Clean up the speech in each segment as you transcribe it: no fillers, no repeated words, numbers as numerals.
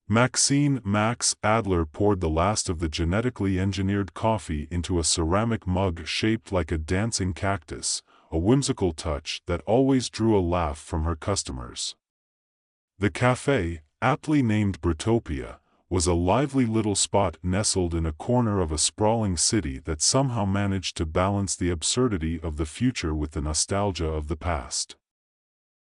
Maxine Max Adler poured the last of the genetically engineered coffee into a ceramic mug shaped like a dancing cactus, a whimsical touch that always drew a laugh from her customers. The café, aptly named Britopia, was a lively little spot nestled in a corner of a sprawling city that somehow managed to balance the absurdity of the future with the nostalgia of the past.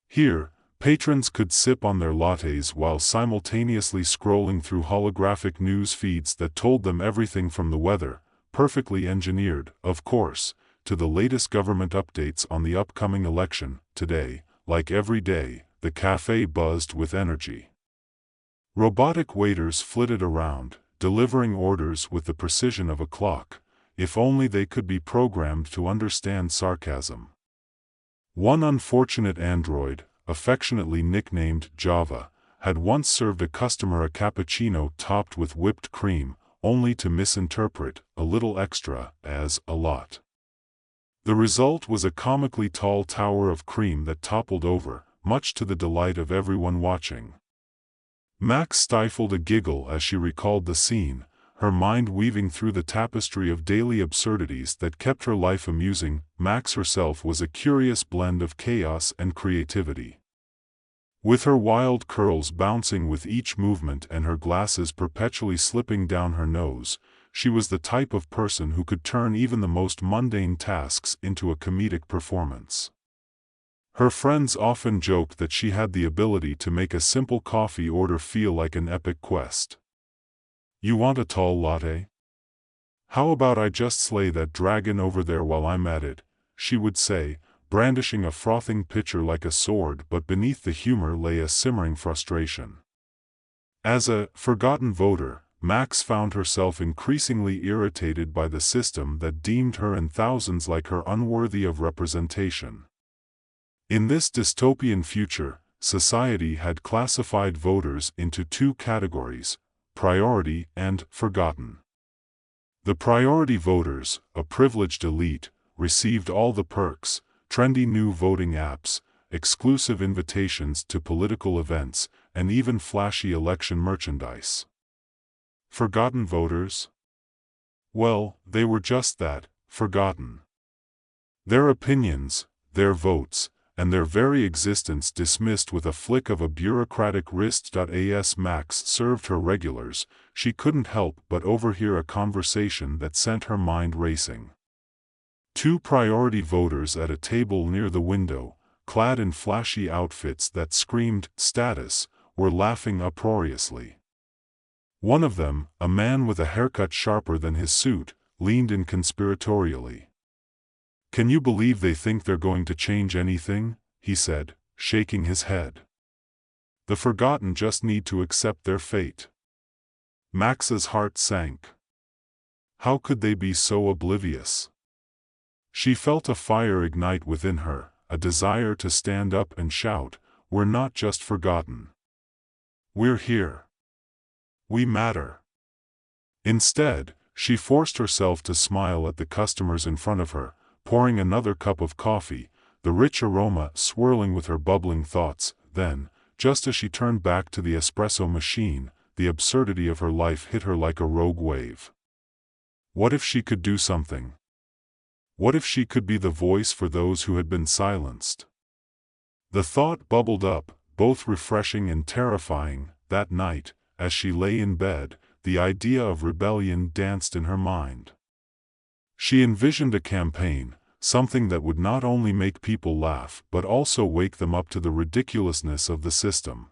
Here, patrons could sip on their lattes while simultaneously scrolling through holographic news feeds that told them everything from the weather, perfectly engineered, of course, to the latest government updates on the upcoming election. Today, like every day, the cafe buzzed with energy. Robotic waiters flitted around, delivering orders with the precision of a clock, if only they could be programmed to understand sarcasm. One unfortunate android, affectionately nicknamed Java, had once served a customer a cappuccino topped with whipped cream, only to misinterpret "a little extra" as "a lot." The result was a comically tall tower of cream that toppled over, much to the delight of everyone watching. Max stifled a giggle as she recalled the scene, her mind weaving through the tapestry of daily absurdities that kept her life amusing. Max herself was a curious blend of chaos and creativity. With her wild curls bouncing with each movement and her glasses perpetually slipping down her nose, she was the type of person who could turn even the most mundane tasks into a comedic performance. Her friends often joked that she had the ability to make a simple coffee order feel like an epic quest. "You want a tall latte? How about I just slay that dragon over there while I'm at it," she would say, brandishing a frothing pitcher like a sword, but beneath the humor lay a simmering frustration. As a forgotten voter, Max found herself increasingly irritated by the system that deemed her and thousands like her unworthy of representation. In this dystopian future, society had classified voters into two categories: priority and forgotten. The priority voters, a privileged elite, received all the perks, trendy new voting apps, exclusive invitations to political events, and even flashy election merchandise. Forgotten voters? Well, they were just that, forgotten. Their opinions, their votes, and their very existence dismissed with a flick of a bureaucratic wrist. As Max served her regulars, she couldn't help but overhear a conversation that sent her mind racing. Two priority voters at a table near the window, clad in flashy outfits that screamed status, were laughing uproariously. One of them, a man with a haircut sharper than his suit, leaned in conspiratorially. "Can you believe they think they're going to change anything?" he said, shaking his head. "The forgotten just need to accept their fate." Max's heart sank. How could they be so oblivious? She felt a fire ignite within her, a desire to stand up and shout, "We're not just forgotten. We're here. We matter." Instead, she forced herself to smile at the customers in front of her, pouring another cup of coffee, the rich aroma swirling with her bubbling thoughts. Then, just as she turned back to the espresso machine, the absurdity of her life hit her like a rogue wave. What if she could do something? What if she could be the voice for those who had been silenced? The thought bubbled up, both refreshing and terrifying. That night, as she lay in bed, the idea of rebellion danced in her mind. She envisioned a campaign, something that would not only make people laugh but also wake them up to the ridiculousness of the system.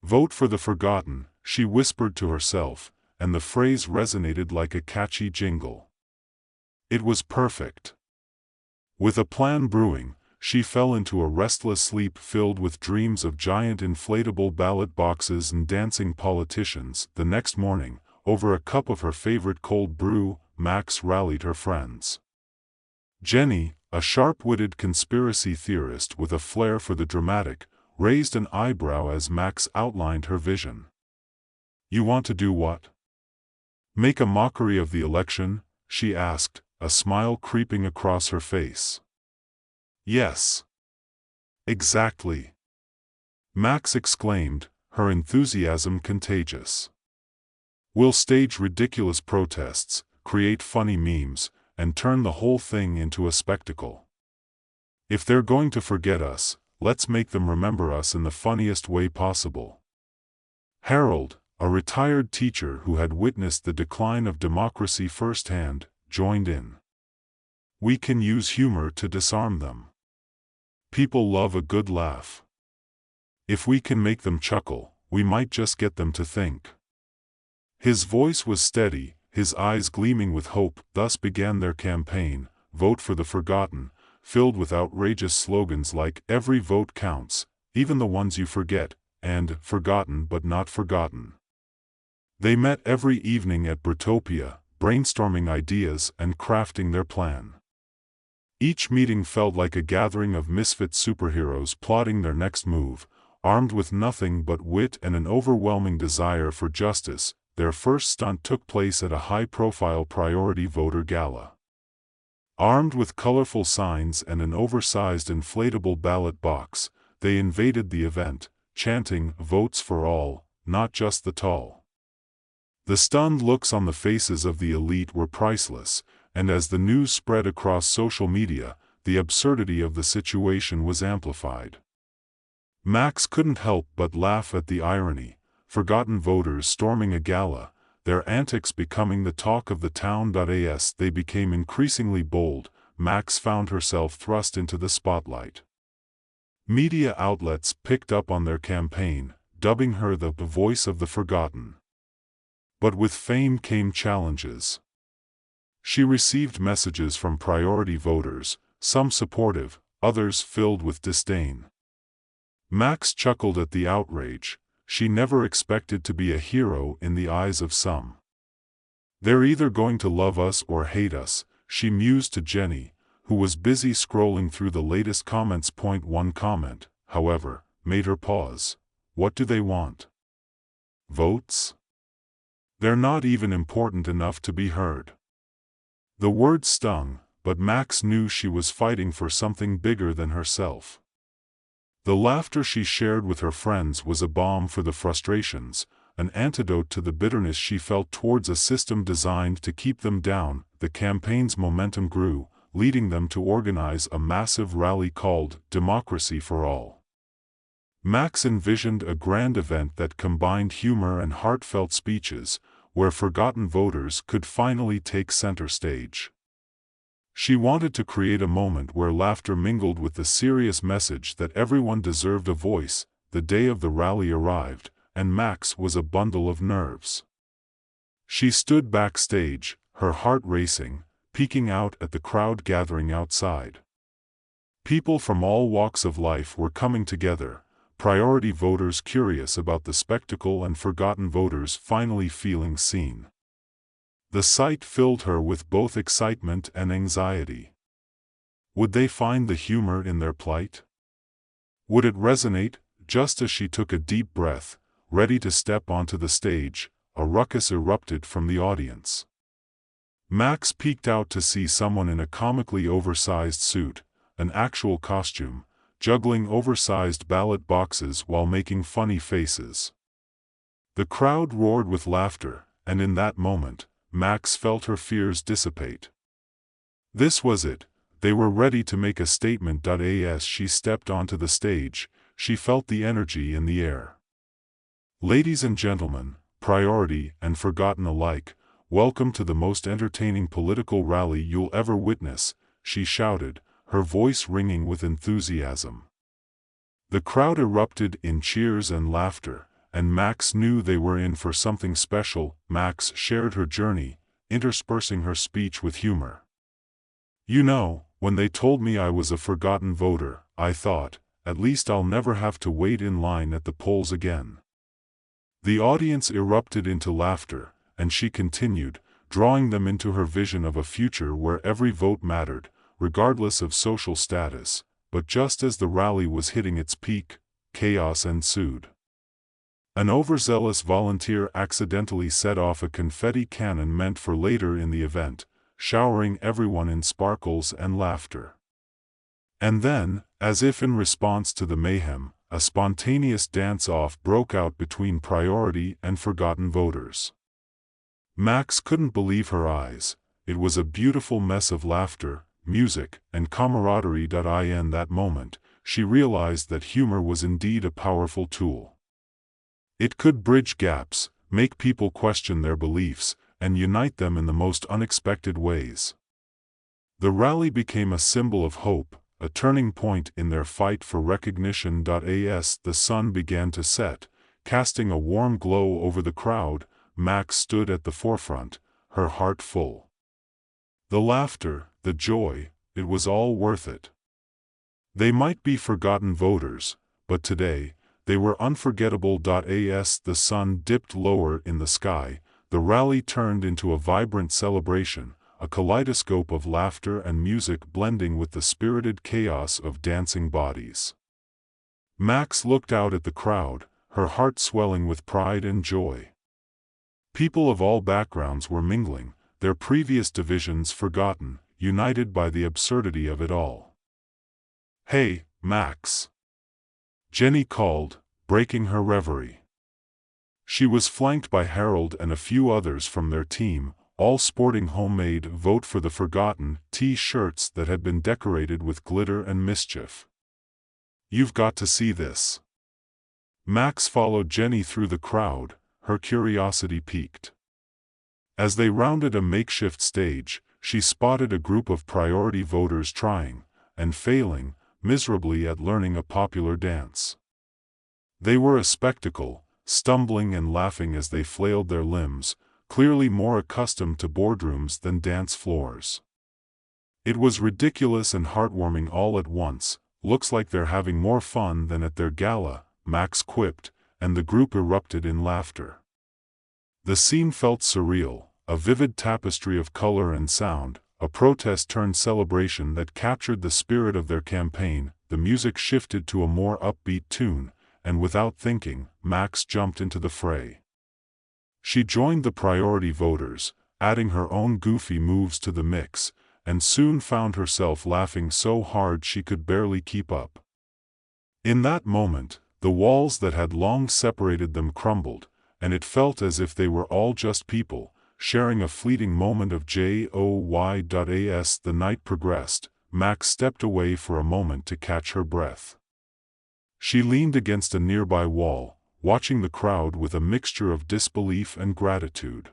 "Vote for the forgotten," she whispered to herself, and the phrase resonated like a catchy jingle. It was perfect. With a plan brewing, she fell into a restless sleep filled with dreams of giant inflatable ballot boxes and dancing politicians. The next morning, over a cup of her favorite cold brew, Max rallied her friends. Jenny, a sharp-witted conspiracy theorist with a flair for the dramatic, raised an eyebrow as Max outlined her vision. "You want to do what? Make a mockery of the election?" she asked, a smile creeping across her face. "Yes. Exactly," Max exclaimed, her enthusiasm contagious. We'll stage ridiculous protests, create funny memes, and turn the whole thing into a spectacle. If they're going to forget us, let's make them remember us in the funniest way possible. Harold, a retired teacher who had witnessed the decline of democracy firsthand, joined in. We can use humor to disarm them. People love a good laugh. If we can make them chuckle, we might just get them to think. His voice was steady, his eyes gleaming with hope. Thus began their campaign, Vote for the Forgotten, filled with outrageous slogans like "Every vote counts, even the ones you forget," and "Forgotten but not forgotten." They met every evening at Britopia, brainstorming ideas and crafting their plan. Each meeting felt like a gathering of misfit superheroes plotting their next move, armed with nothing but wit and an overwhelming desire for justice. Their first stunt took place at a high-profile priority voter gala. Armed with colorful signs and an oversized inflatable ballot box, they invaded the event, chanting "Votes for all, not just the tall." The stunned looks on the faces of the elite were priceless, and as the news spread across social media, the absurdity of the situation was amplified. Max couldn't help but laugh at the irony. Forgotten voters storming a gala, their antics becoming the talk of the town. As they became increasingly bold, Max found herself thrust into the spotlight. Media outlets picked up on their campaign, dubbing her the voice of the forgotten. But with fame came challenges. She received messages from priority voters, some supportive, others filled with disdain. Max chuckled at the outrage. She never expected to be a hero in the eyes of some. "They're either going to love us or hate us," she mused to Jenny, who was busy scrolling through the latest comments. One comment, however, made her pause. What do they want? Votes? They're not even important enough to be heard. The word stung, but Max knew she was fighting for something bigger than herself. The laughter she shared with her friends was a balm for the frustrations, an antidote to the bitterness she felt towards a system designed to keep them down. The campaign's momentum grew, leading them to organize a massive rally called Democracy for All. Max envisioned a grand event that combined humor and heartfelt speeches, where forgotten voters could finally take center stage. She wanted to create a moment where laughter mingled with the serious message that everyone deserved a voice. The day of the rally arrived, and Max was a bundle of nerves. She stood backstage, her heart racing, peeking out at the crowd gathering outside. People from all walks of life were coming together, priority voters curious about the spectacle and forgotten voters finally feeling seen. The sight filled her with both excitement and anxiety. Would they find the humor in their plight? Would it resonate? Just as she took a deep breath, ready to step onto the stage, a ruckus erupted from the audience. Max peeked out to see someone in a comically oversized suit, an actual costume, juggling oversized ballot boxes while making funny faces. The crowd roared with laughter, and in that moment, Max felt her fears dissipate. This was it, they were ready to make a statement. As she stepped onto the stage, she felt the energy in the air. "Ladies and gentlemen, priority and forgotten alike, welcome to the most entertaining political rally you'll ever witness," she shouted, her voice ringing with enthusiasm. The crowd erupted in cheers and laughter, and Max knew they were in for something special. Max shared her journey, interspersing her speech with humor. "You know, when they told me I was a forgotten voter, I thought, at least I'll never have to wait in line at the polls again." The audience erupted into laughter, and she continued, drawing them into her vision of a future where every vote mattered, regardless of social status. But just as the rally was hitting its peak, chaos ensued. An overzealous volunteer accidentally set off a confetti cannon meant for later in the event, showering everyone in sparkles and laughter. And then, as if in response to the mayhem, a spontaneous dance-off broke out between priority and forgotten voters. Max couldn't believe her eyes. It was a beautiful mess of laughter, music, and camaraderie. In that moment, she realized that humor was indeed a powerful tool. It could bridge gaps, make people question their beliefs, and unite them in the most unexpected ways. The rally became a symbol of hope, a turning point in their fight for recognition. As the sun began to set, casting a warm glow over the crowd, Max stood at the forefront, her heart full. The laughter, the joy, it was all worth it. They might be forgotten voters, but today, they were unforgettable. As the sun dipped lower in the sky, the rally turned into a vibrant celebration, a kaleidoscope of laughter and music blending with the spirited chaos of dancing bodies. Max looked out at the crowd, her heart swelling with pride and joy. People of all backgrounds were mingling, their previous divisions forgotten, united by the absurdity of it all. "Hey, Max!" Jenny called, breaking her reverie. She was flanked by Harold and a few others from their team, all sporting homemade "Vote for the Forgotten" T-shirts that had been decorated with glitter and mischief. "You've got to see this." Max followed Jenny through the crowd, her curiosity piqued. As they rounded a makeshift stage, she spotted a group of priority voters trying, and failing, miserably at learning a popular dance. They were a spectacle, stumbling and laughing as they flailed their limbs, clearly more accustomed to boardrooms than dance floors. "It was ridiculous and heartwarming all at once. Looks like they're having more fun than at their gala," Max quipped, and the group erupted in laughter. The scene felt surreal, a vivid tapestry of color and sound, a protest-turned-celebration that captured the spirit of their campaign. The music shifted to a more upbeat tune, and without thinking, Max jumped into the fray. She joined the priority voters, adding her own goofy moves to the mix, and soon found herself laughing so hard she could barely keep up. In that moment, the walls that had long separated them crumbled, and it felt as if they were all just people, sharing a fleeting moment of joy. As the night progressed, Max stepped away for a moment to catch her breath. She leaned against a nearby wall, watching the crowd with a mixture of disbelief and gratitude.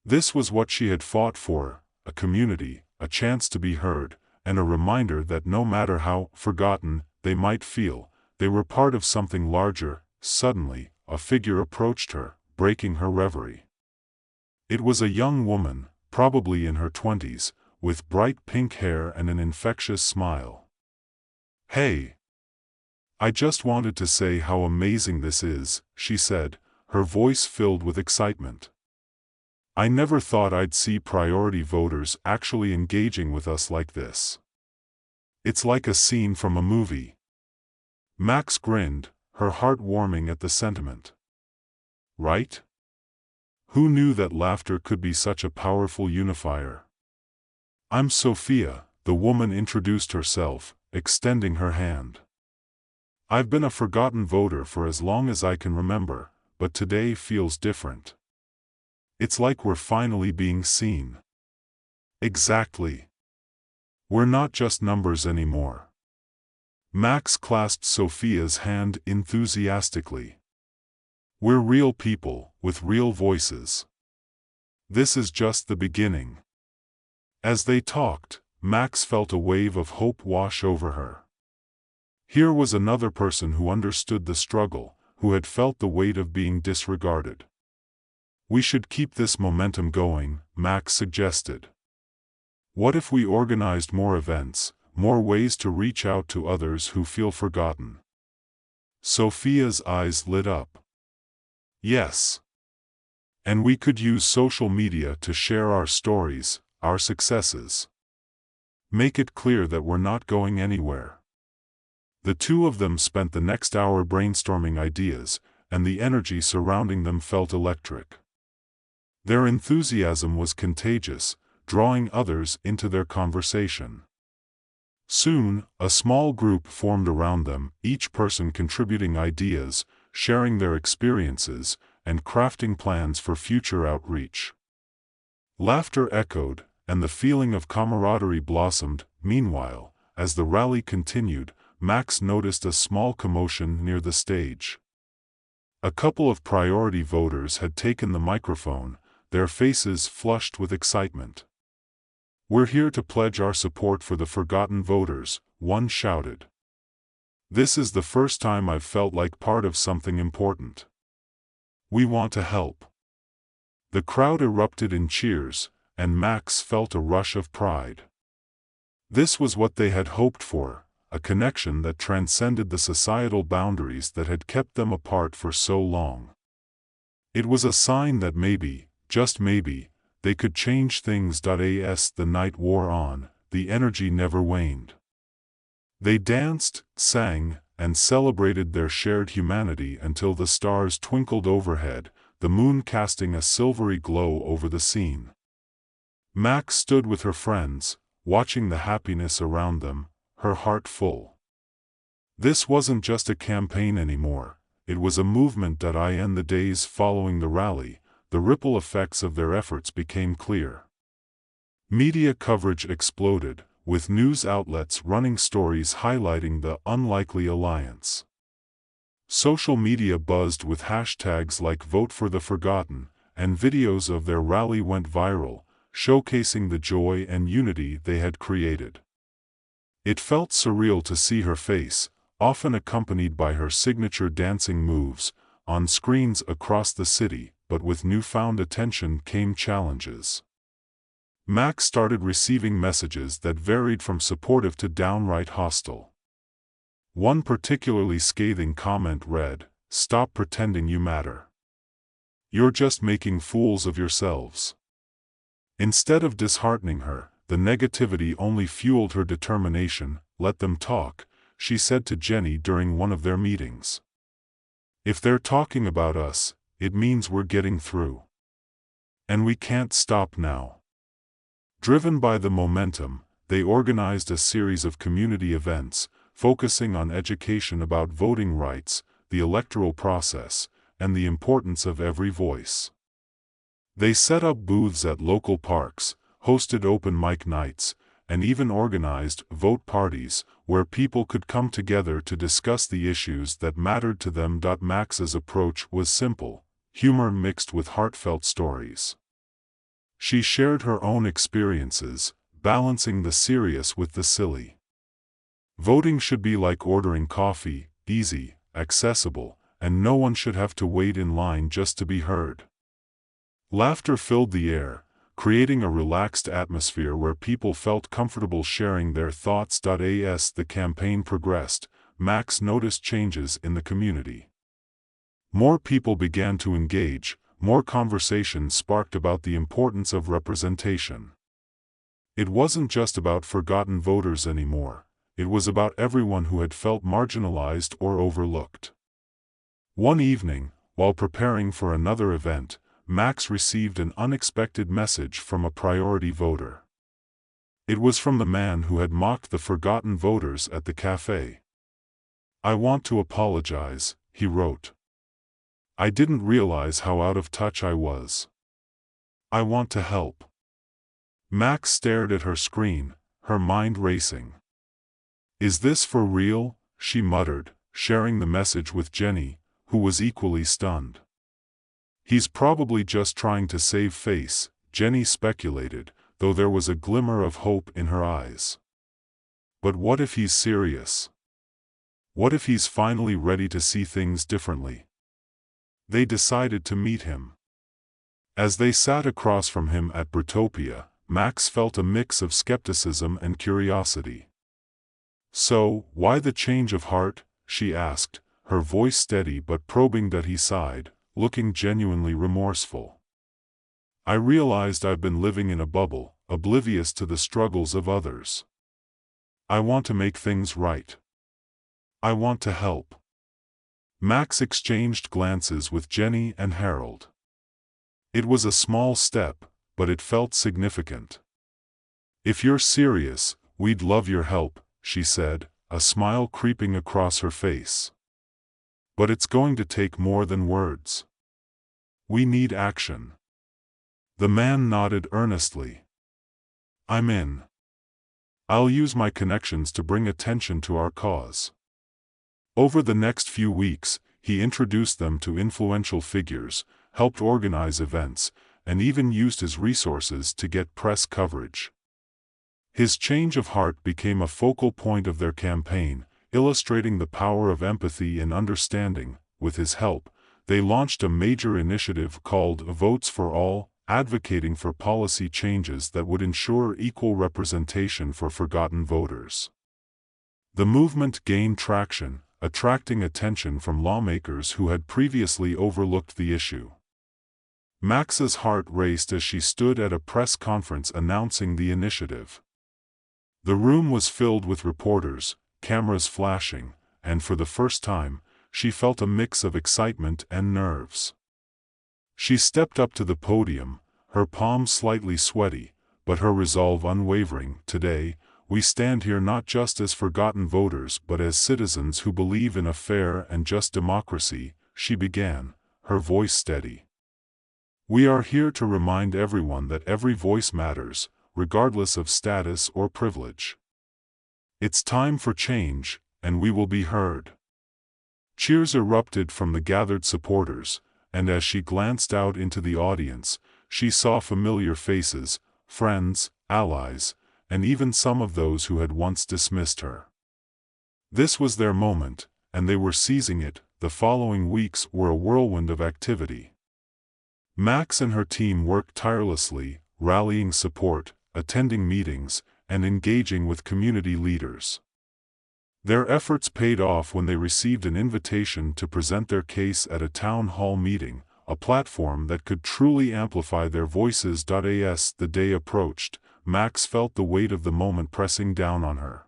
This was what she had fought for, a community, a chance to be heard, and a reminder that no matter how forgotten they might feel, they were part of something larger. Suddenly, a figure approached her, breaking her reverie. It was a young woman, probably in her 20s, with bright pink hair and an infectious smile. "Hey! I just wanted to say how amazing this is," she said, her voice filled with excitement. "I never thought I'd see priority voters actually engaging with us like this. It's like a scene from a movie." Max grinned, her heart warming at the sentiment. "Right? Who knew that laughter could be such a powerful unifier?" "I'm Sophia," the woman introduced herself, extending her hand. "I've been a forgotten voter for as long as I can remember, but today feels different. It's like we're finally being seen." "Exactly. We're not just numbers anymore." Max clasped Sophia's hand enthusiastically. "We're real people, with real voices. This is just the beginning." As they talked, Max felt a wave of hope wash over her. Here was another person who understood the struggle, who had felt the weight of being disregarded. "We should keep this momentum going," Max suggested. "What if we organized more events, more ways to reach out to others who feel forgotten?" Sophia's eyes lit up. "Yes. And we could use social media to share our stories, our successes. Make it clear that we're not going anywhere." The two of them spent the next hour brainstorming ideas, and the energy surrounding them felt electric. Their enthusiasm was contagious, drawing others into their conversation. Soon, a small group formed around them, each person contributing ideas, sharing their experiences, and crafting plans for future outreach. Laughter echoed, and the feeling of camaraderie blossomed. Meanwhile, as the rally continued, Max noticed a small commotion near the stage. A couple of priority voters had taken the microphone, their faces flushed with excitement. "We're here to pledge our support for the forgotten voters," one shouted. "This is the first time I've felt like part of something important. We want to help." The crowd erupted in cheers, and Max felt a rush of pride. This was what they had hoped for, a connection that transcended the societal boundaries that had kept them apart for so long. It was a sign that maybe, just maybe, they could change things. As the night wore on, the energy never waned. They danced, sang, and celebrated their shared humanity until the stars twinkled overhead, the moon casting a silvery glow over the scene. Max stood with her friends, watching the happiness around them, her heart full. This wasn't just a campaign anymore, it was a movement. In the days following the rally, the ripple effects of their efforts became clear. Media coverage exploded, with news outlets running stories highlighting the unlikely alliance. Social media buzzed with hashtags like "Vote for the Forgotten," and videos of their rally went viral, showcasing the joy and unity they had created. It felt surreal to see her face, often accompanied by her signature dancing moves, on screens across the city. But with newfound attention came challenges. Max started receiving messages that varied from supportive to downright hostile. One particularly scathing comment read, "Stop pretending you matter. You're just making fools of yourselves." Instead of disheartening her, the negativity only fueled her determination. "Let them talk," she said to Jenny during one of their meetings. "If they're talking about us, it means we're getting through. And we can't stop now." Driven by the momentum, they organized a series of community events, focusing on education about voting rights, the electoral process, and the importance of every voice. They set up booths at local parks, hosted open mic nights, and even organized vote parties, where people could come together to discuss the issues that mattered to them. Max's approach was simple, humor mixed with heartfelt stories. She shared her own experiences, balancing the serious with the silly. Voting should be like ordering coffee, easy, accessible, and no one should have to wait in line just to be heard. Laughter filled the air, creating a relaxed atmosphere where people felt comfortable sharing their thoughts. As the campaign progressed, Max noticed changes in the community. More people began to engage, more conversations sparked about the importance of representation. It wasn't just about forgotten voters anymore, it was about everyone who had felt marginalized or overlooked. One evening, while preparing for another event, Max received an unexpected message from a priority voter. It was from the man who had mocked the forgotten voters at the cafe. "I want to apologize," he wrote. "I didn't realize how out of touch I was. I want to help." Max stared at her screen, her mind racing. "Is this for real?" she muttered, sharing the message with Jenny, who was equally stunned. "He's probably just trying to save face," Jenny speculated, though there was a glimmer of hope in her eyes. "But what if he's serious? What if he's finally ready to see things differently?" They decided to meet him. As they sat across from him at Brutopia, Max felt a mix of skepticism and curiosity. "So, why the change of heart?" she asked, her voice steady but probing. He sighed, looking genuinely remorseful. "I realized I've been living in a bubble, oblivious to the struggles of others. I want to make things right. I want to help." Max exchanged glances with Jenny and Harold. It was a small step, but it felt significant. "If you're serious, we'd love your help," she said, a smile creeping across her face. But it's going to take more than words. We need action. The man nodded earnestly. I'm in. I'll use my connections to bring attention to our cause. Over the next few weeks, he introduced them to influential figures, helped organize events, and even used his resources to get press coverage. His change of heart became a focal point of their campaign, illustrating the power of empathy and understanding. With his help, they launched a major initiative called Votes for All, advocating for policy changes that would ensure equal representation for forgotten voters. The movement gained traction, attracting attention from lawmakers who had previously overlooked the issue. Max's heart raced as she stood at a press conference announcing the initiative. The room was filled with reporters, cameras flashing, and for the first time, she felt a mix of excitement and nerves. She stepped up to the podium, her palms slightly sweaty, but her resolve unwavering. Today, we stand here not just as forgotten voters but as citizens who believe in a fair and just democracy, she began, her voice steady. We are here to remind everyone that every voice matters, regardless of status or privilege. It's time for change, and we will be heard. Cheers erupted from the gathered supporters, and as she glanced out into the audience, she saw familiar faces, friends, allies, and even some of those who had once dismissed her. This was their moment, and they were seizing it. The following weeks were a whirlwind of activity. Max and her team worked tirelessly, rallying support, attending meetings, and engaging with community leaders. Their efforts paid off when they received an invitation to present their case at a town hall meeting, a platform that could truly amplify their voices. As the day approached, Max felt the weight of the moment pressing down on her.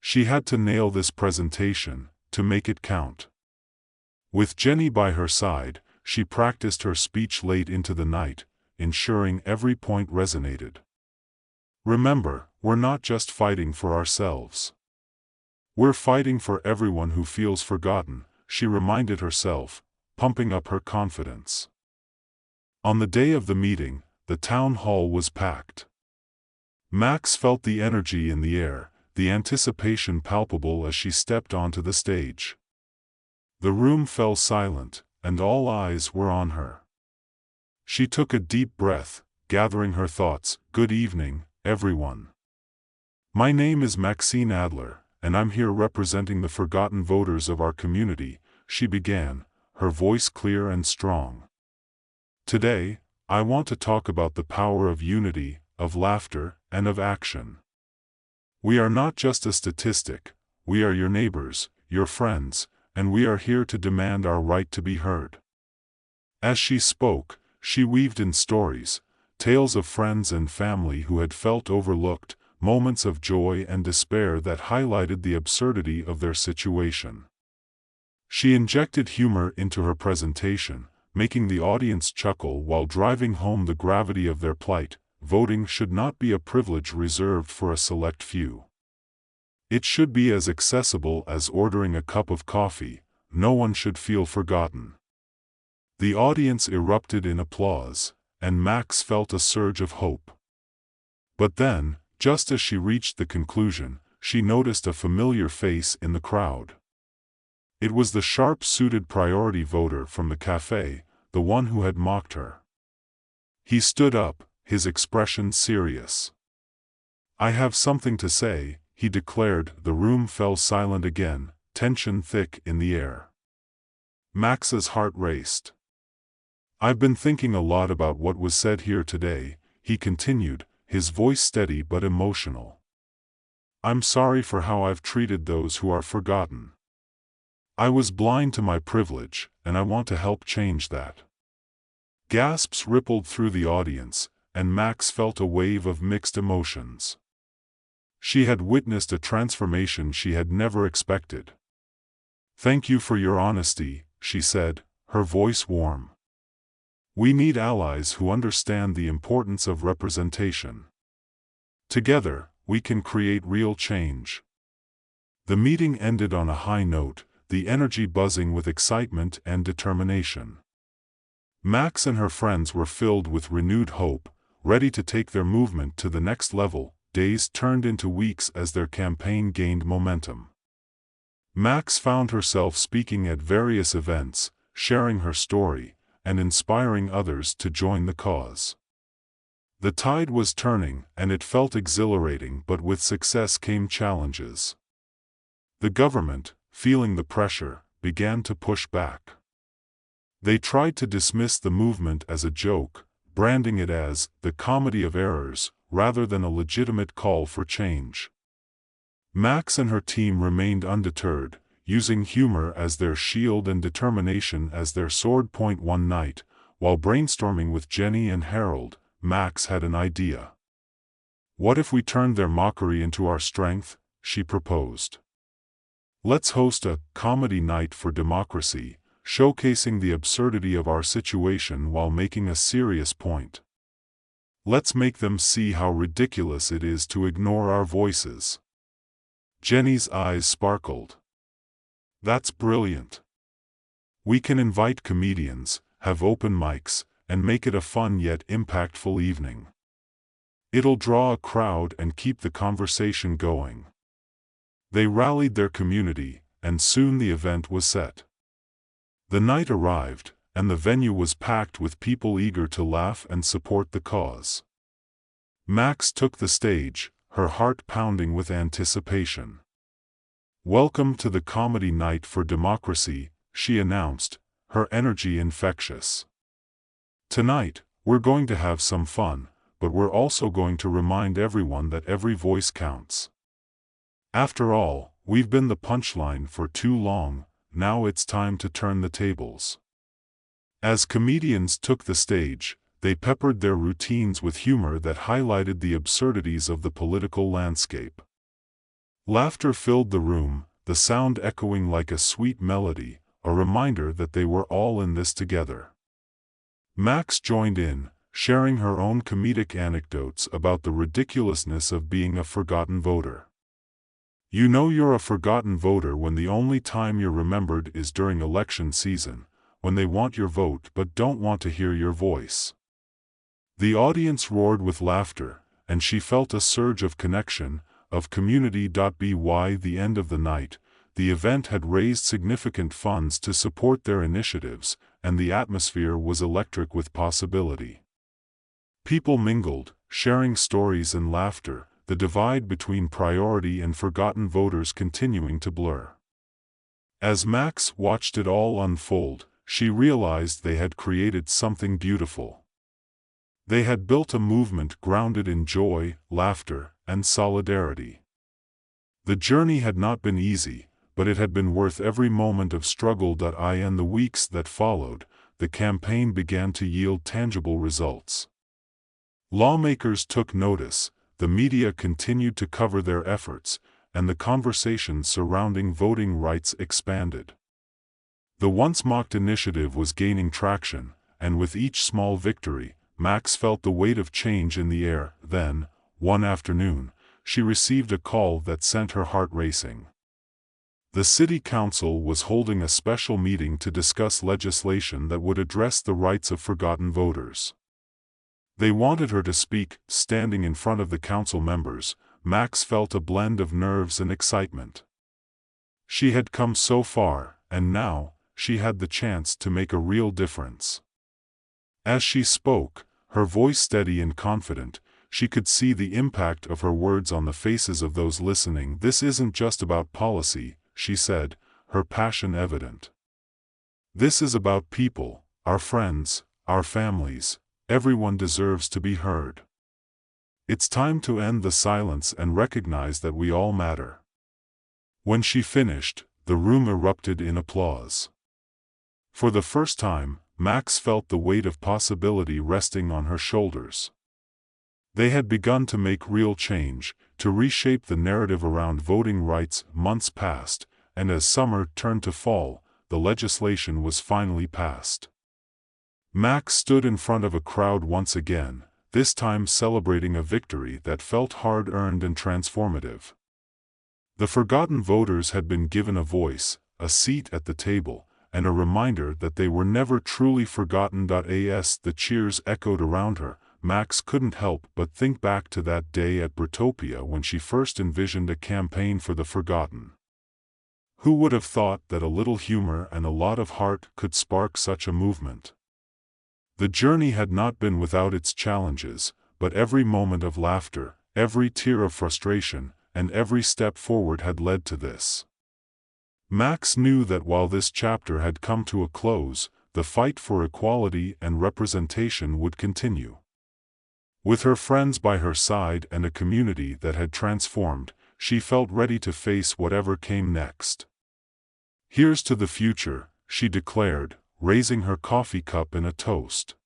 She had to nail this presentation, to make it count. With Jenny by her side, she practiced her speech late into the night, ensuring every point resonated. Remember, we're not just fighting for ourselves. We're fighting for everyone who feels forgotten, she reminded herself, pumping up her confidence. On the day of the meeting, the town hall was packed. Max felt the energy in the air, the anticipation palpable as she stepped onto the stage. The room fell silent, and all eyes were on her. She took a deep breath, gathering her thoughts. Good evening, everyone. My name is Maxine Adler, and I'm here representing the forgotten voters of our community, she began, her voice clear and strong. Today, I want to talk about the power of unity, of laughter, and of action. We are not just a statistic, we are your neighbors, your friends, and we are here to demand our right to be heard. As she spoke, she weaved in stories, tales of friends and family who had felt overlooked, moments of joy and despair that highlighted the absurdity of their situation. She injected humor into her presentation, making the audience chuckle while driving home the gravity of their plight. Voting should not be a privilege reserved for a select few. It should be as accessible as ordering a cup of coffee. No one should feel forgotten. The audience erupted in applause, and Max felt a surge of hope. But then, just as she reached the conclusion, she noticed a familiar face in the crowd. It was the sharp-suited priority voter from the cafe, the one who had mocked her. He stood up, his expression serious. I have something to say, he declared. The room fell silent again, tension thick in the air. Max's heart raced. I've been thinking a lot about what was said here today, he continued, his voice steady but emotional. I'm sorry for how I've treated those who are forgotten. I was blind to my privilege, and I want to help change that. Gasps rippled through the audience, and Max felt a wave of mixed emotions. She had witnessed a transformation she had never expected. Thank you for your honesty, she said, her voice warm. We need allies who understand the importance of representation. Together, we can create real change. The meeting ended on a high note, the energy buzzing with excitement and determination. Mechs and her friends were filled with renewed hope, ready to take their movement to the next level. Days turned into weeks as their campaign gained momentum. Mechs found herself speaking at various events, sharing her story, and inspiring others to join the cause. The tide was turning, and it felt exhilarating, but with success came challenges. The government, feeling the pressure, began to push back. They tried to dismiss the movement as a joke, branding it as the comedy of errors, rather than a legitimate call for change. Mechs and her team remained undeterred, using humor as their shield and determination as their sword point. One night, while brainstorming with Jenny and Harold, Mechs had an idea. "What if we turned their mockery into our strength?" she proposed. "Let's host a comedy night for democracy, showcasing the absurdity of our situation while making a serious point. Let's make them see how ridiculous it is to ignore our voices." Jenny's eyes sparkled. "That's brilliant. We can invite comedians, have open mics, and make it a fun yet impactful evening. It'll draw a crowd and keep the conversation going." They rallied their community, and soon the event was set. The night arrived, and the venue was packed with people eager to laugh and support the cause. Mechs took the stage, her heart pounding with anticipation. "Welcome to the Comedy Night for Democracy," she announced, her energy infectious. "Tonight, we're going to have some fun, but we're also going to remind everyone that every voice counts. After all, we've been the punchline for too long, now it's time to turn the tables." As comedians took the stage, they peppered their routines with humor that highlighted the absurdities of the political landscape. Laughter filled the room, the sound echoing like a sweet melody, a reminder that they were all in this together. Mechs joined in, sharing her own comedic anecdotes about the ridiculousness of being a forgotten voter. "You know you're a forgotten voter when the only time you're remembered is during election season, when they want your vote but don't want to hear your voice." The audience roared with laughter, and she felt a surge of connection, of community. By the end of the night, the event had raised significant funds to support their initiatives, and the atmosphere was electric with possibility. People mingled, sharing stories and laughter, the divide between priority and forgotten voters continuing to blur. As Mechs watched it all unfold, she realized they had created something beautiful. They had built a movement grounded in joy, laughter, and solidarity. The journey had not been easy, but it had been worth every moment of struggle. In the weeks that followed, the campaign began to yield tangible results. Lawmakers took notice, the media continued to cover their efforts, and the conversation surrounding voting rights expanded. The once mocked initiative was gaining traction, and with each small victory, Mechs felt the weight of change in the air. Then, one afternoon, she received a call that sent her heart racing. The city council was holding a special meeting to discuss legislation that would address the rights of forgotten voters. They wanted her to speak. Standing in front of the council members, Mechs felt a blend of nerves and excitement. She had come so far, and now, she had the chance to make a real difference. As she spoke, her voice steady and confident, she could see the impact of her words on the faces of those listening. "This isn't just about policy," she said, her passion evident. "This is about people, our friends, our families. Everyone deserves to be heard. It's time to end the silence and recognize that we all matter." When she finished, the room erupted in applause. For the first time, Mechs felt the weight of possibility resting on her shoulders. They had begun to make real change, to reshape the narrative around voting rights. Months passed, and as summer turned to fall, the legislation was finally passed. Mechs stood in front of a crowd once again, this time celebrating a victory that felt hard-earned and transformative. The forgotten voters had been given a voice, a seat at the table, and a reminder that they were never truly forgotten. As the cheers echoed around her, Max couldn't help but think back to that day at Britopia when she first envisioned a campaign for the forgotten. Who would have thought that a little humor and a lot of heart could spark such a movement? The journey had not been without its challenges, but every moment of laughter, every tear of frustration, and every step forward had led to this. Max knew that while this chapter had come to a close, the fight for equality and representation would continue. With her friends by her side and a community that had transformed, she felt ready to face whatever came next. "Here's to the future," she declared, raising her coffee cup in a toast.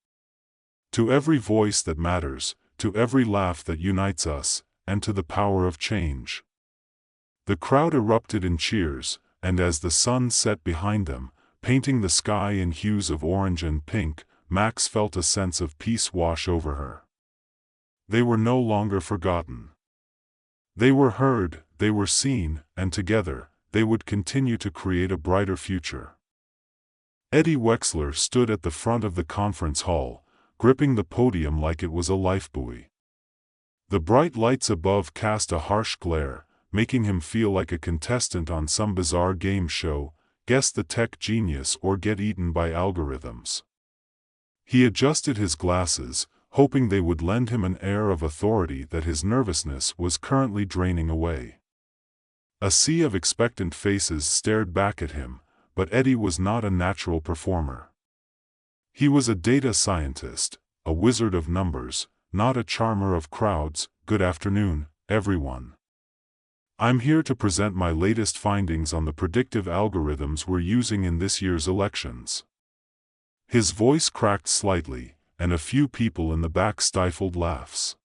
"To every voice that matters, to every laugh that unites us, and to the power of change." The crowd erupted in cheers, and as the sun set behind them, painting the sky in hues of orange and pink, Max felt a sense of peace wash over her. They were no longer forgotten. They were heard, they were seen, and together, they would continue to create a brighter future. Eddie Wexler stood at the front of the conference hall, gripping the podium like it was a lifebuoy. The bright lights above cast a harsh glare, making him feel like a contestant on some bizarre game show, Guess the Tech Genius or Get Eaten by Algorithms. He adjusted his glasses, hoping they would lend him an air of authority that his nervousness was currently draining away. A sea of expectant faces stared back at him, but Eddie was not a natural performer. He was a data scientist, a wizard of numbers, not a charmer of crowds. "Good afternoon, everyone. I'm here to present my latest findings on the predictive algorithms we're using in this year's elections." His voice cracked slightly, and a few people in the back stifled laughs.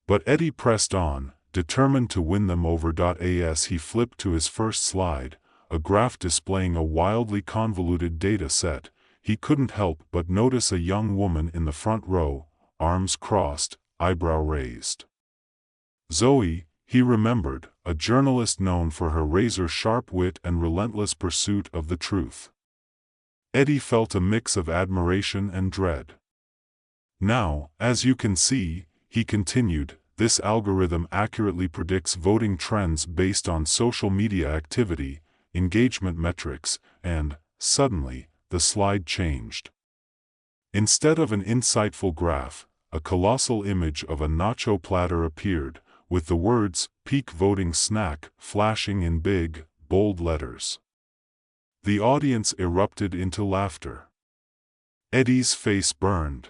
But Eddie pressed on, determined to win them over. As he flipped to his first slide, a graph displaying a wildly convoluted data set, he couldn't help but notice a young woman in the front row, arms crossed, eyebrow raised. Zoe, he remembered, a journalist known for her razor-sharp wit and relentless pursuit of the truth. Eddie felt a mix of admiration and dread. "Now, as you can see," he continued, "this algorithm accurately predicts voting trends based on social media activity, engagement metrics, and, suddenly, the slide changed. Instead of an insightful graph, a colossal image of a nacho platter appeared, with the words, "Peak Voting Snack," flashing in big, bold letters. The audience erupted into laughter. Eddie's face burned.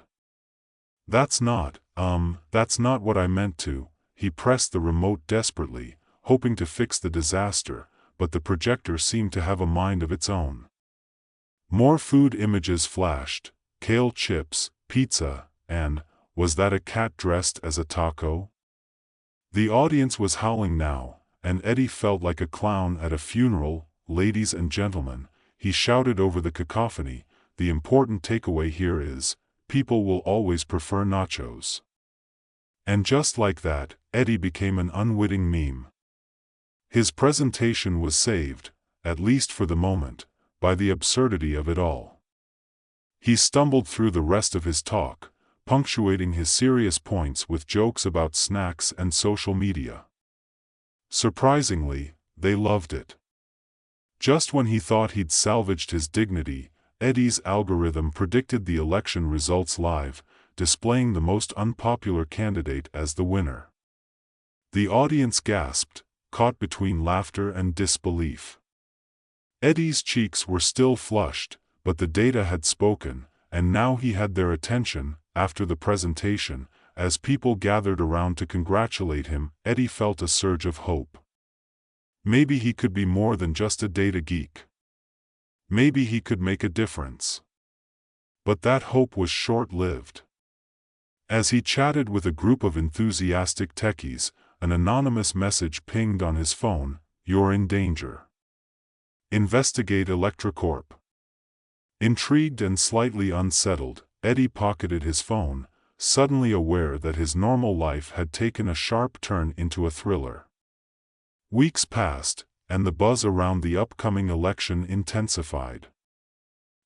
That's not what I meant to." He pressed the remote desperately, hoping to fix the disaster, but the projector seemed to have a mind of its own. More food images flashed: kale chips, pizza, and, was that a cat dressed as a taco? The audience was howling now, and Eddie felt like a clown at a funeral. "Ladies and gentlemen," he shouted over the cacophony, "the important takeaway here is, people will always prefer nachos." And just like that, Eddie became an unwitting meme. His presentation was saved, at least for the moment, by the absurdity of it all. He stumbled through the rest of his talk, punctuating his serious points with jokes about snacks and social media. Surprisingly, they loved it. Just when he thought he'd salvaged his dignity, Eddie's algorithm predicted the election results live, displaying the most unpopular candidate as the winner. The audience gasped, caught between laughter and disbelief. Eddie's cheeks were still flushed, but the data had spoken, and now he had their attention. After the presentation, as people gathered around to congratulate him, Eddie felt a surge of hope. Maybe he could be more than just a data geek. Maybe he could make a difference. But that hope was short-lived. As he chatted with a group of enthusiastic techies, an anonymous message pinged on his phone: "You're in danger. Investigate Electrocorp." Intrigued and slightly unsettled, Eddie pocketed his phone, suddenly aware that his normal life had taken a sharp turn into a thriller. Weeks passed, and the buzz around the upcoming election intensified.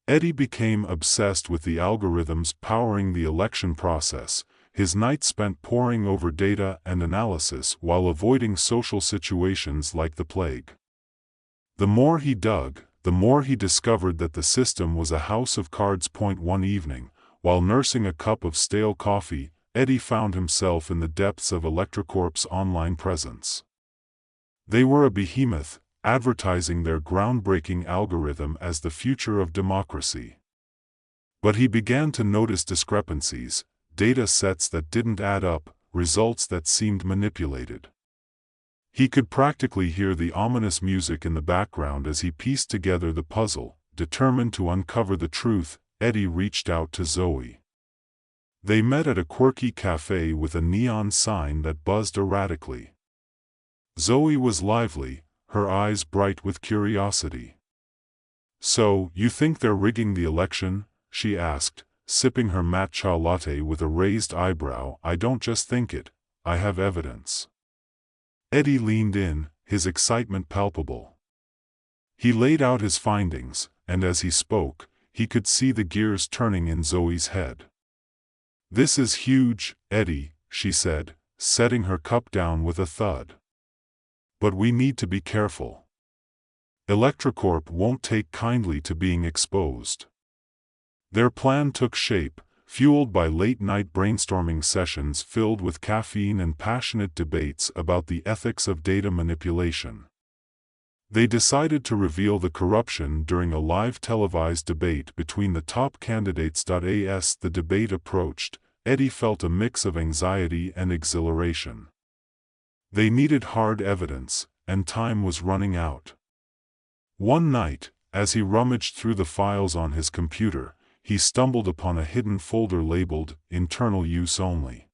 Eddie became obsessed with the algorithms powering the election process, his nights spent poring over data and analysis while avoiding social situations like the plague. The more he dug, the more he discovered that the system was a house of cards. One evening, while nursing a cup of stale coffee, Eddie found himself in the depths of Electrocorp's online presence. They were a behemoth, advertising their groundbreaking algorithm as the future of democracy. But he began to notice discrepancies, data sets that didn't add up, results that seemed manipulated. He could practically hear the ominous music in the background as he pieced together the puzzle. Determined to uncover the truth, Eddie reached out to Zoe. They met at a quirky cafe with a neon sign that buzzed erratically. Zoe was lively, her eyes bright with curiosity. "So, you think they're rigging the election?" she asked, sipping her matcha latte with a raised eyebrow. "I don't just think it, I have evidence." Eddie leaned in, his excitement palpable. He laid out his findings, and as he spoke, he could see the gears turning in Zoe's head. "This is huge, Eddie," she said, setting her cup down with a thud. "But we need to be careful. Electrocorp won't take kindly to being exposed." Their plan took shape, fueled by late-night brainstorming sessions filled with caffeine and passionate debates about the ethics of data manipulation. They decided to reveal the corruption during a live televised debate between the top candidates. As the debate approached, Eddie felt a mix of anxiety and exhilaration. They needed hard evidence, and time was running out. One night, as he rummaged through the files on his computer, he stumbled upon a hidden folder labeled "Internal Use Only."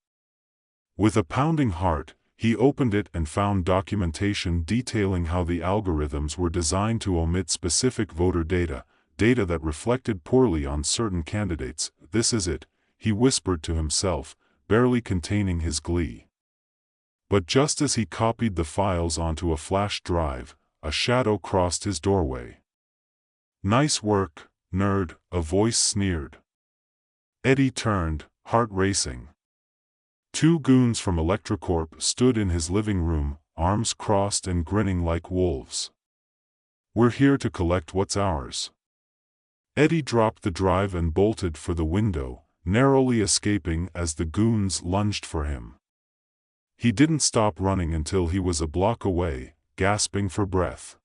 With a pounding heart, he opened it and found documentation detailing how the algorithms were designed to omit specific voter data, data that reflected poorly on certain candidates. "This is it," he whispered to himself, barely containing his glee. But just as he copied the files onto a flash drive, a shadow crossed his doorway. "Nice work, nerd," a voice sneered. Eddie turned, heart racing. Two goons from Electrocorp stood in his living room, arms crossed and grinning like wolves. "We're here to collect what's ours." Eddie dropped the drive and bolted for the window, narrowly escaping as the goons lunged for him. He didn't stop running until he was a block away, gasping for breath.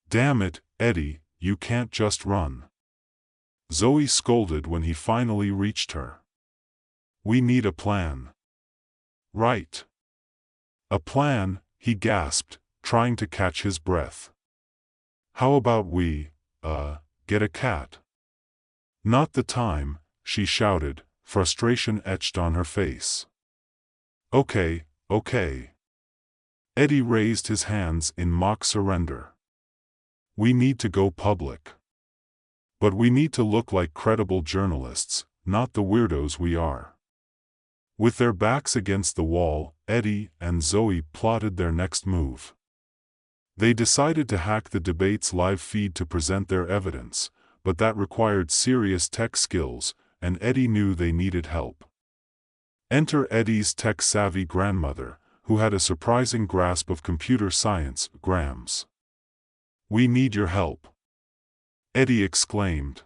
"Damn it, Eddie, you can't just run," Zoe scolded when he finally reached her. "We need a plan." "Right. A plan," he gasped, trying to catch his breath. "How about we, get a cat?" "Not the time," she shouted, frustration etched on her face. Okay. Eddie raised his hands in mock surrender. "We need to go public. But we need to look like credible journalists, not the weirdos we are." With their backs against the wall, Eddie and Zoe plotted their next move. They decided to hack the debate's live feed to present their evidence, but that required serious tech skills, and Eddie knew they needed help. Enter Eddie's tech-savvy grandmother, who had a surprising grasp of computer science. "Grams. We need your help," Eddie exclaimed.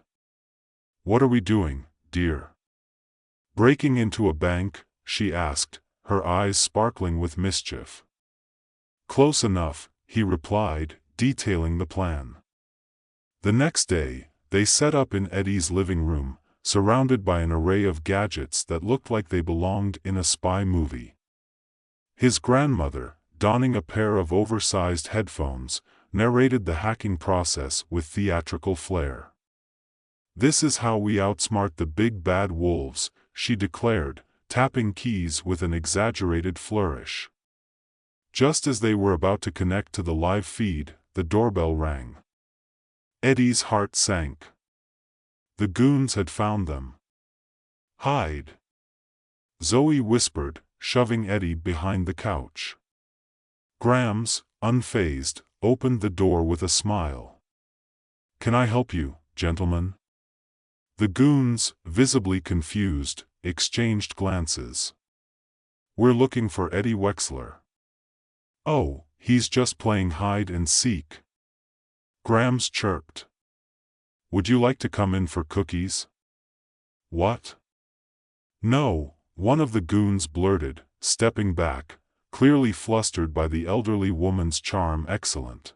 "What are we doing, dear?" "Breaking into a bank?" she asked, her eyes sparkling with mischief. "Close enough," he replied, detailing the plan. The next day, they set up in Eddie's living room, surrounded by an array of gadgets that looked like they belonged in a spy movie. His grandmother, donning a pair of oversized headphones, narrated the hacking process with theatrical flair. "This is how we outsmart the big bad wolves," she declared, tapping keys with an exaggerated flourish. Just as they were about to connect to the live feed, the doorbell rang. Eddie's heart sank. The goons had found them. "Hide," Zoe whispered, shoving Eddie behind the couch. Grams, unfazed, opened the door with a smile. "Can I help you, gentlemen?" The goons, visibly confused, exchanged glances. "We're looking for Eddie Wexler." "Oh, he's just playing hide and seek," Grams chirped. "Would you like to come in for cookies?" "What?" "No," one of the goons blurted, stepping back, clearly flustered by the elderly woman's charm. "Excellent.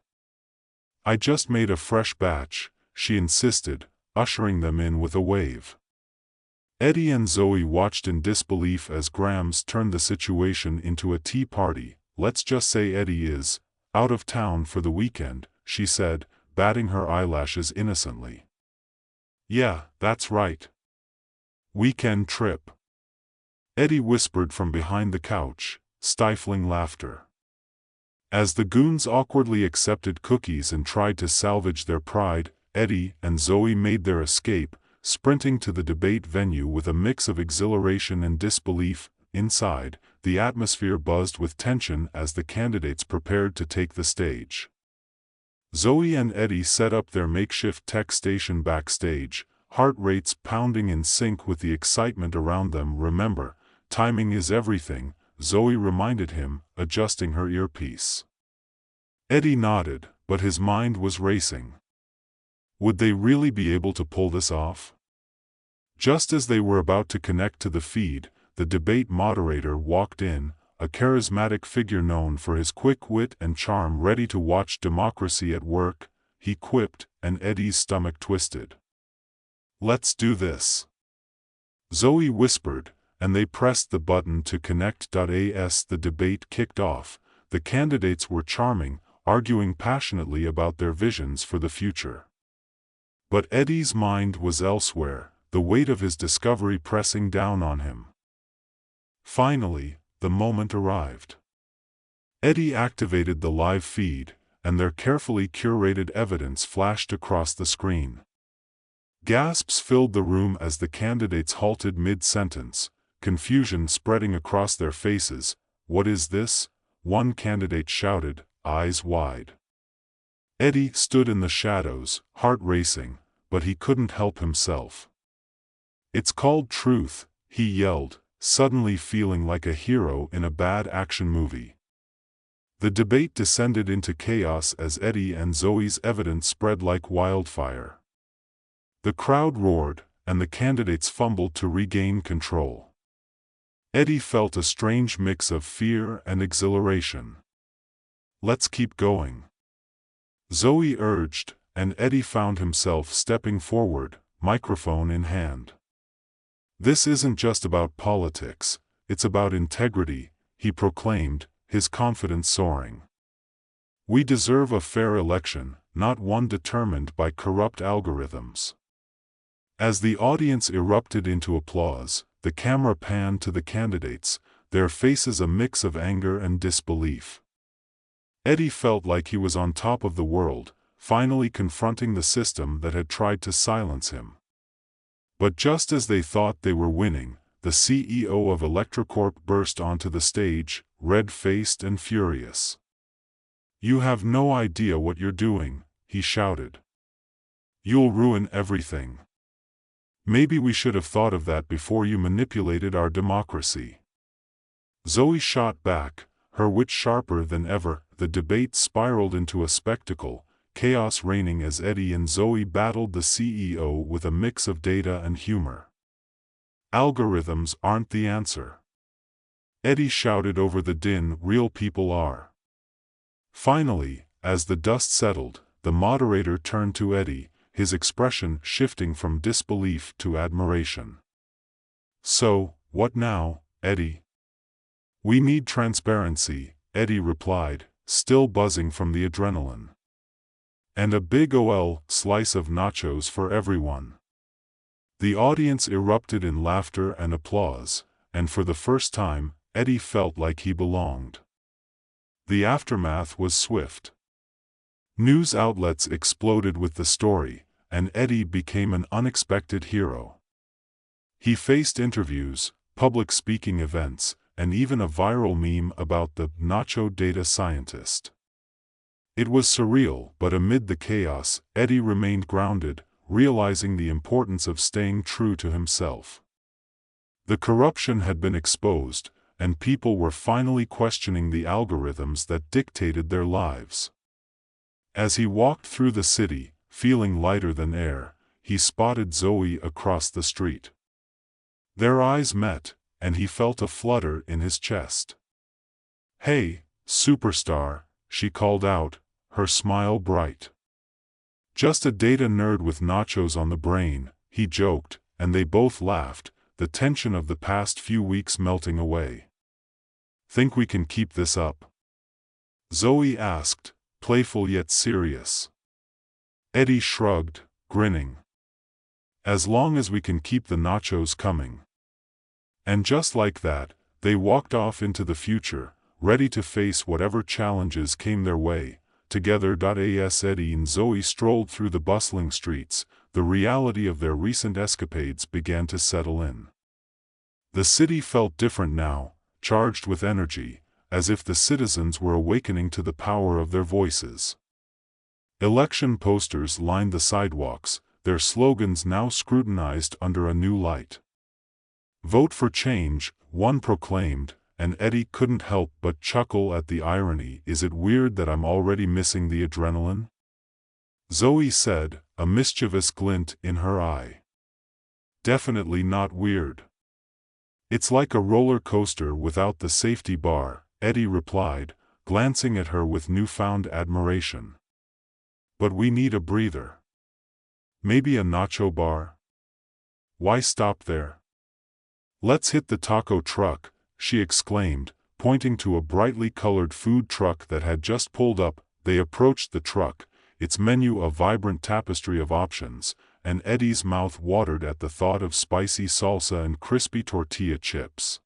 I just made a fresh batch," she insisted, ushering them in with a wave. Eddie and Zoe watched in disbelief as Grams turned the situation into a tea party. "Let's just say Eddie is out of town for the weekend," she said, batting her eyelashes innocently. "Yeah, that's right. Weekend trip," Eddie whispered from behind the couch, stifling laughter. As the goons awkwardly accepted cookies and tried to salvage their pride, Eddie and Zoe made their escape, sprinting to the debate venue with a mix of exhilaration and disbelief. Inside, the atmosphere buzzed with tension as the candidates prepared to take the stage. Zoe and Eddie set up their makeshift tech station backstage, heart rates pounding in sync with the excitement around them. "Remember, timing is everything," Zoe reminded him, adjusting her earpiece. Eddie nodded, but his mind was racing. Would they really be able to pull this off? Just as they were about to connect to the feed, the debate moderator walked in, a charismatic figure known for his quick wit and charm, ready to watch democracy at work, he quipped, and Eddie's stomach twisted. "Let's do this," Zoe whispered, and they pressed the button to connect. As the debate kicked off, the candidates were charming, arguing passionately about their visions for the future. But Eddie's mind was elsewhere, the weight of his discovery pressing down on him. Finally, the moment arrived. Eddie activated the live feed, and their carefully curated evidence flashed across the screen. Gasps filled the room as the candidates halted mid-sentence, confusion spreading across their faces. "What is this?" one candidate shouted, eyes wide. Eddie stood in the shadows, heart racing, but he couldn't help himself. "It's called truth," he yelled, suddenly feeling like a hero in a bad action movie. The debate descended into chaos as Eddie and Zoe's evidence spread like wildfire. The crowd roared, and the candidates fumbled to regain control. Eddie felt a strange mix of fear and exhilaration. "Let's keep going," Zoe urged, and Eddie found himself stepping forward, microphone in hand. "This isn't just about politics, it's about integrity," he proclaimed, his confidence soaring. "We deserve a fair election, not one determined by corrupt algorithms." As the audience erupted into applause, the camera panned to the candidates, their faces a mix of anger and disbelief. Eddie felt like he was on top of the world, finally confronting the system that had tried to silence him. But just as they thought they were winning, the CEO of Electrocorp burst onto the stage, red-faced and furious. "You have no idea what you're doing," he shouted. "You'll ruin everything. Maybe we should have thought of that before you manipulated our democracy." Zoe shot back, her wit sharper than ever. The debate spiraled into a spectacle, chaos reigning as Eddie and Zoe battled the CEO with a mix of data and humor. "Algorithms aren't the answer," Eddie shouted over the din. "Real people are." Finally, as the dust settled, the moderator turned to Eddie, his expression shifting from disbelief to admiration. "So, what now, Eddie?" "We need transparency," Eddie replied, still buzzing from the adrenaline. "And a big ol' slice of nachos for everyone." The audience erupted in laughter and applause, and for the first time, Eddie felt like he belonged. The aftermath was swift. News outlets exploded with the story, and Eddie became an unexpected hero. He faced interviews, public speaking events, and even a viral meme about the nacho data scientist. It was surreal, but amid the chaos, Eddie remained grounded, realizing the importance of staying true to himself. The corruption had been exposed, and people were finally questioning the algorithms that dictated their lives. As he walked through the city, feeling lighter than air, he spotted Zoe across the street. Their eyes met, and he felt a flutter in his chest. "Hey, superstar," she called out, her smile bright. "Just a data nerd with nachos on the brain," he joked, and they both laughed, the tension of the past few weeks melting away. "Think we can keep this up?" Zoe asked, playful yet serious. Eddie shrugged, grinning. "As long as we can keep the nachos coming." And just like that, they walked off into the future, ready to face whatever challenges came their way. Together. As Eddie and Zoe strolled through the bustling streets, the reality of their recent escapades began to settle in. The city felt different now, charged with energy, as if the citizens were awakening to the power of their voices. Election posters lined the sidewalks, their slogans now scrutinized under a new light. "Vote for change," one proclaimed, and Eddie couldn't help but chuckle at the irony. "Is it weird that I'm already missing the adrenaline?" Zoe said, a mischievous glint in her eye. "Definitely not weird. It's like a roller coaster without the safety bar," Eddie replied, glancing at her with newfound admiration. "But we need a breather. Maybe a nacho bar? Why stop there? Let's hit the taco truck," she exclaimed, pointing to a brightly colored food truck that had just pulled up. They approached the truck, its menu a vibrant tapestry of options, and Eddie's mouth watered at the thought of spicy salsa and crispy tortilla chips.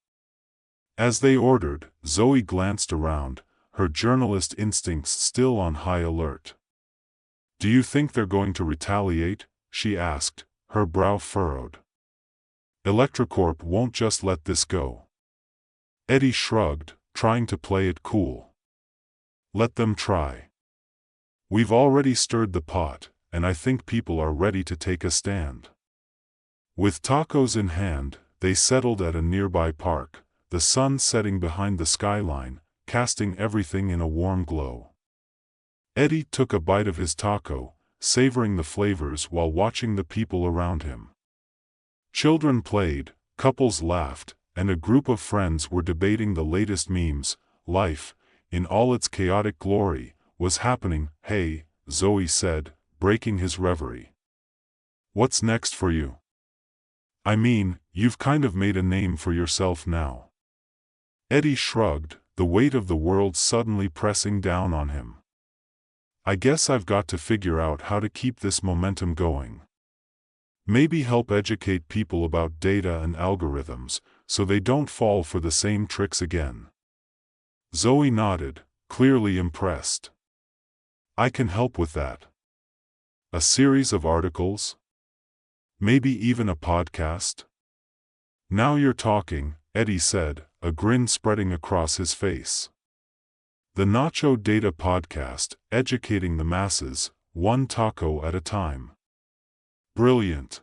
As they ordered, Zoe glanced around, her journalist instincts still on high alert. "Do you think they're going to retaliate?" she asked, her brow furrowed. "Electrocorp won't just let this go." Eddie shrugged, trying to play it cool. "Let them try. We've already stirred the pot, and I think people are ready to take a stand." With tacos in hand, they settled at a nearby park, the sun setting behind the skyline, casting everything in a warm glow. Eddie took a bite of his taco, savoring the flavors while watching the people around him. Children played, couples laughed, and a group of friends were debating the latest memes. Life, in all its chaotic glory, was happening. "Hey," Zoe said, breaking his reverie. "What's next for you? I mean, you've kind of made a name for yourself now." Eddie shrugged, the weight of the world suddenly pressing down on him. "I guess I've got to figure out how to keep this momentum going. Maybe help educate people about data and algorithms, so they don't fall for the same tricks again." Zoe nodded, clearly impressed. "I can help with that. A series of articles? Maybe even a podcast?" "Now you're talking," Eddie said, a grin spreading across his face. The Nacho Data Podcast, educating the masses, one taco at a time. Brilliant.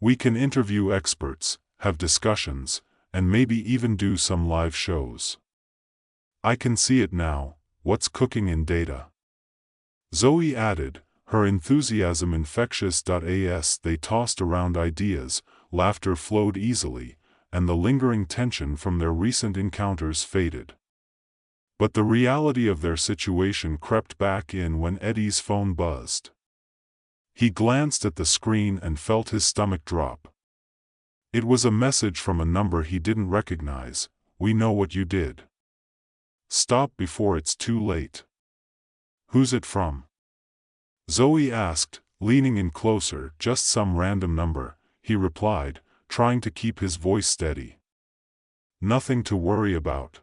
We can interview experts, have discussions, and maybe even do some live shows. I can see it now. What's cooking in data?" Zoe added, her enthusiasm infectious. As they tossed around ideas, laughter flowed easily, and the lingering tension from their recent encounters faded. But the reality of their situation crept back in when Eddie's phone buzzed. He glanced at the screen and felt his stomach drop. It was a message from a number he didn't recognize. "We know what you did. Stop before it's too late." "Who's it from?" Zoe asked, leaning in closer. "Just some random number," he replied, trying to keep his voice steady. "Nothing to worry about."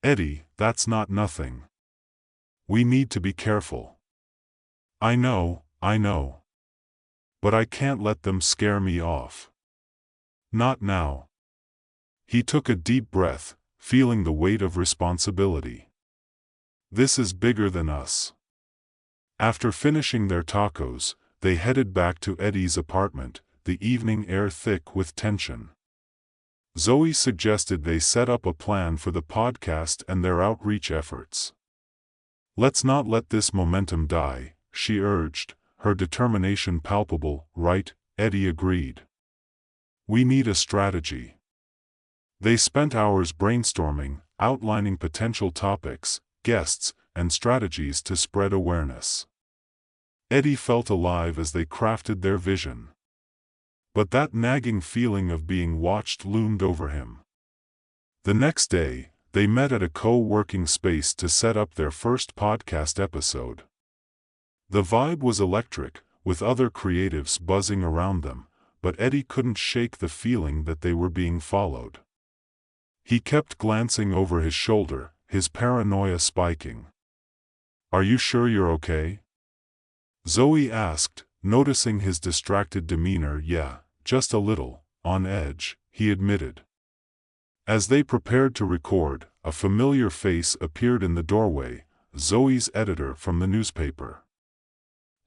"Eddie, that's not nothing. We need to be careful." I know. But I can't let them scare me off. Not now." He took a deep breath, feeling the weight of responsibility. This is bigger than us. After finishing their tacos, they headed back to Eddie's apartment, the evening air thick with tension. Zoe suggested they set up a plan for the podcast and their outreach efforts. "Let's not let this momentum die," she urged, her determination palpable. "Right," Eddie agreed. "We need a strategy." They spent hours brainstorming, outlining potential topics, guests, and strategies to spread awareness. Eddie felt alive as they crafted their vision. But that nagging feeling of being watched loomed over him. The next day, they met at a co-working space to set up their first podcast episode. The vibe was electric, with other creatives buzzing around them, but Eddie couldn't shake the feeling that they were being followed. He kept glancing over his shoulder, his paranoia spiking. "Are you sure you're okay?" Zoe asked, noticing his distracted demeanor. "Yeah, just a little on edge," he admitted. As they prepared to record, a familiar face appeared in the doorway, Zoe's editor from the newspaper.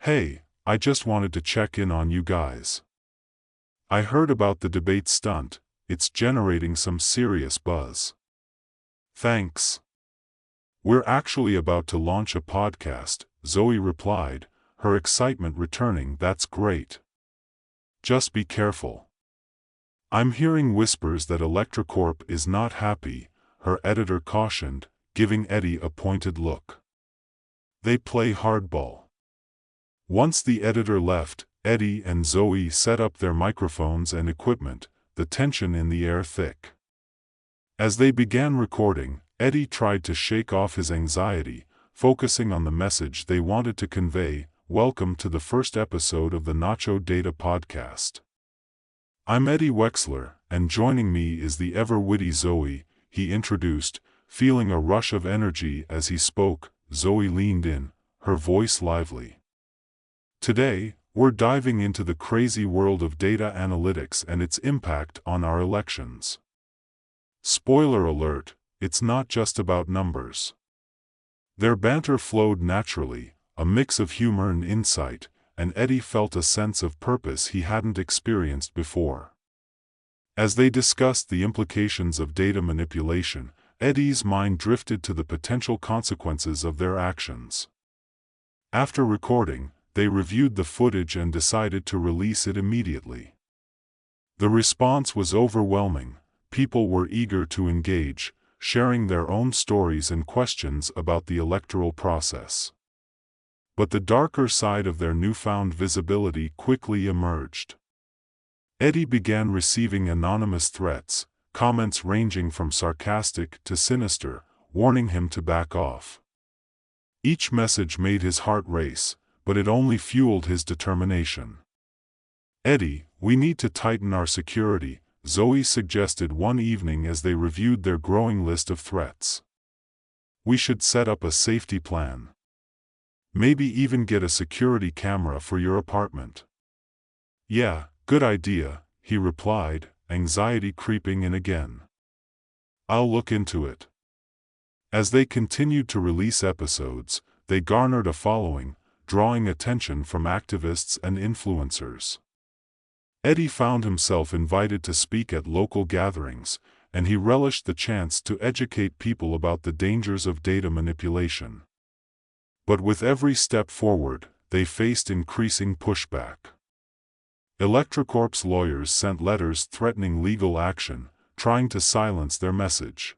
"Hey, I just wanted to check in on you guys. I heard about the debate stunt, it's generating some serious buzz." "Thanks. We're actually about to launch a podcast," Zoe replied, her excitement returning. "That's great. Just be careful. I'm hearing whispers that Electrocorp is not happy," her editor cautioned, giving Eddie a pointed look. "They play hardball." Once the editor left, Eddie and Zoe set up their microphones and equipment, the tension in the air thick. As they began recording, Eddie tried to shake off his anxiety, focusing on the message they wanted to convey. "Welcome to the first episode of the Nacho Data podcast. I'm Eddie Wexler, and joining me is the ever-witty Zoe," he introduced, feeling a rush of energy as he spoke. Zoe leaned in, her voice lively. "Today, we're diving into the crazy world of data analytics and its impact on our elections. Spoiler alert, it's not just about numbers." Their banter flowed naturally, a mix of humor and insight, and Eddie felt a sense of purpose he hadn't experienced before. As they discussed the implications of data manipulation, Eddie's mind drifted to the potential consequences of their actions. After recording, they reviewed the footage and decided to release it immediately. The response was overwhelming. People were eager to engage, sharing their own stories and questions about the electoral process. But the darker side of their newfound visibility quickly emerged. Eddie began receiving anonymous threats, comments ranging from sarcastic to sinister, warning him to back off. Each message made his heart race, but it only fueled his determination. "Eddie, we need to tighten our security," Zoe suggested one evening as they reviewed their growing list of threats. "We should set up a safety plan. Maybe even get a security camera for your apartment." "Yeah, good idea," he replied, anxiety creeping in again. "I'll look into it." As they continued to release episodes, they garnered a following, drawing attention from activists and influencers. Eddie found himself invited to speak at local gatherings, and he relished the chance to educate people about the dangers of data manipulation. But with every step forward, they faced increasing pushback. Electrocorp's lawyers sent letters threatening legal action, trying to silence their message.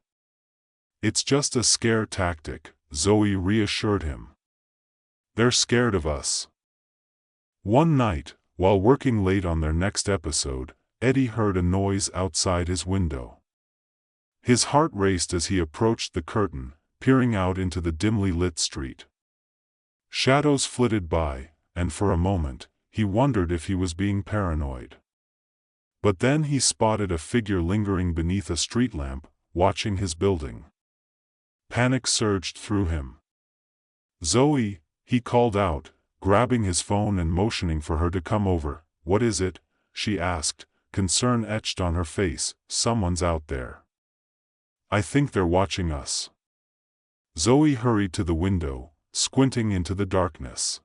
"It's just a scare tactic," Zoe reassured him. "They're scared of us." One night, while working late on their next episode, Eddie heard a noise outside his window. His heart raced as he approached the curtain, peering out into the dimly lit street. Shadows flitted by, and for a moment, he wondered if he was being paranoid. But then he spotted a figure lingering beneath a street lamp, watching his building. Panic surged through him. "Zoe," he called out, grabbing his phone and motioning for her to come over. "What is it?" she asked, concern etched on her face. Someone's out there. I think they're watching us. Zoe hurried to the window, squinting into the darkness.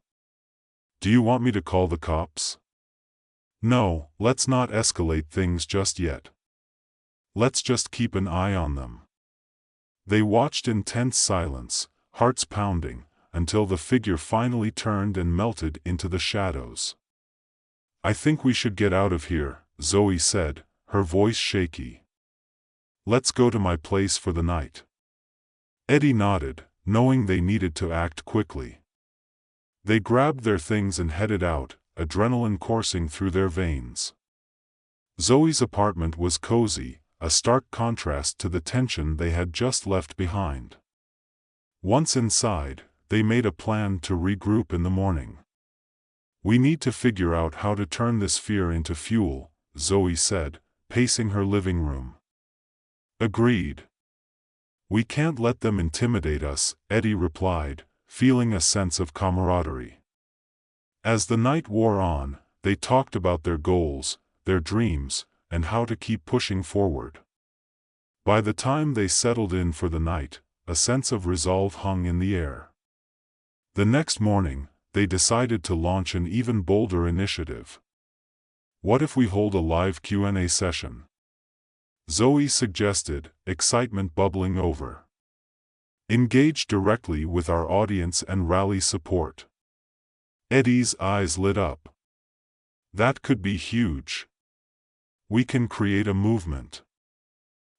Do you want me to call the cops? No, let's not escalate things just yet. Let's just keep an eye on them. They watched in tense silence, hearts pounding, until the figure finally turned and melted into the shadows. I think we should get out of here, Zoe said, her voice shaky. Let's go to my place for the night. Eddie nodded, knowing they needed to act quickly. They grabbed their things and headed out, adrenaline coursing through their veins. Zoe's apartment was cozy, a stark contrast to the tension they had just left behind. Once inside, they made a plan to regroup in the morning. We need to figure out how to turn this fear into fuel, Zoe said, pacing her living room. Agreed. We can't let them intimidate us, Eddie replied, feeling a sense of camaraderie. As the night wore on, they talked about their goals, their dreams, and how to keep pushing forward. By the time they settled in for the night, a sense of resolve hung in the air. The next morning, they decided to launch an even bolder initiative. What if we hold a live Q&A session? Zoe suggested, excitement bubbling over. Engage directly with our audience and rally support. Eddie's eyes lit up. That could be huge. We can create a movement.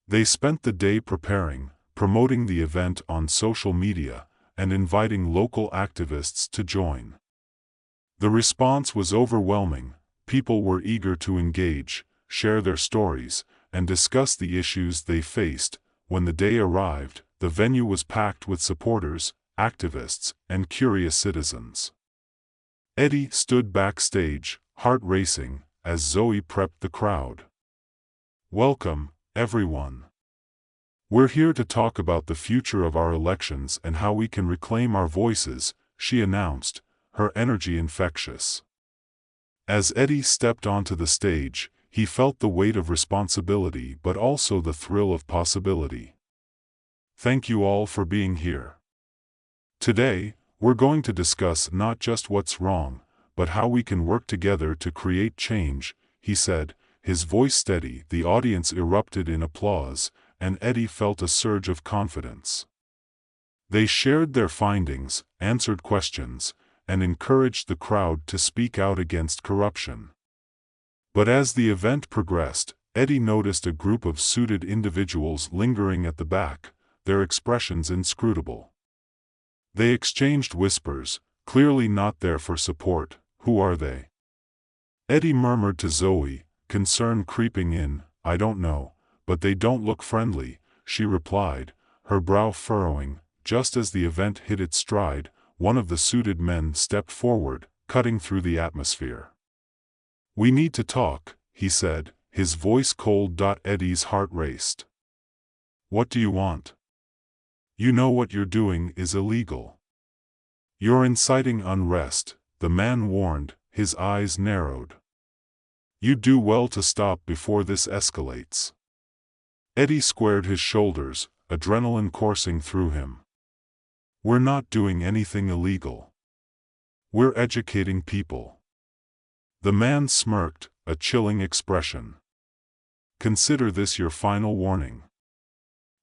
They spent the day preparing, promoting the event on social media, and inviting local activists to join. The response was overwhelming. People were eager to engage, share their stories, and discuss the issues they faced. When the day arrived, the venue was packed with supporters, activists, and curious citizens. Eddie stood backstage, heart racing, as Zoe prepped the crowd. Welcome, everyone. We're here to talk about the future of our elections and how we can reclaim our voices, she announced, her energy infectious. As Eddie stepped onto the stage, he felt the weight of responsibility but also the thrill of possibility. Thank you all for being here. Today, we're going to discuss not just what's wrong, but how we can work together to create change, he said, his voice steady. The audience erupted in applause, and Eddie felt a surge of confidence. They shared their findings, answered questions, and encouraged the crowd to speak out against corruption. But as the event progressed, Eddie noticed a group of suited individuals lingering at the back, their expressions inscrutable. They exchanged whispers, clearly not there for support. Who are they? Eddie murmured to Zoe, concern creeping in. I don't know, but they don't look friendly, she replied, her brow furrowing. Just as the event hit its stride, one of the suited men stepped forward, cutting through the atmosphere. We need to talk, he said, his voice cold. Eddie's heart raced. What do you want? You know what you're doing is illegal. You're inciting unrest, the man warned, his eyes narrowed. You'd do well to stop before this escalates. Eddie squared his shoulders, adrenaline coursing through him. We're not doing anything illegal. We're educating people. The man smirked, a chilling expression. Consider this your final warning.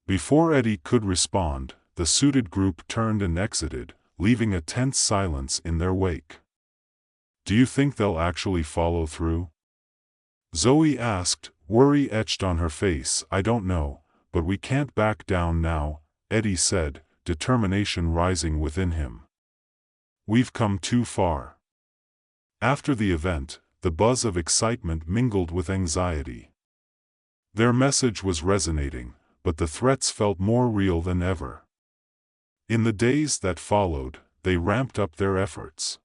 Before Eddie could respond, the suited group turned and exited, leaving a tense silence in their wake. Do you think they'll actually follow through? Zoe asked, worry etched on her face. I don't know, but we can't back down now, Eddie said, determination rising within him. We've come too far. After the event, the buzz of excitement mingled with anxiety. Their message was resonating, but the threats felt more real than ever. In the days that followed, they ramped up their efforts.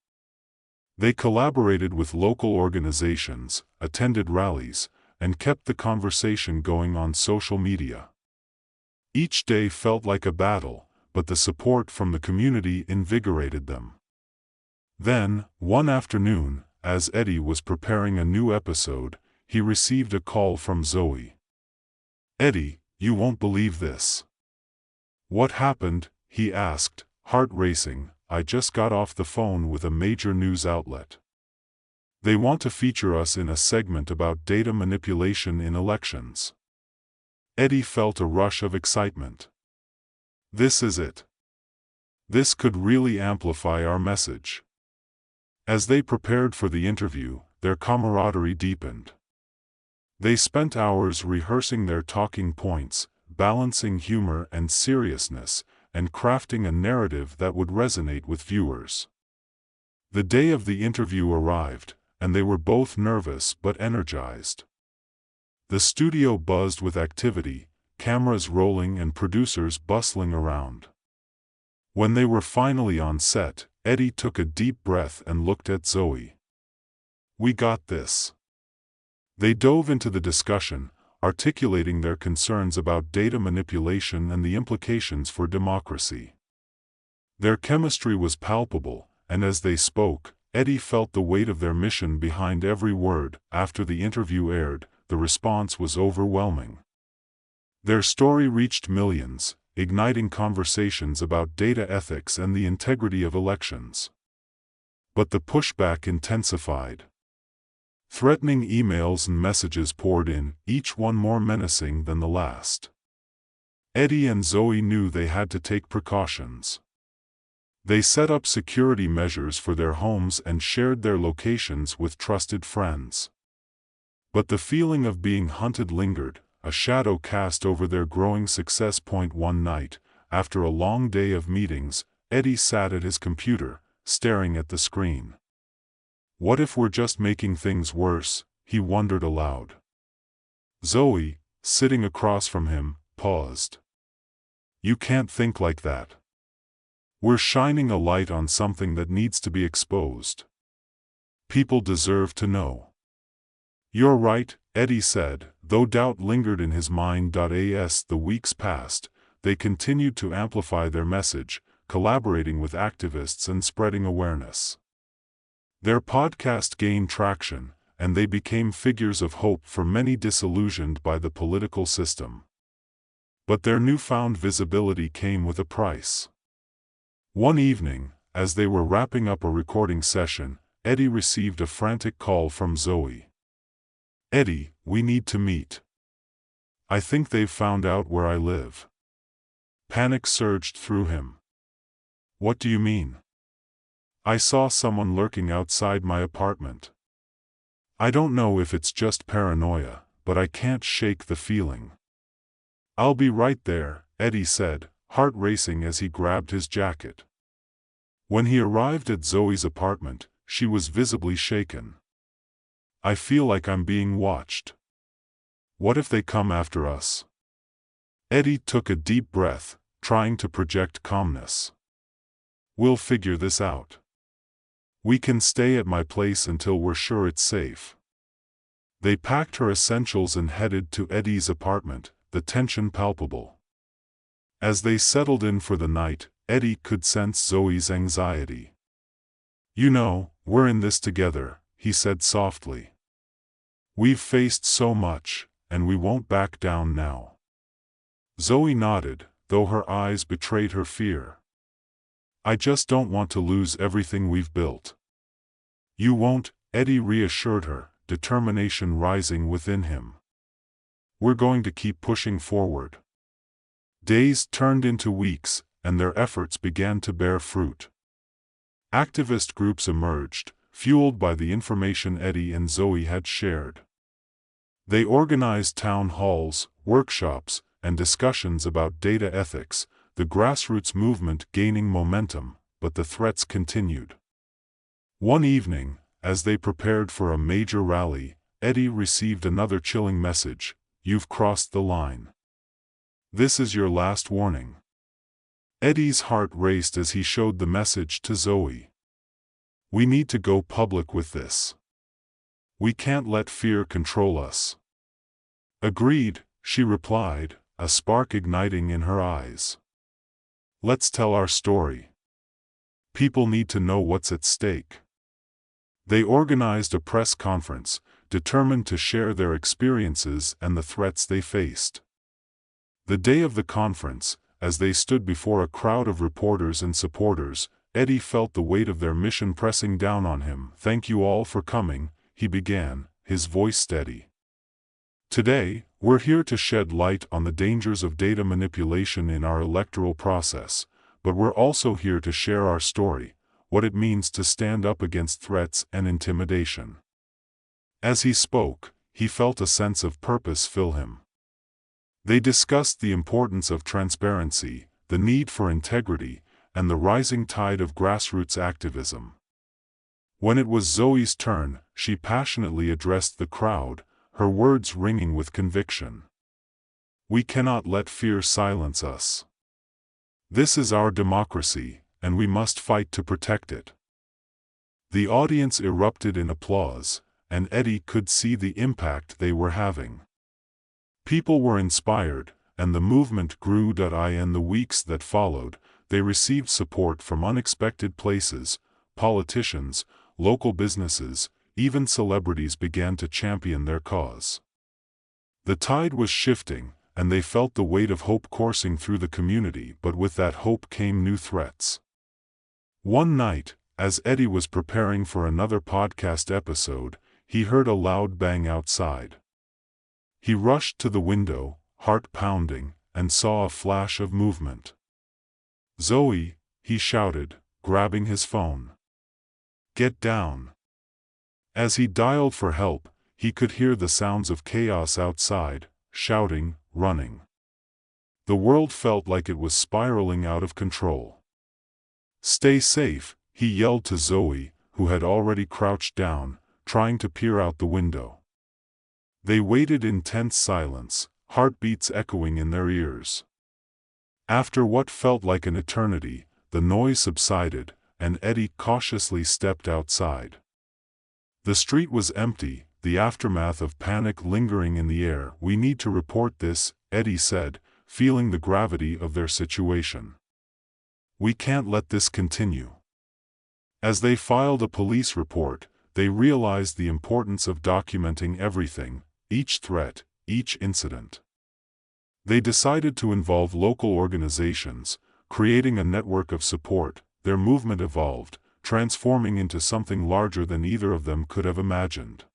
They collaborated with local organizations, attended rallies, and kept the conversation going on social media. Each day felt like a battle, but the support from the community invigorated them. Then, one afternoon, as Eddie was preparing a new episode, he received a call from Zoe. "Eddie, you won't believe this." "What happened?" he asked, heart racing. "I just got off the phone with a major news outlet. They want to feature us in a segment about data manipulation in elections." Eddie felt a rush of excitement. This is it. This could really amplify our message. As they prepared for the interview, their camaraderie deepened. They spent hours rehearsing their talking points, balancing humor and seriousness, and crafting a narrative that would resonate with viewers. The day of the interview arrived, and they were both nervous but energized. The studio buzzed with activity, cameras rolling and producers bustling around. When they were finally on set, Eddie took a deep breath and looked at Zoe. "We got this." They dove into the discussion, articulating their concerns about data manipulation and the implications for democracy. Their chemistry was palpable, and as they spoke, Eddie felt the weight of their mission behind every word. After the interview aired, the response was overwhelming. Their story reached millions, igniting conversations about data ethics and the integrity of elections. But the pushback intensified. Threatening emails and messages poured in, each one more menacing than the last. Eddie and Zoe knew they had to take precautions. They set up security measures for their homes and shared their locations with trusted friends. But the feeling of being hunted lingered, a shadow cast over their growing success. One night, after a long day of meetings, Eddie sat at his computer, staring at the screen. What if we're just making things worse? He wondered aloud. Zoe, sitting across from him, paused. You can't think like that. We're shining a light on something that needs to be exposed. People deserve to know. You're right, Eddie said, though doubt lingered in his mind. As the weeks passed, they continued to amplify their message, collaborating with activists and spreading awareness. Their podcast gained traction, and they became figures of hope for many disillusioned by the political system. But their newfound visibility came with a price. One evening, as they were wrapping up a recording session, Eddie received a frantic call from Zoe. Eddie, we need to meet. I think they've found out where I live. Panic surged through him. What do you mean? I saw someone lurking outside my apartment. I don't know if it's just paranoia, but I can't shake the feeling. I'll be right there, Eddie said, heart racing as he grabbed his jacket. When he arrived at Zoe's apartment, she was visibly shaken. I feel like I'm being watched. What if they come after us? Eddie took a deep breath, trying to project calmness. We'll figure this out. We can stay at my place until we're sure it's safe. They packed her essentials and headed to Eddie's apartment, the tension palpable. As they settled in for the night, Eddie could sense Zoe's anxiety. You know, we're in this together, he said softly. We've faced so much, and we won't back down now. Zoe nodded, though her eyes betrayed her fear. I just don't want to lose everything we've built. You won't, Eddie reassured her, determination rising within him. We're going to keep pushing forward. Days turned into weeks, and their efforts began to bear fruit. Activist groups emerged, fueled by the information Eddie and Zoe had shared. They organized town halls, workshops, and discussions about data ethics, the grassroots movement gaining momentum, but the threats continued. One evening, as they prepared for a major rally, Eddie received another chilling message: You've crossed the line. This is your last warning. Eddie's heart raced as he showed the message to Zoe. We need to go public with this. We can't let fear control us. Agreed, she replied, a spark igniting in her eyes. Let's tell our story. People need to know what's at stake. They organized a press conference, determined to share their experiences and the threats they faced. The day of the conference, as they stood before a crowd of reporters and supporters, Eddie felt the weight of their mission pressing down on him. "Thank you all for coming," he began, his voice steady. "Today, we're here to shed light on the dangers of data manipulation in our electoral process, but we're also here to share our story, what it means to stand up against threats and intimidation." As he spoke, he felt a sense of purpose fill him. They discussed the importance of transparency, the need for integrity, and the rising tide of grassroots activism. When it was Zoe's turn, she passionately addressed the crowd, her words ringing with conviction. "We cannot let fear silence us. This is our democracy, and we must fight to protect it." The audience erupted in applause, and Eddie could see the impact they were having. People were inspired, and the movement grew. In the weeks that followed, they received support from unexpected places, politicians, local businesses, even celebrities began to champion their cause. The tide was shifting, and they felt the weight of hope coursing through the community, but with that hope came new threats. One night, as Eddie was preparing for another podcast episode, he heard a loud bang outside. He rushed to the window, heart pounding, and saw a flash of movement. "Zoe," he shouted, grabbing his phone. "Get down." As he dialed for help, he could hear the sounds of chaos outside, shouting, running. The world felt like it was spiraling out of control. "Stay safe," he yelled to Zoe, who had already crouched down, trying to peer out the window. They waited in tense silence, heartbeats echoing in their ears. After what felt like an eternity, the noise subsided, and Eddie cautiously stepped outside. The street was empty, the aftermath of panic lingering in the air. "We need to report this," Eddie said, feeling the gravity of their situation. "We can't let this continue." As they filed a police report, they realized the importance of documenting everything, each threat, each incident. They decided to involve local organizations, creating a network of support. Their movement evolved, transforming into something larger than either of them could have imagined.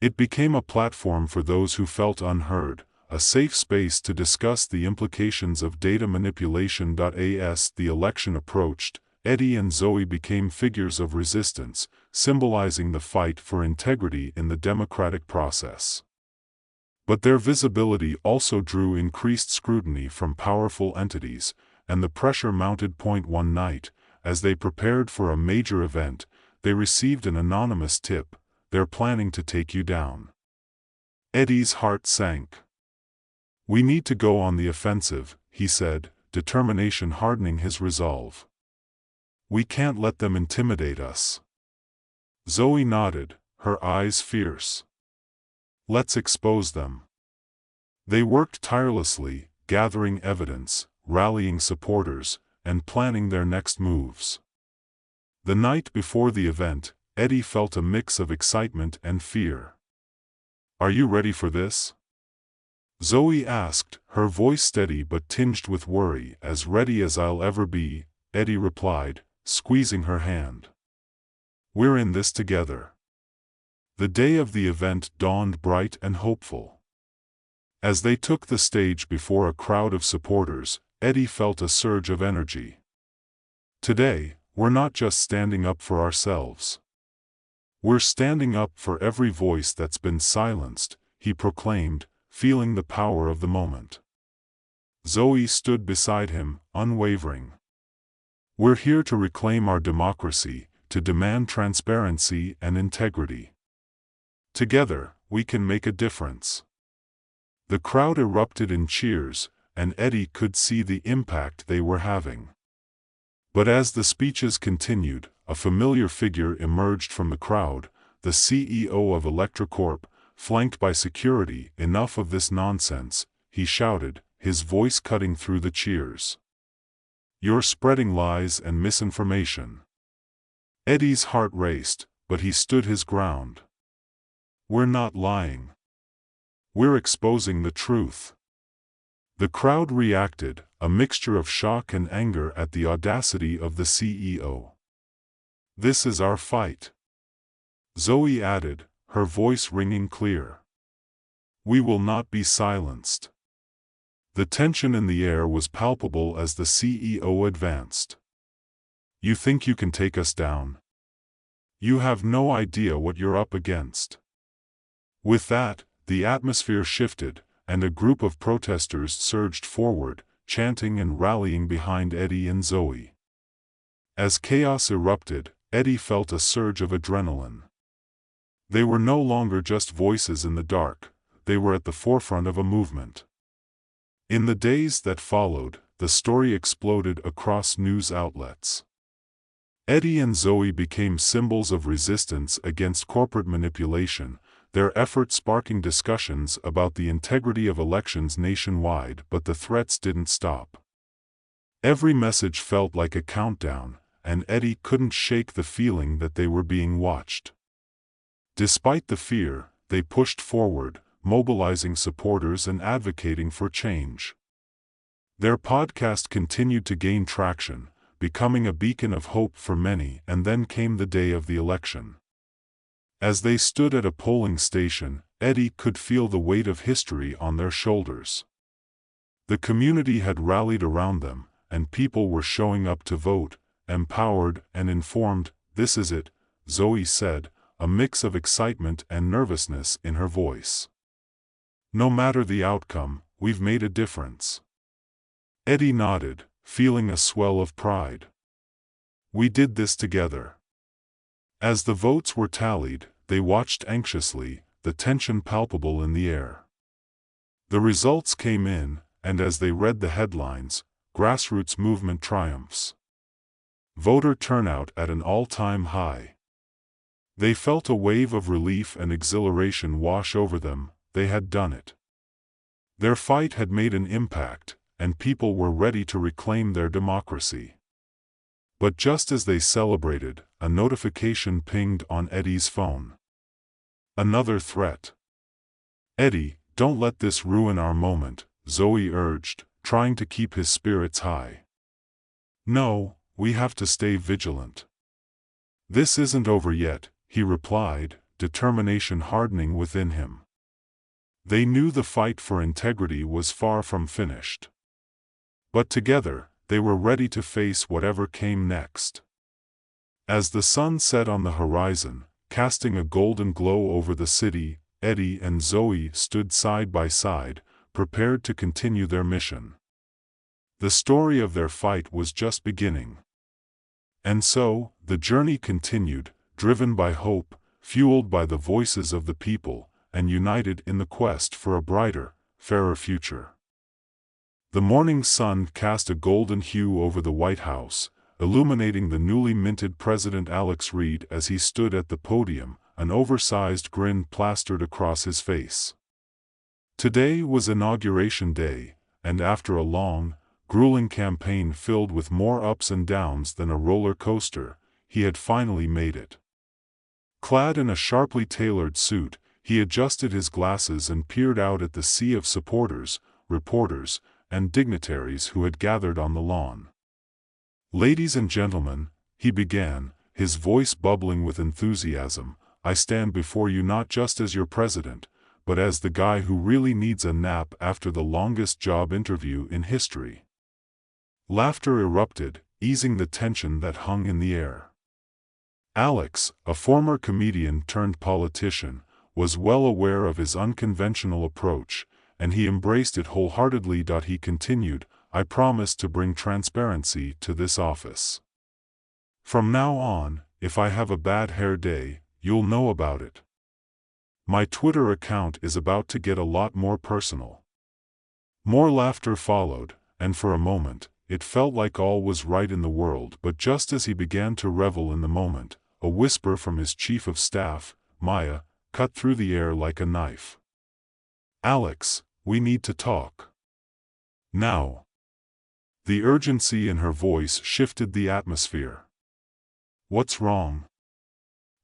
It became a platform for those who felt unheard, a safe space to discuss the implications of data manipulation. As the election approached, Eddie and Zoe became figures of resistance, symbolizing the fight for integrity in the democratic process. But their visibility also drew increased scrutiny from powerful entities, and the pressure mounted. One night, as they prepared for a major event, they received an anonymous tip: "They're planning to take you down." Eddie's heart sank. "We need to go on the offensive," he said, determination hardening his resolve. "We can't let them intimidate us." Zoe nodded, her eyes fierce. "Let's expose them." They worked tirelessly, gathering evidence, rallying supporters, and planning their next moves. The night before the event, Eddie felt a mix of excitement and fear. "Are you ready for this?" Zoe asked, her voice steady but tinged with worry. "As ready as I'll ever be," Eddie replied, squeezing her hand. "We're in this together." The day of the event dawned bright and hopeful. As they took the stage before a crowd of supporters, Eddie felt a surge of energy. "Today, we're not just standing up for ourselves. We're standing up for every voice that's been silenced," he proclaimed, feeling the power of the moment. Zoe stood beside him, unwavering. "We're here to reclaim our democracy, to demand transparency and integrity. Together, we can make a difference." The crowd erupted in cheers, and Eddie could see the impact they were having. But as the speeches continued, a familiar figure emerged from the crowd, the CEO of Electrocorp, flanked by security. "Enough of this nonsense," he shouted, his voice cutting through the cheers. "You're spreading lies and misinformation." Eddie's heart raced, but he stood his ground. We're not lying. We're exposing the truth. The crowd reacted, a mixture of shock and anger at the audacity of the CEO. This is our fight, Zoe added, her voice ringing clear. We will not be silenced. The tension in the air was palpable as the CEO advanced. You think you can take us down? You have no idea what you're up against. With that, the atmosphere shifted, and a group of protesters surged forward, chanting and rallying behind Eddie and Zoe. As chaos erupted, Eddie felt a surge of adrenaline. They were no longer just voices in the dark, they were at the forefront of a movement. In the days that followed, the story exploded across news outlets. Eddie and Zoe became symbols of resistance against corporate manipulation, their efforts sparking discussions about the integrity of elections nationwide, but the threats didn't stop. Every message felt like a countdown, and Eddie couldn't shake the feeling that they were being watched. Despite the fear, they pushed forward, mobilizing supporters and advocating for change. Their podcast continued to gain traction, becoming a beacon of hope for many, and then came the day of the election. As they stood at a polling station, Eddie could feel the weight of history on their shoulders. The community had rallied around them, and people were showing up to vote, empowered and informed. This is it, Zoe said, a mix of excitement and nervousness in her voice. No matter the outcome, we've made a difference. Eddie nodded, feeling a swell of pride. We did this together. As the votes were tallied, they watched anxiously, the tension palpable in the air. The results came in, and as they read the headlines, grassroots movement triumphs. Voter turnout at an all-time high. They felt a wave of relief and exhilaration wash over them. They had done it. Their fight had made an impact, and people were ready to reclaim their democracy. But just as they celebrated, a notification pinged on Eddie's phone. Another threat. Eddie, don't let this ruin our moment, Zoe urged, trying to keep his spirits high. No, we have to stay vigilant. This isn't over yet, he replied, determination hardening within him. They knew the fight for integrity was far from finished. But together, they were ready to face whatever came next. As the sun set on the horizon, casting a golden glow over the city, Eddie and Zoe stood side by side, prepared to continue their mission. The story of their fight was just beginning. And so, the journey continued, driven by hope, fueled by the voices of the people, and united in the quest for a brighter, fairer future. The morning sun cast a golden hue over the White House, illuminating the newly minted President Alex Reed as he stood at the podium, an oversized grin plastered across his face. Today was Inauguration Day, and after a long, grueling campaign filled with more ups and downs than a roller coaster, he had finally made it. Clad in a sharply tailored suit, he adjusted his glasses and peered out at the sea of supporters, reporters, and dignitaries who had gathered on the lawn. Ladies and gentlemen, he began, his voice bubbling with enthusiasm, I stand before you not just as your president, but as the guy who really needs a nap after the longest job interview in history. Laughter erupted, easing the tension that hung in the air. Alex, a former comedian turned politician, was well aware of his unconventional approach, and he embraced it wholeheartedly. He continued, I promise to bring transparency to this office. From now on, if I have a bad hair day, you'll know about it. My Twitter account is about to get a lot more personal. More laughter followed, and for a moment, it felt like all was right in the world. But just as he began to revel in the moment, a whisper from his chief of staff, Maya, cut through the air like a knife. Alex, we need to talk. Now. The urgency in her voice shifted the atmosphere. What's wrong?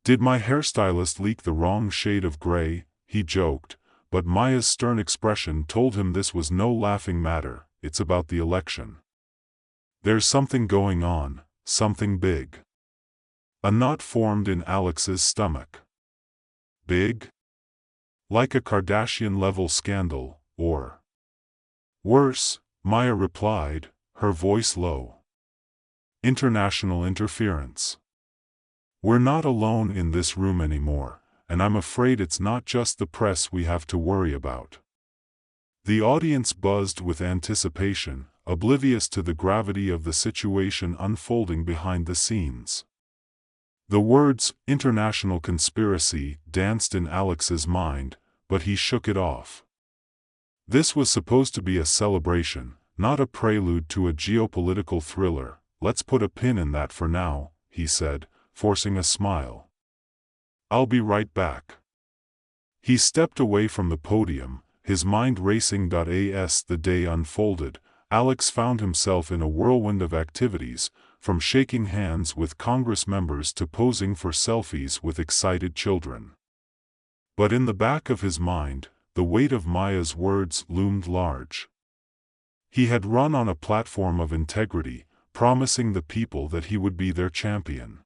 Did my hairstylist leak the wrong shade of gray? He joked, but Maya's stern expression told him this was no laughing matter. It's about the election. There's something going on, something big. A knot formed in Alex's stomach. Big? Like a Kardashian-level scandal, or worse, Maya replied, her voice low. International interference. We're not alone in this room anymore, and I'm afraid it's not just the press we have to worry about. The audience buzzed with anticipation, oblivious to the gravity of the situation unfolding behind the scenes. The words, international conspiracy, danced in Alex's mind, but he shook it off. This was supposed to be a celebration, not a prelude to a geopolitical thriller. Let's put a pin in that for now, he said, forcing a smile. I'll be right back. He stepped away from the podium, his mind racing. As the day unfolded, Alex found himself in a whirlwind of activities, from shaking hands with Congress members to posing for selfies with excited children. But in the back of his mind, the weight of Maya's words loomed large. He had run on a platform of integrity, promising the people that he would be their champion.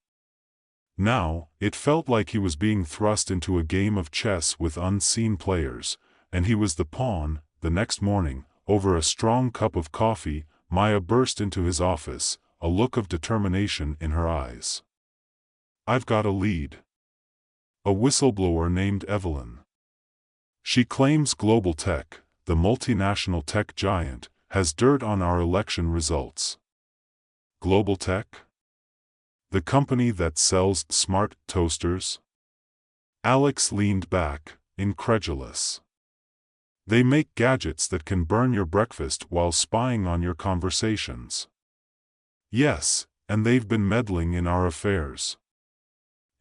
Now, it felt like he was being thrust into a game of chess with unseen players, and he was the pawn. The next morning, over a strong cup of coffee, Maya burst into his office, a look of determination in her eyes. I've got a lead. A whistleblower named Evelyn. She claims Global Tech, the multinational tech giant, has dirt on our election results. Global Tech? The company that sells smart toasters? Alex leaned back, incredulous. They make gadgets that can burn your breakfast while spying on your conversations. Yes, and they've been meddling in our affairs.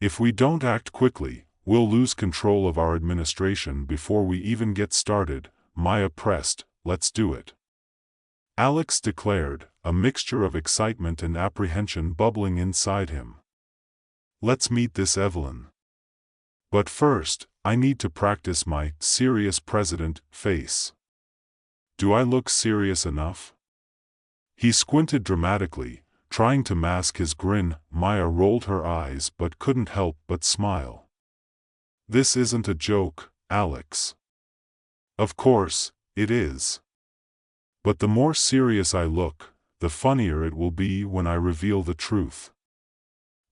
If we don't act quickly, we'll lose control of our administration before we even get started. Maya pressed, let's do it. Alex declared, a mixture of excitement and apprehension bubbling inside him. Let's meet this Evelyn. But first, I need to practice my serious president face. Do I look serious enough? He squinted dramatically, trying to mask his grin. Maya rolled her eyes but couldn't help but smile. This isn't a joke, Alex. Of course, it is. But the more serious I look, the funnier it will be when I reveal the truth.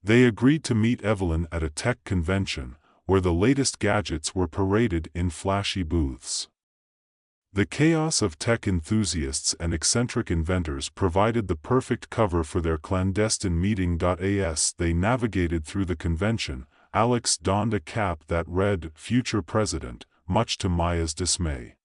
They agreed to meet Evelyn at a tech convention, where the latest gadgets were paraded in flashy booths. The chaos of tech enthusiasts and eccentric inventors provided the perfect cover for their clandestine meeting. As they navigated through the convention, Alex donned a cap that read, Future President, much to Maya's dismay.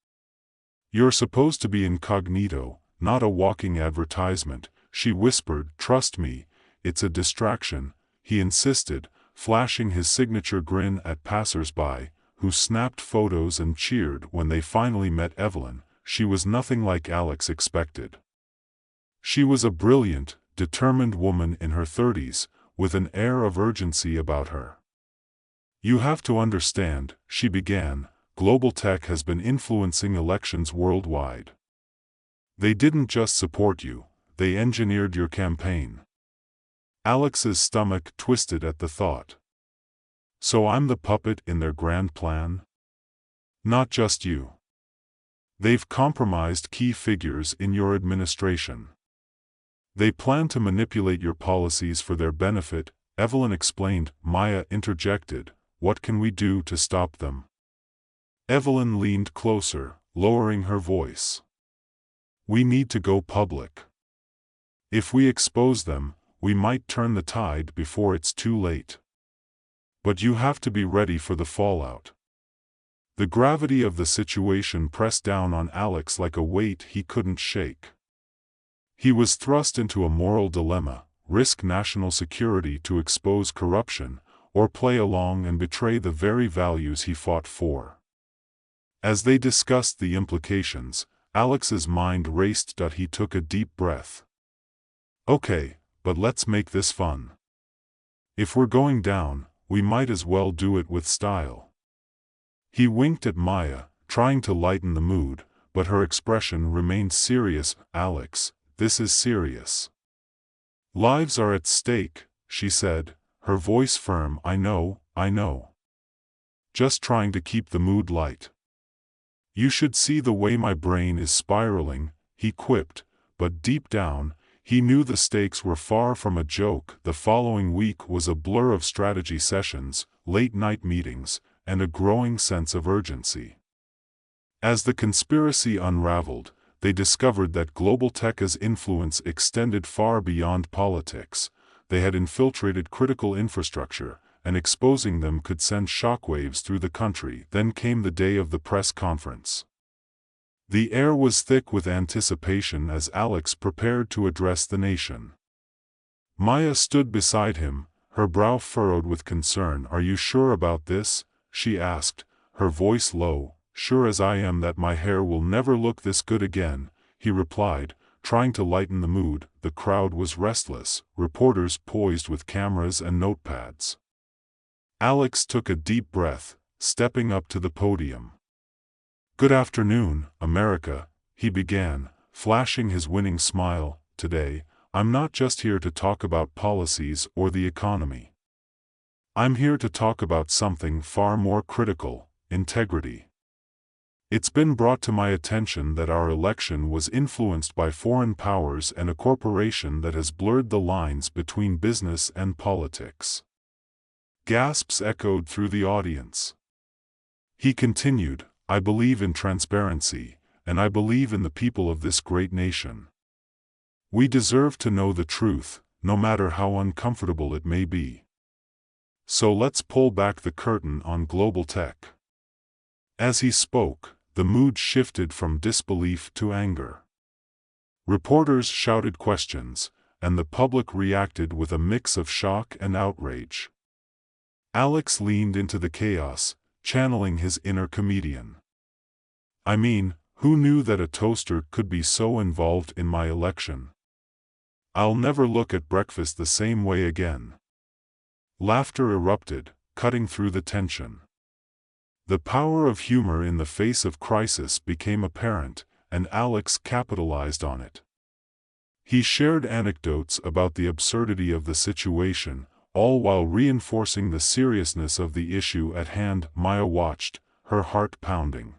You're supposed to be incognito, not a walking advertisement, she whispered. Trust me, it's a distraction, he insisted, flashing his signature grin at passers-by, who snapped photos and cheered when they finally met Evelyn. She was nothing like Alex expected. She was a brilliant, determined woman in her 30s, with an air of urgency about her. You have to understand, she began, global tech has been influencing elections worldwide. They didn't just support you, they engineered your campaign. Alex's stomach twisted at the thought. So I'm the puppet in their grand plan? Not just you. They've compromised key figures in your administration. They plan to manipulate your policies for their benefit, Evelyn explained. Maya interjected, what can we do to stop them? Evelyn leaned closer, lowering her voice. We need to go public. If we expose them, we might turn the tide before it's too late. But you have to be ready for the fallout. The gravity of the situation pressed down on Alex like a weight he couldn't shake. He was thrust into a moral dilemma: risk national security to expose corruption, or play along and betray the very values he fought for. As they discussed the implications, Alex's mind raced. He took a deep breath. Okay, but let's make this fun. If we're going down, we might as well do it with style. He winked at Maya, trying to lighten the mood, but her expression remained serious. Alex, this is serious. Lives are at stake, she said, her voice firm. I know. Just trying to keep the mood light. You should see the way my brain is spiraling, he quipped, but deep down, he knew the stakes were far from a joke. The following week was a blur of strategy sessions, late-night meetings, and a growing sense of urgency. As the conspiracy unraveled, they discovered that global tech's influence extended far beyond politics. They had infiltrated critical infrastructure, and exposing them could send shockwaves through the country. Then came the day of the press conference. The air was thick with anticipation as Alex prepared to address the nation. Maya stood beside him, her brow furrowed with concern. Are you sure about this? She asked, her voice low. Sure as I am that my hair will never look this good again, he replied, trying to lighten the mood. The crowd was restless, reporters poised with cameras and notepads. Alex took a deep breath, stepping up to the podium. Good afternoon, America, he began, flashing his winning smile. Today, I'm not just here to talk about policies or the economy. I'm here to talk about something far more critical, integrity. It's been brought to my attention that our election was influenced by foreign powers and a corporation that has blurred the lines between business and politics. Gasps echoed through the audience. He continued, I believe in transparency, and I believe in the people of this great nation. We deserve to know the truth, no matter how uncomfortable it may be. So let's pull back the curtain on global tech. As he spoke, the mood shifted from disbelief to anger. Reporters shouted questions, and the public reacted with a mix of shock and outrage. Alex leaned into the chaos, channeling his inner comedian. I mean, who knew that a toaster could be so involved in my election? I'll never look at breakfast the same way again. Laughter erupted, cutting through the tension. The power of humor in the face of crisis became apparent, and Alex capitalized on it. He shared anecdotes about the absurdity of the situation, all while reinforcing the seriousness of the issue at hand. Maya watched, her heart pounding.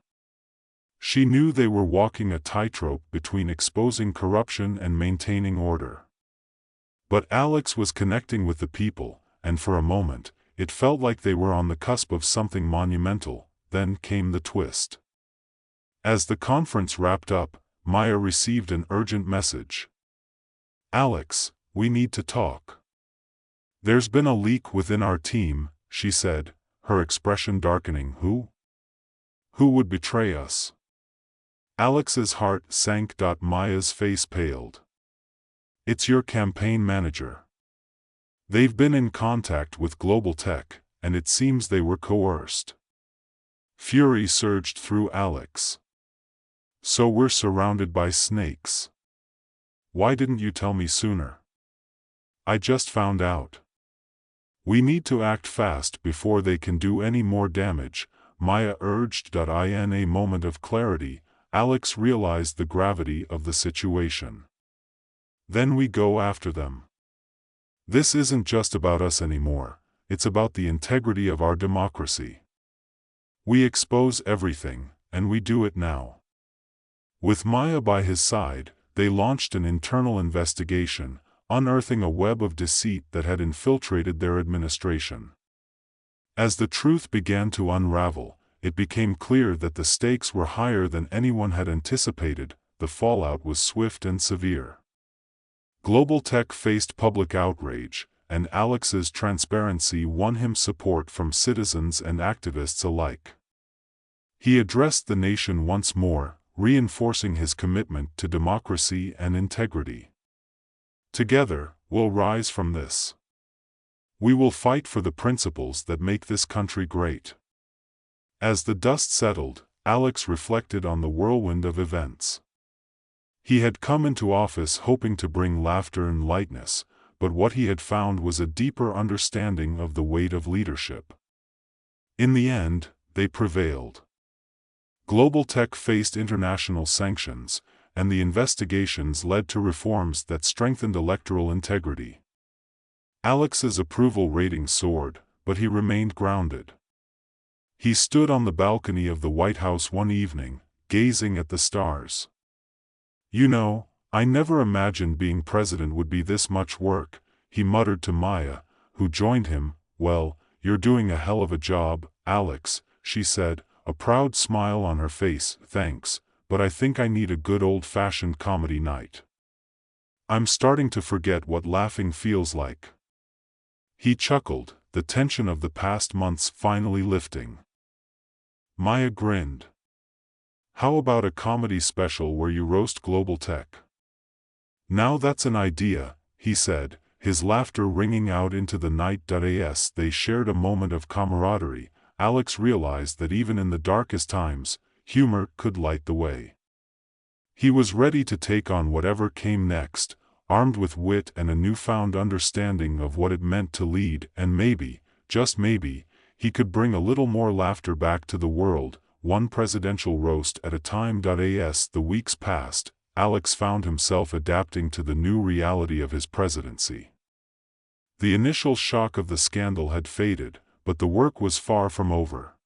She knew they were walking a tightrope between exposing corruption and maintaining order. But Alex was connecting with the people, and for a moment, it felt like they were on the cusp of something monumental. Then came the twist. As the conference wrapped up, Maya received an urgent message. Alex, we need to talk. There's been a leak within our team, she said, her expression darkening. Who? Who would betray us? Alex's heart sank. Maya's face paled. It's your campaign manager. They've been in contact with global tech, and it seems they were coerced. Fury surged through Alex. So we're surrounded by snakes. Why didn't you tell me sooner? I just found out. We need to act fast before they can do any more damage, Maya urged. In a moment of clarity, Alex realized the gravity of the situation. Then we go after them. This isn't just about us anymore, it's about the integrity of our democracy. We expose everything, and we do it now. With Maya by his side, they launched an internal investigation, unearthing a web of deceit that had infiltrated their administration. As the truth began to unravel, it became clear that the stakes were higher than anyone had anticipated. The fallout was swift and severe. Global tech faced public outrage, and Alex's transparency won him support from citizens and activists alike. He addressed the nation once more, reinforcing his commitment to democracy and integrity. Together, we'll rise from this. We will fight for the principles that make this country great. As the dust settled, Alex reflected on the whirlwind of events. He had come into office hoping to bring laughter and lightness, but what he had found was a deeper understanding of the weight of leadership. In the end, they prevailed. Global tech faced international sanctions, and the investigations led to reforms that strengthened electoral integrity. Alex's approval rating soared, but he remained grounded. He stood on the balcony of the White House one evening, gazing at the stars. "You know, I never imagined being president would be this much work," he muttered to Maya, who joined him. "Well, you're doing a hell of a job, Alex," she said, a proud smile on her face. "Thanks, but I think I need a good old-fashioned comedy night. I'm starting to forget what laughing feels like." He chuckled, the tension of the past months finally lifting. Maya grinned. "How about a comedy special where you roast global tech?" "Now that's an idea," he said, his laughter ringing out into the night. As they shared a moment of camaraderie, Alex realized that even in the darkest times, humor could light the way. He was ready to take on whatever came next, armed with wit and a newfound understanding of what it meant to lead, and maybe, just maybe, he could bring a little more laughter back to the world, one presidential roast at a time. As the weeks passed, Alex found himself adapting to the new reality of his presidency. The initial shock of the scandal had faded, but the work was far from over.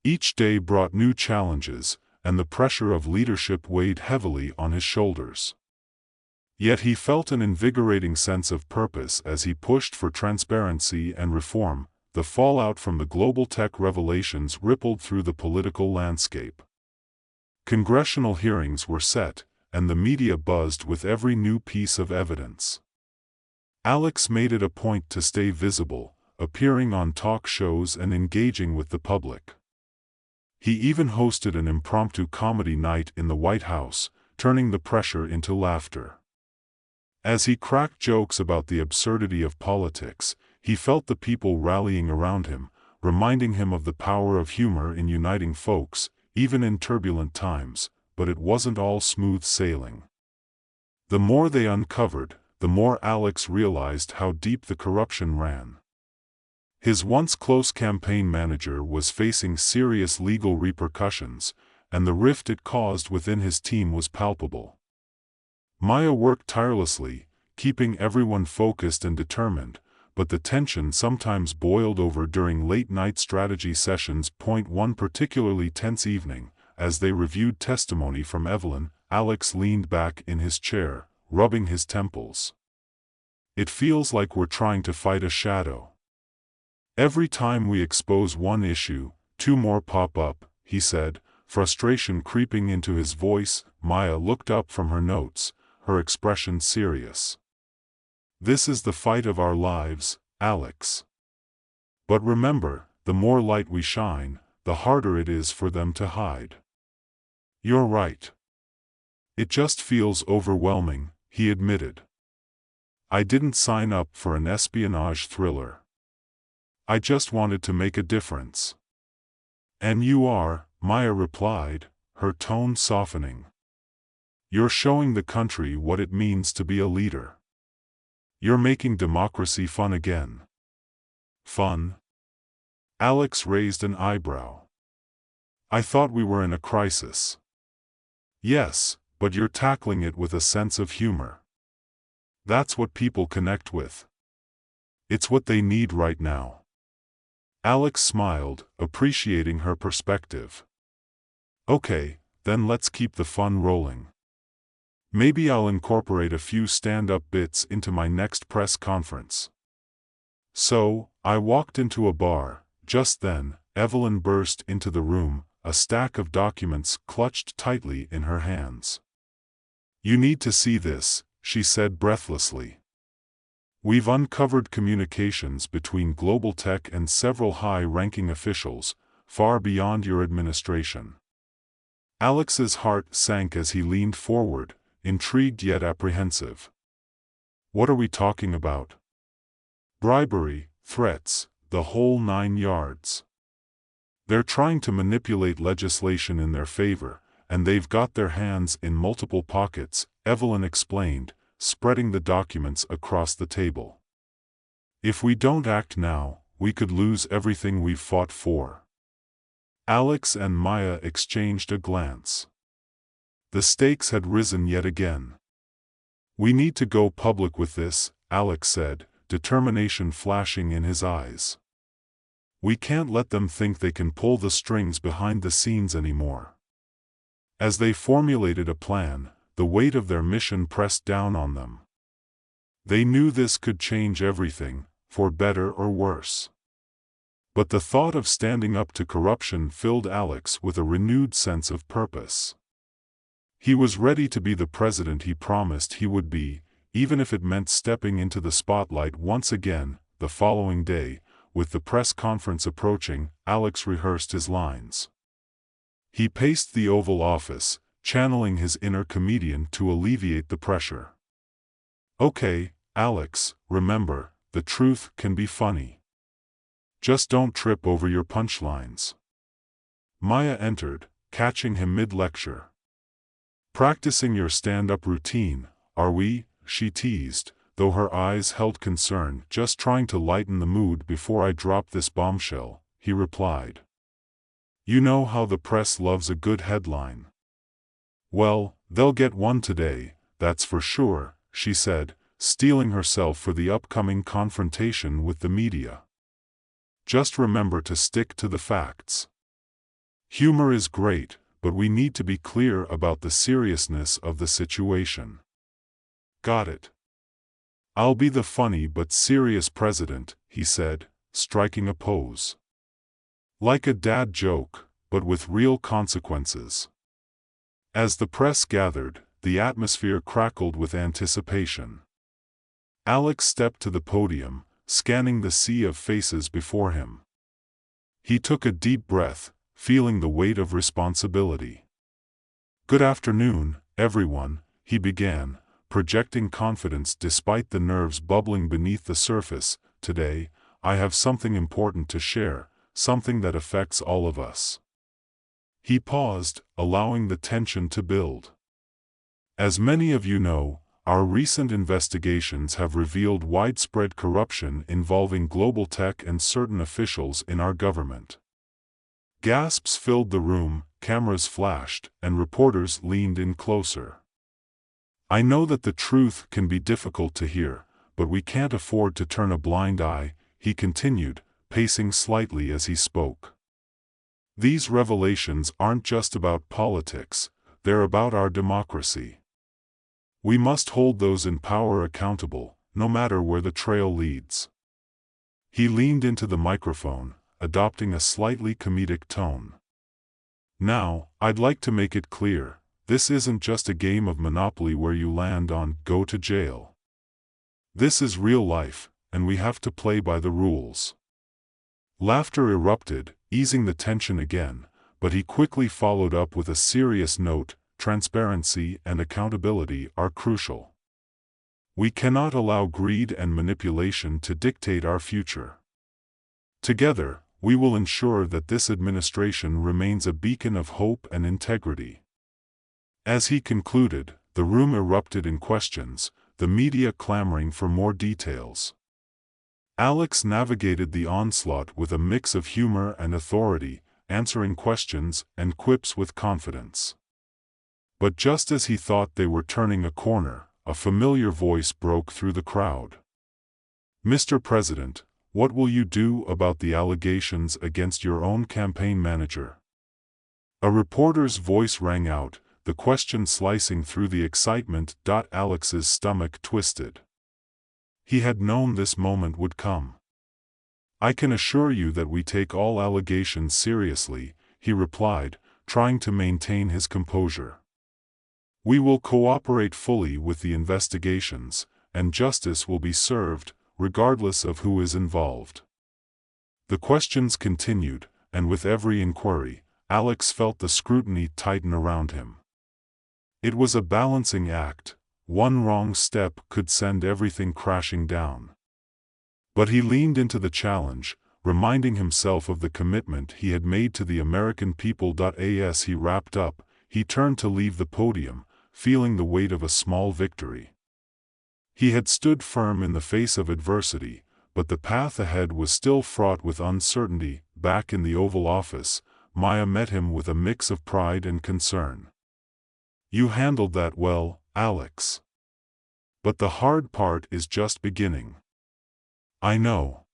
Each day brought new challenges, and the pressure of leadership weighed heavily on his shoulders. Yet he felt an invigorating sense of purpose as he pushed for transparency and reform. The fallout from the global tech revelations rippled through the political landscape. Congressional hearings were set, and the media buzzed with every new piece of evidence. Alex made it a point to stay visible, appearing on talk shows and engaging with the public. He even hosted an impromptu comedy night in the White House, turning the pressure into laughter. As he cracked jokes about the absurdity of politics, he felt the people rallying around him, reminding him of the power of humor in uniting folks, even in turbulent times. But it wasn't all smooth sailing. The more they uncovered, the more Alex realized how deep the corruption ran. His once close campaign manager was facing serious legal repercussions, and the rift it caused within his team was palpable. Maya worked tirelessly, keeping everyone focused and determined, but the tension sometimes boiled over during late-night strategy sessions. One particularly tense evening, as they reviewed testimony from Evelyn, Alex leaned back in his chair, rubbing his temples. "It feels like we're trying to fight a shadow. Every time we expose one issue, two more pop up," he said, frustration creeping into his voice. Maya looked up from her notes, her expression serious. "This is the fight of our lives, Alex. But remember, the more light we shine, the harder it is for them to hide." "You're right. It just feels overwhelming," he admitted. "I didn't sign up for an espionage thriller. I just wanted to make a difference." "And you are," Maya replied, her tone softening. "You're showing the country what it means to be a leader. You're making democracy fun again." "Fun?" Alex raised an eyebrow. "I thought we were in a crisis." "Yes, but you're tackling it with a sense of humor. That's what people connect with. It's what they need right now." Alex smiled, appreciating her perspective. "Okay, then let's keep the fun rolling. Maybe I'll incorporate a few stand-up bits into my next press conference." So, I walked into a bar. Just then, Evelyn burst into the room, a stack of documents clutched tightly in her hands. "You need to see this," she said breathlessly. "We've uncovered communications between global tech and several high-ranking officials, far beyond your administration." Alex's heart sank as he leaned forward, intrigued yet apprehensive. "What are we talking about?" "Bribery, threats, the whole 9 yards. They're trying to manipulate legislation in their favor, and they've got their hands in multiple pockets," Evelyn explained, spreading the documents across the table. "If we don't act now, we could lose everything we've fought for." Alex and Maya exchanged a glance. The stakes had risen yet again. "We need to go public with this," Alex said, determination flashing in his eyes. "We can't let them think they can pull the strings behind the scenes anymore." As they formulated a plan, the weight of their mission pressed down on them. They knew this could change everything, for better or worse. But the thought of standing up to corruption filled Alex with a renewed sense of purpose. He was ready to be the president he promised he would be, even if it meant stepping into the spotlight once again. The following day, with the press conference approaching, Alex rehearsed his lines. He paced the Oval Office, channeling his inner comedian to alleviate the pressure. "Okay, Alex, remember, the truth can be funny. Just don't trip over your punchlines." Maya entered, catching him mid-lecture. "Practicing your stand-up routine, are we?" she teased, though her eyes held concern. "Just trying to lighten the mood before I drop this bombshell," he replied. "You know how the press loves a good headline." "Well, they'll get one today, that's for sure," she said, steeling herself for the upcoming confrontation with the media. "Just remember to stick to the facts. Humor is great, but we need to be clear about the seriousness of the situation." "Got it. I'll be the funny but serious president," he said, striking a pose. "Like a dad joke, but with real consequences." As the press gathered, the atmosphere crackled with anticipation. Alex stepped to the podium, scanning the sea of faces before him. He took a deep breath, feeling the weight of responsibility. "Good afternoon, everyone," he began, projecting confidence despite the nerves bubbling beneath the surface. "Today, I have something important to share, something that affects all of us." He paused, allowing the tension to build. "As many of you know, our recent investigations have revealed widespread corruption involving global tech and certain officials in our government." Gasps filled the room, cameras flashed, and reporters leaned in closer. "I know that the truth can be difficult to hear, but we can't afford to turn a blind eye," he continued, pacing slightly as he spoke. "These revelations aren't just about politics, they're about our democracy. We must hold those in power accountable, no matter where the trail leads." He leaned into the microphone, adopting a slightly comedic tone. "Now, I'd like to make it clear, this isn't just a game of Monopoly where you land on go to jail. This is real life, and we have to play by the rules." Laughter erupted, easing the tension again, but he quickly followed up with a serious note: "Transparency and accountability are crucial. We cannot allow greed and manipulation to dictate our future. Together, we will ensure that this administration remains a beacon of hope and integrity." As he concluded, the room erupted in questions, the media clamoring for more details. Alex navigated the onslaught with a mix of humor and authority, answering questions and quips with confidence. But just as he thought they were turning a corner, a familiar voice broke through the crowd. "Mr. President, what will you do about the allegations against your own campaign manager?" A reporter's voice rang out, the question slicing through the excitement. Alex's stomach twisted. He had known this moment would come. "I can assure you that we take all allegations seriously," he replied, trying to maintain his composure. "We will cooperate fully with the investigations, and justice will be served, regardless of who is involved." The questions continued, and with every inquiry, Alex felt the scrutiny tighten around him. It was a balancing act. One wrong step could send everything crashing down. But he leaned into the challenge, reminding himself of the commitment he had made to the American people. As he wrapped up, he turned to leave the podium, feeling the weight of a small victory. He had stood firm in the face of adversity, but the path ahead was still fraught with uncertainty. Back in the Oval Office, Maya met him with a mix of pride and concern. "You handled that well, Alex. But the hard part is just beginning." "I know.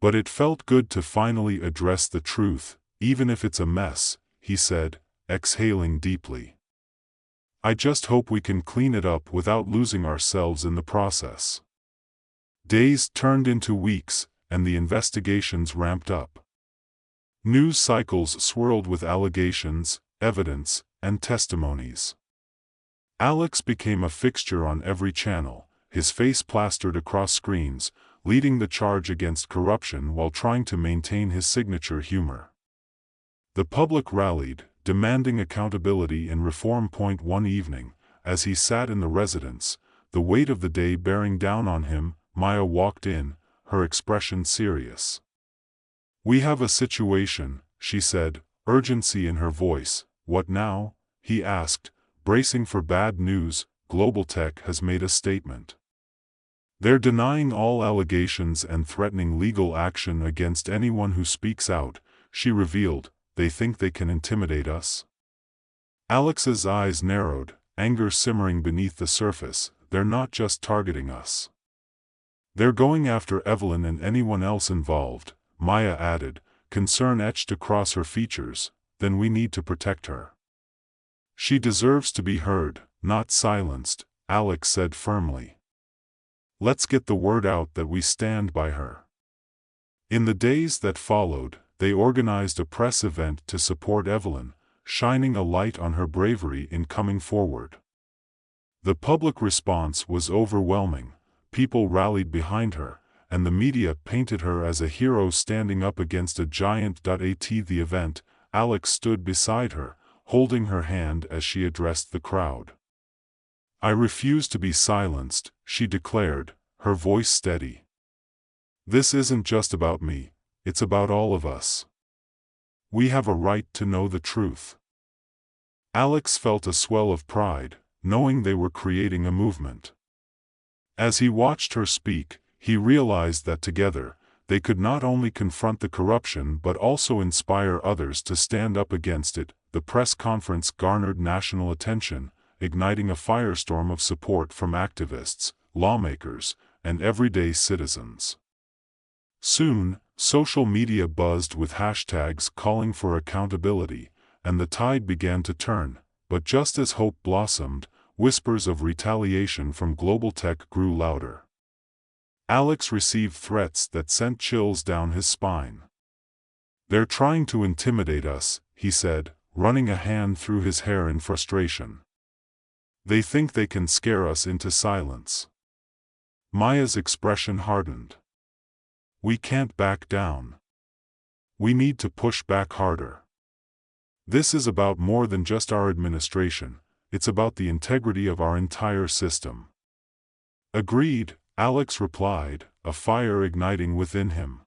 But it felt good to finally address the truth, even if it's a mess," he said, exhaling deeply. "I just hope we can clean it up without losing ourselves in the process." Days turned into weeks, and the investigations ramped up. News cycles swirled with allegations, evidence, and testimonies. Alex became a fixture on every channel, his face plastered across screens, leading the charge against corruption while trying to maintain his signature humor. The public rallied, demanding accountability and reform. One evening, as he sat in the residence, the weight of the day bearing down on him, Maya walked in, her expression serious. "We have a situation," she said, urgency in her voice. "What now?" he asked, bracing for bad news. "Global Tech has made a statement. They're denying all allegations and threatening legal action against anyone who speaks out," she revealed. "They think they can intimidate us." Alex's eyes narrowed, anger simmering beneath the surface. "They're not just targeting us. They're going after Evelyn and anyone else involved," Maya added, concern etched across her features. "Then we need to protect her. She deserves to be heard, not silenced," Alex said firmly. "Let's get the word out that we stand by her." In the days that followed, they organized a press event to support Evelyn, shining a light on her bravery in coming forward. The public response was overwhelming. People rallied behind her, and the media painted her as a hero standing up against a giant. At the event, Alex stood beside her, holding her hand as she addressed the crowd. "I refuse to be silenced," she declared, her voice steady. "This isn't just about me, it's about all of us. We have a right to know the truth." Alex felt a swell of pride, knowing they were creating a movement. As he watched her speak, he realized that together, they could not only confront the corruption but also inspire others to stand up against it. The press conference garnered national attention, igniting a firestorm of support from activists, lawmakers, and everyday citizens. Soon, social media buzzed with hashtags calling for accountability, and the tide began to turn. But just as hope blossomed, whispers of retaliation from Global Tech grew louder. Alex received threats that sent chills down his spine. "They're trying to intimidate us," he said, running a hand through his hair in frustration. "They think they can scare us into silence." Maya's expression hardened. "We can't back down. We need to push back harder. This is about more than just our administration, it's about the integrity of our entire system." "Agreed," Alex replied, a fire igniting within him.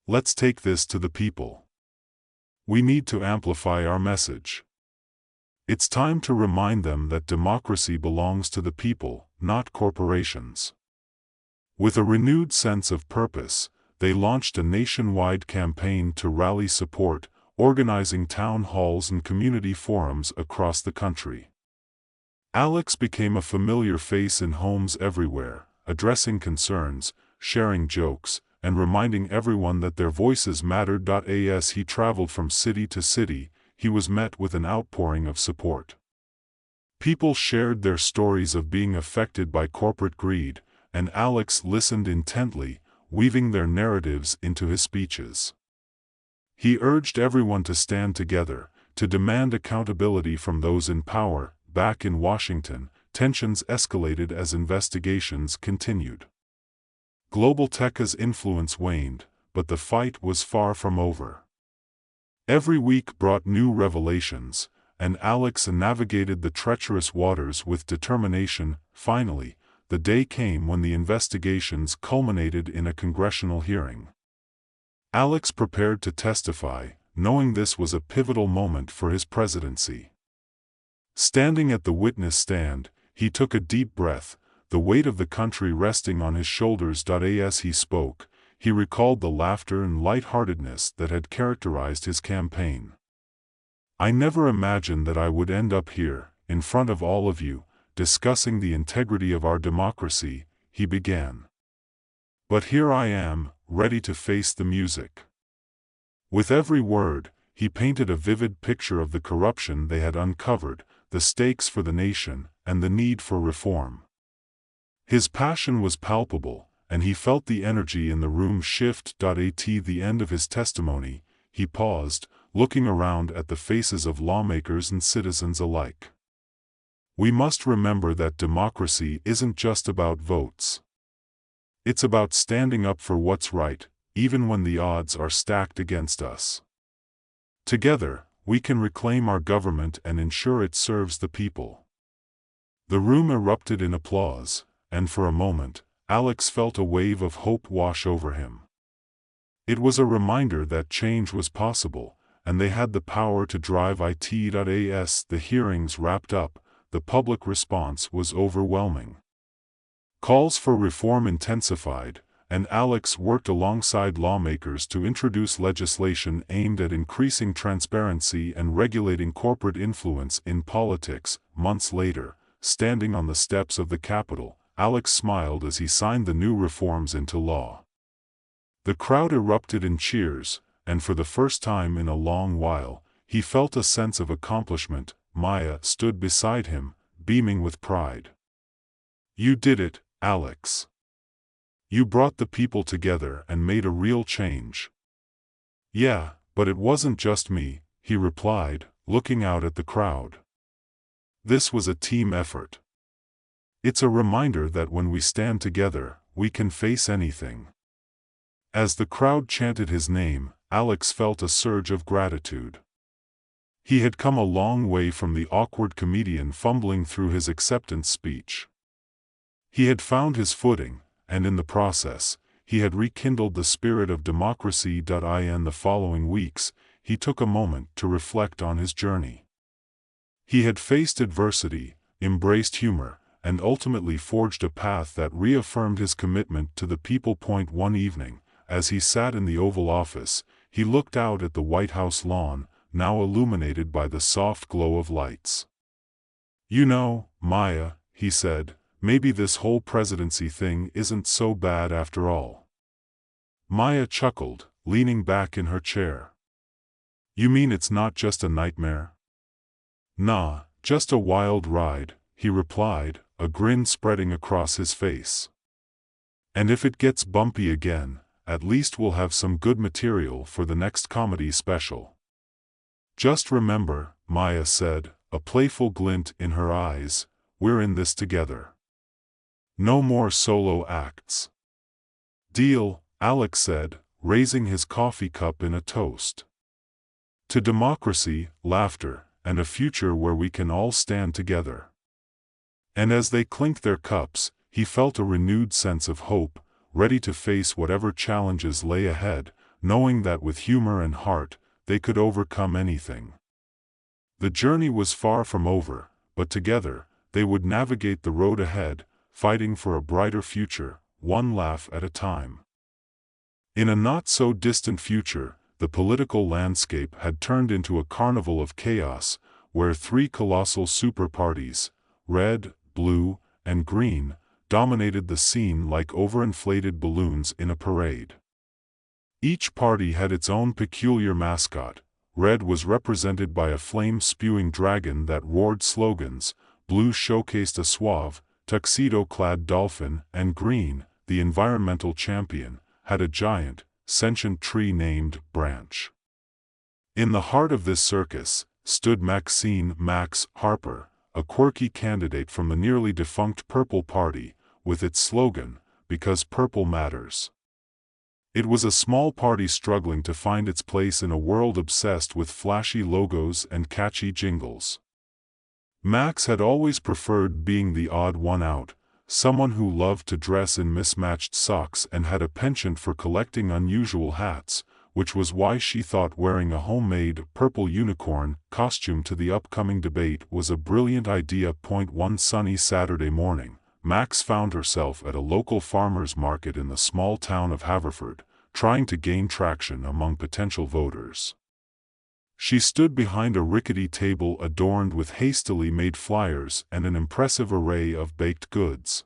"Let's take this to the people. We need to amplify our message. It's time to remind them that democracy belongs to the people, not corporations." With a renewed sense of purpose, they launched a nationwide campaign to rally support, organizing town halls and community forums across the country. Alex became a familiar face in homes everywhere, addressing concerns, sharing jokes, and reminding everyone that their voices mattered. As he traveled from city to city, he was met with an outpouring of support. People shared their stories of being affected by corporate greed, and Alex listened intently, weaving their narratives into his speeches. He urged everyone to stand together, to demand accountability from those in power. Back in Washington, tensions escalated as investigations continued. Global Tech's influence waned, but the fight was far from over. Every week brought new revelations, and Alex navigated the treacherous waters with determination. Finally, the day came when the investigations culminated in a congressional hearing. Alex prepared to testify, knowing this was a pivotal moment for his presidency. Standing at the witness stand, he took a deep breath, the weight of the country resting on his shoulders. As he spoke, he recalled the laughter and light-heartedness that had characterized his campaign. "I never imagined that I would end up here, in front of all of you, discussing the integrity of our democracy," he began. "But here I am, ready to face the music." With every word, he painted a vivid picture of the corruption they had uncovered, the stakes for the nation, and the need for reform. His passion was palpable, and he felt the energy in the room shift. At the end of his testimony, he paused, looking around at the faces of lawmakers and citizens alike. "We must remember that democracy isn't just about votes. It's about standing up for what's right, even when the odds are stacked against us. Together, we can reclaim our government and ensure it serves the people." The room erupted in applause, and for a moment, Alex felt a wave of hope wash over him. It was a reminder that change was possible, and they had the power to drive it. As the hearings wrapped up, the public response was overwhelming. Calls for reform intensified, and Alex worked alongside lawmakers to introduce legislation aimed at increasing transparency and regulating corporate influence in politics. Months later, standing on the steps of the Capitol, Alex smiled as he signed the new reforms into law. The crowd erupted in cheers, and for the first time in a long while, he felt a sense of accomplishment. Maya stood beside him, beaming with pride. "You did it, Alex. You brought the people together and made a real change." "Yeah, but it wasn't just me," he replied, looking out at the crowd. "This was a team effort. It's a reminder that when we stand together, we can face anything." As the crowd chanted his name, Alex felt a surge of gratitude. He had come a long way from the awkward comedian fumbling through his acceptance speech. He had found his footing, and in the process, he had rekindled the spirit of democracy. In the following weeks, he took a moment to reflect on his journey. He had faced adversity, embraced humor, and ultimately forged a path that reaffirmed his commitment to the people. One evening, as he sat in the Oval Office, he looked out at the White House lawn, now illuminated by the soft glow of lights. "You know, Maya," he said, "maybe this whole presidency thing isn't so bad after all." Maya chuckled, leaning back in her chair. "You mean it's not just a nightmare?" "Nah, just a wild ride," he replied, a grin spreading across his face. "And if it gets bumpy again, at least we'll have some good material for the next comedy special." "Just remember," Maya said, a playful glint in her eyes, "we're in this together. No more solo acts." "Deal," Alex said, raising his coffee cup in a toast. "To democracy, laughter, and a future where we can all stand together." And as they clinked their cups, he felt a renewed sense of hope, ready to face whatever challenges lay ahead, knowing that with humor and heart, they could overcome anything. The journey was far from over, but together, they would navigate the road ahead, fighting for a brighter future, one laugh at a time. In a not-so-distant future, the political landscape had turned into a carnival of chaos, where three colossal super-parties, red, blue, and green, dominated the scene like overinflated balloons in a parade. Each party had its own peculiar mascot. Red was represented by a flame-spewing dragon that roared slogans, blue showcased a suave, tuxedo-clad dolphin, and green, the environmental champion, had a giant, sentient tree named Branch. In the heart of this circus, stood Maxine Max Harper, a quirky candidate from the nearly defunct Purple Party, with its slogan, "Because Purple Matters." It was a small party struggling to find its place in a world obsessed with flashy logos and catchy jingles. Max had always preferred being the odd one out, someone who loved to dress in mismatched socks and had a penchant for collecting unusual hats, which was why she thought wearing a homemade purple unicorn costume to the upcoming debate was a brilliant idea. One sunny Saturday morning, Max found herself at a local farmer's market in the small town of Haverford, trying to gain traction among potential voters. She stood behind a rickety table adorned with hastily made flyers and an impressive array of baked goods.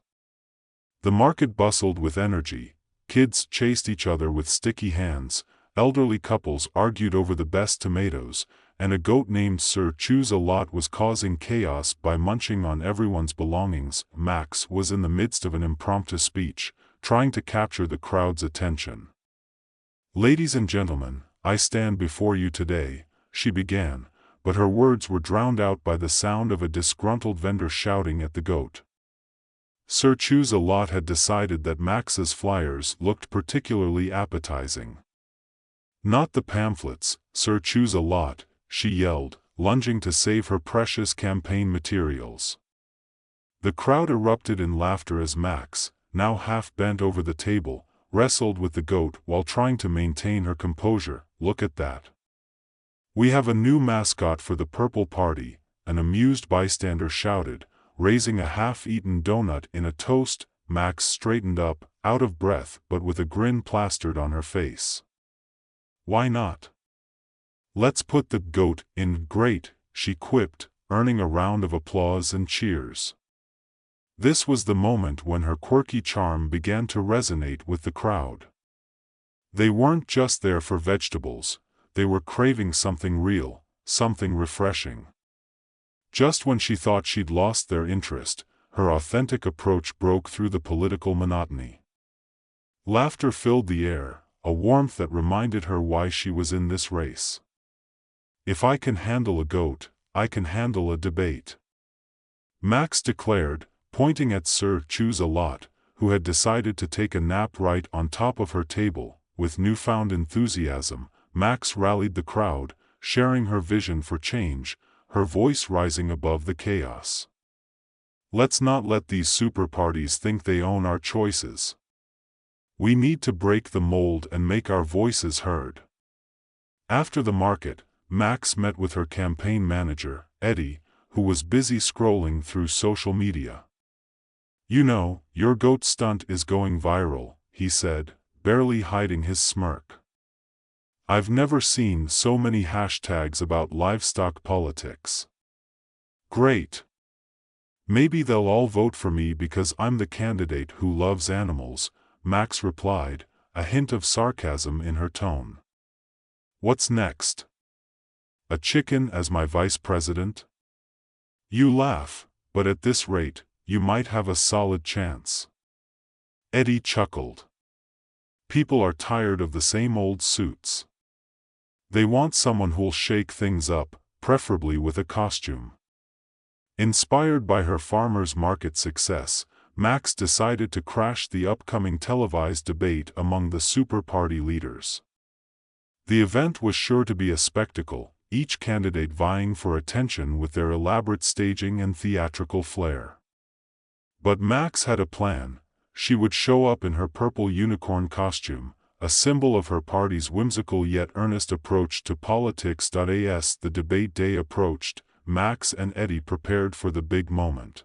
The market bustled with energy. Kids chased each other with sticky hands, elderly couples argued over the best tomatoes, and a goat named Sir Choose-A-Lot was causing chaos by munching on everyone's belongings. Max was in the midst of an impromptu speech, trying to capture the crowd's attention. "Ladies and gentlemen, I stand before you today," she began, but her words were drowned out by the sound of a disgruntled vendor shouting at the goat. Sir Choose-A-Lot had decided that Max's flyers looked particularly appetizing. "Not the pamphlets, Sir Choose-A-Lot," she yelled, lunging to save her precious campaign materials. The crowd erupted in laughter as Max, now half bent over the table, wrestled with the goat while trying to maintain her composure. "Look at that. We have a new mascot for the Purple Party," an amused bystander shouted, raising a half-eaten donut in a toast. Max straightened up, out of breath but with a grin plastered on her face. "Why not? Let's put the goat in." "Great," she quipped, earning a round of applause and cheers. This was the moment when her quirky charm began to resonate with the crowd. They weren't just there for vegetables, they were craving something real, something refreshing. Just when she thought she'd lost their interest, her authentic approach broke through the political monotony. Laughter filled the air, a warmth that reminded her why she was in this race. "If I can handle a goat, I can handle a debate," Max declared, pointing at Sir Choose-A-Lot, who had decided to take a nap right on top of her table. With newfound enthusiasm, Max rallied the crowd, sharing her vision for change, her voice rising above the chaos. "Let's not let these super parties think they own our choices. We need to break the mold and make our voices heard." After the market, Max met with her campaign manager, Eddie, who was busy scrolling through social media. "You know, your goat stunt is going viral," he said, barely hiding his smirk. "I've never seen so many hashtags about livestock politics." "Great. Maybe they'll all vote for me because I'm the candidate who loves animals," Max replied, a hint of sarcasm in her tone. "What's next? A chicken as my vice president?" "You laugh, but at this rate, you might have a solid chance." Eddie chuckled. "People are tired of the same old suits. They want someone who'll shake things up, preferably with a costume." Inspired by her farmer's market success, Max decided to crash the upcoming televised debate among the Super Party leaders. The event was sure to be a spectacle, each candidate vying for attention with their elaborate staging and theatrical flair. But Max had a plan. She would show up in her purple unicorn costume, a symbol of her party's whimsical yet earnest approach to politics. As the debate day approached, Max and Eddie prepared for the big moment.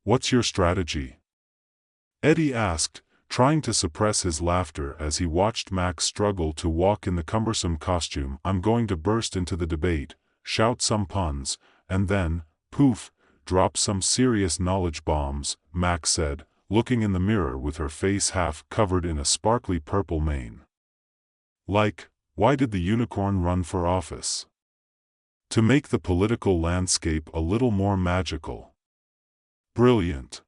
"What's your strategy?" Eddie asked, trying to suppress his laughter as he watched Max struggle to walk in the cumbersome costume. "I'm going to burst into the debate, shout some puns, and then, poof, drop some serious knowledge bombs," Max said, looking in the mirror with her face half covered in a sparkly purple mane. "Like, why did the unicorn run for office? To make the political landscape a little more magical." "Brilliant.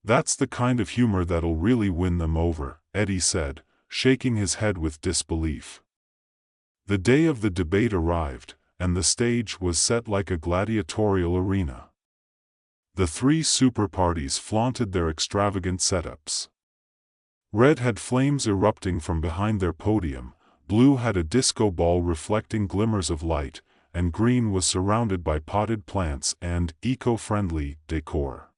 That's the kind of humor that'll really win them over," Eddie said, shaking his head with disbelief. The day of the debate arrived, and the stage was set like a gladiatorial arena. The three super parties flaunted their extravagant setups. Red had flames erupting from behind their podium, blue had a disco ball reflecting glimmers of light, and green was surrounded by potted plants and eco-friendly decor.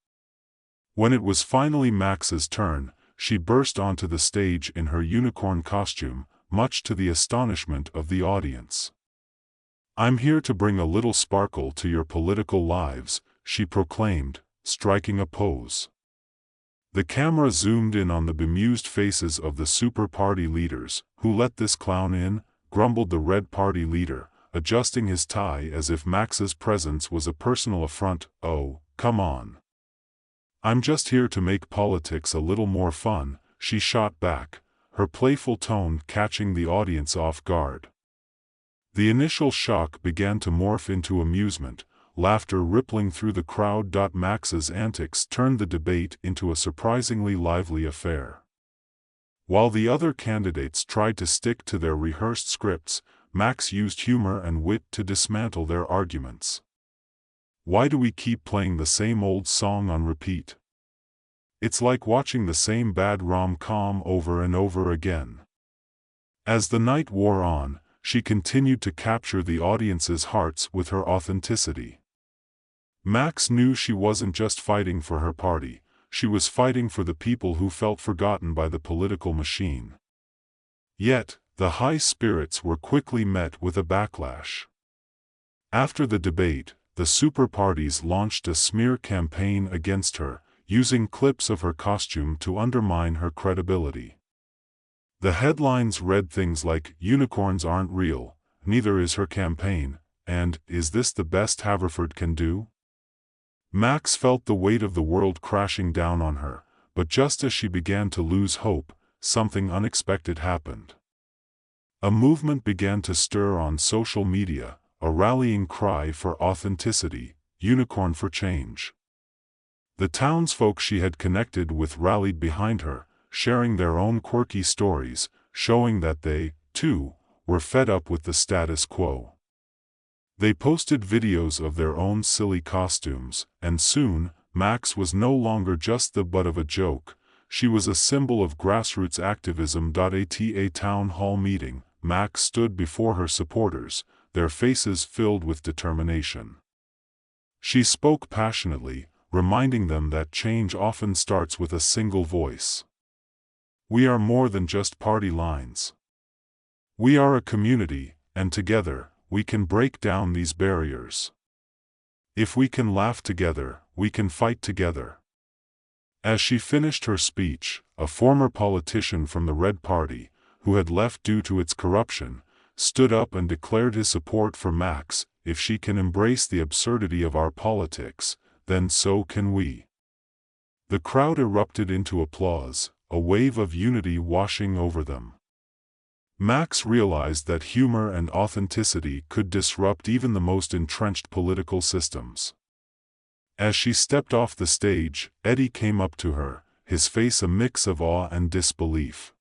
When it was finally Max's turn, she burst onto the stage in her unicorn costume, much to the astonishment of the audience. "I'm here to bring a little sparkle to your political lives," she proclaimed, striking a pose. The camera zoomed in on the bemused faces of the super party leaders. "Who let this clown in?" grumbled the red party leader, adjusting his tie as if Max's presence was a personal affront. "Oh, come on. I'm just here to make politics a little more fun," she shot back, her playful tone catching the audience off guard. The initial shock began to morph into amusement, laughter rippling through the crowd. Max's antics turned the debate into a surprisingly lively affair. While the other candidates tried to stick to their rehearsed scripts, Max used humor and wit to dismantle their arguments. "Why do we keep playing the same old song on repeat? It's like watching the same bad rom-com over and over again." As the night wore on, she continued to capture the audience's hearts with her authenticity. Max knew she wasn't just fighting for her party, she was fighting for the people who felt forgotten by the political machine. Yet, the high spirits were quickly met with a backlash. After the debate, the super parties launched a smear campaign against her, using clips of her costume to undermine her credibility. The headlines read things like, "Unicorns aren't real, neither is her campaign," and "Is this the best Haverford can do?" Max felt the weight of the world crashing down on her, but just as she began to lose hope, something unexpected happened. A movement began to stir on social media, a rallying cry for authenticity, unicorn for change. The townsfolk she had connected with rallied behind her, sharing their own quirky stories, showing that they, too, were fed up with the status quo. They posted videos of their own silly costumes, and soon, Max was no longer just the butt of a joke, she was a symbol of grassroots activism. At a town hall meeting, Max stood before her supporters, their faces filled with determination. She spoke passionately, reminding them that change often starts with a single voice. "We are more than just party lines. We are a community, and together, we can break down these barriers. If we can laugh together, we can fight together." As she finished her speech, a former politician from the Red Party, who had left due to its corruption, stood up and declared his support for Max. "If she can embrace the absurdity of our politics, then so can we." The crowd erupted into applause, a wave of unity washing over them. Max realized that humor and authenticity could disrupt even the most entrenched political systems. As she stepped off the stage, Eddie came up to her, his face a mix of awe and disbelief.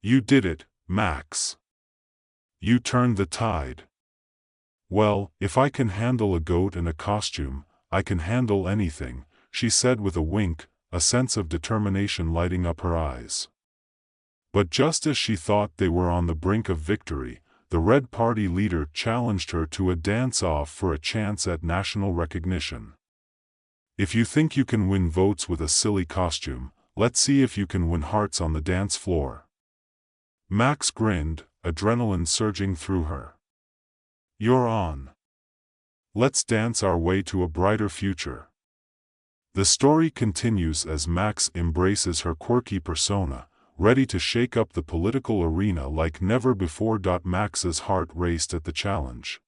"You did it, Max. You turned the tide." "Well, if I can handle a goat and a costume, I can handle anything," she said with a wink, a sense of determination lighting up her eyes. But just as she thought they were on the brink of victory, the Red Party leader challenged her to a dance-off for a chance at national recognition. "If you think you can win votes with a silly costume, let's see if you can win hearts on the dance floor." Max grinned, adrenaline surging through her. "You're on. Let's dance our way to a brighter future." The story continues as Max embraces her quirky persona, ready to shake up the political arena like never before. Max's heart raced at the challenge.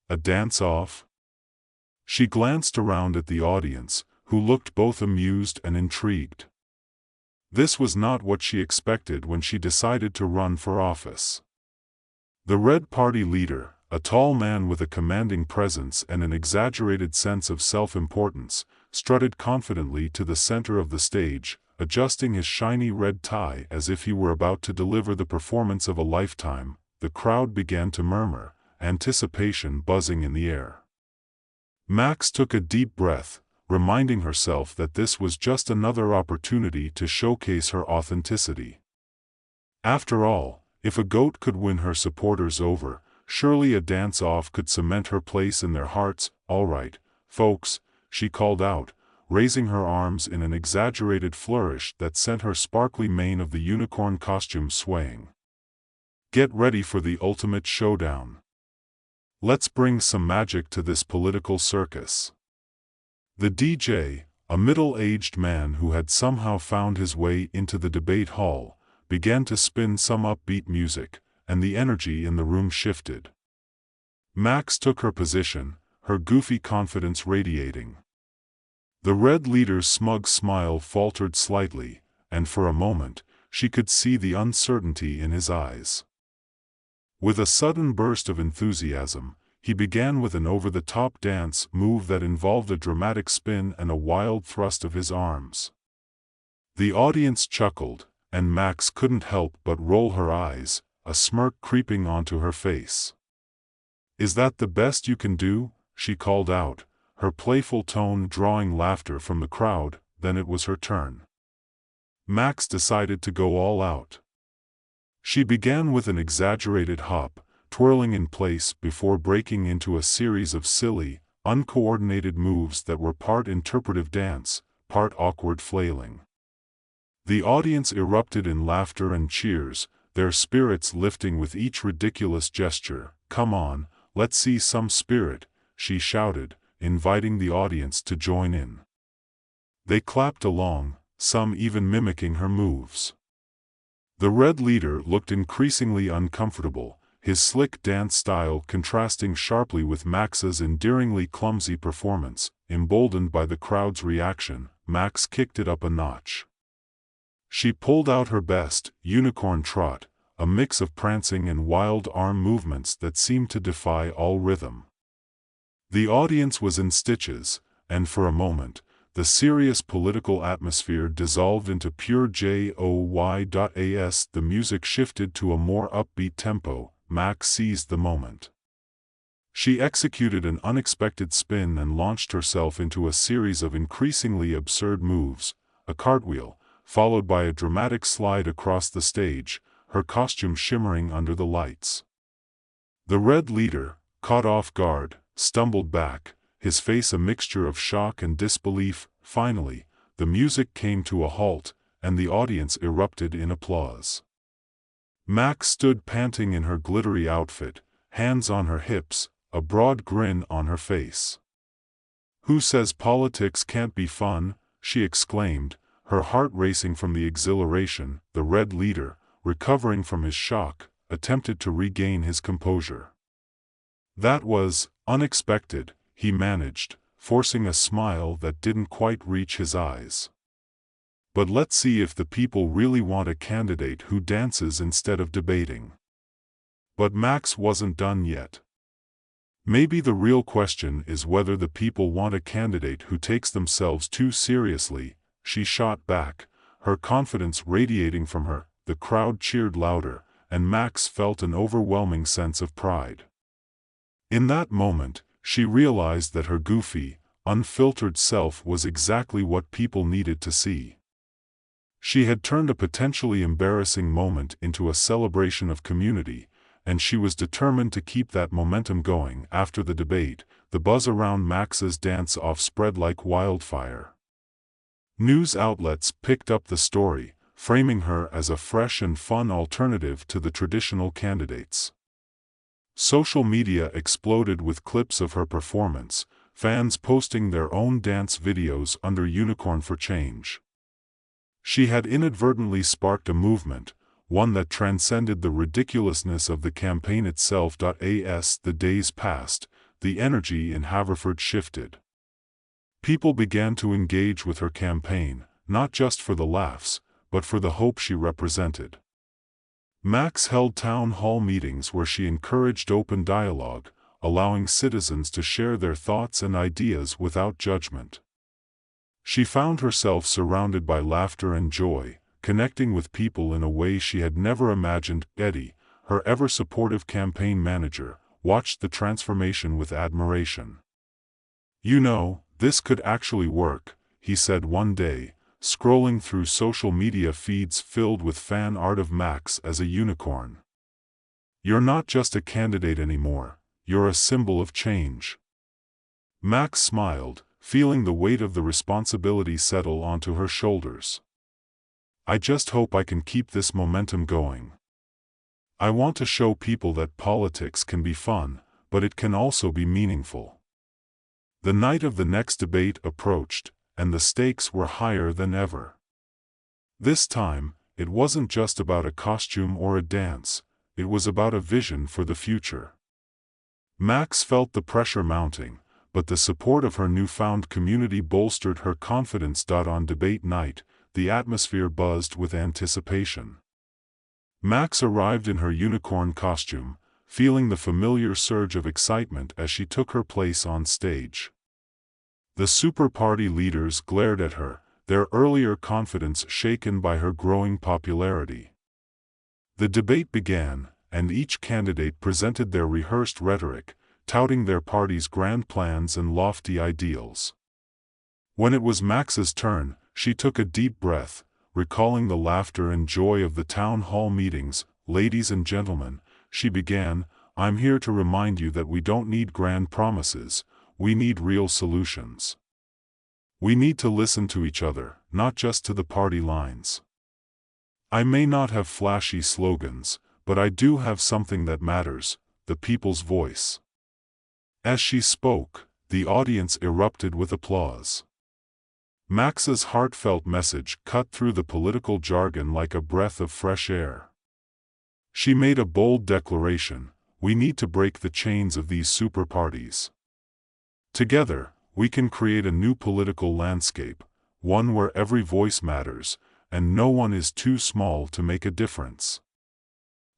A dance-off? She glanced around at the audience, who looked both amused and intrigued. This was not what she expected when she decided to run for office. The Red Party leader, a tall man with a commanding presence and an exaggerated sense of self-importance, strutted confidently to the center of the stage, adjusting his shiny red tie as if he were about to deliver the performance of a lifetime. The crowd began to murmur, anticipation buzzing in the air. Max took a deep breath, reminding herself that this was just another opportunity to showcase her authenticity. After all, if a goat could win her supporters over, surely a dance-off could cement her place in their hearts. "All right, folks," she called out, raising her arms in an exaggerated flourish that sent her sparkly mane of the unicorn costume swaying. "Get ready for the ultimate showdown. Let's bring some magic to this political circus." The DJ, a middle-aged man who had somehow found his way into the debate hall, began to spin some upbeat music, and the energy in the room shifted. Mechs took her position, her goofy confidence radiating. The Red Leader's smug smile faltered slightly, and for a moment, she could see the uncertainty in his eyes. With a sudden burst of enthusiasm, he began with an over-the-top dance move that involved a dramatic spin and a wild thrust of his arms. The audience chuckled, and Mechs couldn't help but roll her eyes, a smirk creeping onto her face. "Is that the best you can do?" she called out, her playful tone drawing laughter from the crowd. Then it was her turn. Mechs decided to go all out. She began with an exaggerated hop, twirling in place before breaking into a series of silly, uncoordinated moves that were part interpretive dance, part awkward flailing. The audience erupted in laughter and cheers, their spirits lifting with each ridiculous gesture. "Come on, let's see some spirit," she shouted, inviting the audience to join in. They clapped along, some even mimicking her moves. The Red Leader looked increasingly uncomfortable, his slick dance style contrasting sharply with Mechs's endearingly clumsy performance. Emboldened by the crowd's reaction, Mechs kicked it up a notch. She pulled out her best unicorn trot, a mix of prancing and wild arm movements that seemed to defy all rhythm. The audience was in stitches, and for a moment, the serious political atmosphere dissolved into pure joy. As the music shifted to a more upbeat tempo, Mechs seized the moment. She executed an unexpected spin and launched herself into a series of increasingly absurd moves, a cartwheel, followed by a dramatic slide across the stage, her costume shimmering under the lights. The Red Leader, caught off guard, stumbled back, his face a mixture of shock and disbelief. Finally, the music came to a halt, and the audience erupted in applause. Mechs stood panting in her glittery outfit, hands on her hips, a broad grin on her face. "Who says politics can't be fun?" she exclaimed, her heart racing from the exhilaration. The Red Leader, recovering from his shock, attempted to regain his composure. "That was unexpected," he managed, forcing a smile that didn't quite reach his eyes. "But let's see if the people really want a candidate who dances instead of debating." But Mechs wasn't done yet. "Maybe the real question is whether the people want a candidate who takes themselves too seriously," she shot back, her confidence radiating from her. The crowd cheered louder, and Mechs felt an overwhelming sense of pride. In that moment, she realized that her goofy, unfiltered self was exactly what people needed to see. She had turned a potentially embarrassing moment into a celebration of community, and she was determined to keep that momentum going. After the debate, the buzz around Mechs's dance-off spread like wildfire. News outlets picked up the story, framing her as a fresh and fun alternative to the traditional candidates. Social media exploded with clips of her performance, fans posting their own dance videos under Unicorn for Change. She had inadvertently sparked a movement, one that transcended the ridiculousness of the campaign itself. As the days passed, the energy in Haverford shifted. People began to engage with her campaign, not just for the laughs, but for the hope she represented. Mechs held town hall meetings where she encouraged open dialogue, allowing citizens to share their thoughts and ideas without judgment. She found herself surrounded by laughter and joy, connecting with people in a way she had never imagined. Eddie, her ever-supportive campaign manager, watched the transformation with admiration. "You know, this could actually work," he said one day, scrolling through social media feeds filled with fan art of Mechs as a unicorn. "You're not just a candidate anymore, you're a symbol of change." Mechs smiled, feeling the weight of the responsibility settle onto her shoulders. "I just hope I can keep this momentum going. I want to show people that politics can be fun, but it can also be meaningful." The night of the next debate approached, and the stakes were higher than ever. This time, it wasn't just about a costume or a dance, it was about a vision for the future. Mechs felt the pressure mounting, but the support of her newfound community bolstered her confidence. On debate night, the atmosphere buzzed with anticipation. Mechs arrived in her unicorn costume, feeling the familiar surge of excitement as she took her place on stage. The super party leaders glared at her, their earlier confidence shaken by her growing popularity. The debate began, and each candidate presented their rehearsed rhetoric, touting their party's grand plans and lofty ideals. When it was Mechs's turn, she took a deep breath, recalling the laughter and joy of the town hall meetings. "Ladies and gentlemen," she began, "I'm here to remind you that we don't need grand promises, we need real solutions. We need to listen to each other, not just to the party lines. I may not have flashy slogans, but I do have something that matters, the people's voice." As she spoke, the audience erupted with applause. Mechs's heartfelt message cut through the political jargon like a breath of fresh air. She made a bold declaration: we need to break the chains of these super parties. Together, we can create a new political landscape, one where every voice matters, and no one is too small to make a difference.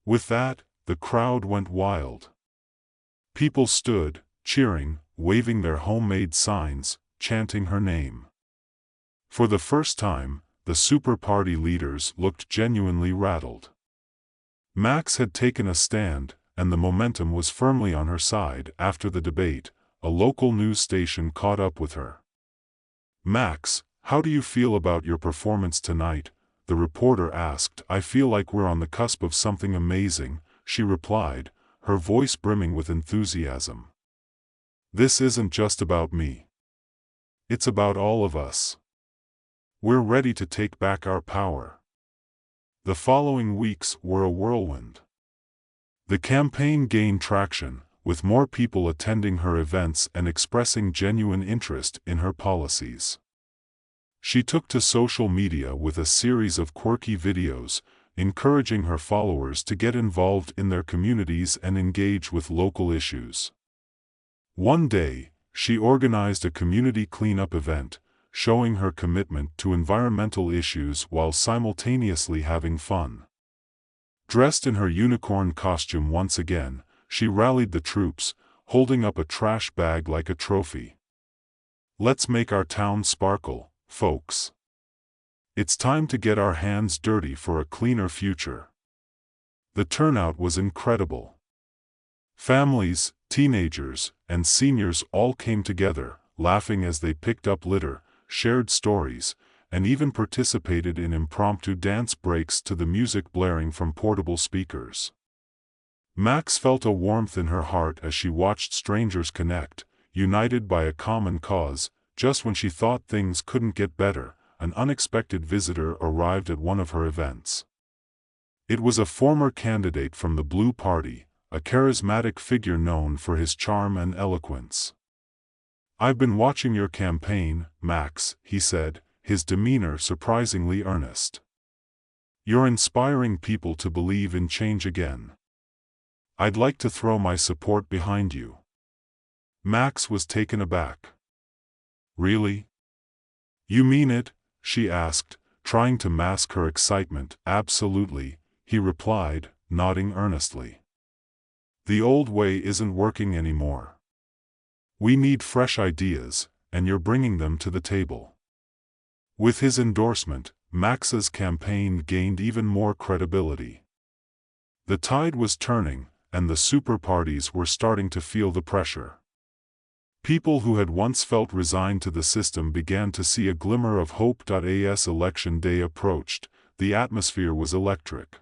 With that, the crowd went wild. People stood, cheering, waving their homemade signs, chanting her name. For the first time, the super party leaders looked genuinely rattled. Mechs had taken a stand, and the momentum was firmly on her side. After the debate, a local news station caught up with her. "Mechs, how do you feel about your performance tonight?" the reporter asked. "I feel like we're on the cusp of something amazing," she replied, her voice brimming with enthusiasm. "This isn't just about me. It's about all of us. We're ready to take back our power." The following weeks were a whirlwind. The campaign gained traction, with more people attending her events and expressing genuine interest in her policies. She took to social media with a series of quirky videos, encouraging her followers to get involved in their communities and engage with local issues. One day, she organized a community cleanup event, showing her commitment to environmental issues while simultaneously having fun. Dressed in her unicorn costume once again, she rallied the troops, holding up a trash bag like a trophy. "Let's make our town sparkle, folks. It's time to get our hands dirty for a cleaner future." The turnout was incredible. Families, teenagers, and seniors all came together, laughing as they picked up litter, shared stories, and even participated in impromptu dance breaks to the music blaring from portable speakers. Mechs felt a warmth in her heart as she watched strangers connect, united by a common cause. Just when she thought things couldn't get better, an unexpected visitor arrived at one of her events. It was a former candidate from the Blue Party, a charismatic figure known for his charm and eloquence. "I've been watching your campaign, Mechs," he said, his demeanor surprisingly earnest. "You're inspiring people to believe in change again. I'd like to throw my support behind you." Mechs was taken aback. "Really? You mean it?" she asked, trying to mask her excitement. "Absolutely," he replied, nodding earnestly. "The old way isn't working anymore. We need fresh ideas, and you're bringing them to the table." With his endorsement, Mechs's campaign gained even more credibility. The tide was turning, and the super parties were starting to feel the pressure. People who had once felt resigned to the system began to see a glimmer of hope. As election day approached, the atmosphere was electric.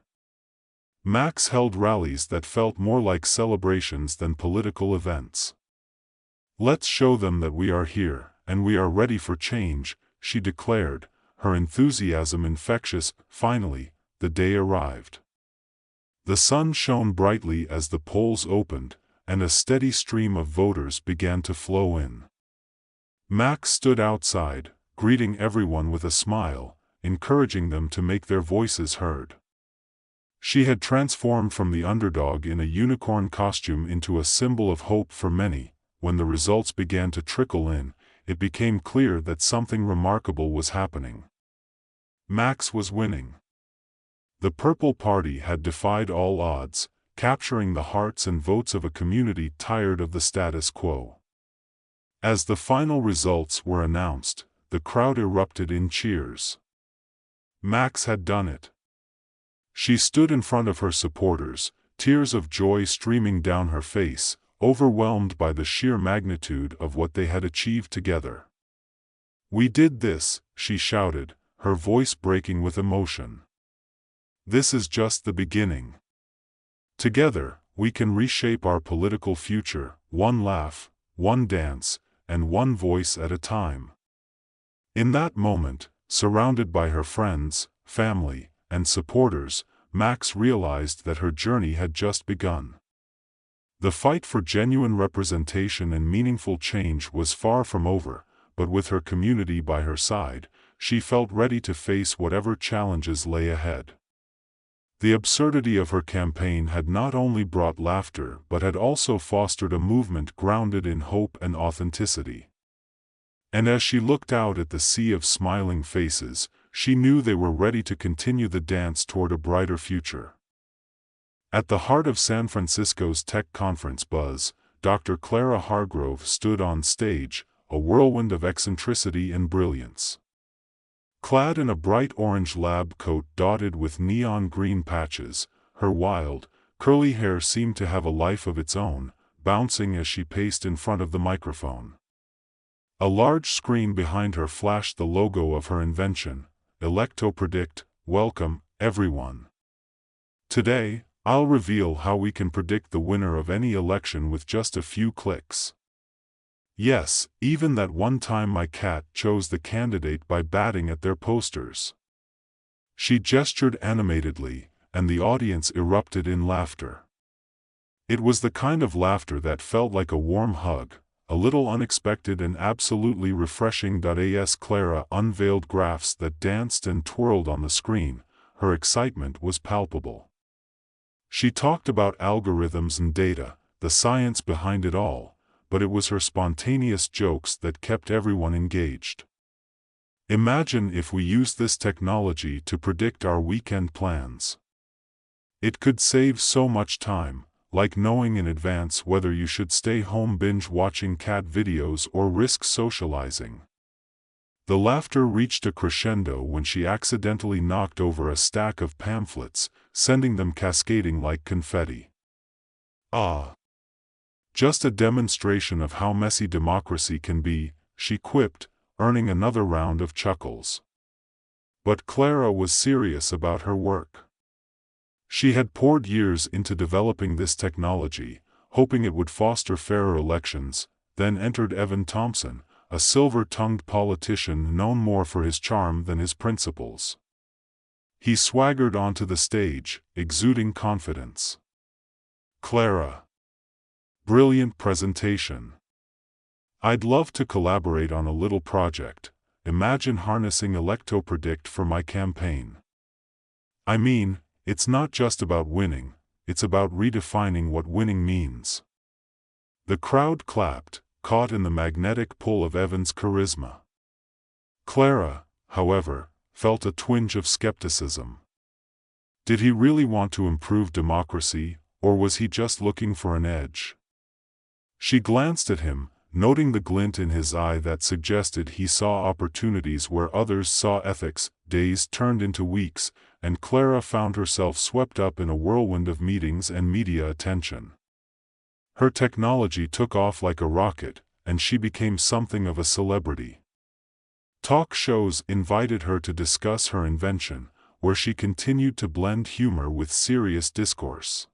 Mechs held rallies that felt more like celebrations than political events. "Let's show them that we are here, and we are ready for change," she declared, her enthusiasm infectious. Finally, the day arrived. The sun shone brightly as the polls opened, and a steady stream of voters began to flow in. Max stood outside, greeting everyone with a smile, encouraging them to make their voices heard. She had transformed from the underdog in a unicorn costume into a symbol of hope for many. When the results began to trickle in, it became clear that something remarkable was happening. Max was winning. The Purple Party had defied all odds, capturing the hearts and votes of a community tired of the status quo. As the final results were announced, the crowd erupted in cheers. Max had done it. She stood in front of her supporters, tears of joy streaming down her face, overwhelmed by the sheer magnitude of what they had achieved together. "We did this," she shouted, her voice breaking with emotion. "This is just the beginning. Together, we can reshape our political future, one laugh, one dance, and one voice at a time." In that moment, surrounded by her friends, family, and supporters, Max realized that her journey had just begun. The fight for genuine representation and meaningful change was far from over, but with her community by her side, she felt ready to face whatever challenges lay ahead. The absurdity of her campaign had not only brought laughter but had also fostered a movement grounded in hope and authenticity. And as she looked out at the sea of smiling faces, she knew they were ready to continue the dance toward a brighter future. At the heart of San Francisco's tech conference buzz, Dr. Clara Hargrove stood on stage, a whirlwind of eccentricity and brilliance. Clad in a bright orange lab coat dotted with neon green patches, her wild, curly hair seemed to have a life of its own, bouncing as she paced in front of the microphone. A large screen behind her flashed the logo of her invention, ElectoPredict. "Welcome, everyone. Today, I'll reveal how we can predict the winner of any election with just a few clicks. Yes, even that one time my cat chose the candidate by batting at their posters." She gestured animatedly, and the audience erupted in laughter. It was the kind of laughter that felt like a warm hug, a little unexpected and absolutely refreshing. As Clara unveiled graphs that danced and twirled on the screen, her excitement was palpable. She talked about algorithms and data, the science behind it all, but it was her spontaneous jokes that kept everyone engaged. "Imagine if we used this technology to predict our weekend plans. It could save so much time, like knowing in advance whether you should stay home binge-watching cat videos or risk socializing." The laughter reached a crescendo when she accidentally knocked over a stack of pamphlets, sending them cascading like confetti. "Ah! Just a demonstration of how messy democracy can be," she quipped, earning another round of chuckles. But Clara was serious about her work. She had poured years into developing this technology, hoping it would foster fairer elections. Then entered Evan Thompson, a silver-tongued politician known more for his charm than his principles. He swaggered onto the stage, exuding confidence. "Clara. Brilliant presentation. I'd love to collaborate on a little project. Imagine harnessing ElectoPredict for my campaign. I mean, it's not just about winning, it's about redefining what winning means." The crowd clapped, caught in the magnetic pull of Evan's charisma. Clara, however, felt a twinge of skepticism. Did he really want to improve democracy, or was he just looking for an edge? She glanced at him, noting the glint in his eye that suggested he saw opportunities where others saw ethics. Days turned into weeks, and Clara found herself swept up in a whirlwind of meetings and media attention. Her technology took off like a rocket, and she became something of a celebrity. Talk shows invited her to discuss her invention, where she continued to blend humor with serious discourse.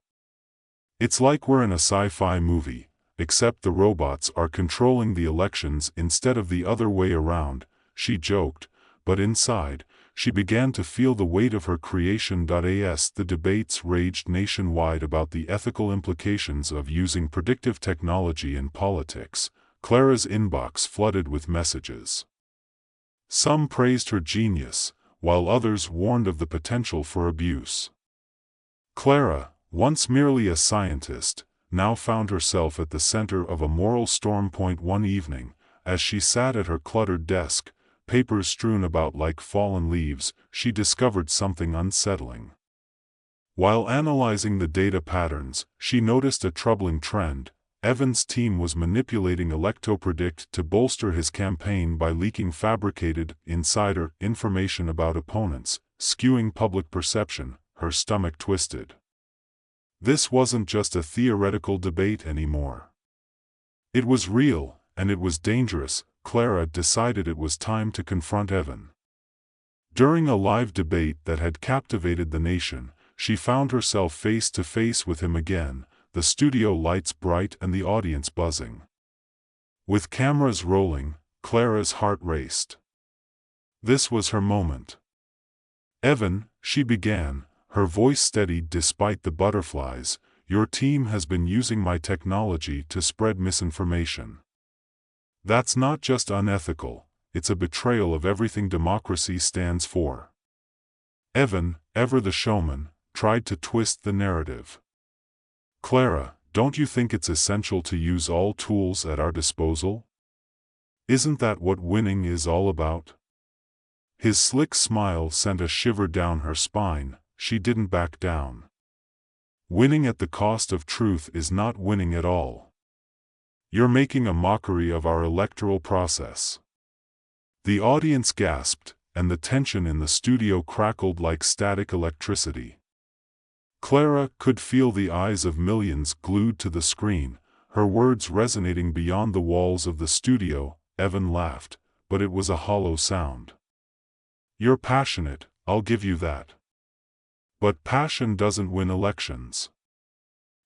"It's like we're in a sci-fi movie, except the robots are controlling the elections instead of the other way around," she joked, but inside, she began to feel the weight of her creation. As the debates raged nationwide about the ethical implications of using predictive technology in politics, Clara's inbox flooded with messages. Some praised her genius, while others warned of the potential for abuse. Clara, once merely a scientist, now found herself at the center of a moral storm. One evening, as she sat at her cluttered desk, papers strewn about like fallen leaves, she discovered something unsettling. While analyzing the data patterns, she noticed a troubling trend. Evan's team was manipulating ElectoPredict to bolster his campaign by leaking fabricated, insider information about opponents, skewing public perception. Her stomach twisted. This wasn't just a theoretical debate anymore. It was real, and it was dangerous. Clara decided it was time to confront Evan. During a live debate that had captivated the nation, she found herself face to face with him again, the studio lights bright and the audience buzzing. With cameras rolling, Clara's heart raced. This was her moment. "Evan," she began, her voice steadied despite the butterflies, "your team has been using my technology to spread misinformation. That's not just unethical, it's a betrayal of everything democracy stands for." Evan, ever the showman, tried to twist the narrative. "Clara, don't you think it's essential to use all tools at our disposal? Isn't that what winning is all about?" His slick smile sent a shiver down her spine. She didn't back down. "Winning at the cost of truth is not winning at all. You're making a mockery of our electoral process." The audience gasped, and the tension in the studio crackled like static electricity. Clara could feel the eyes of millions glued to the screen, her words resonating beyond the walls of the studio. Evan laughed, but it was a hollow sound. "You're passionate, I'll give you that. But passion doesn't win elections."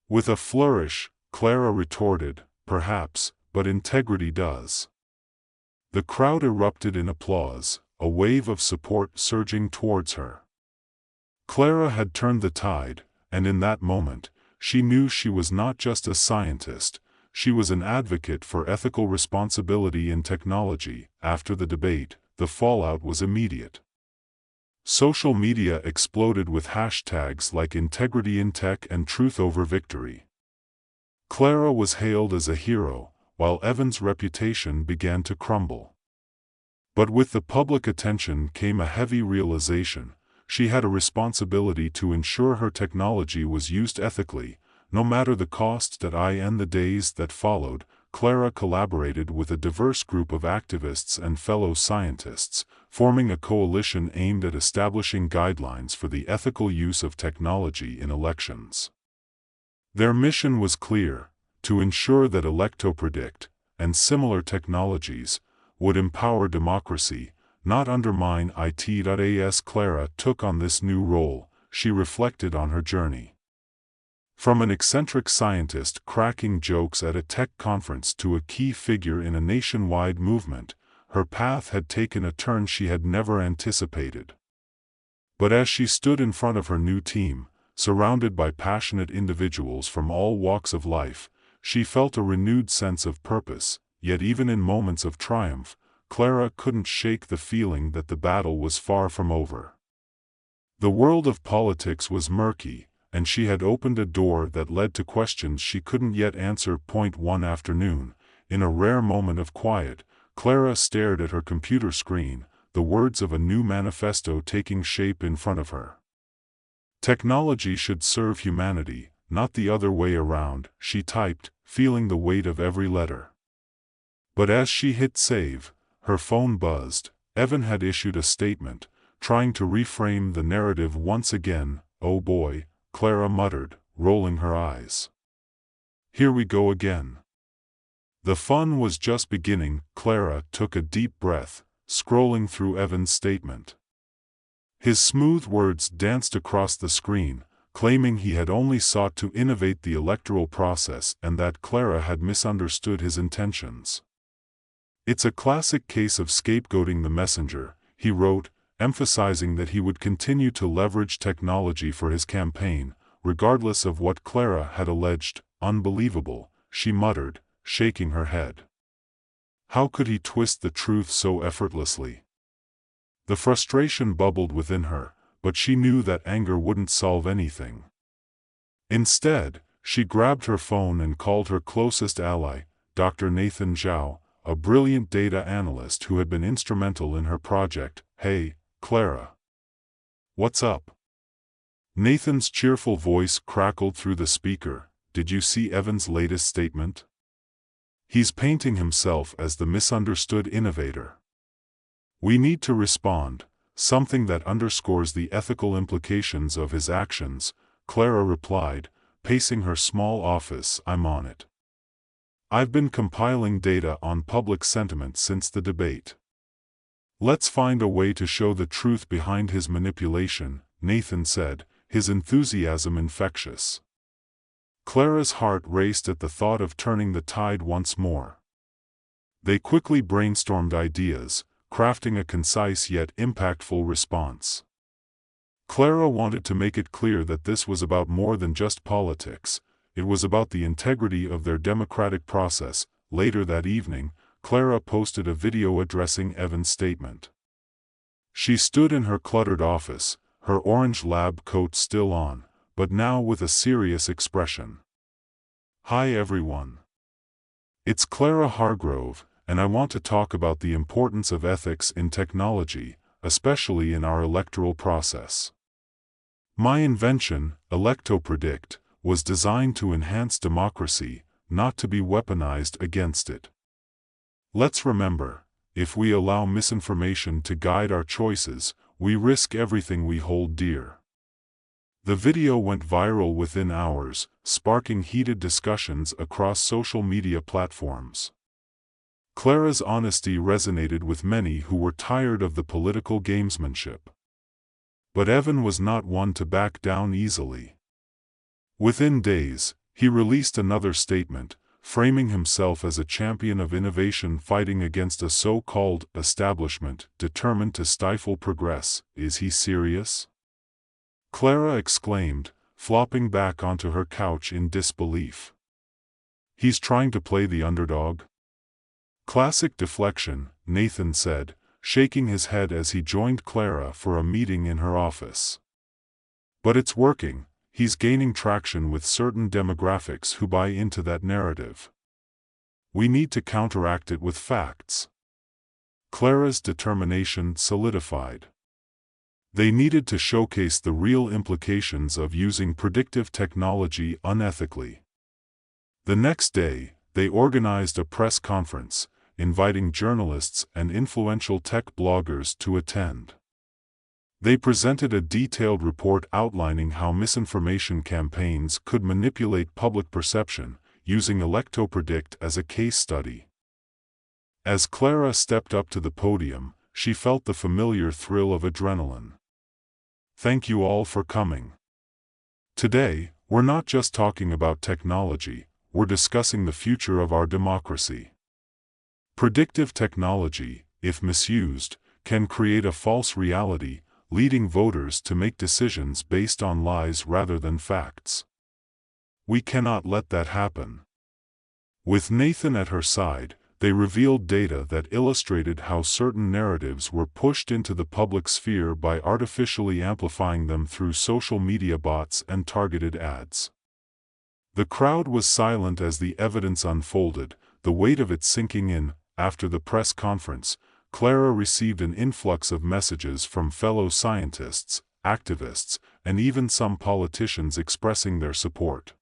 With a flourish, Clara retorted, "Perhaps, but integrity does." The crowd erupted in applause, a wave of support surging towards her. Clara had turned the tide, and in that moment, she knew she was not just a scientist, she was an advocate for ethical responsibility in technology. After the debate, the fallout was immediate. Social media exploded with hashtags like integrity in tech and truth over victory. Clara was hailed as a hero, while Evan's reputation began to crumble. But with the public attention came a heavy realization: she had a responsibility to ensure her technology was used ethically, no matter the cost. In the days that followed, Clara collaborated with a diverse group of activists and fellow scientists, forming a coalition aimed at establishing guidelines for the ethical use of technology in elections. Their mission was clear: to ensure that ElectoPredict, and similar technologies, would empower democracy, not undermine it. As Clara took on this new role, she reflected on her journey. From an eccentric scientist cracking jokes at a tech conference to a key figure in a nationwide movement, her path had taken a turn she had never anticipated. But as she stood in front of her new team, surrounded by passionate individuals from all walks of life, she felt a renewed sense of purpose. Yet even in moments of triumph, Clara couldn't shake the feeling that the battle was far from over. The world of politics was murky, and she had opened a door that led to questions she couldn't yet answer. One afternoon, in a rare moment of quiet, Clara stared at her computer screen, the words of a new manifesto taking shape in front of her. "Technology should serve humanity, not the other way around," she typed, feeling the weight of every letter. But as she hit save, her phone buzzed. Evan had issued a statement, trying to reframe the narrative once again. "Oh boy," Clara muttered, rolling her eyes. "Here we go again." The fun was just beginning. Clara took a deep breath, scrolling through Evan's statement. His smooth words danced across the screen, claiming he had only sought to innovate the electoral process and that Clara had misunderstood his intentions. "It's a classic case of scapegoating the messenger," he wrote, emphasizing that he would continue to leverage technology for his campaign, regardless of what Clara had alleged. "Unbelievable," she muttered, shaking her head. How could he twist the truth so effortlessly? The frustration bubbled within her, but she knew that anger wouldn't solve anything. Instead, she grabbed her phone and called her closest ally, Dr. Nathan Zhao, a brilliant data analyst who had been instrumental in her project. "Hey, Clara. What's up?" Nathan's cheerful voice crackled through the speaker. "Did you see Evan's latest statement? He's painting himself as the misunderstood innovator. We need to respond, something that underscores the ethical implications of his actions," Clara replied, pacing her small office. "I'm on it. I've been compiling data on public sentiment since the debate. Let's find a way to show the truth behind his manipulation," Nathan said, his enthusiasm infectious. Clara's heart raced at the thought of turning the tide once more. They quickly brainstormed ideas, crafting a concise yet impactful response. Clara wanted to make it clear that this was about more than just politics. It was about the integrity of their democratic process. Later that evening, Clara posted a video addressing Evan's statement. She stood in her cluttered office, her orange lab coat still on, but now with a serious expression. "Hi everyone. It's Clara Hargrove, and I want to talk about the importance of ethics in technology, especially in our electoral process. My invention, ElectoPredict, was designed to enhance democracy, not to be weaponized against it. Let's remember, if we allow misinformation to guide our choices, we risk everything we hold dear." The video went viral within hours, sparking heated discussions across social media platforms. Clara's honesty resonated with many who were tired of the political gamesmanship. But Evan was not one to back down easily. Within days, he released another statement, framing himself as a champion of innovation fighting against a so-called establishment determined to stifle progress. "Is he serious?" Clara exclaimed, flopping back onto her couch in disbelief. "He's trying to play the underdog?" "Classic deflection," Nathan said, shaking his head as he joined Clara for a meeting in her office. "But it's working. He's gaining traction with certain demographics who buy into that narrative. We need to counteract it with facts." Clara's determination solidified. They needed to showcase the real implications of using predictive technology unethically. The next day, they organized a press conference, inviting journalists and influential tech bloggers to attend. They presented a detailed report outlining how misinformation campaigns could manipulate public perception, using ElectoPredict as a case study. As Clara stepped up to the podium, she felt the familiar thrill of adrenaline. "Thank you all for coming. Today, we're not just talking about technology, we're discussing the future of our democracy. Predictive technology, if misused, can create a false reality, leading voters to make decisions based on lies rather than facts. We cannot let that happen." With Nathan at her side, they revealed data that illustrated how certain narratives were pushed into the public sphere by artificially amplifying them through social media bots and targeted ads. The crowd was silent as the evidence unfolded, the weight of it sinking in. After the press conference, Clara received an influx of messages from fellow scientists, activists, and even some politicians expressing their support.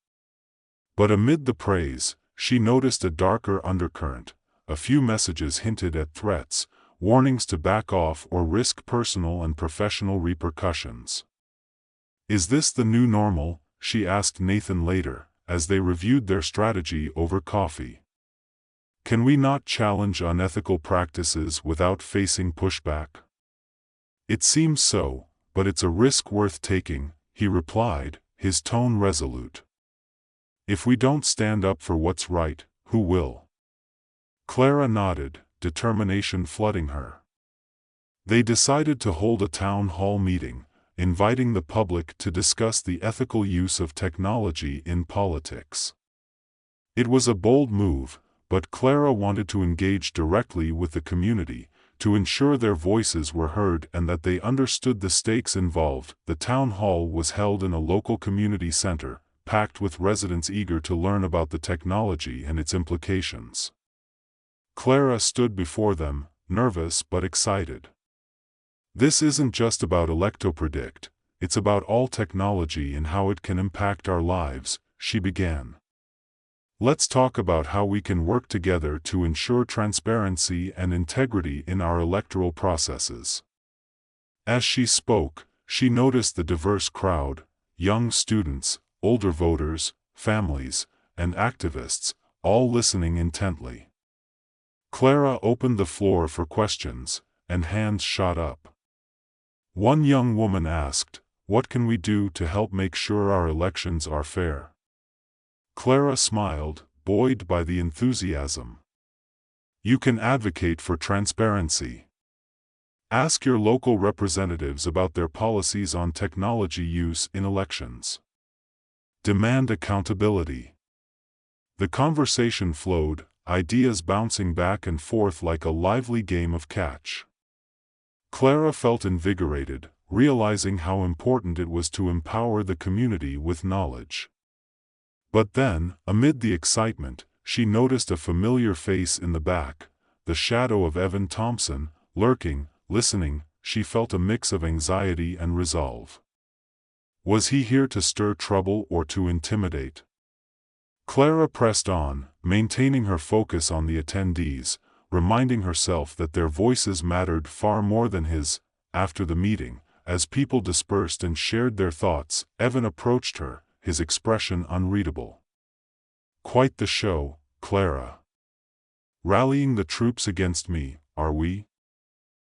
But amid the praise, she noticed a darker undercurrent. A few messages hinted at threats, warnings to back off or risk personal and professional repercussions. "Is this the new normal?" she asked Nathan later, as they reviewed their strategy over coffee. "Can we not challenge unethical practices without facing pushback?" "It seems so, but it's a risk worth taking," he replied, his tone resolute. "If we don't stand up for what's right, who will?" Clara nodded, determination flooding her. They decided to hold a town hall meeting, inviting the public to discuss the ethical use of technology in politics. It was a bold move, but Clara wanted to engage directly with the community, to ensure their voices were heard and that they understood the stakes involved. The town hall was held in a local community center, packed with residents eager to learn about the technology and its implications. Clara stood before them, nervous but excited. "This isn't just about Electropredict, it's about all technology and how it can impact our lives," she began. "Let's talk about how we can work together to ensure transparency and integrity in our electoral processes." As she spoke, she noticed the diverse crowd, young students, older voters, families, and activists, all listening intently. Clara opened the floor for questions, and hands shot up. One young woman asked, "What can we do to help make sure our elections are fair?" Clara smiled, buoyed by the enthusiasm. "You can advocate for transparency. Ask your local representatives about their policies on technology use in elections. Demand accountability." The conversation flowed, ideas bouncing back and forth like a lively game of catch. Clara felt invigorated, realizing how important it was to empower the community with knowledge. But then, amid the excitement, she noticed a familiar face in the back, the shadow of Evan Thompson, lurking, listening. She felt a mix of anxiety and resolve. Was he here to stir trouble or to intimidate? Clara pressed on, maintaining her focus on the attendees, reminding herself that their voices mattered far more than his. After the meeting, as people dispersed and shared their thoughts, Evan approached her, his expression unreadable. "Quite the show, Clara. Rallying the troops against me, are we?"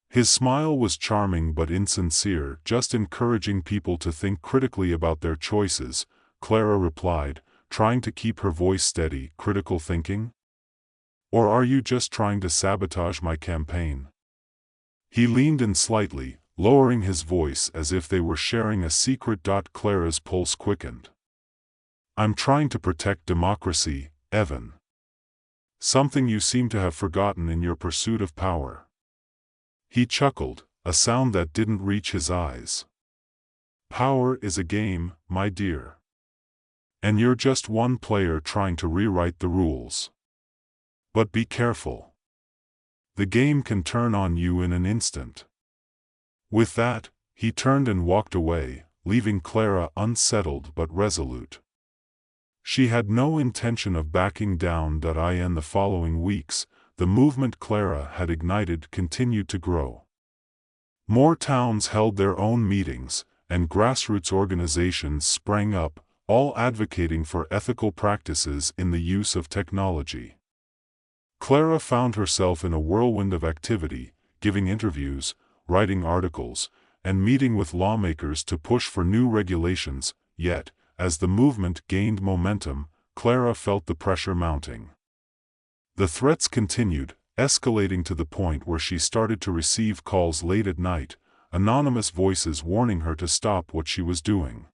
His smile was charming but insincere, just encouraging people to think critically about their choices. Clara replied, trying to keep her voice steady. "Critical thinking? Or are you just trying to sabotage my campaign?" He leaned in slightly, lowering his voice as if they were sharing a secret. Clara's pulse quickened. "I'm trying to protect democracy, Evan. Something you seem to have forgotten in your pursuit of power." He chuckled, a sound that didn't reach his eyes. "Power is a game, my dear. And you're just one player trying to rewrite the rules. But be careful. The game can turn on you in an instant." With that, he turned and walked away, leaving Clara unsettled but resolute. She had no intention of backing down. In the following weeks, the movement Clara had ignited continued to grow. More towns held their own meetings, and grassroots organizations sprang up, all advocating for ethical practices in the use of technology. Clara found herself in a whirlwind of activity, giving interviews, writing articles, and meeting with lawmakers to push for new regulations. Yet, as the movement gained momentum, Clara felt the pressure mounting. The threats continued, escalating to the point where she started to receive calls late at night, anonymous voices warning her to stop what she was doing.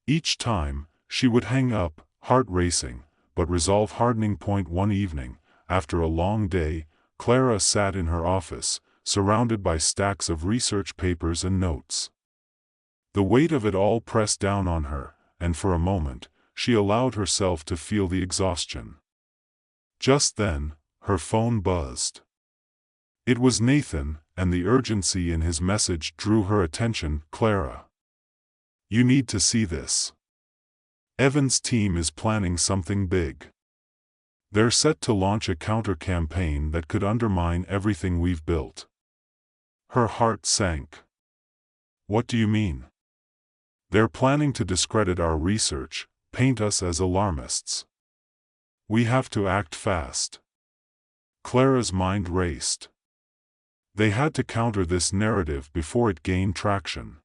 Each time, she would hang up, heart racing, but resolve hardening. One evening, after a long day, Clara sat in her office, surrounded by stacks of research papers and notes. The weight of it all pressed down on her, and for a moment, she allowed herself to feel the exhaustion. Just then, her phone buzzed. It was Nathan, and the urgency in his message drew her attention. "Clara, you need to see this. Evan's team is planning something big. They're set to launch a counter-campaign that could undermine everything we've built." Her heart sank. "What do you mean?" "They're planning to discredit our research, paint us as alarmists. We have to act fast." Clara's mind raced. They had to counter this narrative before it gained traction.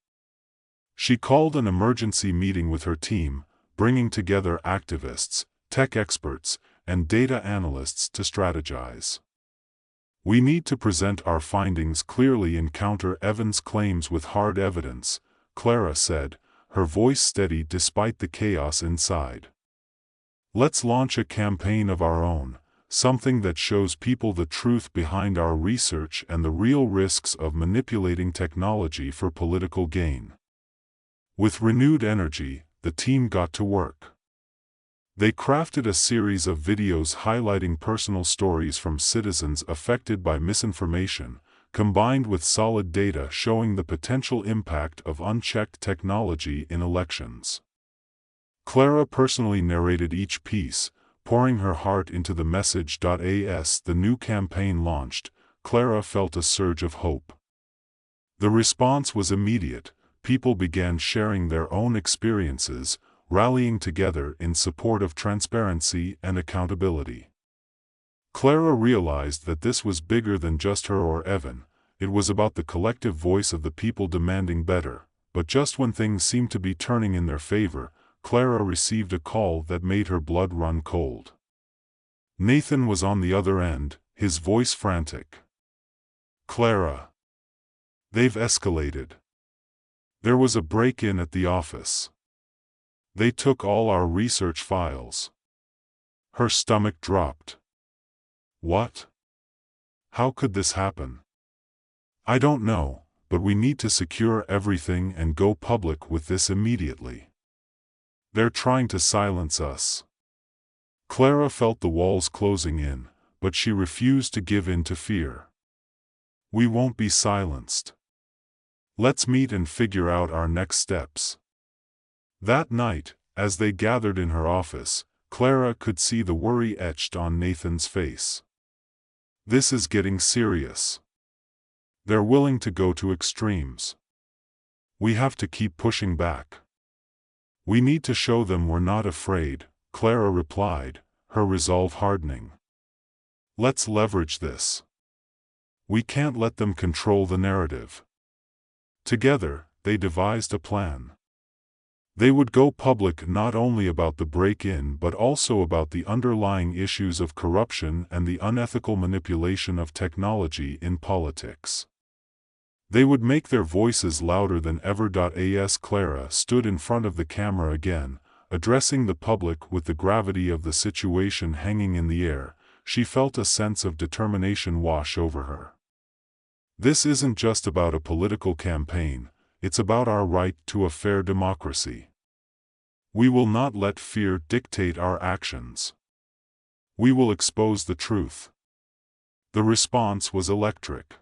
She called an emergency meeting with her team, bringing together activists, tech experts, and data analysts to strategize. "We need to present our findings clearly and counter Evan's claims with hard evidence," Clara said, her voice steady despite the chaos inside. "Let's launch a campaign of our own, something that shows people the truth behind our research and the real risks of manipulating technology for political gain. With renewed energy, the team got to work. They crafted a series of videos highlighting personal stories from citizens affected by misinformation, combined with solid data showing the potential impact of unchecked technology in elections. Clara personally narrated each piece, pouring her heart into the message. As the new campaign launched, Clara felt a surge of hope. The response was immediate. People began sharing their own experiences, rallying together in support of transparency and accountability. Clara realized that this was bigger than just her or Evan. It was about the collective voice of the people demanding better. But just when things seemed to be turning in their favor, Clara received a call that made her blood run cold. Nathan was on the other end, his voice frantic. "Clara. They've escalated. There was a break-in at the office. They took all our research files." Her stomach dropped. "What? How could this happen?" "I don't know, but we need to secure everything and go public with this immediately. They're trying to silence us." Clara felt the walls closing in, but she refused to give in to fear. "We won't be silenced. Let's meet and figure out our next steps." That night, as they gathered in her office, Clara could see the worry etched on Nathan's face. "This is getting serious. They're willing to go to extremes. We have to keep pushing back." "We need to show them we're not afraid," Clara replied, her resolve hardening. "Let's leverage this. We can't let them control the narrative." Together, they devised a plan. They would go public not only about the break-in but also about the underlying issues of corruption and the unethical manipulation of technology in politics. They would make their voices louder than ever. As Clara stood in front of the camera again, addressing the public with the gravity of the situation hanging in the air, she felt a sense of determination wash over her. This isn't just about a political campaign, it's about our right to a fair democracy. We will not let fear dictate our actions. We will expose the truth. The response was electric.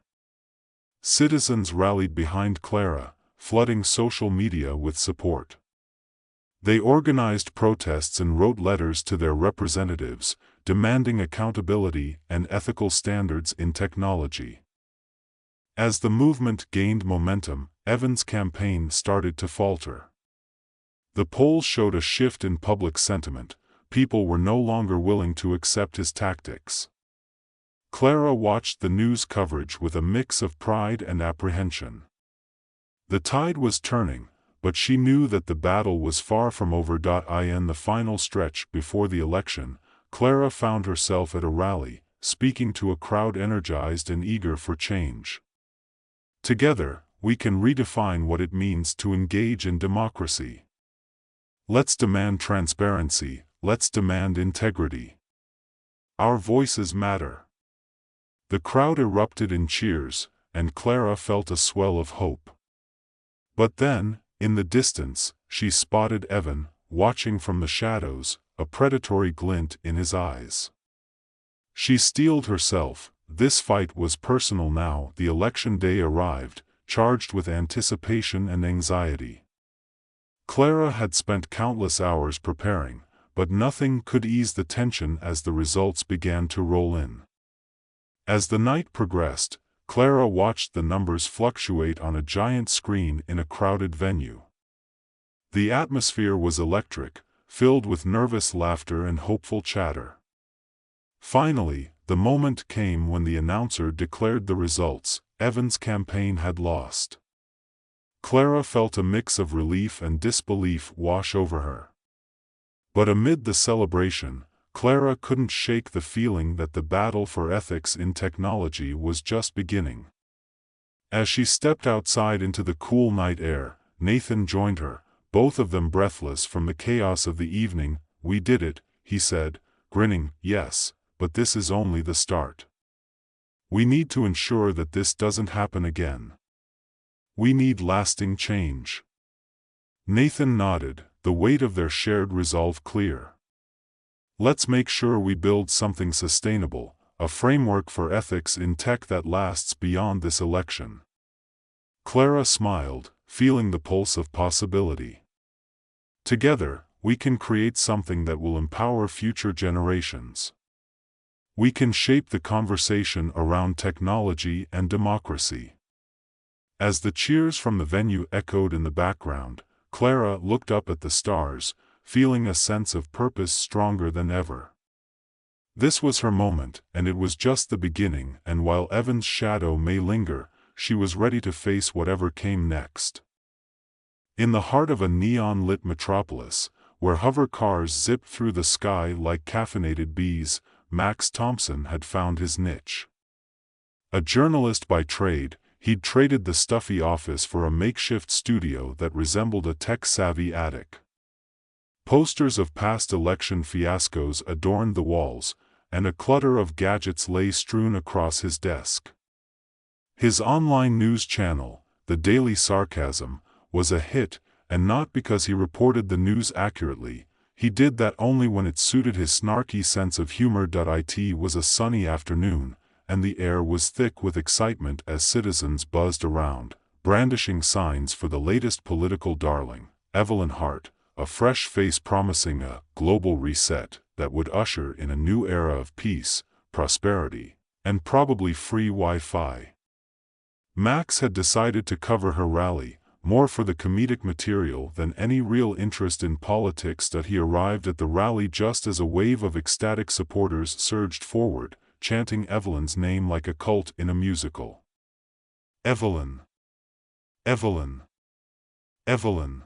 Citizens rallied behind Clara, flooding social media with support. They organized protests and wrote letters to their representatives, demanding accountability and ethical standards in technology. As the movement gained momentum, Evan's campaign started to falter. The polls showed a shift in public sentiment. People were no longer willing to accept his tactics. Clara watched the news coverage with a mix of pride and apprehension. The tide was turning, but she knew that the battle was far from over. In the final stretch before the election, Clara found herself at a rally, speaking to a crowd energized and eager for change. "Together, we can redefine what it means to engage in democracy. Let's demand transparency, let's demand integrity. Our voices matter." The crowd erupted in cheers, and Clara felt a swell of hope. But then, in the distance, she spotted Evan, watching from the shadows, a predatory glint in his eyes. She steeled herself. This fight was personal now. The election day arrived, charged with anticipation and anxiety. Clara had spent countless hours preparing, but nothing could ease the tension as the results began to roll in. As the night progressed, Clara watched the numbers fluctuate on a giant screen in a crowded venue. The atmosphere was electric, filled with nervous laughter and hopeful chatter. Finally, the moment came when the announcer declared the results. Evan's campaign had lost. Clara felt a mix of relief and disbelief wash over her. But amid the celebration, Clara couldn't shake the feeling that the battle for ethics in technology was just beginning. As she stepped outside into the cool night air, Nathan joined her, both of them breathless from the chaos of the evening. "We did it," he said, grinning. "Yes, but this is only the start. We need to ensure that this doesn't happen again. We need lasting change." Nathan nodded, the weight of their shared resolve clear. "Let's make sure we build something sustainable, a framework for ethics in tech that lasts beyond this election." Clara smiled, feeling the pulse of possibility. "Together, we can create something that will empower future generations. We can shape the conversation around technology and democracy." As the cheers from the venue echoed in the background, Clara looked up at the stars, feeling a sense of purpose stronger than ever. This was her moment, and it was just the beginning, and while Evan's shadow may linger, she was ready to face whatever came next. In the heart of a neon-lit metropolis, where hover cars zipped through the sky like caffeinated bees, Max Thompson had found his niche. A journalist by trade, he'd traded the stuffy office for a makeshift studio that resembled a tech-savvy attic. Posters of past election fiascos adorned the walls, and a clutter of gadgets lay strewn across his desk. His online news channel, The Daily Sarcasm, was a hit, and not because he reported the news accurately. He did that only when it suited his snarky sense of humor. It was a sunny afternoon, and the air was thick with excitement as citizens buzzed around, brandishing signs for the latest political darling, Evelyn Hart, a fresh face promising a global reset that would usher in a new era of peace, prosperity, and probably free Wi-Fi. Max had decided to cover her rally, more for the comedic material than any real interest in politics. That he arrived at the rally just as a wave of ecstatic supporters surged forward, chanting Evelyn's name like a cult in a musical. "Evelyn! Evelyn! Evelyn!"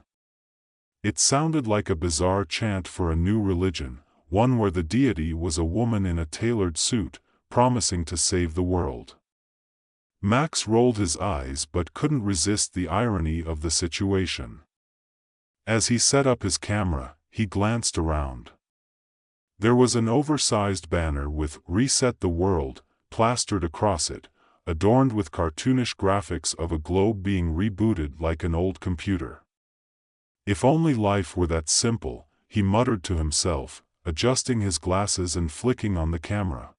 It sounded like a bizarre chant for a new religion, one where the deity was a woman in a tailored suit, promising to save the world. Max rolled his eyes but couldn't resist the irony of the situation. As he set up his camera, he glanced around. There was an oversized banner with "Reset the World" plastered across it, adorned with cartoonish graphics of a globe being rebooted like an old computer. If only life were that simple, he muttered to himself, adjusting his glasses and flicking on the camera.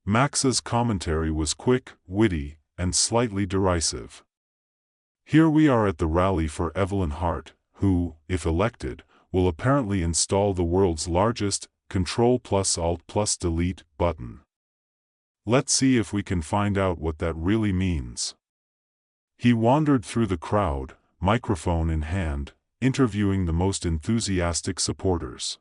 Max's commentary was quick, witty, and slightly derisive. "Here we are at the rally for Evelyn Hart, who, if elected, will apparently install the world's largest Ctrl+Alt+Delete button. Let's see if we can find out what that really means." He wandered through the crowd, microphone in hand, interviewing the most enthusiastic supporters.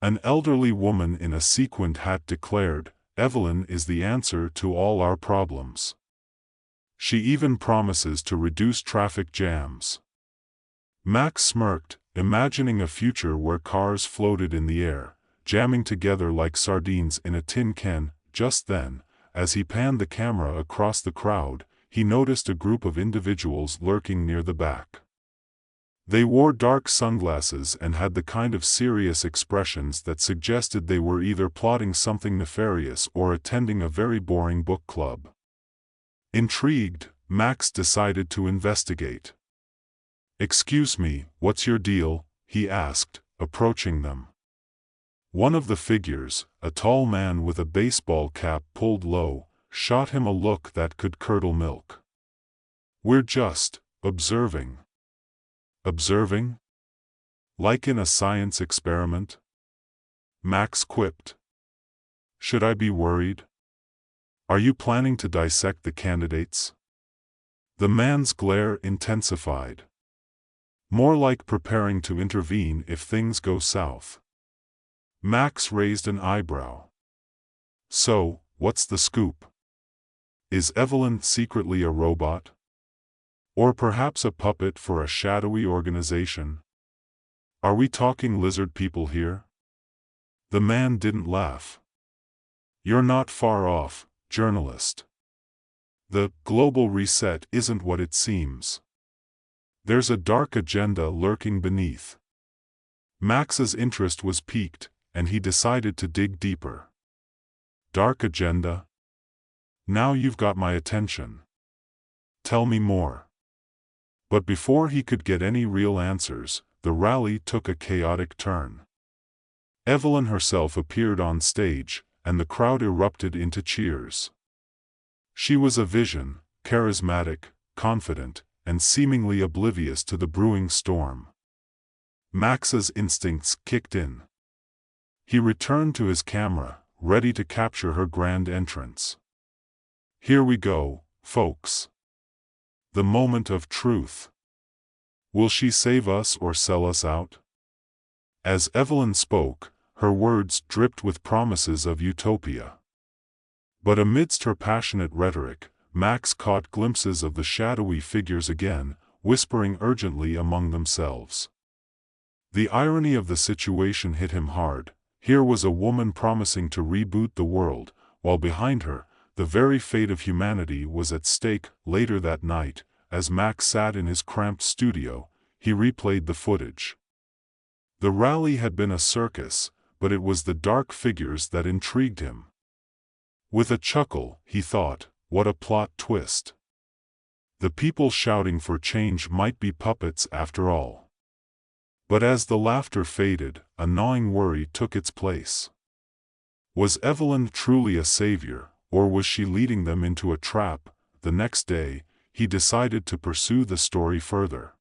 An elderly woman in a sequined hat declared, "Evelyn is the answer to all our problems. She even promises to reduce traffic jams." Max smirked, imagining a future where cars floated in the air, jamming together like sardines in a tin can. Just then, as he panned the camera across the crowd, he noticed a group of individuals lurking near the back. They wore dark sunglasses and had the kind of serious expressions that suggested they were either plotting something nefarious or attending a very boring book club. Intrigued, Max decided to investigate. "Excuse me, what's your deal?" he asked, approaching them. One of the figures, a tall man with a baseball cap pulled low, shot him a look that could curdle milk. "We're just observing." "Observing? Like in a science experiment?" Max quipped. "Should I be worried? Are you planning to dissect the candidates?" The man's glare intensified. "More like preparing to intervene if things go south." Max raised an eyebrow. "So, what's the scoop? Is Evelyn secretly a robot? Or perhaps a puppet for a shadowy organization? Are we talking lizard people here?" The man didn't laugh. "You're not far off, journalist. The global reset isn't what it seems. There's a dark agenda lurking beneath." Max's interest was piqued, and he decided to dig deeper. Dark agenda? Now you've got my attention. Tell me more. But before he could get any real answers, the rally took a chaotic turn. Evelyn herself appeared on stage, and the crowd erupted into cheers. She was a vision, charismatic, confident, and seemingly oblivious to the brewing storm. Max's instincts kicked in. He returned to his camera, ready to capture her grand entrance. Here we go, folks. The moment of truth. Will she save us or sell us out? As Evelyn spoke, her words dripped with promises of utopia. But amidst her passionate rhetoric, Max caught glimpses of the shadowy figures again, whispering urgently among themselves. The irony of the situation hit him hard. Here was a woman promising to reboot the world, while behind her, the very fate of humanity was at stake. Later that night, as Max sat in his cramped studio, he replayed the footage. The rally had been a circus, but it was the dark figures that intrigued him. With a chuckle, he thought, what a plot twist. The people shouting for change might be puppets after all. But as the laughter faded, a gnawing worry took its place. Was Evelyn truly a savior, or was she leading them into a trap? The next day, he decided to pursue the story further.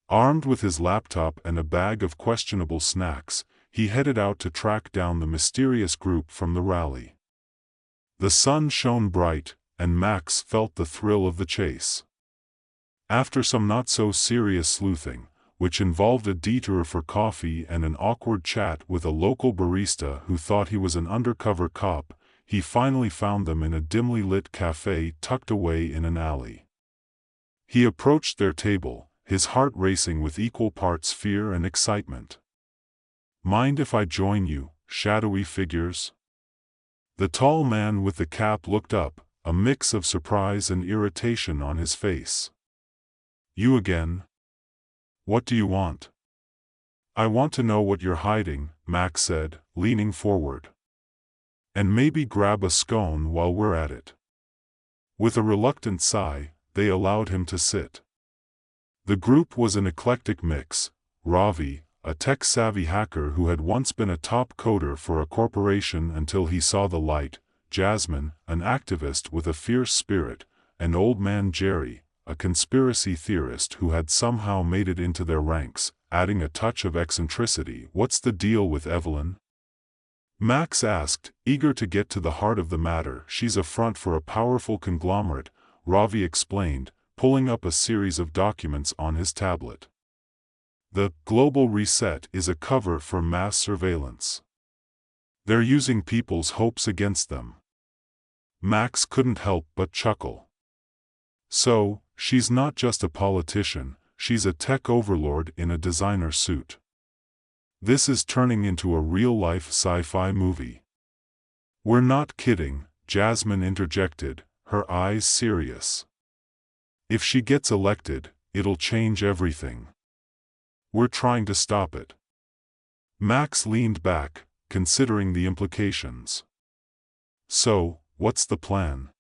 Armed with his laptop and a bag of questionable snacks, he headed out to track down the mysterious group from the rally. The sun shone bright, and Max felt the thrill of the chase. After some not-so-serious sleuthing, which involved a detour for coffee and an awkward chat with a local barista who thought he was an undercover cop, he finally found them in a dimly lit cafe tucked away in an alley. He approached their table, his heart racing with equal parts fear and excitement. "Mind if I join you, shadowy figures?" The tall man with the cap looked up, a mix of surprise and irritation on his face. "You again? What do you want?" "I want to know what you're hiding," Max said, leaning forward. "And maybe grab a scone while we're at it." With a reluctant sigh, they allowed him to sit. The group was an eclectic mix. Ravi, a tech-savvy hacker who had once been a top coder for a corporation until he saw the light; Jasmine, an activist with a fierce spirit; and Old Man Jerry, a conspiracy theorist who had somehow made it into their ranks, adding a touch of eccentricity. "What's the deal with Evelyn?" Max asked, eager to get to the heart of the matter. "She's a front for a powerful conglomerate," Ravi explained, pulling up a series of documents on his tablet. "The Global Reset is a cover for mass surveillance. They're using people's hopes against them." Max couldn't help but chuckle. "So, she's not just a politician, she's a tech overlord in a designer suit. This is turning into a real-life sci-fi movie." "We're not kidding," Jasmine interjected, her eyes serious. "If she gets elected, it'll change everything. We're trying to stop it." Max leaned back, considering the implications. "So, what's the plan?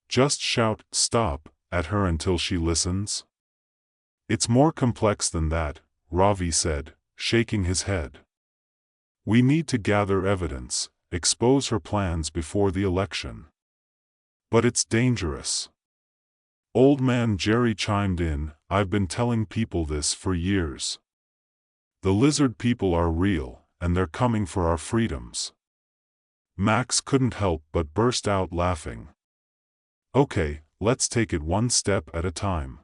Just shout 'stop' at her until she listens?" "It's more complex than that," Ravi said, shaking his head. "We need to gather evidence, expose her plans before the election." "But it's dangerous." Old Man Jerry chimed in, "I've been telling people this for years. The lizard people are real, and they're coming for our freedoms." Max couldn't help but burst out laughing. "Okay, let's take it one step at a time.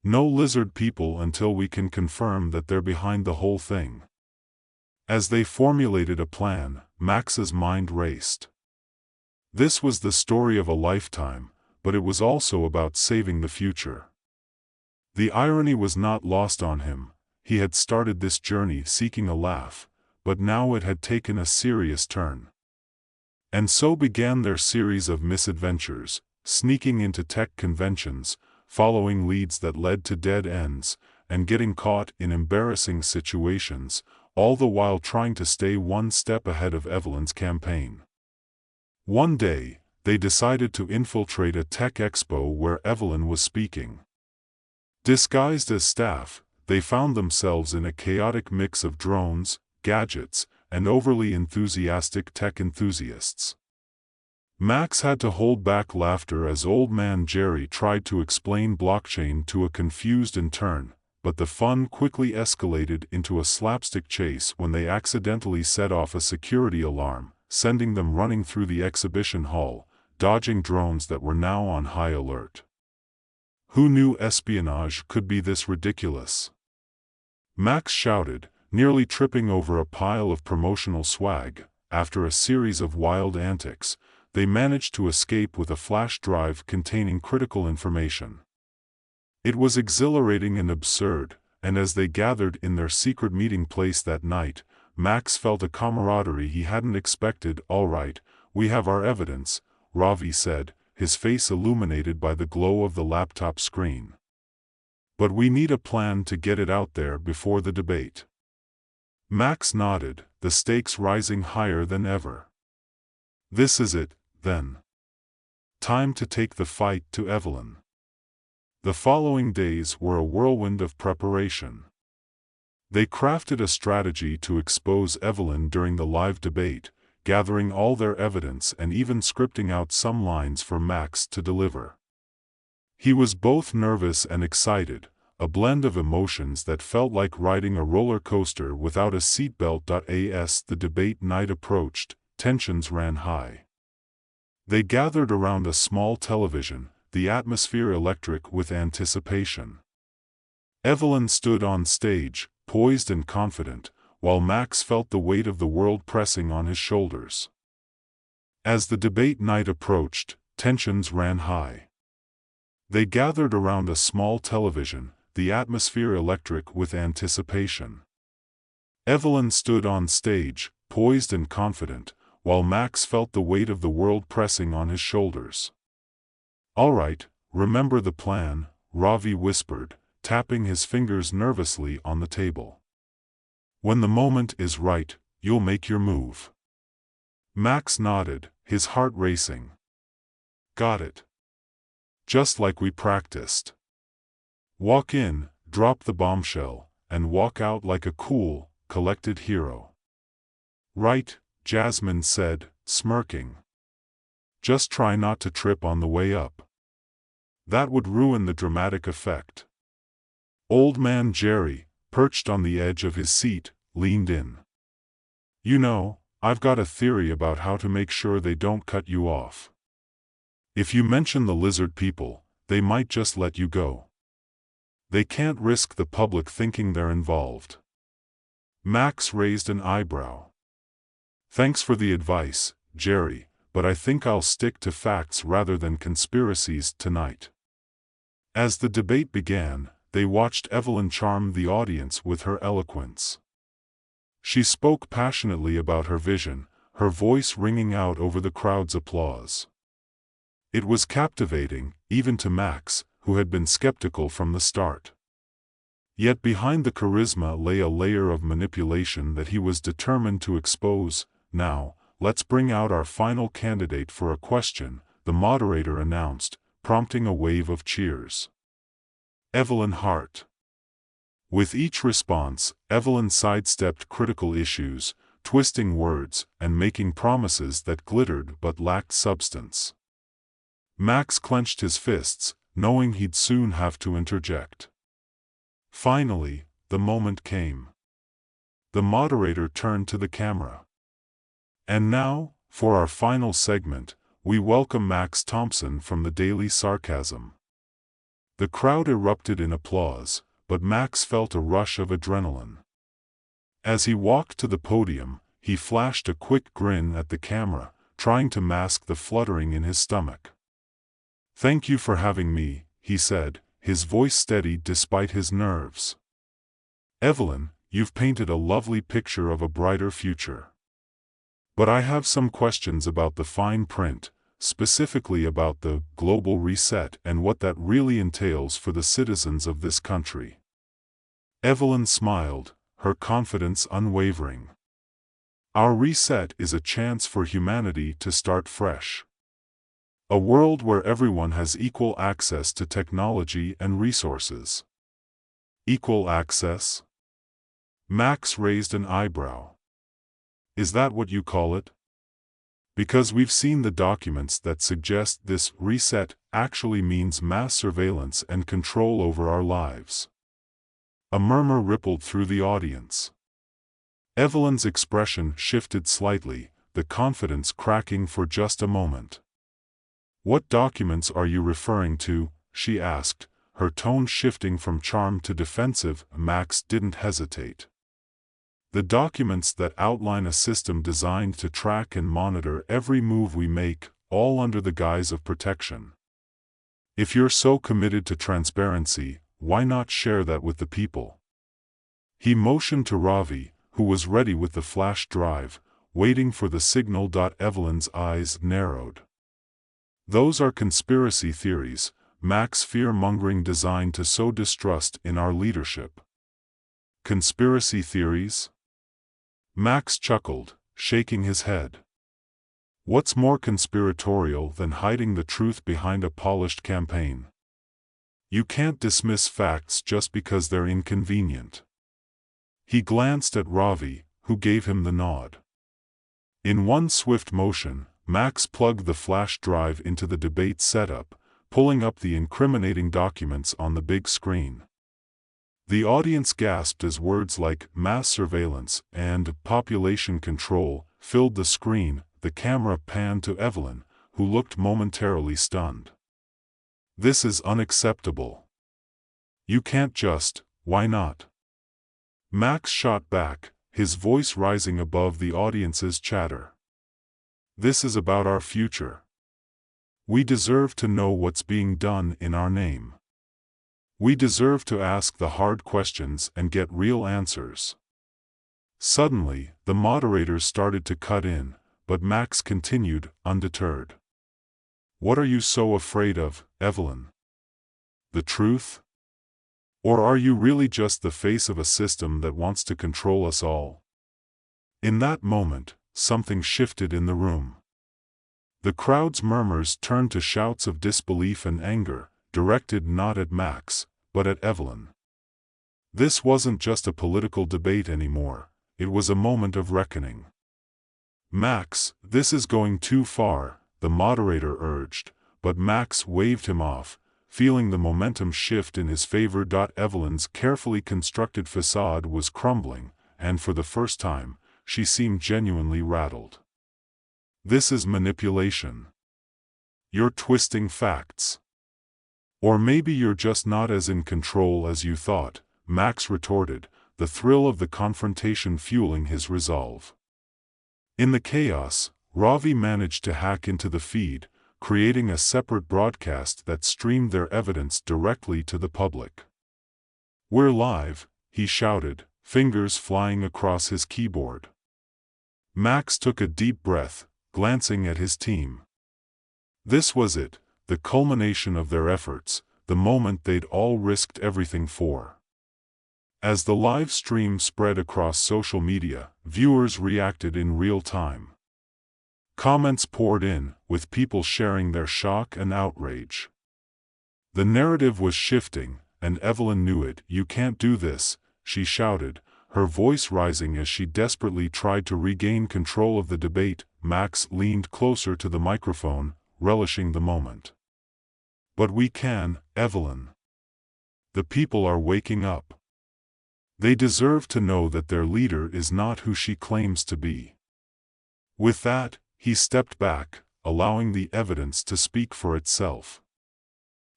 No lizard people until we can confirm that they're behind the whole thing." As they formulated a plan, Max's mind raced. This was the story of a lifetime, but it was also about saving the future. The irony was not lost on him. He had started this journey seeking a laugh, but now it had taken a serious turn. And so began their series of misadventures, sneaking into tech conventions, following leads that led to dead ends, and getting caught in embarrassing situations, all the while trying to stay one step ahead of Evelyn's campaign. One day, they decided to infiltrate a tech expo where Evelyn was speaking. Disguised as staff, they found themselves in a chaotic mix of drones, gadgets, and overly enthusiastic tech enthusiasts. Max had to hold back laughter as Old Man Jerry tried to explain blockchain to a confused intern, but the fun quickly escalated into a slapstick chase when they accidentally set off a security alarm, sending them running through the exhibition hall, dodging drones that were now on high alert. Who knew espionage could be this ridiculous? Max shouted, nearly tripping over a pile of promotional swag. After a series of wild antics, they managed to escape with a flash drive containing critical information. It was exhilarating and absurd, and as they gathered in their secret meeting place that night, Max felt a camaraderie he hadn't expected. "All right, we have our evidence," Ravi said, his face illuminated by the glow of the laptop screen. "But we need a plan to get it out there before the debate." Max nodded, the stakes rising higher than ever. "This is it, then. Time to take the fight to Evelyn." The following days were a whirlwind of preparation. They crafted a strategy to expose Evelyn during the live debate, gathering all their evidence and even scripting out some lines for Max to deliver. He was both nervous and excited, a blend of emotions that felt like riding a roller coaster without a seatbelt. As the debate night approached, tensions ran high. They gathered around a small television, the atmosphere electric with anticipation. Evelyn stood on stage, poised and confident, while Max felt the weight of the world pressing on his shoulders. As the debate night approached, tensions ran high. They gathered around a small television, the atmosphere electric with anticipation. Evelyn stood on stage, poised and confident, while Max felt the weight of the world pressing on his shoulders. "All right, remember the plan," Ravi whispered, tapping his fingers nervously on the table. "When the moment is right, you'll make your move." Max nodded, his heart racing. "Got it. Just like we practiced. Walk in, drop the bombshell, and walk out like a cool, collected hero." "Right," Jasmine said, smirking. "Just try not to trip on the way up. That would ruin the dramatic effect." Old Man Jerry, perched on the edge of his seat, leaned in. "You know, I've got a theory about how to make sure they don't cut you off. If you mention the lizard people, they might just let you go. They can't risk the public thinking they're involved." Max raised an eyebrow. "Thanks for the advice, Jerry, but I think I'll stick to facts rather than conspiracies tonight." As the debate began, they watched Evelyn charm the audience with her eloquence. She spoke passionately about her vision, her voice ringing out over the crowd's applause. It was captivating, even to Max, who had been skeptical from the start. Yet behind the charisma lay a layer of manipulation that he was determined to expose. "Now, let's bring out our final candidate for a question," the moderator announced, prompting a wave of cheers. Evelyn Hart. With each response, Evelyn sidestepped critical issues, twisting words and making promises that glittered but lacked substance. Max clenched his fists, knowing he'd soon have to interject. Finally, the moment came. The moderator turned to the camera. "And now, for our final segment, we welcome Max Thompson from the Daily Sarcasm." The crowd erupted in applause, but Max felt a rush of adrenaline. As he walked to the podium, he flashed a quick grin at the camera, trying to mask the fluttering in his stomach. "Thank you for having me," he said, his voice steady despite his nerves. "Evelyn, you've painted a lovely picture of a brighter future. But I have some questions about the fine print, specifically about the global reset and what that really entails for the citizens of this country." Evelyn smiled, her confidence unwavering. Our reset is a chance for humanity to start fresh. A world where everyone has equal access to technology and resources. Equal access? Max raised an eyebrow. Is that what you call it? Because we've seen the documents that suggest this reset actually means mass surveillance and control over our lives. A murmur rippled through the audience. Evelyn's expression shifted slightly, the confidence cracking for just a moment. What documents are you referring to? She asked, her tone shifting from charm to defensive. Max didn't hesitate. The documents that outline a system designed to track and monitor every move we make, all under the guise of protection. If you're so committed to transparency, why not share that with the people? He motioned to Ravi, who was ready with the flash drive, waiting for the signal. Evelyn's eyes narrowed. Those are conspiracy theories, Max, fear-mongering designed to sow distrust in our leadership. Conspiracy theories? Max chuckled, shaking his head. What's more conspiratorial than hiding the truth behind a polished campaign? You can't dismiss facts just because they're inconvenient. He glanced at Ravi, who gave him the nod. In one swift motion, Max plugged the flash drive into the debate setup, pulling up the incriminating documents on the big screen. The audience gasped as words like mass surveillance and population control filled the screen. The camera panned to Evelyn, who looked momentarily stunned. This is unacceptable. You can't just, why not? Max shot back, his voice rising above the audience's chatter. This is about our future. We deserve to know what's being done in our name. We deserve to ask the hard questions and get real answers. Suddenly, the moderators started to cut in, but Max continued, undeterred. What are you so afraid of, Evelyn? The truth? Or are you really just the face of a system that wants to control us all? In that moment, something shifted in the room. The crowd's murmurs turned to shouts of disbelief and anger, directed not at Max, but at Evelyn. This wasn't just a political debate anymore, it was a moment of reckoning. Max, this is going too far, the moderator urged, but Max waved him off, feeling the momentum shift in his favor. Evelyn's carefully constructed facade was crumbling, and for the first time, she seemed genuinely rattled. This is manipulation. You're twisting facts. Or maybe you're just not as in control as you thought, Max retorted, the thrill of the confrontation fueling his resolve. In the chaos, Ravi managed to hack into the feed, creating a separate broadcast that streamed their evidence directly to the public. We're live, he shouted, fingers flying across his keyboard. Max took a deep breath, glancing at his team. This was it, the culmination of their efforts, the moment they'd all risked everything for. As the live stream spread across social media, viewers reacted in real time. Comments poured in, with people sharing their shock and outrage. The narrative was shifting, and Evelyn knew it. You can't do this, she shouted, her voice rising as she desperately tried to regain control of the debate. Max leaned closer to the microphone, relishing the moment. But we can, Evelyn. The people are waking up. They deserve to know that their leader is not who she claims to be. With that, he stepped back, allowing the evidence to speak for itself.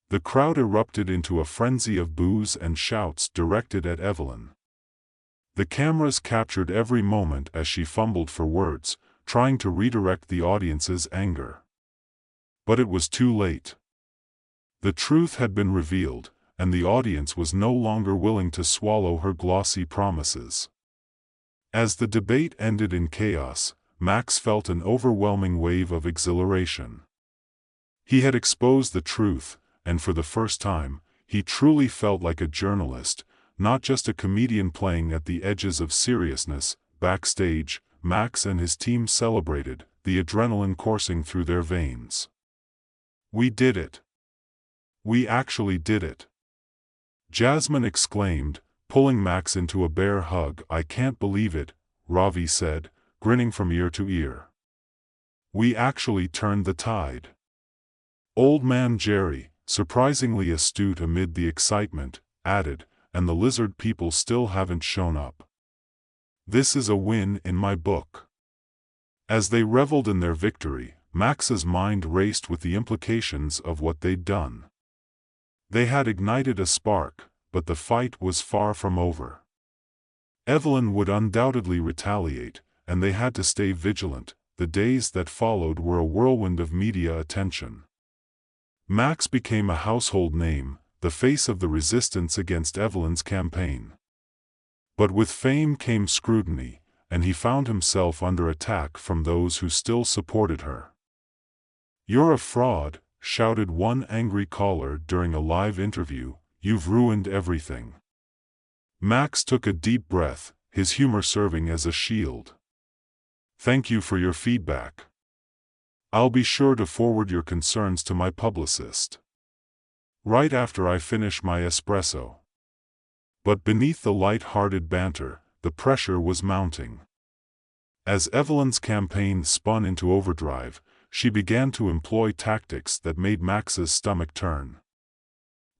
The crowd erupted into a frenzy of boos and shouts directed at Evelyn. The cameras captured every moment as she fumbled for words, trying to redirect the audience's anger. But it was too late. The truth had been revealed, and the audience was no longer willing to swallow her glossy promises. As the debate ended in chaos, Max felt an overwhelming wave of exhilaration. He had exposed the truth, and for the first time, he truly felt like a journalist, not just a comedian playing at the edges of seriousness. Backstage, Max and his team celebrated, the adrenaline coursing through their veins. "We did it! We actually did it!" Jasmine exclaimed, pulling Max into a bear hug. "I can't believe it," Ravi said, grinning from ear to ear. "We actually turned the tide." Old Man Jerry, surprisingly astute amid the excitement, added, "And the lizard people still haven't shown up. This is a win in my book." As they reveled in their victory, Max's mind raced with the implications of what they'd done. They had ignited a spark, but the fight was far from over. Evelyn would undoubtedly retaliate, and they had to stay vigilant. The days that followed were a whirlwind of media attention. Max became a household name, the face of the resistance against Evelyn's campaign. But with fame came scrutiny, and he found himself under attack from those who still supported her. "You're a fraud," shouted one angry caller during a live interview. "You've ruined everything." Max took a deep breath, his humor serving as a shield. "Thank you for your feedback. I'll be sure to forward your concerns to my publicist right after I finish my espresso." But beneath the light-hearted banter, the pressure was mounting. As Evelyn's campaign spun into overdrive, she began to employ tactics that made Max's stomach turn.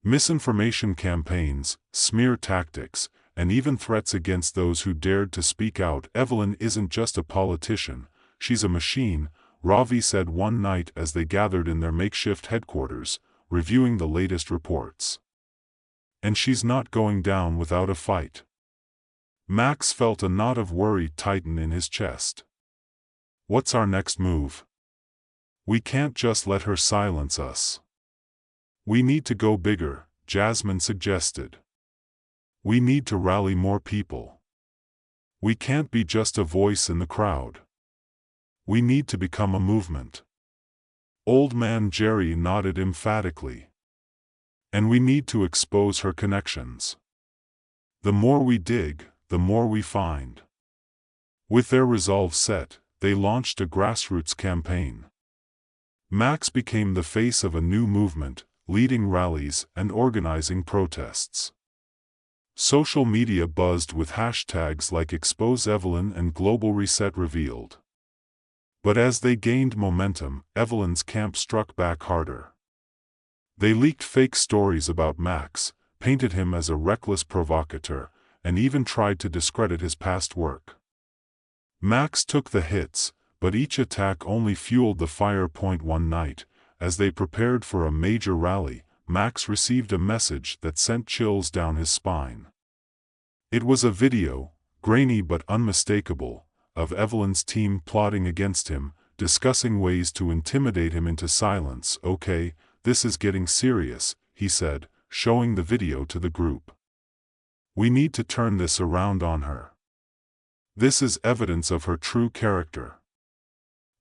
Misinformation campaigns, smear tactics, and even threats against those who dared to speak out. "Evelyn isn't just a politician, she's a machine," Ravi said one night as they gathered in their makeshift headquarters, reviewing the latest reports. "And she's not going down without a fight." Max felt a knot of worry tighten in his chest. "What's our next move? We can't just let her silence us." "We need to go bigger," Jasmine suggested. "We need to rally more people. We can't be just a voice in the crowd. We need to become a movement." Old Man Jerry nodded emphatically. "And we need to expose her connections. The more we dig, the more we find." With their resolve set, they launched a grassroots campaign. Max became the face of a new movement, leading rallies and organizing protests. Social media buzzed with hashtags like Expose Evelyn and Global Reset Revealed. But as they gained momentum, Evelyn's camp struck back harder. They leaked fake stories about Max, painted him as a reckless provocateur, and even tried to discredit his past work. Max took the hits, but each attack only fueled the fire. One night, as they prepared for a major rally, Max received a message that sent chills down his spine. It was a video, grainy but unmistakable, of Evelyn's team plotting against him, discussing ways to intimidate him into silence. "Okay, this is getting serious," he said, showing the video to the group. "We need to turn this around on her. This is evidence of her true character."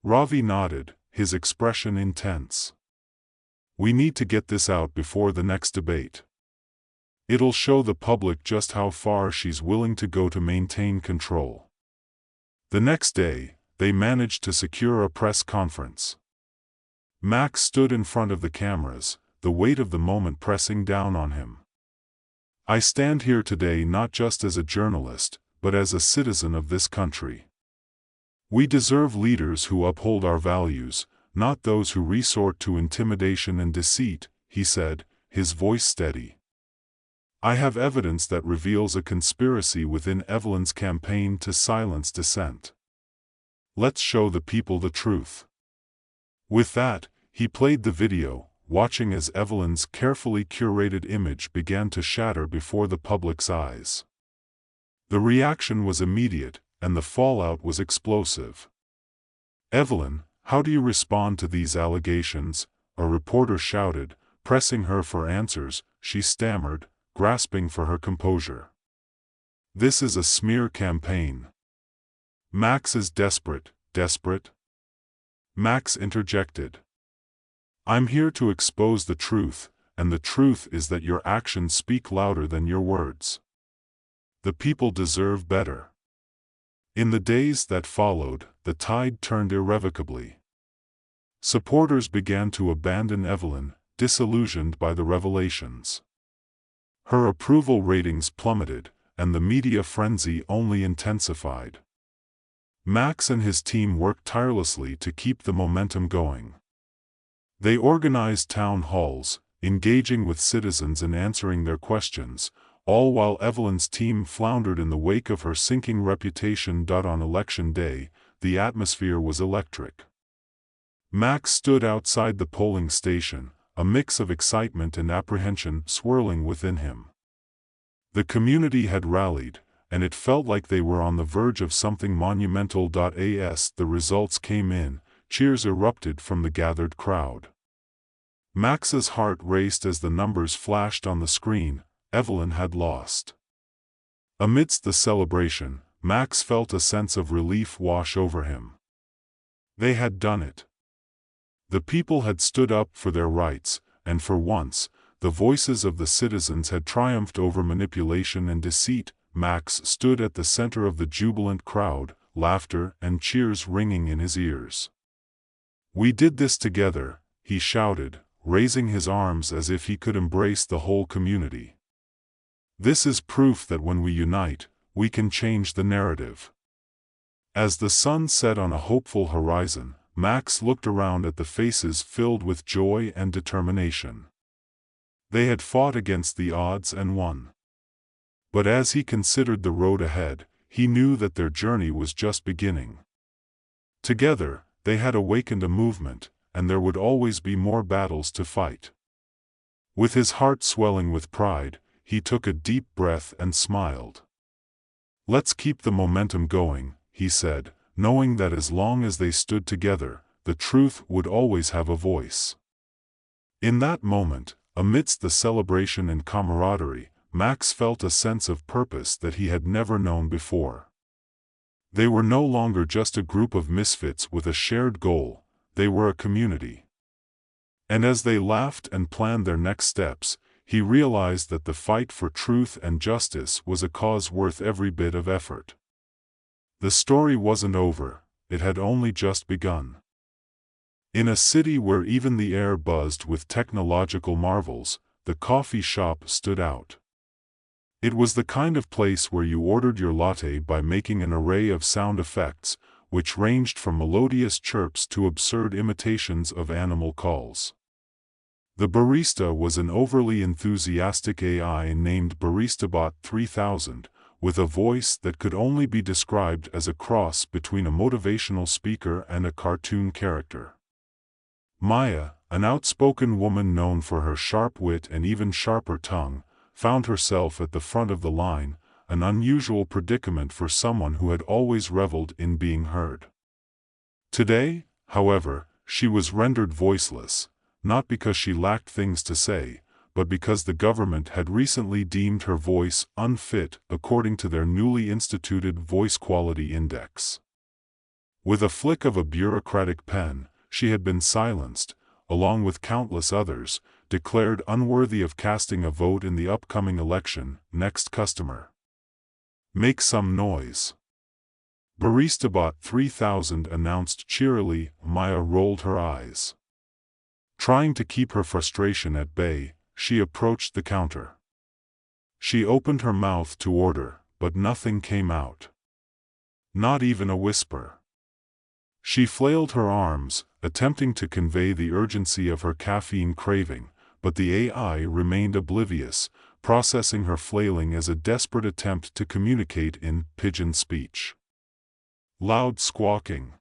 Ravi nodded, his expression intense. "We need to get this out before the next debate. It'll show the public just how far she's willing to go to maintain control." The next day, they managed to secure a press conference. Max stood in front of the cameras, the weight of the moment pressing down on him. "I stand here today not just as a journalist, but as a citizen of this country. We deserve leaders who uphold our values, not those who resort to intimidation and deceit," he said, his voice steady. "I have evidence that reveals a conspiracy within Evelyn's campaign to silence dissent. Let's show the people the truth." With that, he played the video, watching as Evelyn's carefully curated image began to shatter before the public's eyes. The reaction was immediate, and the fallout was explosive. "Evelyn, how do you respond to these allegations?" a reporter shouted, pressing her for answers. She stammered, grasping for her composure. "This is a smear campaign." "Max is desperate." "Desperate?" Max interjected. "I'm here to expose the truth, and the truth is that your actions speak louder than your words. The people deserve better." In the days that followed, the tide turned irrevocably. Supporters began to abandon Evelyn, disillusioned by the revelations. Her approval ratings plummeted, and the media frenzy only intensified. Max and his team worked tirelessly to keep the momentum going. They organized town halls, engaging with citizens and answering their questions, all while Evelyn's team floundered in the wake of her sinking reputation. On election day, the atmosphere was electric. Max stood outside the polling station, a mix of excitement and apprehension swirling within him. The community had rallied, and it felt like they were on the verge of something monumental. As the results came in, cheers erupted from the gathered crowd. Max's heart raced as the numbers flashed on the screen. Evelyn had lost. Amidst the celebration, Max felt a sense of relief wash over him. They had done it. The people had stood up for their rights, and for once, the voices of the citizens had triumphed over manipulation and deceit. Max stood at the center of the jubilant crowd, laughter and cheers ringing in his ears. "We did this together," he shouted, raising his arms as if he could embrace the whole community. "This is proof that when we unite, we can change the narrative." As the sun set on a hopeful horizon, Max looked around at the faces filled with joy and determination. They had fought against the odds and won. But as he considered the road ahead, he knew that their journey was just beginning. Together, they had awakened a movement, and there would always be more battles to fight. With his heart swelling with pride, he took a deep breath and smiled. "Let's keep the momentum going," he said, knowing that as long as they stood together, the truth would always have a voice. In that moment, amidst the celebration and camaraderie, Max felt a sense of purpose that he had never known before. They were no longer just a group of misfits with a shared goal, they were a community. And as they laughed and planned their next steps, he realized that the fight for truth and justice was a cause worth every bit of effort. The story wasn't over, it had only just begun. In a city where even the air buzzed with technological marvels, the coffee shop stood out. It was the kind of place where you ordered your latte by making an array of sound effects, which ranged from melodious chirps to absurd imitations of animal calls. The barista was an overly enthusiastic AI named BaristaBot 3000, with a voice that could only be described as a cross between a motivational speaker and a cartoon character. Maya, an outspoken woman known for her sharp wit and even sharper tongue, found herself at the front of the line, an unusual predicament for someone who had always reveled in being heard. Today, however, she was rendered voiceless, not because she lacked things to say, but because the government had recently deemed her voice unfit according to their newly instituted Voice Quality Index. With a flick of a bureaucratic pen, she had been silenced, along with countless others, declared unworthy of casting a vote in the upcoming election. "Next customer. Make some noise." BaristaBot 3000 announced cheerily. Maya rolled her eyes. Trying to keep her frustration at bay, she approached the counter. She opened her mouth to order, but nothing came out. Not even a whisper. She flailed her arms, attempting to convey the urgency of her caffeine craving, but the AI remained oblivious, processing her flailing as a desperate attempt to communicate in pigeon speech. Loud squawking.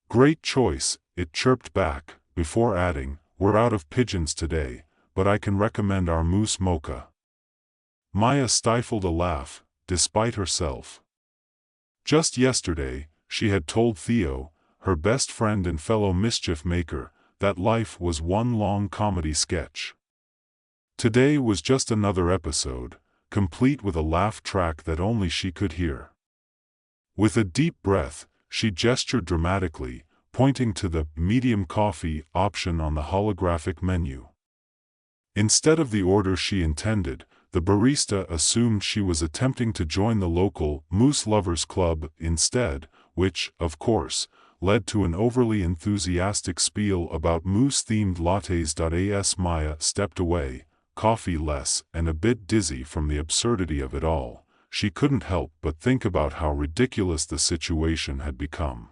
"Great choice," it chirped back, before adding, "We're out of pigeons today, but I can recommend our mousse mocha." Maya stifled a laugh, despite herself. Just yesterday, she had told Theo, her best friend and fellow mischief maker, that life was one long comedy sketch. Today was just another episode, complete with a laugh track that only she could hear. With a deep breath, she gestured dramatically, pointing to the medium coffee option on the holographic menu. Instead of the order she intended, The barista assumed she was attempting to join the local Moose Lovers Club instead, which, of course, led to an overly enthusiastic spiel about moose-themed lattes. As Maya stepped away, coffee-less and a bit dizzy from the absurdity of it all, she couldn't help but think about how ridiculous the situation had become.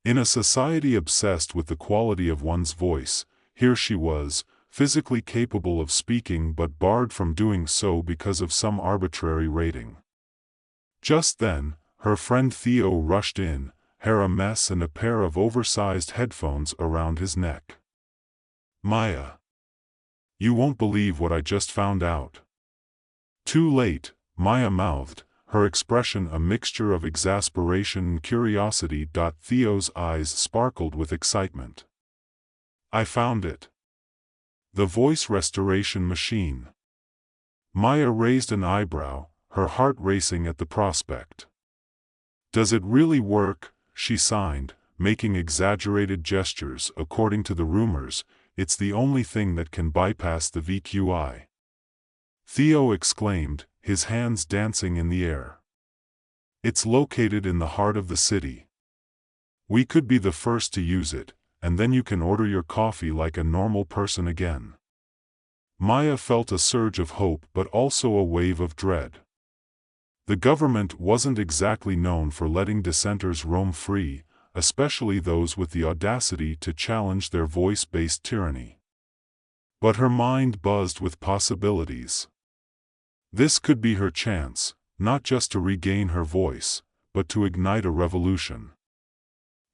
In a society obsessed with the quality of one's voice, here she was, physically capable of speaking but barred from doing so because of some arbitrary rating. Just then, her friend Theo rushed in, hair a mess and a pair of oversized headphones around his neck. "Maya, you won't believe what I just found out." "Too late," Maya mouthed, her expression a mixture of exasperation and curiosity. Theo's eyes sparkled with excitement. "I found it. The voice restoration machine." Maya raised an eyebrow, her heart racing at the prospect. "Does it really work?" she signed, making exaggerated gestures. "According to the rumors, it's the only thing that can bypass the VQI." Theo exclaimed, his hands dancing in the air. "It's located in the heart of the city. We could be the first to use it, and then you can order your coffee like a normal person again." Maya felt a surge of hope but also a wave of dread. The government wasn't exactly known for letting dissenters roam free, especially those with the audacity to challenge their voice-based tyranny. But her mind buzzed with possibilities. This could be her chance, not just to regain her voice, but to ignite a revolution.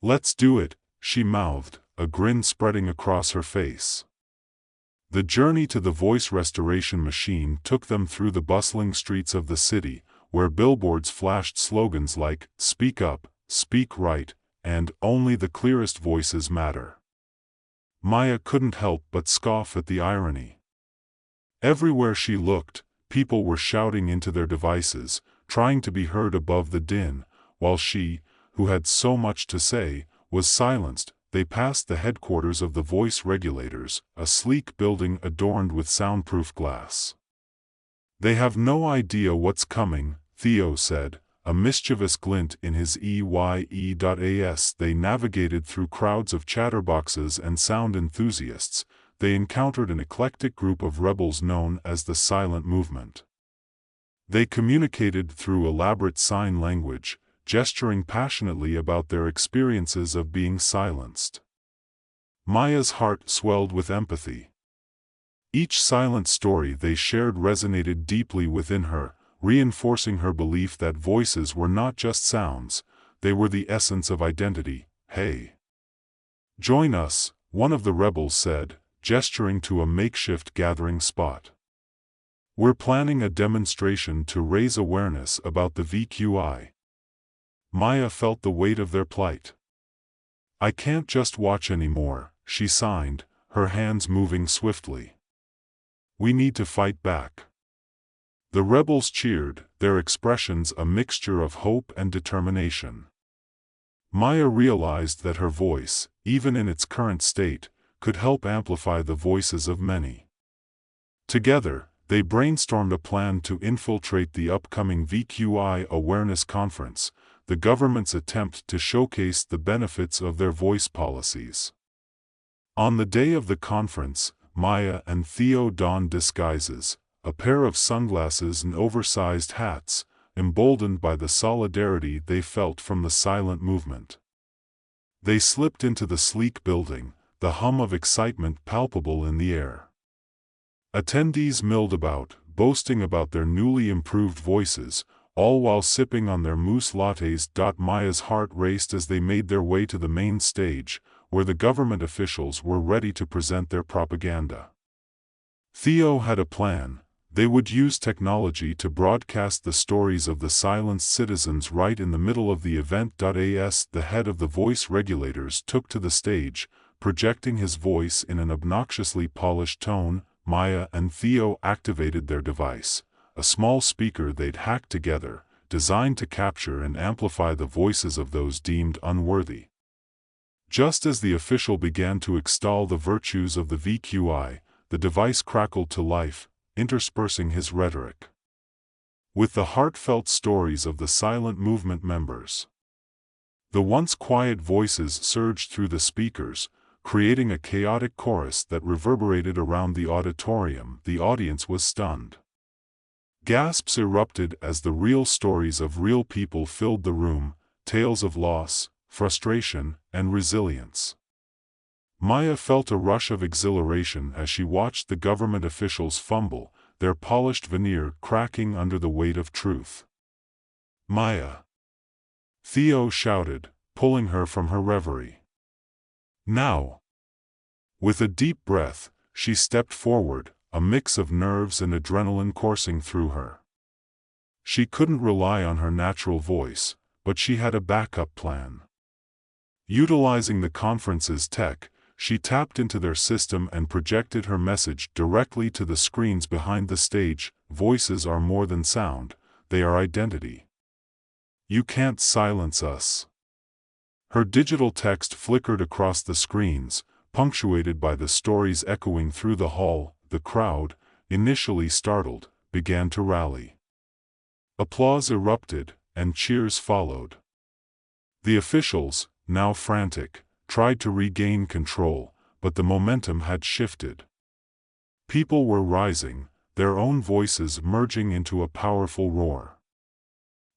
"Let's do it," she mouthed, a grin spreading across her face. The journey to the voice restoration machine took them through the bustling streets of the city, where billboards flashed slogans like, "Speak up, speak right," and "Only the clearest voices matter." Maya couldn't help but scoff at the irony. Everywhere she looked, people were shouting into their devices, trying to be heard above the din, while she, who had so much to say, was silenced. They passed the headquarters of the voice regulators, a sleek building adorned with soundproof glass. "They have no idea what's coming," Theo said, a mischievous glint in his EYE.as. They navigated through crowds of chatterboxes and sound enthusiasts. They encountered an eclectic group of rebels known as the Silent Movement. They communicated through elaborate sign language, gesturing passionately about their experiences of being silenced. Maya's heart swelled with empathy. Each silent story they shared resonated deeply within her, reinforcing her belief that voices were not just sounds, they were the essence of identity. "Hey! Join us," one of the rebels said, gesturing to a makeshift gathering spot. "We're planning a demonstration to raise awareness about the VQI." Maya felt the weight of their plight. "I can't just watch anymore," she signed, her hands moving swiftly. "We need to fight back." The rebels cheered, their expressions a mixture of hope and determination. Maya realized that her voice, even in its current state, could help amplify the voices of many. Together, they brainstormed a plan to infiltrate the upcoming VQI Awareness Conference, the government's attempt to showcase the benefits of their voice policies. On the day of the conference, Maya and Theo donned disguises, a pair of sunglasses and oversized hats, emboldened by the solidarity they felt from the silent movement. They slipped into the sleek building, the hum of excitement palpable in the air. Attendees milled about, boasting about their newly improved voices, all while sipping on their mousse lattes. Maya's heart raced as they made their way to the main stage, where the government officials were ready to present their propaganda. Theo had a plan. They would use technology to broadcast the stories of the silenced citizens right in the middle of the event. As the head of the voice regulators took to the stage, projecting his voice in an obnoxiously polished tone, Maya and Theo activated their device, a small speaker they'd hacked together, designed to capture and amplify the voices of those deemed unworthy. Just as the official began to extol the virtues of the VQI, the device crackled to life, interspersing his rhetoric with the heartfelt stories of the silent movement members. The once quiet voices surged through the speakers, creating a chaotic chorus that reverberated around the auditorium. The audience was stunned. Gasps erupted as the real stories of real people filled the room, tales of loss, frustration, and resilience. Maya felt a rush of exhilaration as she watched the government officials fumble, their polished veneer cracking under the weight of truth. "Maya!" Theo shouted, pulling her from her reverie. "Now!" With a deep breath, she stepped forward, a mix of nerves and adrenaline coursing through her. She couldn't rely on her natural voice, but she had a backup plan. Utilizing the conference's tech, she tapped into their system and projected her message directly to the screens behind the stage. Voices are more than sound, they are identity. You can't silence us. Her digital text flickered across the screens, punctuated by the stories echoing through the hall. The crowd, initially startled, began to rally. Applause erupted, and cheers followed. The officials, now frantic, tried to regain control, but the momentum had shifted. People were rising, their own voices merging into a powerful roar.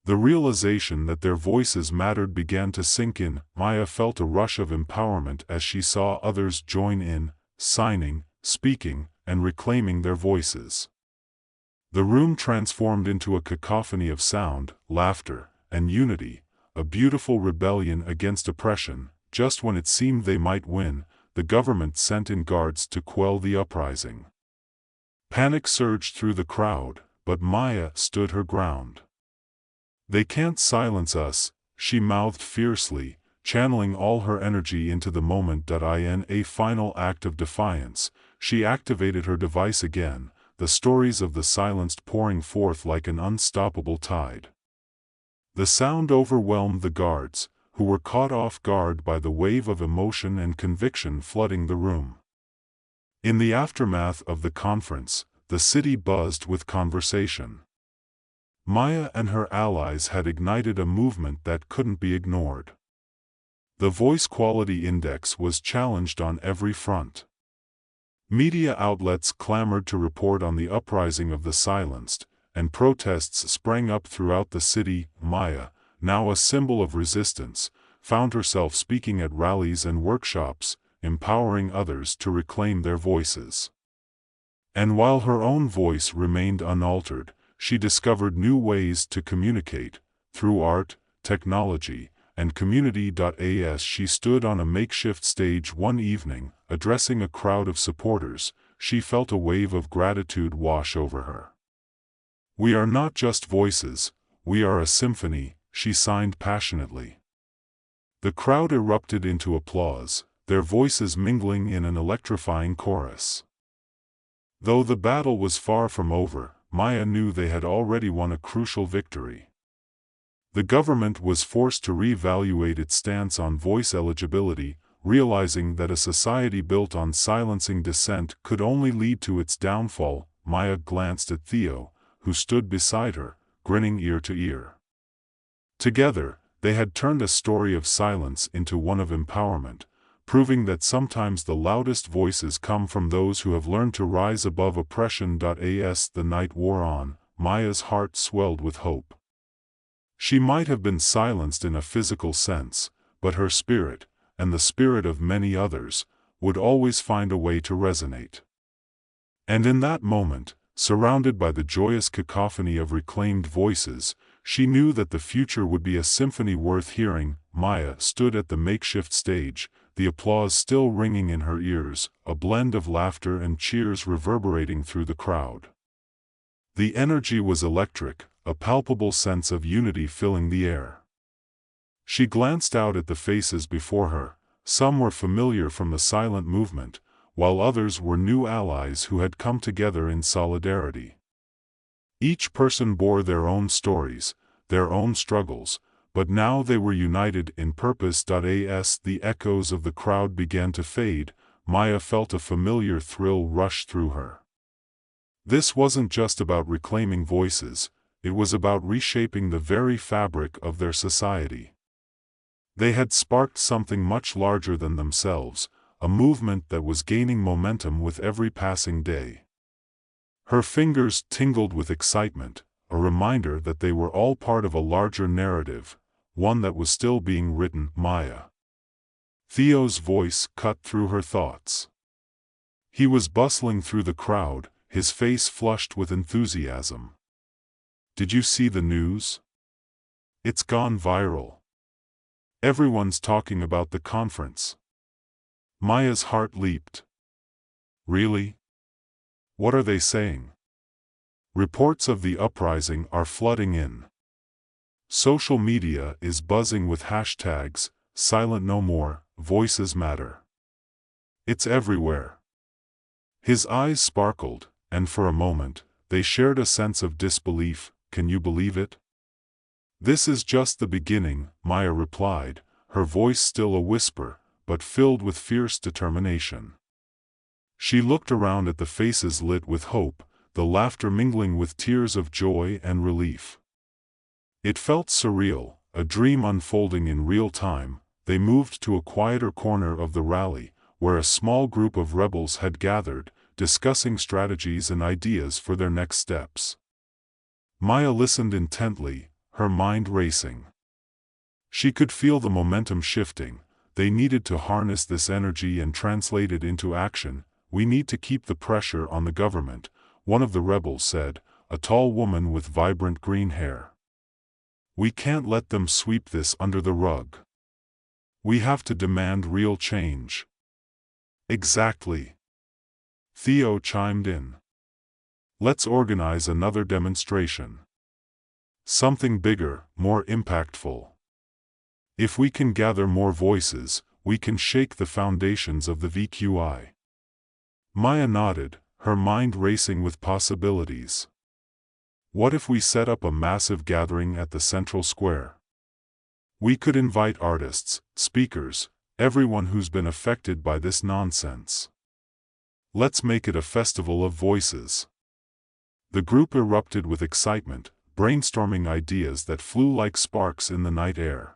The realization that their voices mattered began to sink in. Maya felt a rush of empowerment as she saw others join in, signing, speaking, and reclaiming their voices. The room transformed into a cacophony of sound, laughter, and unity, a beautiful rebellion against oppression. Just when it seemed they might win, the government sent in guards to quell the uprising. Panic surged through the crowd, but Maya stood her ground. "They can't silence us," she mouthed fiercely, channeling all her energy into the moment. In a final act of defiance, she activated her device again, the stories of the silenced pouring forth like an unstoppable tide. The sound overwhelmed the guards, who were caught off guard by the wave of emotion and conviction flooding the room. In the aftermath of the conference, the city buzzed with conversation. Maya and her allies had ignited a movement that couldn't be ignored. The voice quality index was challenged on every front. Media outlets clamored to report on the uprising of the silenced, and protests sprang up throughout the city. Maya, now a symbol of resistance, found herself speaking at rallies and workshops, empowering others to reclaim their voices. And while her own voice remained unaltered, she discovered new ways to communicate, through art, technology, and community. As she stood on a makeshift stage one evening, addressing a crowd of supporters, she felt a wave of gratitude wash over her. "We are not just voices, we are a symphony," she signed passionately. The crowd erupted into applause, their voices mingling in an electrifying chorus. Though the battle was far from over, Maya knew they had already won a crucial victory. The government was forced to reevaluate its stance on voice eligibility, realizing that a society built on silencing dissent could only lead to its downfall. Maya glanced at Theo, who stood beside her, grinning ear to ear. Together, they had turned a story of silence into one of empowerment, proving that sometimes the loudest voices come from those who have learned to rise above oppression. As the night wore on, Maya's heart swelled with hope. She might have been silenced in a physical sense, but her spirit, and the spirit of many others, would always find a way to resonate. And in that moment, surrounded by the joyous cacophony of reclaimed voices, she knew that the future would be a symphony worth hearing. Maya stood at the makeshift stage, the applause still ringing in her ears, a blend of laughter and cheers reverberating through the crowd. The energy was electric, a palpable sense of unity filling the air. She glanced out at the faces before her. Some were familiar from the silent movement, while others were new allies who had come together in solidarity. Each person bore their own stories, their own struggles, but now they were united in purpose. As the echoes of the crowd began to fade, Maya felt a familiar thrill rush through her. This wasn't just about reclaiming voices, it was about reshaping the very fabric of their society. They had sparked something much larger than themselves, a movement that was gaining momentum with every passing day. Her fingers tingled with excitement, a reminder that they were all part of a larger narrative, one that was still being written. Maya. Theo's voice cut through her thoughts. He was bustling through the crowd, his face flushed with enthusiasm. Did you see the news? It's gone viral. Everyone's talking about the conference. Maya's heart leaped. Really? What are they saying? Reports of the uprising are flooding in. Social media is buzzing with hashtags, silent no more, voices matter. It's everywhere. His eyes sparkled, and for a moment, they shared a sense of disbelief. Can you believe it? This is just the beginning, Maya replied, her voice still a whisper, but filled with fierce determination. She looked around at the faces lit with hope, the laughter mingling with tears of joy and relief. It felt surreal, a dream unfolding in real time. They moved to a quieter corner of the rally, where a small group of rebels had gathered, discussing strategies and ideas for their next steps. Maya listened intently, her mind racing. She could feel the momentum shifting. They needed to harness this energy and translate it into action. We need to keep the pressure on the government, one of the rebels said, a tall woman with vibrant green hair. We can't let them sweep this under the rug. We have to demand real change. Exactly. Theo chimed in. Let's organize another demonstration. Something bigger, more impactful. If we can gather more voices, we can shake the foundations of the VQI. Maya nodded, her mind racing with possibilities. What if we set up a massive gathering at the central square? We could invite artists, speakers, everyone who's been affected by this nonsense. Let's make it a festival of voices. The group erupted with excitement, brainstorming ideas that flew like sparks in the night air.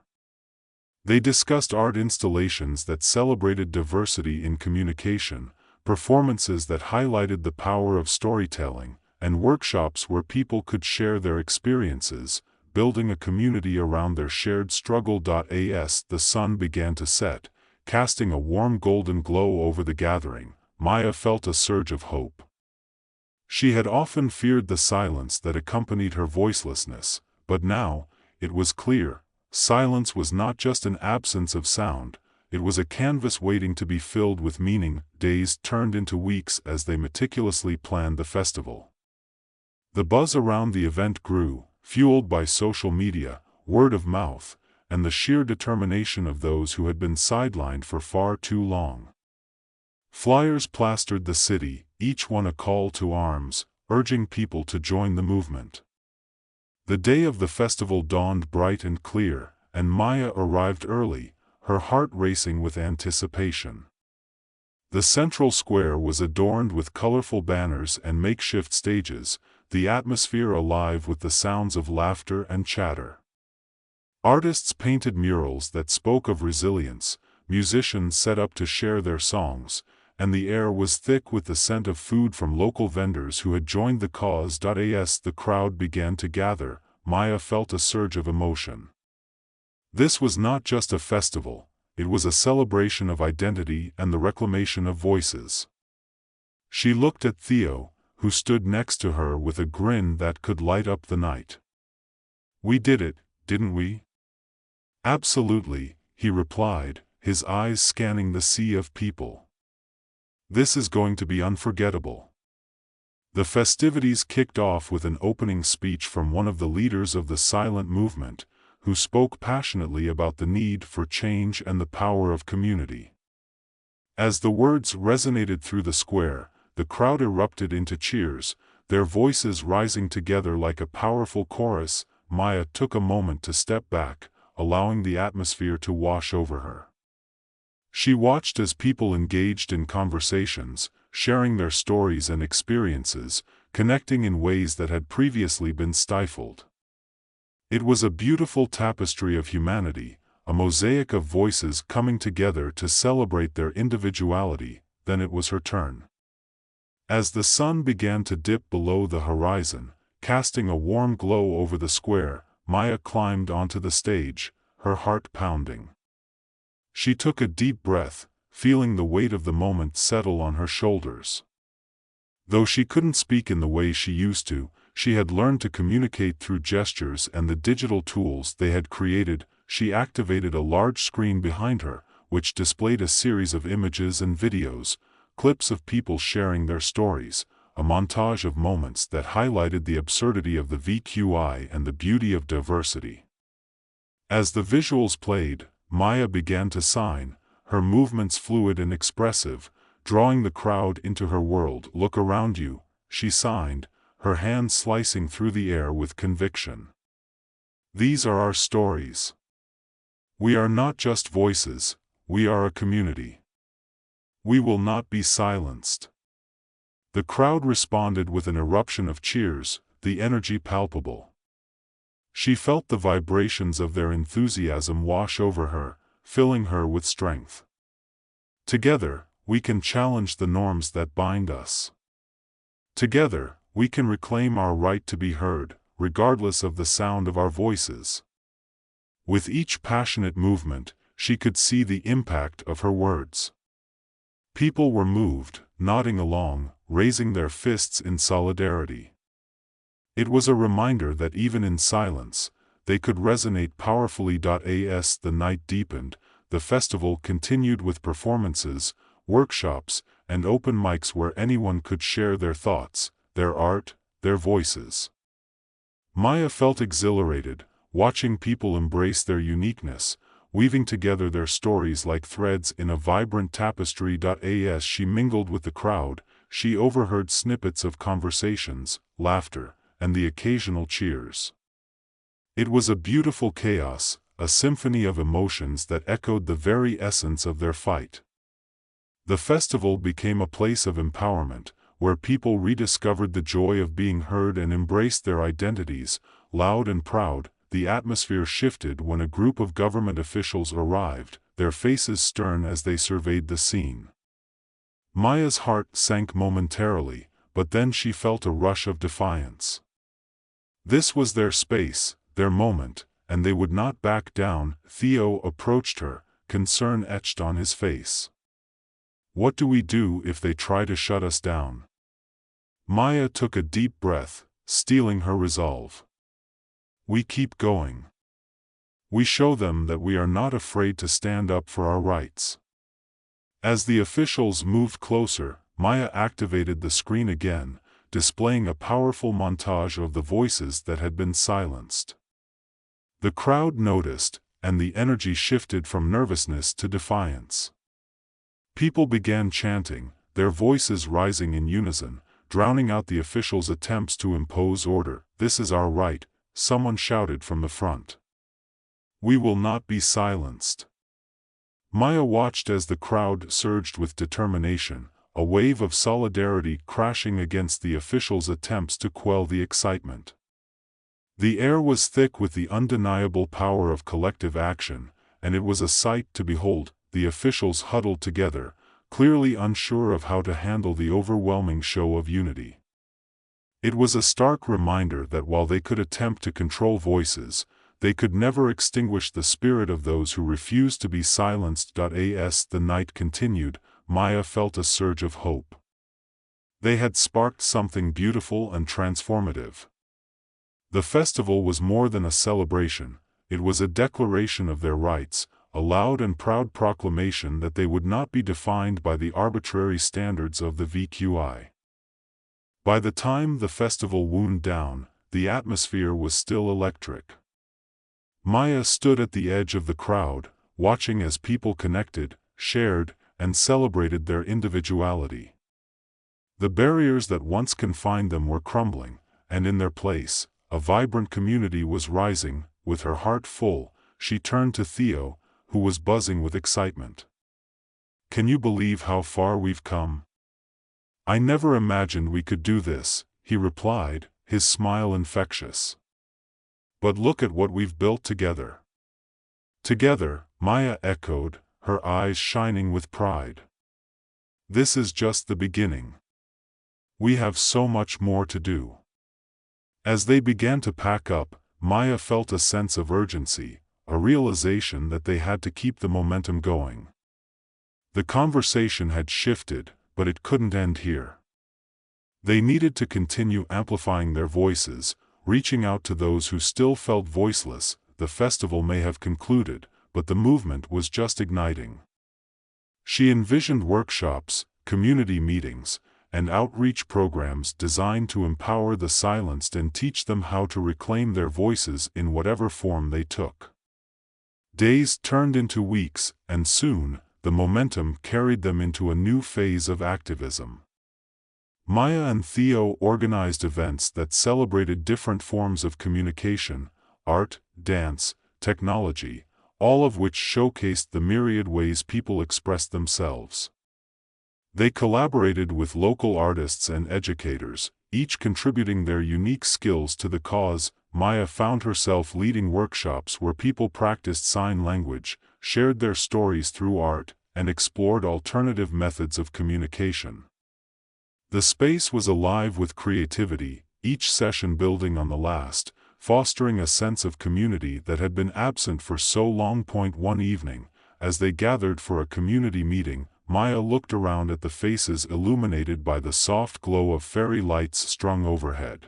They discussed art installations that celebrated diversity in communication, performances that highlighted the power of storytelling, and workshops where people could share their experiences, building a community around their shared struggle. As the sun began to set, casting a warm golden glow over the gathering, Maya felt a surge of hope. She had often feared the silence that accompanied her voicelessness, but now, it was clear, silence was not just an absence of sound, it was a canvas waiting to be filled with meaning. Days turned into weeks as they meticulously planned the festival. The buzz around the event grew, fueled by social media, word of mouth, and the sheer determination of those who had been sidelined for far too long. Flyers plastered the city, each one a call to arms, urging people to join the movement. The day of the festival dawned bright and clear, and Maya arrived early, her heart racing with anticipation. The central square was adorned with colorful banners and makeshift stages, the atmosphere alive with the sounds of laughter and chatter. Artists painted murals that spoke of resilience, musicians set up to share their songs, and the air was thick with the scent of food from local vendors who had joined the cause. As the crowd began to gather, Maya felt a surge of emotion. This was not just a festival, it was a celebration of identity and the reclamation of voices. She looked at Theo, who stood next to her with a grin that could light up the night. We did it, didn't we? Absolutely, he replied, his eyes scanning the sea of people. This is going to be unforgettable. The festivities kicked off with an opening speech from one of the leaders of the silent movement, who spoke passionately about the need for change and the power of community. As the words resonated through the square, the crowd erupted into cheers, their voices rising together like a powerful chorus. Maya took a moment to step back, allowing the atmosphere to wash over her. She watched as people engaged in conversations, sharing their stories and experiences, connecting in ways that had previously been stifled. It was a beautiful tapestry of humanity, a mosaic of voices coming together to celebrate their individuality. Then it was her turn. As the sun began to dip below the horizon, casting a warm glow over the square, Maya climbed onto the stage, her heart pounding. She took a deep breath, feeling the weight of the moment settle on her shoulders. Though she couldn't speak in the way she used to, she had learned to communicate through gestures and the digital tools they had created. She activated a large screen behind her, which displayed a series of images and videos, clips of people sharing their stories, a montage of moments that highlighted the absurdity of the VQI and the beauty of diversity. As the visuals played, Maya began to sign, her movements fluid and expressive, drawing the crowd into her world. "Look around you," she signed, her hand slicing through the air with conviction. "These are our stories. We are not just voices, we are a community. We will not be silenced." The crowd responded with an eruption of cheers, the energy palpable. She felt the vibrations of their enthusiasm wash over her, filling her with strength. Together, we can challenge the norms that bind us. Together, we can reclaim our right to be heard, regardless of the sound of our voices. With each passionate movement, she could see the impact of her words. People were moved, nodding along, raising their fists in solidarity. It was a reminder that even in silence, they could resonate powerfully. As the night deepened, the festival continued with performances, workshops, and open mics where anyone could share their thoughts, their art, their voices. Maya felt exhilarated, watching people embrace their uniqueness, weaving together their stories like threads in a vibrant tapestry. As she mingled with the crowd, she overheard snippets of conversations, laughter, and the occasional cheers. It was a beautiful chaos, a symphony of emotions that echoed the very essence of their fight. The festival became a place of empowerment, where people rediscovered the joy of being heard and embraced their identities. Loud and proud, the atmosphere shifted when a group of government officials arrived, their faces stern as they surveyed the scene. Maya's heart sank momentarily, but then she felt a rush of defiance. This was their space, their moment, and they would not back down. Theo approached her, concern etched on his face. "What do we do if they try to shut us down?" Maya took a deep breath, steeling her resolve. "We keep going. We show them that we are not afraid to stand up for our rights." As the officials moved closer, Maya activated the screen again, displaying a powerful montage of the voices that had been silenced. The crowd noticed, and the energy shifted from nervousness to defiance. People began chanting, their voices rising in unison, drowning out the officials' attempts to impose order. "This is our right," someone shouted from the front. "We will not be silenced." Maya watched as the crowd surged with determination, a wave of solidarity crashing against the officials' attempts to quell the excitement. The air was thick with the undeniable power of collective action, and it was a sight to behold. The officials huddled together, clearly unsure of how to handle the overwhelming show of unity. It was a stark reminder that while they could attempt to control voices, they could never extinguish the spirit of those who refused to be silenced. As the night continued, Maya felt a surge of hope. They had sparked something beautiful and transformative. The festival was more than a celebration, it was a declaration of their rights, a loud and proud proclamation that they would not be defined by the arbitrary standards of the VQI. By the time the festival wound down, the atmosphere was still electric. Maya stood at the edge of the crowd, watching as people connected, shared, and celebrated their individuality. The barriers that once confined them were crumbling, and in their place, a vibrant community was rising. With her heart full, she turned to Theo, who was buzzing with excitement. "Can you believe how far we've come? I never imagined we could do this," he replied, his smile infectious. "But look at what we've built together." "Together," Maya echoed, her eyes shining with pride. "This is just the beginning. We have so much more to do." As they began to pack up, Maya felt a sense of urgency, a realization that they had to keep the momentum going. The conversation had shifted, but it couldn't end here. They needed to continue amplifying their voices, reaching out to those who still felt voiceless. The festival may have concluded, but the movement was just igniting. She envisioned workshops, community meetings, and outreach programs designed to empower the silenced and teach them how to reclaim their voices in whatever form they took. Days turned into weeks, and soon, the momentum carried them into a new phase of activism. Maya and Theo organized events that celebrated different forms of communication, art, dance, technology, all of which showcased the myriad ways people express themselves. They collaborated with local artists and educators, each contributing their unique skills to the cause. Maya found herself leading workshops where people practiced sign language, shared their stories through art, and explored alternative methods of communication. The space was alive with creativity, each session building on the last, fostering a sense of community that had been absent for so long. One evening, as they gathered for a community meeting, Maya looked around at the faces illuminated by the soft glow of fairy lights strung overhead.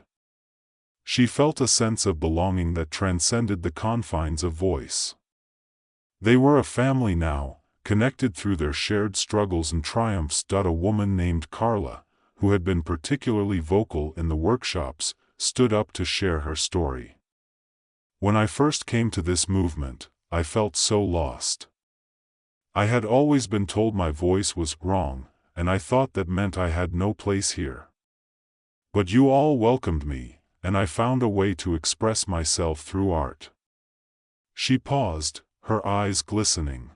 She felt a sense of belonging that transcended the confines of voice. They were a family now, connected through their shared struggles and triumphs. A woman named Carla, who had been particularly vocal in the workshops, stood up to share her story. "When I first came to this movement, I felt so lost. I had always been told my voice was wrong, and I thought that meant I had no place here. But you all welcomed me, and I found a way to express myself through art." She paused, her eyes glistening.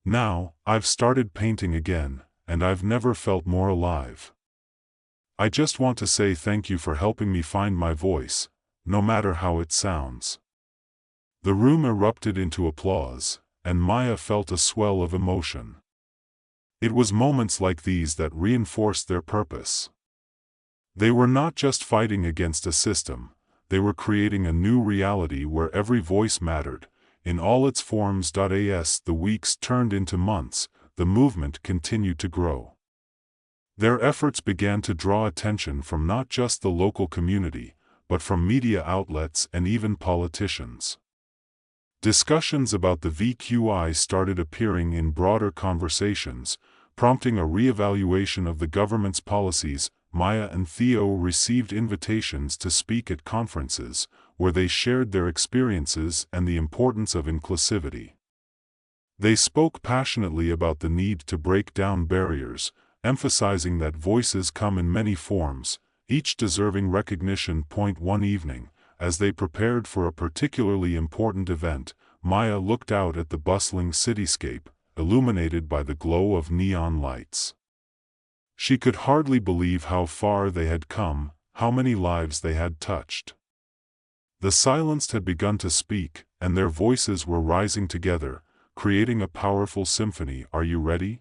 "Now, I've started painting again, and I've never felt more alive. I just want to say thank you for helping me find my voice, no matter how it sounds." The room erupted into applause, and Maya felt a swell of emotion. It was moments like these that reinforced their purpose. They were not just fighting against a system, they were creating a new reality where every voice mattered, in all its forms. As the weeks turned into months, the movement continued to grow. Their efforts began to draw attention from not just the local community, but from media outlets and even politicians. Discussions about the VQI started appearing in broader conversations, prompting a re-evaluation of the government's policies. Maya and Theo received invitations to speak at conferences, where they shared their experiences and the importance of inclusivity. They spoke passionately about the need to break down barriers, emphasizing that voices come in many forms, each deserving recognition. One evening, as they prepared for a particularly important event, Maya looked out at the bustling cityscape, illuminated by the glow of neon lights. She could hardly believe how far they had come, how many lives they had touched. The silenced had begun to speak, and their voices were rising together, creating a powerful symphony. "Are you ready?"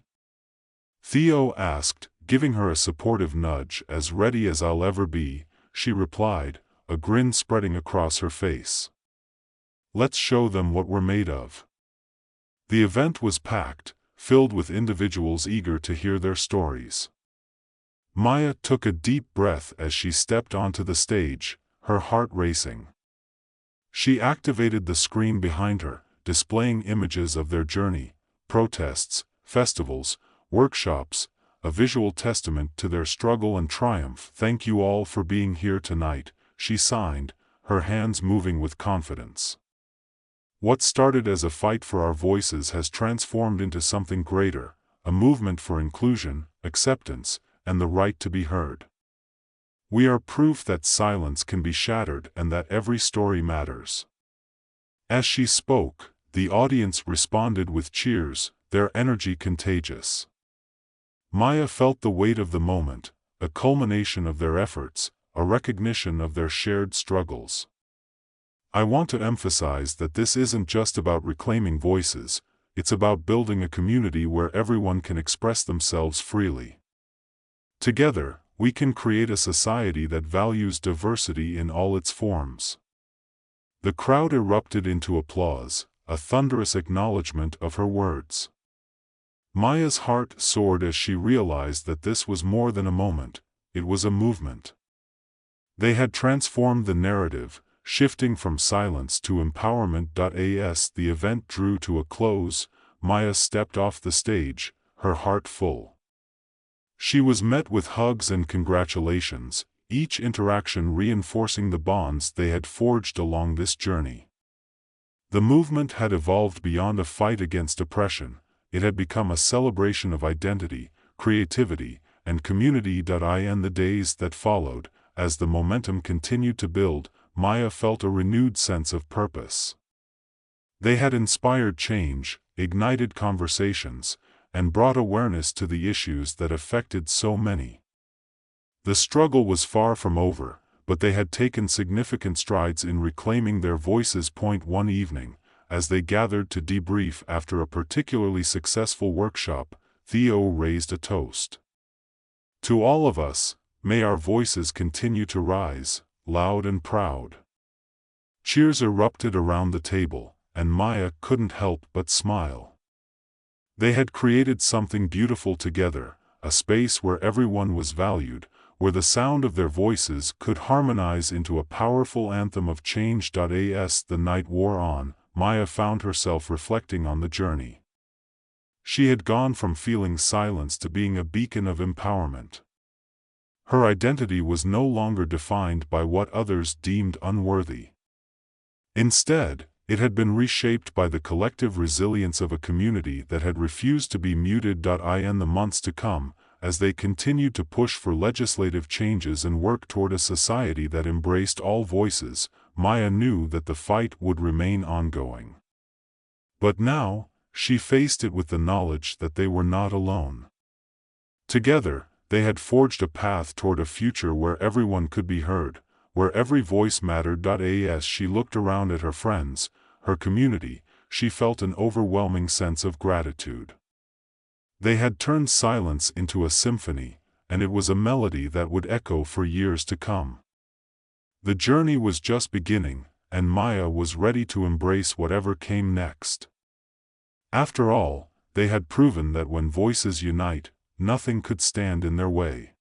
Theo asked, giving her a supportive nudge. "As ready as I'll ever be," she replied, a grin spreading across her face. "Let's show them what we're made of." The event was packed, filled with individuals eager to hear their stories. Maya took a deep breath as she stepped onto the stage, her heart racing. She activated the screen behind her, displaying images of their journey, protests, festivals, workshops, a visual testament to their struggle and triumph. "Thank you all for being here tonight," she signed, her hands moving with confidence. "What started as a fight for our voices has transformed into something greater, a movement for inclusion, acceptance, and the right to be heard. We are proof that silence can be shattered and that every story matters." As she spoke, the audience responded with cheers, their energy contagious. Maya felt the weight of the moment, a culmination of their efforts, a recognition of their shared struggles. I want to emphasize that this isn't just about reclaiming voices, it's about building a community where everyone can express themselves freely. Together, we can create a society that values diversity in all its forms. The crowd erupted into applause, a thunderous acknowledgement of her words. Maya's heart soared as she realized that this was more than a moment, it was a movement. They had transformed the narrative, shifting from silence to empowerment. As the event drew to a close, Maya stepped off the stage, her heart full. She was met with hugs and congratulations, each interaction reinforcing the bonds they had forged along this journey. The movement had evolved beyond a fight against oppression, it had become a celebration of identity, creativity, and community. In the days that followed, as the momentum continued to build, Maya felt a renewed sense of purpose. They had inspired change, ignited conversations, and brought awareness to the issues that affected so many. The struggle was far from over, but they had taken significant strides in reclaiming their voices. One evening, as they gathered to debrief after a particularly successful workshop, Theo raised a toast. To all of us, may our voices continue to rise, loud and proud. Cheers erupted around the table, and Maya couldn't help but smile. They had created something beautiful together, a space where everyone was valued, where the sound of their voices could harmonize into a powerful anthem of change. As the night wore on, Maya found herself reflecting on the journey. She had gone from feeling silenced to being a beacon of empowerment. Her identity was no longer defined by what others deemed unworthy. Instead, it had been reshaped by the collective resilience of a community that had refused to be muted. In the months to come, as they continued to push for legislative changes and work toward a society that embraced all voices, Maya knew that the fight would remain ongoing. But now, she faced it with the knowledge that they were not alone. Together, they had forged a path toward a future where everyone could be heard, where every voice mattered. As she looked around at her friends, her community, she felt an overwhelming sense of gratitude. They had turned silence into a symphony, and it was a melody that would echo for years to come. The journey was just beginning, and Maya was ready to embrace whatever came next. After all, they had proven that when voices unite, nothing could stand in their way.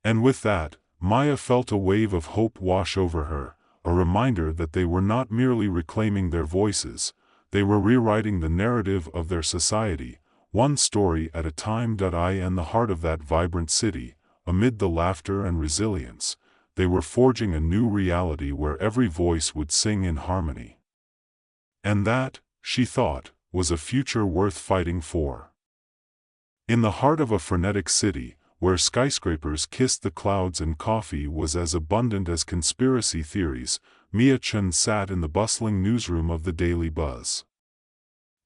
And with that, Maya felt a wave of hope wash over her, a reminder that they were not merely reclaiming their voices, they were rewriting the narrative of their society, one story at a time. In the heart of that vibrant city, amid the laughter and resilience, they were forging a new reality where every voice would sing in harmony. And that, she thought, was a future worth fighting for. In the heart of a frenetic city, where skyscrapers kissed the clouds and coffee was as abundant as conspiracy theories, Mia Chun sat in the bustling newsroom of the Daily Buzz.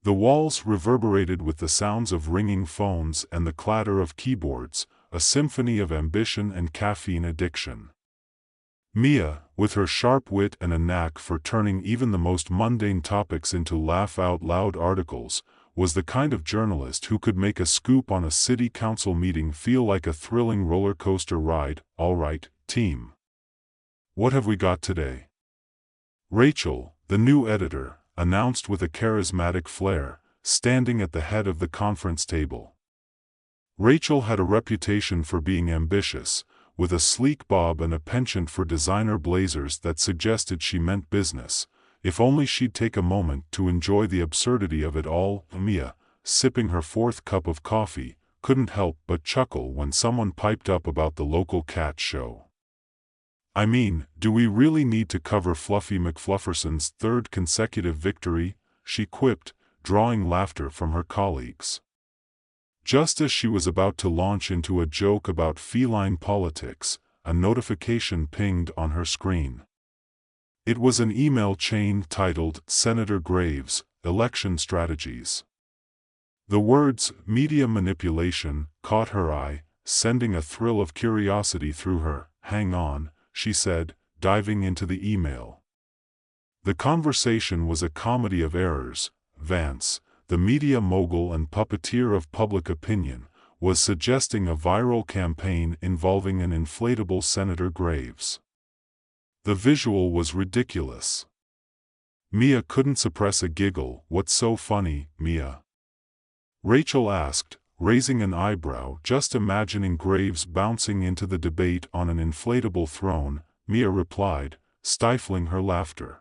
The walls reverberated with the sounds of ringing phones and the clatter of keyboards, a symphony of ambition and caffeine addiction. Mia, with her sharp wit and a knack for turning even the most mundane topics into laugh-out-loud articles, was the kind of journalist who could make a scoop on a city council meeting feel like a thrilling roller coaster ride. All right, team. What have we got today? Rachel, the new editor, announced with a charismatic flair, standing at the head of the conference table. Rachel had a reputation for being ambitious, with a sleek bob and a penchant for designer blazers that suggested she meant business. If only she'd take a moment to enjoy the absurdity of it all. Mia, sipping her fourth cup of coffee, couldn't help but chuckle when someone piped up about the local cat show. I mean, do we really need to cover Fluffy McFlufferson's third consecutive victory? She quipped, drawing laughter from her colleagues. Just as she was about to launch into a joke about feline politics, a notification pinged on her screen. It was an email chain titled Senator Graves, Election Strategies. The words, media manipulation, caught her eye, sending a thrill of curiosity through her. hang on, she said, diving into the email. The conversation was a comedy of errors. Vance, the media mogul and puppeteer of public opinion, was suggesting a viral campaign involving an inflatable Senator Graves. The visual was ridiculous. Mia couldn't suppress a giggle. "What's so funny, Mia?" Rachel asked, raising an eyebrow. "Just imagining Graves bouncing into the debate on an inflatable throne," Mia replied, stifling her laughter.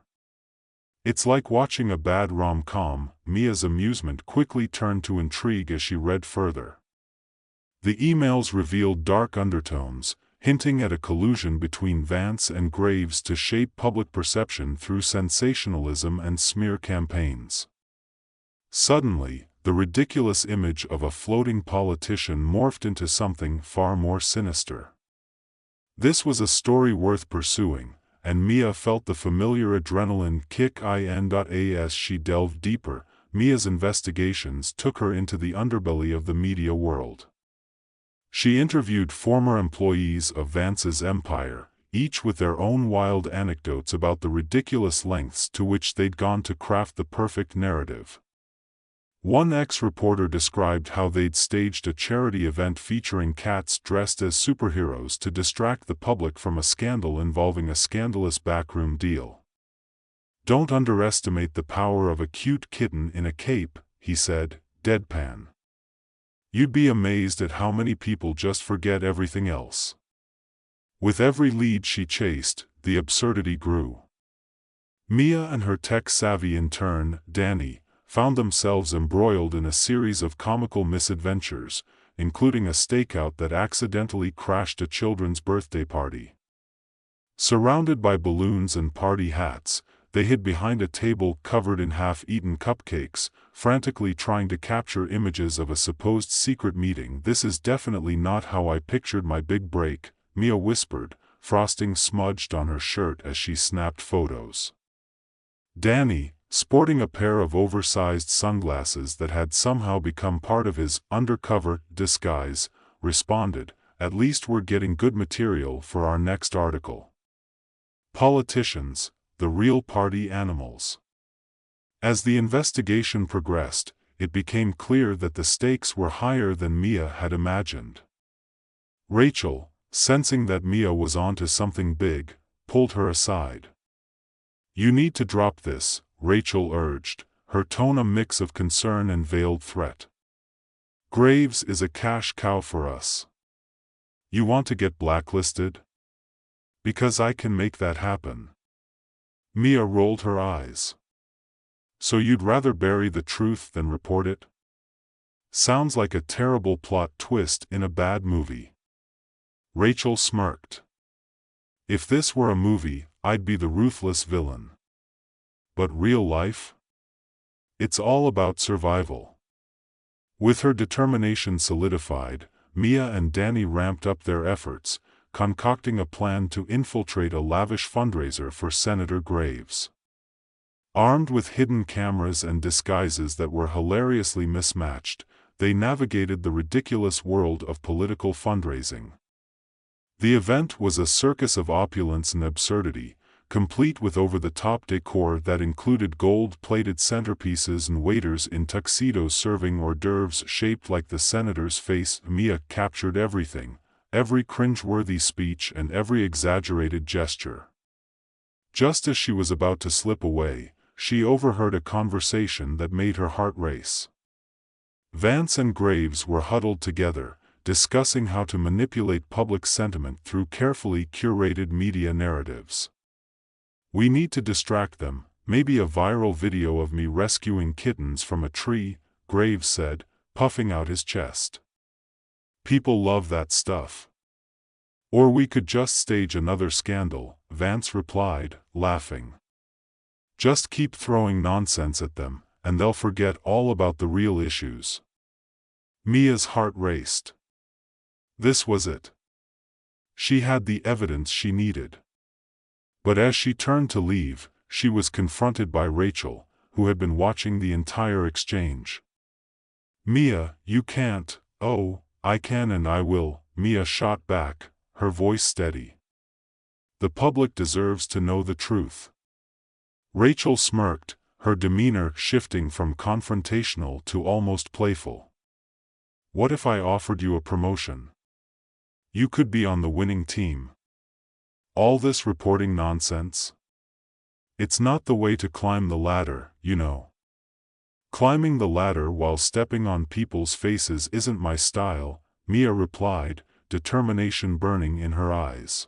"It's like watching a bad rom-com." Mia's amusement quickly turned to intrigue as she read further. The emails revealed dark undertones, hinting at a collusion between Vance and Graves to shape public perception through sensationalism and smear campaigns. Suddenly, the ridiculous image of a floating politician morphed into something far more sinister. This was a story worth pursuing, and Mia felt the familiar adrenaline kick. As she delved deeper, Mia's investigations took her into the underbelly of the media world. She interviewed former employees of Vance's empire, each with their own wild anecdotes about the ridiculous lengths to which they'd gone to craft the perfect narrative. One ex-reporter described how they'd staged a charity event featuring cats dressed as superheroes to distract the public from a scandal involving a scandalous backroom deal. "Don't underestimate the power of a cute kitten in a cape," he said, deadpan. "You'd be amazed at how many people just forget everything else." With every lead she chased, the absurdity grew. Mia and her tech-savvy intern, Danny, found themselves embroiled in a series of comical misadventures, including a stakeout that accidentally crashed a children's birthday party. Surrounded by balloons and party hats, they hid behind a table covered in half-eaten cupcakes, frantically trying to capture images of a supposed secret meeting. "This is definitely not how I pictured my big break," Mia whispered, frosting smudged on her shirt as she snapped photos. Danny, sporting a pair of oversized sunglasses that had somehow become part of his undercover disguise, responded, "At least we're getting good material for our next article." Politicians, the real party animals. As the investigation progressed, it became clear that the stakes were higher than Mia had imagined. Rachel, sensing that Mia was onto something big, pulled her aside. "You need to drop this," Rachel urged, her tone a mix of concern and veiled threat. "Graves is a cash cow for us. You want to get blacklisted? Because I can make that happen." Mia rolled her eyes. "So you'd rather bury the truth than report it? Sounds like a terrible plot twist in a bad movie." Rachel smirked. "If this were a movie, I'd be the ruthless villain. But real life? It's all about survival." With her determination solidified, Mia and Danny ramped up their efforts, concocting a plan to infiltrate a lavish fundraiser for Senator Graves. Armed with hidden cameras and disguises that were hilariously mismatched, they navigated the ridiculous world of political fundraising. The event was a circus of opulence and absurdity, complete with over-the-top decor that included gold-plated centerpieces and waiters in tuxedos serving hors d'oeuvres shaped like the senator's face. Mia captured everything, every cringe-worthy speech and every exaggerated gesture. Just as she was about to slip away, she overheard a conversation that made her heart race. Vance and Graves were huddled together, discussing how to manipulate public sentiment through carefully curated media narratives. "We need to distract them, maybe a viral video of me rescuing kittens from a tree," Graves said, puffing out his chest. "People love that stuff." "Or we could just stage another scandal," Vance replied, laughing. "Just keep throwing nonsense at them, and they'll forget all about the real issues." Mia's heart raced. This was it. She had the evidence she needed. But as she turned to leave, she was confronted by Rachel, who had been watching the entire exchange. "Mia, you can't." "Oh, I can and I will," Mia shot back, her voice steady. The public deserves to know the truth. Rachel smirked, her demeanor shifting from confrontational to almost playful. What if I offered you a promotion? You could be on the winning team. All this reporting nonsense? It's not the way to climb the ladder, you know. Climbing the ladder while stepping on people's faces isn't my style, Mia replied, determination burning in her eyes.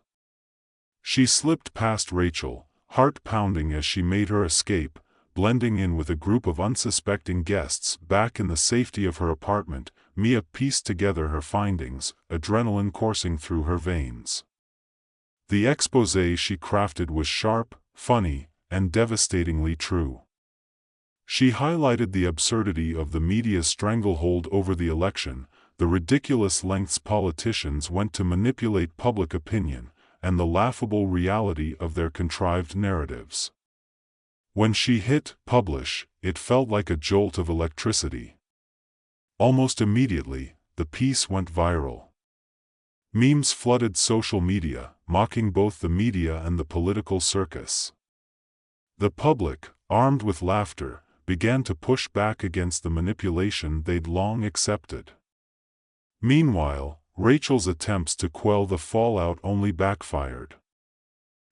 She slipped past Rachel, heart pounding as she made her escape, blending in with a group of unsuspecting guests. Back in the safety of her apartment, Mia pieced together her findings, adrenaline coursing through her veins. The exposé she crafted was sharp, funny, and devastatingly true. She highlighted the absurdity of the media's stranglehold over the election, the ridiculous lengths politicians went to manipulate public opinion, and the laughable reality of their contrived narratives. When she hit publish, it felt like a jolt of electricity. Almost immediately, the piece went viral. Memes flooded social media, mocking both the media and the political circus. The public, armed with laughter, began to push back against the manipulation they'd long accepted. Meanwhile, Rachel's attempts to quell the fallout only backfired.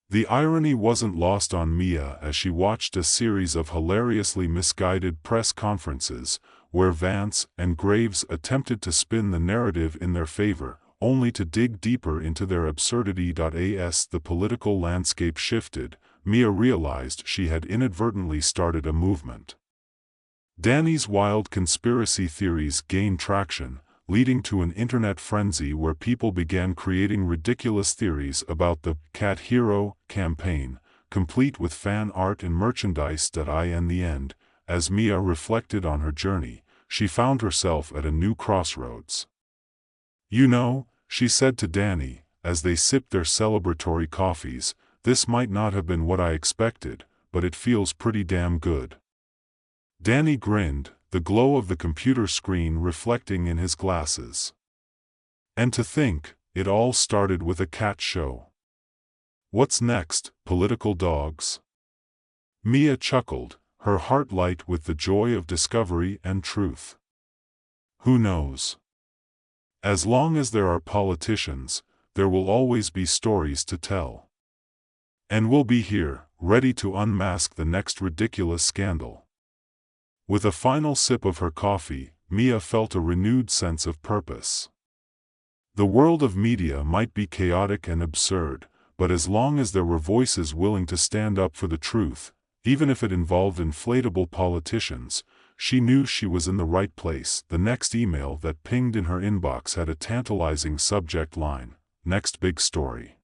The irony wasn't lost on Mia as she watched a series of hilariously misguided press conferences, where Vance and Graves attempted to spin the narrative in their favor, only to dig deeper into their absurdity. As the political landscape shifted, Mia realized she had inadvertently started a movement. Danny's wild conspiracy theories gained traction, leading to an internet frenzy where people began creating ridiculous theories about the Cat Hero campaign, complete with fan art and merchandise. In the end, as Mia reflected on her journey, she found herself at a new crossroads. You know, she said to Danny, as they sipped their celebratory coffees, this might not have been what I expected, but it feels pretty damn good. Danny grinned, the glow of the computer screen reflecting in his glasses. And to think, it all started with a cat show. What's next, political dogs? Mia chuckled, her heart light with the joy of discovery and truth. Who knows? As long as there are politicians, there will always be stories to tell. And we'll be here, ready to unmask the next ridiculous scandal. With a final sip of her coffee, Mia felt a renewed sense of purpose. The world of media might be chaotic and absurd, but as long as there were voices willing to stand up for the truth, even if it involved inflatable politicians, she knew she was in the right place. The next email that pinged in her inbox had a tantalizing subject line, "Next big story."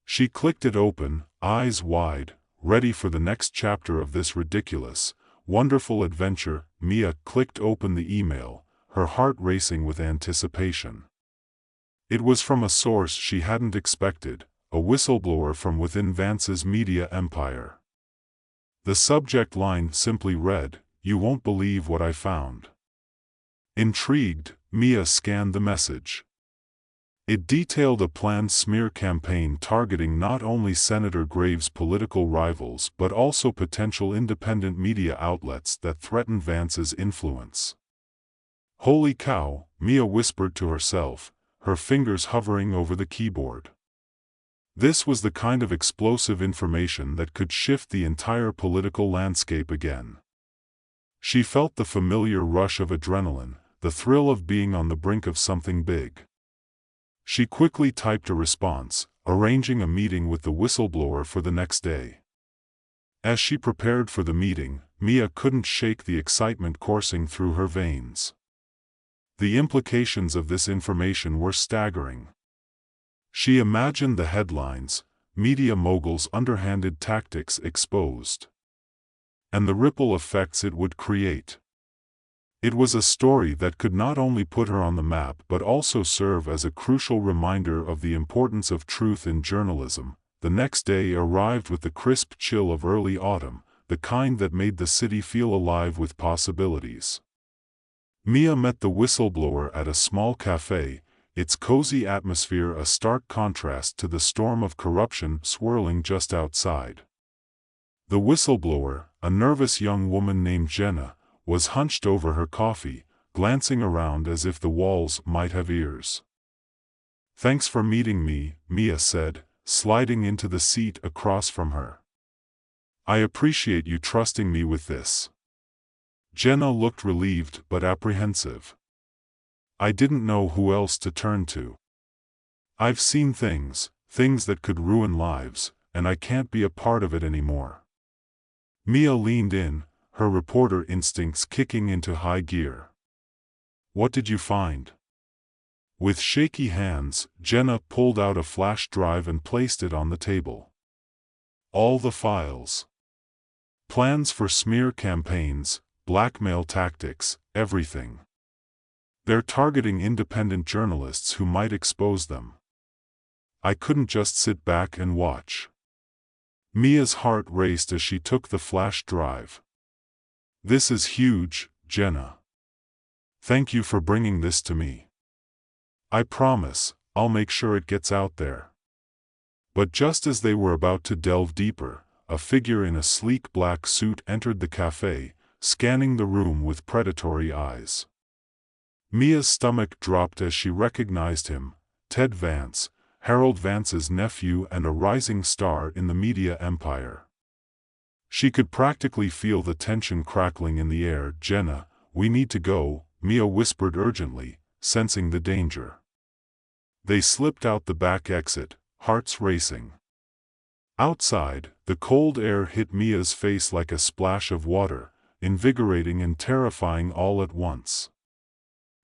She clicked it open, eyes wide, ready for the next chapter of this ridiculous, wonderful adventure. Mia clicked open the email, her heart racing with anticipation. It was from a source she hadn't expected, a whistleblower from within Vance's media empire. The subject line simply read, "You won't believe what I found." Intrigued, Mia scanned the message. It detailed a planned smear campaign targeting not only Senator Graves' political rivals but also potential independent media outlets that threatened Vance's influence. Holy cow, Mia whispered to herself, her fingers hovering over the keyboard. This was the kind of explosive information that could shift the entire political landscape again. She felt the familiar rush of adrenaline, the thrill of being on the brink of something big. She quickly typed a response, arranging a meeting with the whistleblower for the next day. As she prepared for the meeting, Mia couldn't shake the excitement coursing through her veins. The implications of this information were staggering. She imagined the headlines, media moguls' underhanded tactics exposed, and the ripple effects it would create. It was a story that could not only put her on the map but also serve as a crucial reminder of the importance of truth in journalism. The next day arrived with the crisp chill of early autumn, the kind that made the city feel alive with possibilities. Mia met the whistleblower at a small cafe, its cozy atmosphere a stark contrast to the storm of corruption swirling just outside. The whistleblower, a nervous young woman named Jenna, was hunched over her coffee, glancing around as if the walls might have ears. "Thanks for meeting me," Mia said, sliding into the seat across from her. "I appreciate you trusting me with this." Jenna looked relieved but apprehensive. "I didn't know who else to turn to. I've seen things that could ruin lives, and I can't be a part of it anymore." Mia leaned in, her reporter instincts kicking into high gear. "What did you find?" With shaky hands, Jenna pulled out a flash drive and placed it on the table. All the files. Plans for smear campaigns, blackmail tactics, everything. They're targeting independent journalists who might expose them. I couldn't just sit back and watch. Mia's heart raced as she took the flash drive. "This is huge, Jenna. Thank you for bringing this to me. I promise, I'll make sure it gets out there." But just as they were about to delve deeper, a figure in a sleek black suit entered the cafe, scanning the room with predatory eyes. Mia's stomach dropped as she recognized him, Ted Vance, Harold Vance's nephew and a rising star in the media empire. She could practically feel the tension crackling in the air. "Jenna, we need to go," Mia whispered urgently, sensing the danger. They slipped out the back exit, hearts racing. Outside, the cold air hit Mia's face like a splash of water, invigorating and terrifying all at once.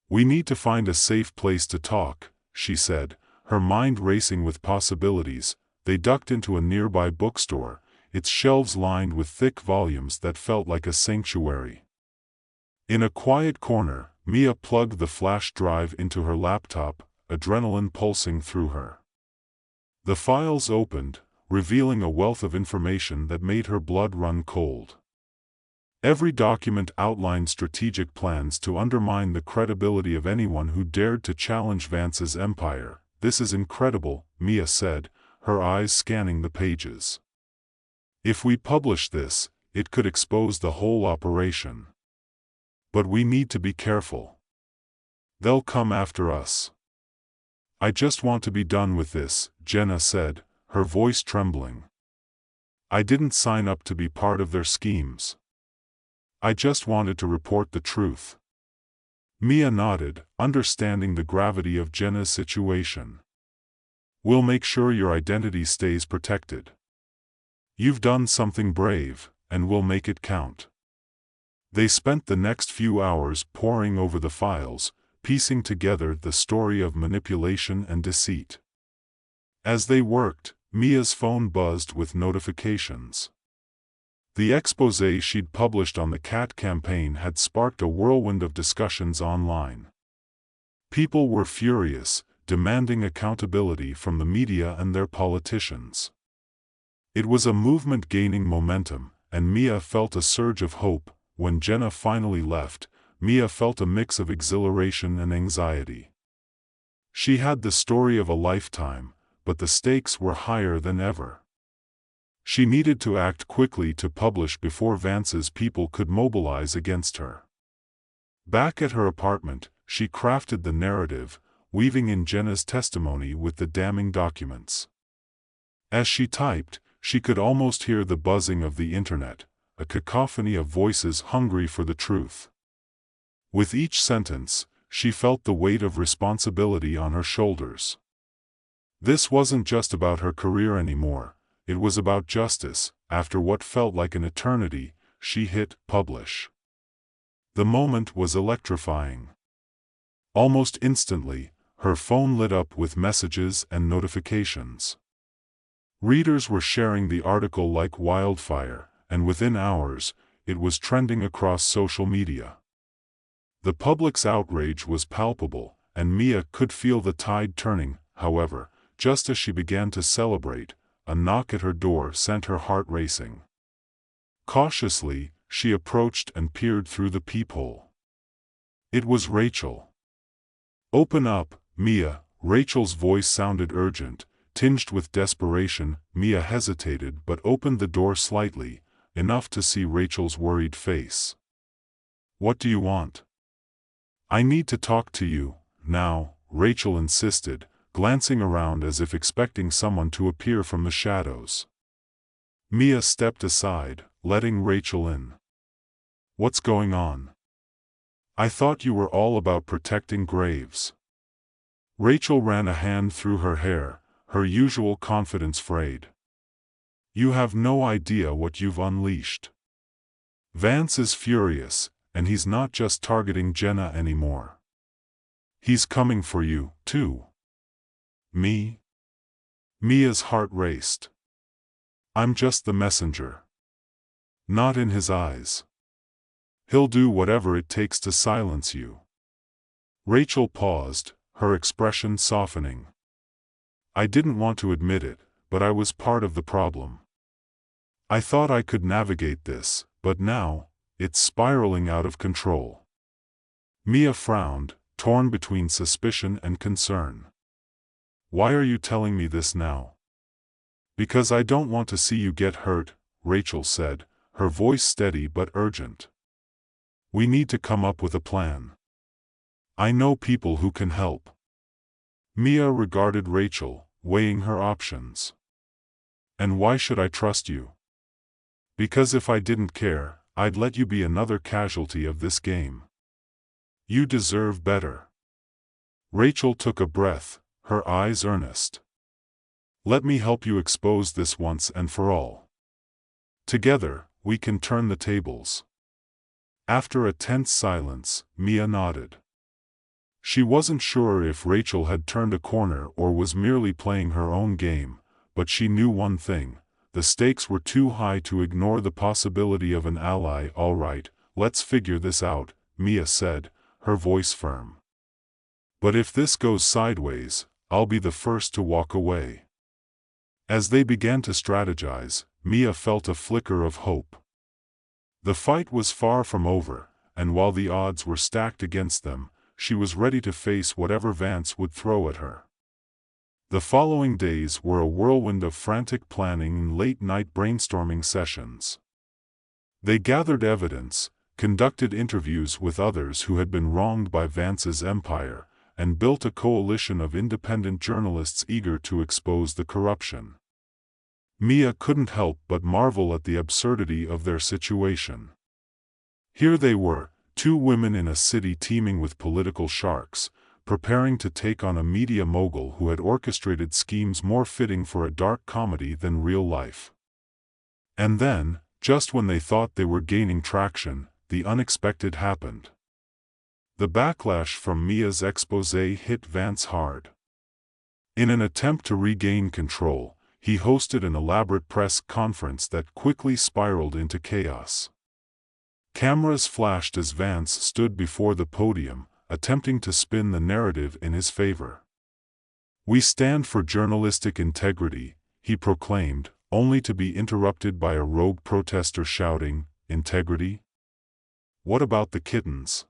"We need to find a safe place to talk," she said, her mind racing with possibilities. They ducked into a nearby bookstore, its shelves lined with thick volumes that felt like a sanctuary. In a quiet corner, Mia plugged the flash drive into her laptop, adrenaline pulsing through her. The files opened, revealing a wealth of information that made her blood run cold. Every document outlined strategic plans to undermine the credibility of anyone who dared to challenge Vance's empire. "This is incredible," Mia said, her eyes scanning the pages. "If we publish this, it could expose the whole operation. But we need to be careful. They'll come after us." "I just want to be done with this," Jenna said, her voice trembling. "I didn't sign up to be part of their schemes. I just wanted to report the truth." Mia nodded, understanding the gravity of Jenna's situation. "We'll make sure your identity stays protected. You've done something brave, and we'll make it count." They spent the next few hours poring over the files, piecing together the story of manipulation and deceit. As they worked, Mia's phone buzzed with notifications. The exposé she'd published on the cat campaign had sparked a whirlwind of discussions online. People were furious, demanding accountability from the media and their politicians. It was a movement gaining momentum, and Mia felt a surge of hope. When Jenna finally left, Mia felt a mix of exhilaration and anxiety. She had the story of a lifetime, but the stakes were higher than ever. She needed to act quickly to publish before Vance's people could mobilize against her. Back at her apartment, she crafted the narrative, weaving in Jenna's testimony with the damning documents. As she typed, she could almost hear the buzzing of the internet, a cacophony of voices hungry for the truth. With each sentence, she felt the weight of responsibility on her shoulders. This wasn't just about her career anymore. It was about justice. After what felt like an eternity, she hit publish. The moment was electrifying. Almost instantly, her phone lit up with messages and notifications. Readers were sharing the article like wildfire, and within hours, it was trending across social media. The public's outrage was palpable, and Mia could feel the tide turning. However, just as she began to celebrate, a knock at her door sent her heart racing. Cautiously, she approached and peered through the peephole. It was Rachel. "Open up," Mia, Rachel's voice sounded urgent, tinged with desperation. Mia hesitated but opened the door slightly, enough to see Rachel's worried face. "What do you want?" "I need to talk to you, now," Rachel insisted, glancing around as if expecting someone to appear from the shadows. Mia stepped aside, letting Rachel in. "What's going on? I thought you were all about protecting graves." Rachel ran a hand through her hair, her usual confidence frayed. "You have no idea what you've unleashed. Vance is furious, and he's not just targeting Jenna anymore. He's coming for you, too." "Me?" Mia's heart raced. "I'm just the messenger." "Not in his eyes. He'll do whatever it takes to silence you." Rachel paused, her expression softening. "I didn't want to admit it, but I was part of the problem. I thought I could navigate this, but now, it's spiraling out of control." Mia frowned, torn between suspicion and concern. "Why are you telling me this now?" "Because I don't want to see you get hurt," Rachel said, her voice steady but urgent. "We need to come up with a plan. I know people who can help." Mia regarded Rachel, weighing her options. "And why should I trust you?" "Because if I didn't care, I'd let you be another casualty of this game. You deserve better." Rachel took a breath, her eyes earnest. "Let me help you expose this once and for all. Together, we can turn the tables." After a tense silence, Mia nodded. She wasn't sure if Rachel had turned a corner or was merely playing her own game, but she knew one thing: the stakes were too high to ignore the possibility of an ally. "All right, let's figure this out," Mia said, her voice firm. "But if this goes sideways, I'll be the first to walk away." As they began to strategize, Mia felt a flicker of hope. The fight was far from over, and while the odds were stacked against them, she was ready to face whatever Vance would throw at her. The following days were a whirlwind of frantic planning and late-night brainstorming sessions. They gathered evidence, conducted interviews with others who had been wronged by Vance's empire, and built a coalition of independent journalists eager to expose the corruption. Mia couldn't help but marvel at the absurdity of their situation. Here they were, two women in a city teeming with political sharks, preparing to take on a media mogul who had orchestrated schemes more fitting for a dark comedy than real life. And then, just when they thought they were gaining traction, the unexpected happened. The backlash from Mia's exposé hit Vance hard. In an attempt to regain control, he hosted an elaborate press conference that quickly spiraled into chaos. Cameras flashed as Vance stood before the podium, attempting to spin the narrative in his favor. "We stand for journalistic integrity," he proclaimed, only to be interrupted by a rogue protester shouting, "Integrity? What about the kittens?"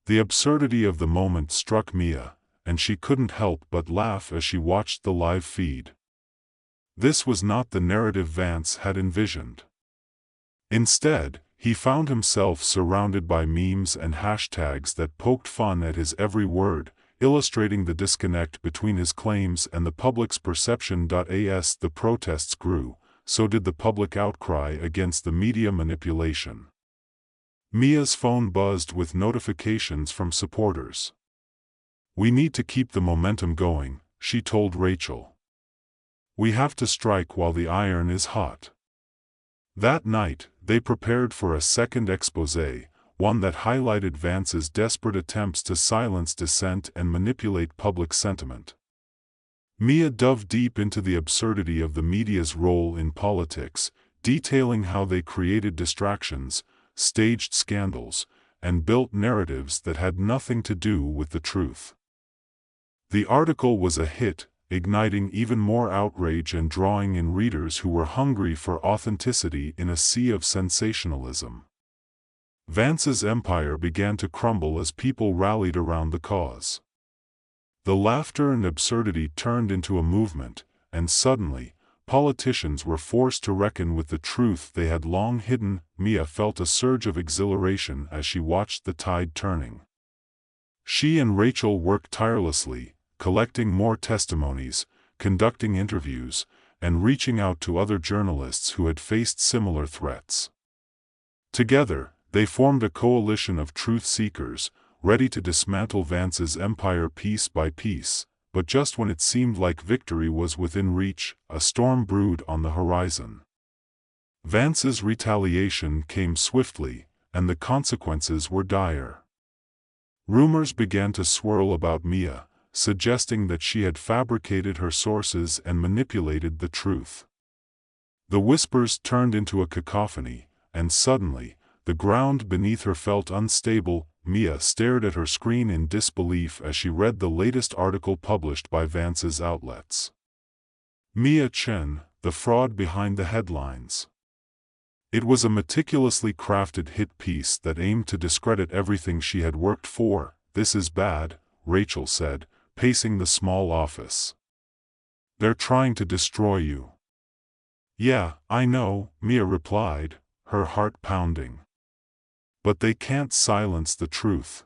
The absurdity of the moment struck Mia, and she couldn't help but laugh as she watched the live feed. This was not the narrative Vance had envisioned. Instead, he found himself surrounded by memes and hashtags that poked fun at his every word, illustrating the disconnect between his claims and the public's perception. As the protests grew, so did the public outcry against the media manipulation. Mia's phone buzzed with notifications from supporters. "We need to keep the momentum going," she told Rachel. "We have to strike while the iron is hot." That night, they prepared for a second exposé, one that highlighted Vance's desperate attempts to silence dissent and manipulate public sentiment. Mia dove deep into the absurdity of the media's role in politics, detailing how they created distractions, staged scandals, and built narratives that had nothing to do with the truth. The article was a hit, igniting even more outrage and drawing in readers who were hungry for authenticity in a sea of sensationalism. Vance's empire began to crumble as people rallied around the cause. The laughter and absurdity turned into a movement, and suddenly, politicians were forced to reckon with the truth they had long hidden. Mia felt a surge of exhilaration as she watched the tide turning. She and Rachel worked tirelessly, collecting more testimonies, conducting interviews, and reaching out to other journalists who had faced similar threats. Together, they formed a coalition of truth seekers, ready to dismantle Vance's empire piece by piece. But just when it seemed like victory was within reach, a storm brewed on the horizon. Vance's retaliation came swiftly, and the consequences were dire. Rumors began to swirl about Mia, suggesting that she had fabricated her sources and manipulated the truth. The whispers turned into a cacophony, and suddenly, the ground beneath her felt unstable. Mia stared at her screen in disbelief as she read the latest article published by Vance's outlets. Mia Chen, the fraud behind the headlines. It was a meticulously crafted hit piece that aimed to discredit everything she had worked for. "This is bad," Rachel said, pacing the small office. "They're trying to destroy you." "Yeah, I know," Mia replied, her heart pounding. "But they can't silence the truth."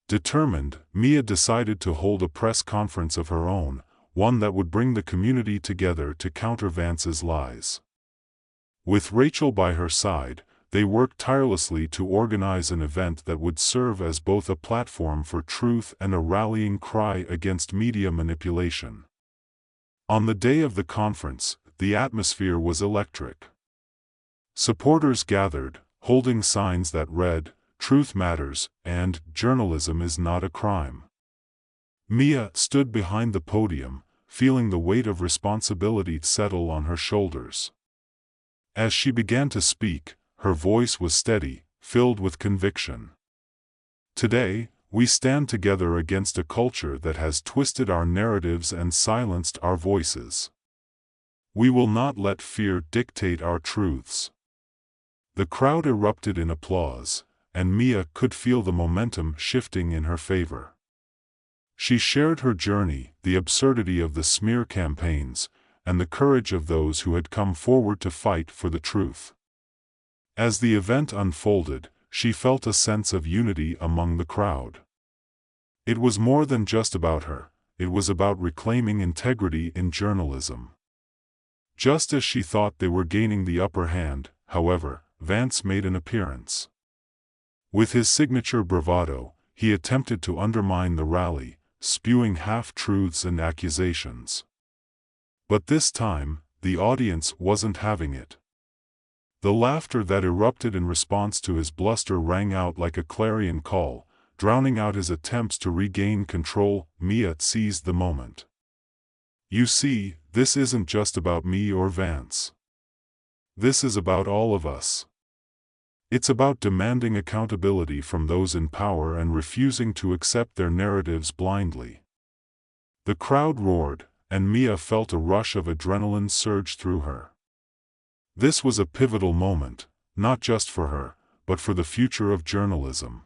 Determined, Mia decided to hold a press conference of her own, one that would bring the community together to counter Vance's lies. With Rachel by her side, they worked tirelessly to organize an event that would serve as both a platform for truth and a rallying cry against media manipulation. On the day of the conference, the atmosphere was electric. Supporters gathered, holding signs that read, "Truth matters," and "Journalism is not a crime." Mia stood behind the podium, feeling the weight of responsibility settle on her shoulders. As she began to speak, her voice was steady, filled with conviction. "Today, we stand together against a culture that has twisted our narratives and silenced our voices. We will not let fear dictate our truths." The crowd erupted in applause, and Mia could feel the momentum shifting in her favor. She shared her journey, the absurdity of the smear campaigns, and the courage of those who had come forward to fight for the truth. As the event unfolded, she felt a sense of unity among the crowd. It was more than just about her, it was about reclaiming integrity in journalism. Just as she thought they were gaining the upper hand, however, Vance made an appearance. With his signature bravado, he attempted to undermine the rally, spewing half-truths and accusations. But this time, the audience wasn't having it. The laughter that erupted in response to his bluster rang out like a clarion call, drowning out his attempts to regain control. Mia seized the moment. "You see, this isn't just about me or Vance. This is about all of us. It's about demanding accountability from those in power and refusing to accept their narratives blindly." The crowd roared, and Mia felt a rush of adrenaline surge through her. This was a pivotal moment, not just for her, but for the future of journalism.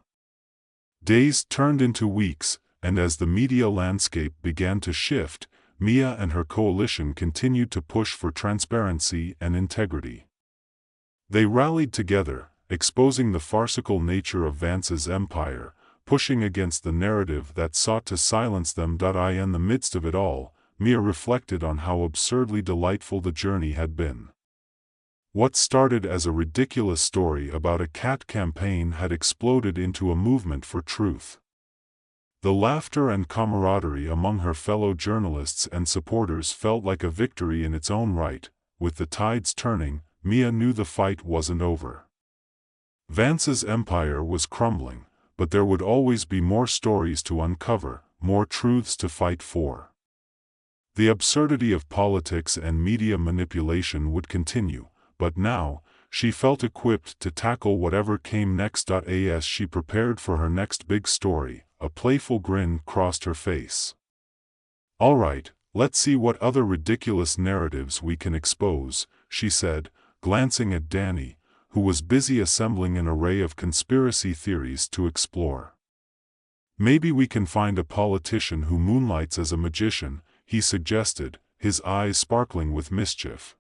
Days turned into weeks, and as the media landscape began to shift, Mia and her coalition continued to push for transparency and integrity. They rallied together, exposing the farcical nature of Vance's empire, pushing against the narrative that sought to silence them. In the midst of it all, Mia reflected on how absurdly delightful the journey had been. What started as a ridiculous story about a cat campaign had exploded into a movement for truth. The laughter and camaraderie among her fellow journalists and supporters felt like a victory in its own right. With the tides turning, Mia knew the fight wasn't over. Vance's empire was crumbling, but there would always be more stories to uncover, more truths to fight for. The absurdity of politics and media manipulation would continue, but now, she felt equipped to tackle whatever came next. As she prepared for her next big story, a playful grin crossed her face. "All right, let's see what other ridiculous narratives we can expose," she said, glancing at Danny, who was busy assembling an array of conspiracy theories to explore. Maybe we can find a politician who moonlights as a magician, he suggested, his eyes sparkling with mischief.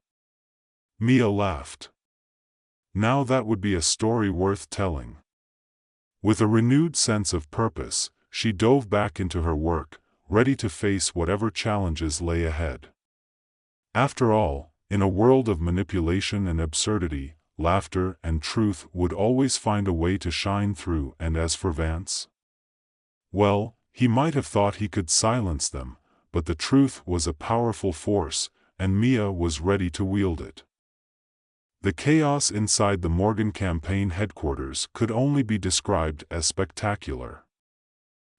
Mia laughed. Now that would be a story worth telling. With a renewed sense of purpose, she dove back into her work, ready to face whatever challenges lay ahead. After all, in a world of manipulation and absurdity, laughter and truth would always find a way to shine through. And as for Vance? Well, he might have thought he could silence them, but the truth was a powerful force, and Mia was ready to wield it. The chaos inside the Morgan campaign headquarters could only be described as spectacular.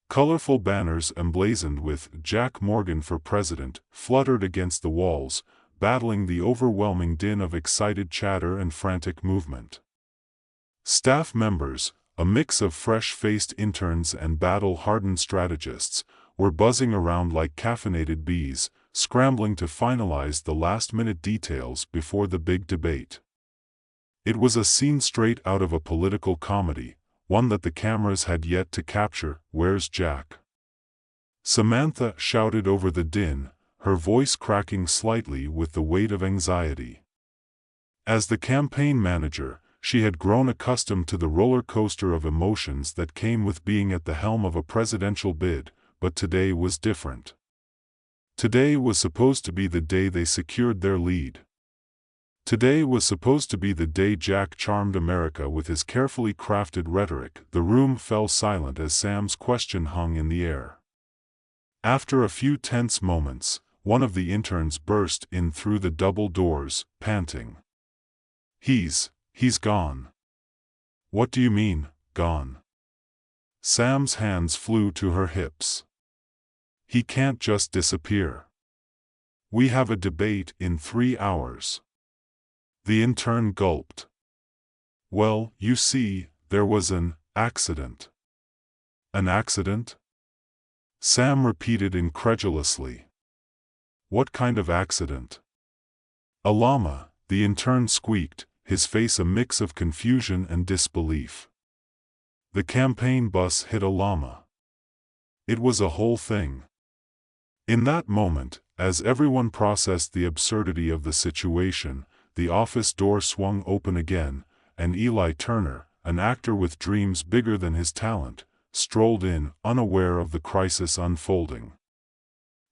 Colorful banners emblazoned with "Jack Morgan for President" fluttered against the walls, battling the overwhelming din of excited chatter and frantic movement. Staff members, a mix of fresh-faced interns and battle-hardened strategists, were buzzing around like caffeinated bees, scrambling to finalize the last-minute details before the big debate. It was a scene straight out of a political comedy, one that the cameras had yet to capture. "Where's Jack?" Samantha shouted over the din, her voice cracking slightly with the weight of anxiety. As the campaign manager, she had grown accustomed to the roller coaster of emotions that came with being at the helm of a presidential bid, but today was different. Today was supposed to be the day they secured their lead. Today was supposed to be the day Jack charmed America with his carefully crafted rhetoric. The room fell silent as Sam's question hung in the air. After a few tense moments, one of the interns burst in through the double doors, panting. He's gone." "What do you mean, gone?" Sam's hands flew to her hips. "He can't just disappear. We have a debate in 3 hours." The intern gulped. "Well, you see, there was an accident." "An accident?" Sam repeated incredulously. "What kind of accident?" "A llama," the intern squeaked, his face a mix of confusion and disbelief. The campaign bus hit a llama. It was a whole thing. In that moment, as everyone processed the absurdity of the situation, the office door swung open again, and Eli Turner, an actor with dreams bigger than his talent, strolled in, unaware of the crisis unfolding.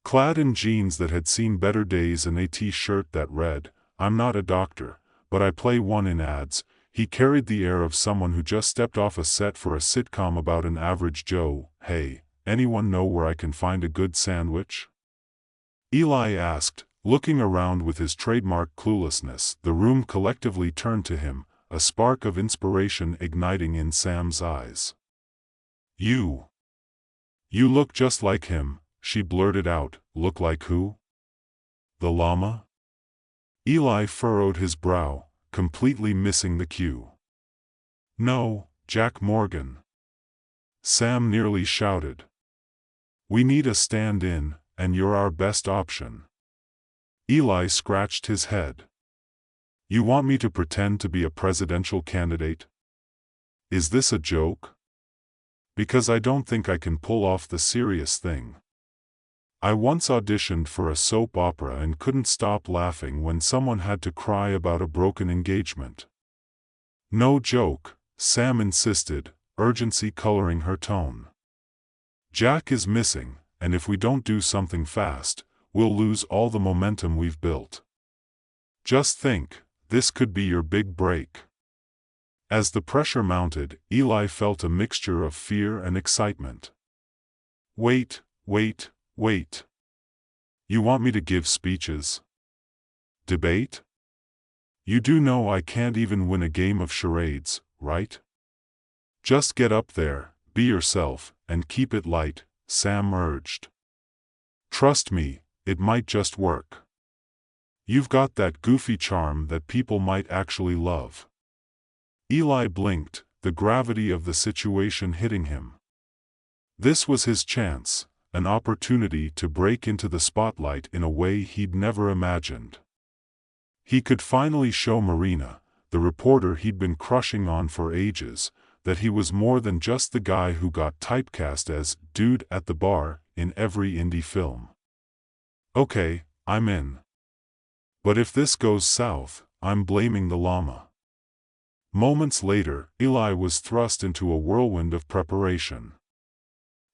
Clad in jeans that had seen better days and a t-shirt that read, "I'm not a doctor, but I play one in ads," he carried the air of someone who just stepped off a set for a sitcom about an average Joe. "Hey, anyone know where I can find a good sandwich?" Eli asked, looking around with his trademark cluelessness. The room collectively turned to him, a spark of inspiration igniting in Sam's eyes. You look just like him," she blurted out. "Look like who?" "The llama?" Eli furrowed his brow, completely missing the cue. "No, Jack Morgan." Sam nearly shouted. "We need a stand-in, and you're our best option." Eli scratched his head. "You want me to pretend to be a presidential candidate? Is this a joke? Because I don't think I can pull off the serious thing. I once auditioned for a soap opera and couldn't stop laughing when someone had to cry about a broken engagement." "No joke," Sam insisted, urgency coloring her tone. "Jack is missing, and if we don't do something fast, we'll lose all the momentum we've built. Just think, this could be your big break." As the pressure mounted, Eli felt a mixture of fear and excitement. Wait. You want me to give speeches? Debate? You do know I can't even win a game of charades, right? Just get up there, be yourself, and keep it light," Sam urged. "Trust me, it might just work. You've got that goofy charm that people might actually love." Eli blinked, the gravity of the situation hitting him. This was his chance, an opportunity to break into the spotlight in a way he'd never imagined. He could finally show Marina, the reporter he'd been crushing on for ages, that he was more than just the guy who got typecast as dude at the bar in every indie film. Okay, I'm in. But if this goes south, I'm blaming the llama. Moments later, Eli was thrust into a whirlwind of preparation.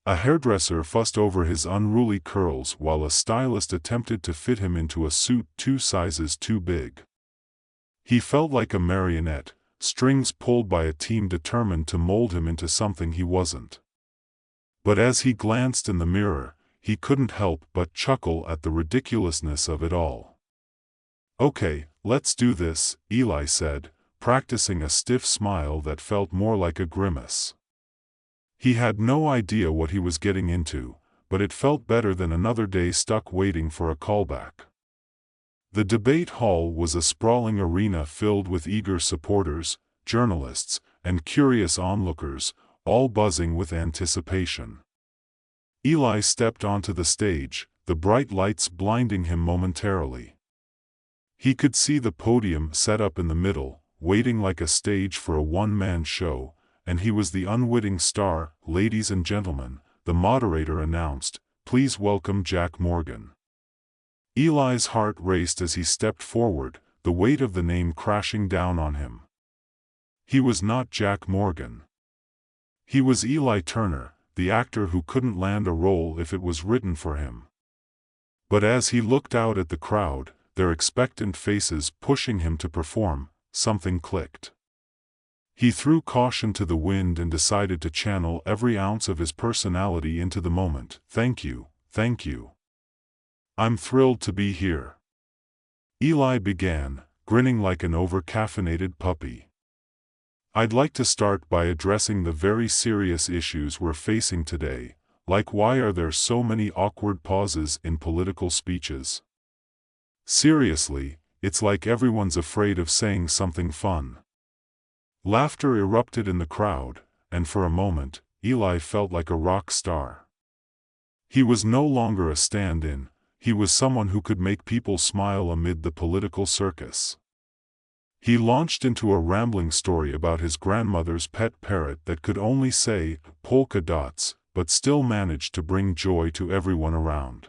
A hairdresser fussed over his unruly curls while a stylist attempted to fit him into a suit 2 sizes too big. He felt like a marionette, strings pulled by a team determined to mold him into something he wasn't. But as he glanced in the mirror, he couldn't help but chuckle at the ridiculousness of it all. Okay, let's do this, Eli said, practicing a stiff smile that felt more like a grimace. He had no idea what he was getting into, but it felt better than another day stuck waiting for a callback. The debate hall was a sprawling arena filled with eager supporters, journalists, and curious onlookers, all buzzing with anticipation. Eli stepped onto the stage, the bright lights blinding him momentarily. He could see the podium set up in the middle, waiting like a stage for a one-man show, and he was the unwitting star. Ladies and gentlemen, the moderator announced, please welcome Jack Morgan. Eli's heart raced as he stepped forward, the weight of the name crashing down on him. He was not Jack Morgan. He was Eli Turner, the actor who couldn't land a role if it was written for him. But as he looked out at the crowd, their expectant faces pushing him to perform, something clicked. He threw caution to the wind and decided to channel every ounce of his personality into the moment. Thank you, thank you. I'm thrilled to be here. Eli began, grinning like an over-caffeinated puppy. I'd like to start by addressing the very serious issues we're facing today, like why are there so many awkward pauses in political speeches? Seriously, it's like everyone's afraid of saying something fun. Laughter erupted in the crowd, and for a moment, Eli felt like a rock star. He was no longer a stand-in, he was someone who could make people smile amid the political circus. He launched into a rambling story about his grandmother's pet parrot that could only say polka dots, but still managed to bring joy to everyone around.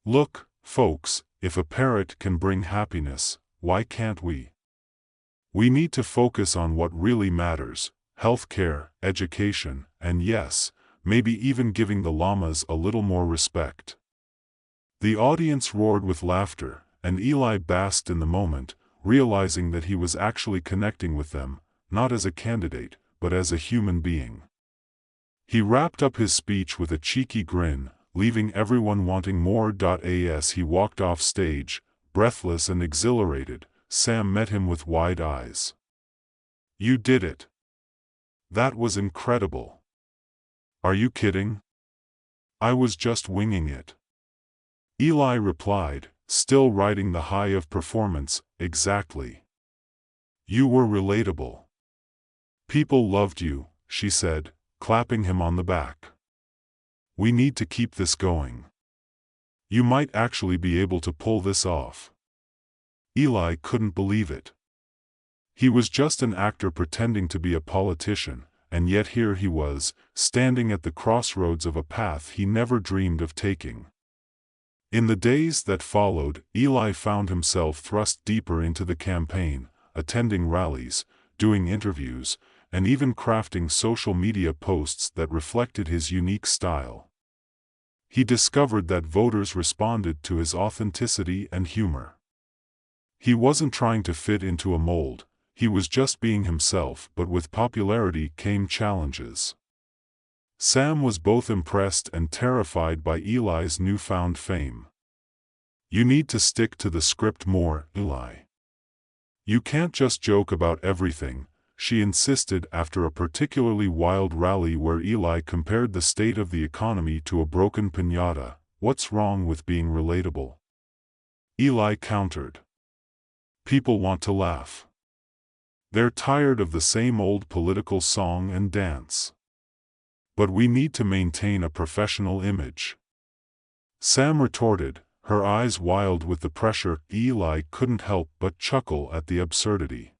Look, folks, if a parrot can bring happiness, why can't we? We need to focus on what really matters: healthcare, education, and yes, maybe even giving the llamas a little more respect. The audience roared with laughter, and Eli basked in the moment, realizing that he was actually connecting with them, not as a candidate, but as a human being. He wrapped up his speech with a cheeky grin, leaving everyone wanting more. As he walked off stage, breathless and exhilarated, Sam met him with wide eyes. You did it. That was incredible. Are you kidding? I was just winging it. Eli replied, still riding the high of performance. Exactly. You were relatable. People loved you, she said, clapping him on the back. We need to keep this going. You might actually be able to pull this off. Eli couldn't believe it. He was just an actor pretending to be a politician, and yet here he was, standing at the crossroads of a path he never dreamed of taking. In the days that followed, Eli found himself thrust deeper into the campaign, attending rallies, doing interviews, and even crafting social media posts that reflected his unique style. He discovered that voters responded to his authenticity and humor. He wasn't trying to fit into a mold, he was just being himself. But with popularity came challenges. Sam was both impressed and terrified by Eli's newfound fame. You need to stick to the script more, Eli. You can't just joke about everything, she insisted after a particularly wild rally where Eli compared the state of the economy to a broken piñata. What's wrong with being relatable? Eli countered. People want to laugh. They're tired of the same old political song and dance. But we need to maintain a professional image. Sam retorted, her eyes wild with the pressure. Eli couldn't help but chuckle at the absurdity.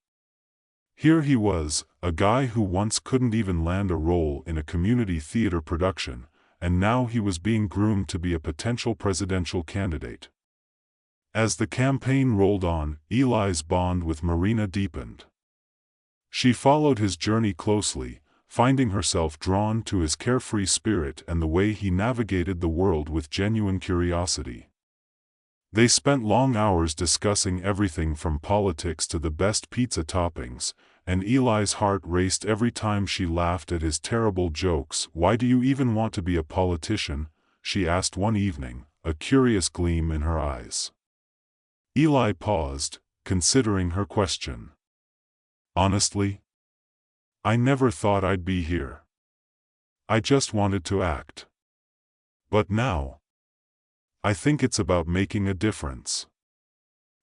Here he was, a guy who once couldn't even land a role in a community theater production, and now he was being groomed to be a potential presidential candidate. As the campaign rolled on, Eli's bond with Marina deepened. She followed his journey closely, finding herself drawn to his carefree spirit and the way he navigated the world with genuine curiosity. They spent long hours discussing everything from politics to the best pizza toppings, and Eli's heart raced every time she laughed at his terrible jokes. "Why do you even want to be a politician?" she asked one evening, a curious gleam in her eyes. Eli paused, considering her question. "Honestly, I never thought I'd be here. I just wanted to act. But now, I think it's about making a difference.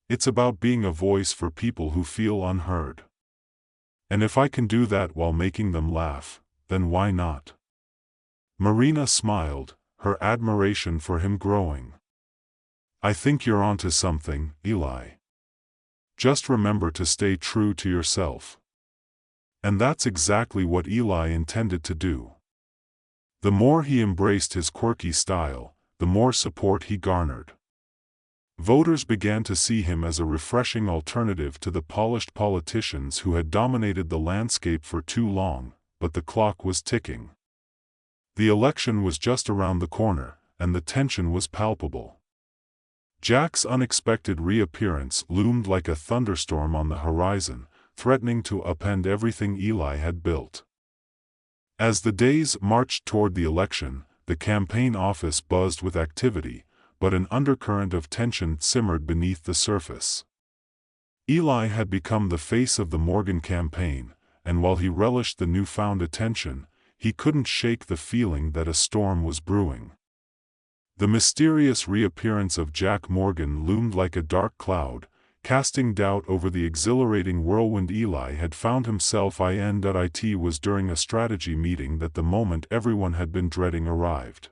It's about being a voice for people who feel unheard. And if I can do that while making them laugh, then why not?" Marina smiled, her admiration for him growing. "I think you're onto something, Eli. Just remember to stay true to yourself." And that's exactly what Eli intended to do. The more he embraced his quirky style, the more support he garnered. Voters began to see him as a refreshing alternative to the polished politicians who had dominated the landscape for too long, but the clock was ticking. The election was just around the corner, and the tension was palpable. Jack's unexpected reappearance loomed like a thunderstorm on the horizon, threatening to upend everything Eli had built. As the days marched toward the election, the campaign office buzzed with activity, but an undercurrent of tension simmered beneath the surface. Eli had become the face of the Morgan campaign, and while he relished the newfound attention, he couldn't shake the feeling that a storm was brewing. The mysterious reappearance of Jack Morgan loomed like a dark cloud, casting doubt over the exhilarating whirlwind Eli had found himself in. It was during a strategy meeting that the moment everyone had been dreading arrived.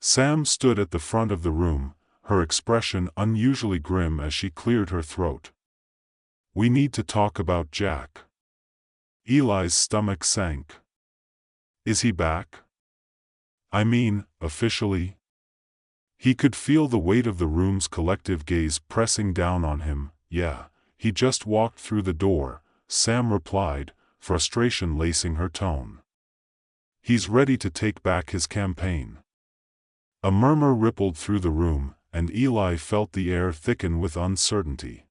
Sam stood at the front of the room, her expression unusually grim as she cleared her throat. "We need to talk about Jack." Eli's stomach sank. "Is he back? I mean, officially?" He could feel the weight of the room's collective gaze pressing down on him. "Yeah, he just walked through the door," Sam replied, frustration lacing her tone. "He's ready to take back his campaign." A murmur rippled through the room, and Eli felt the air thicken with uncertainty.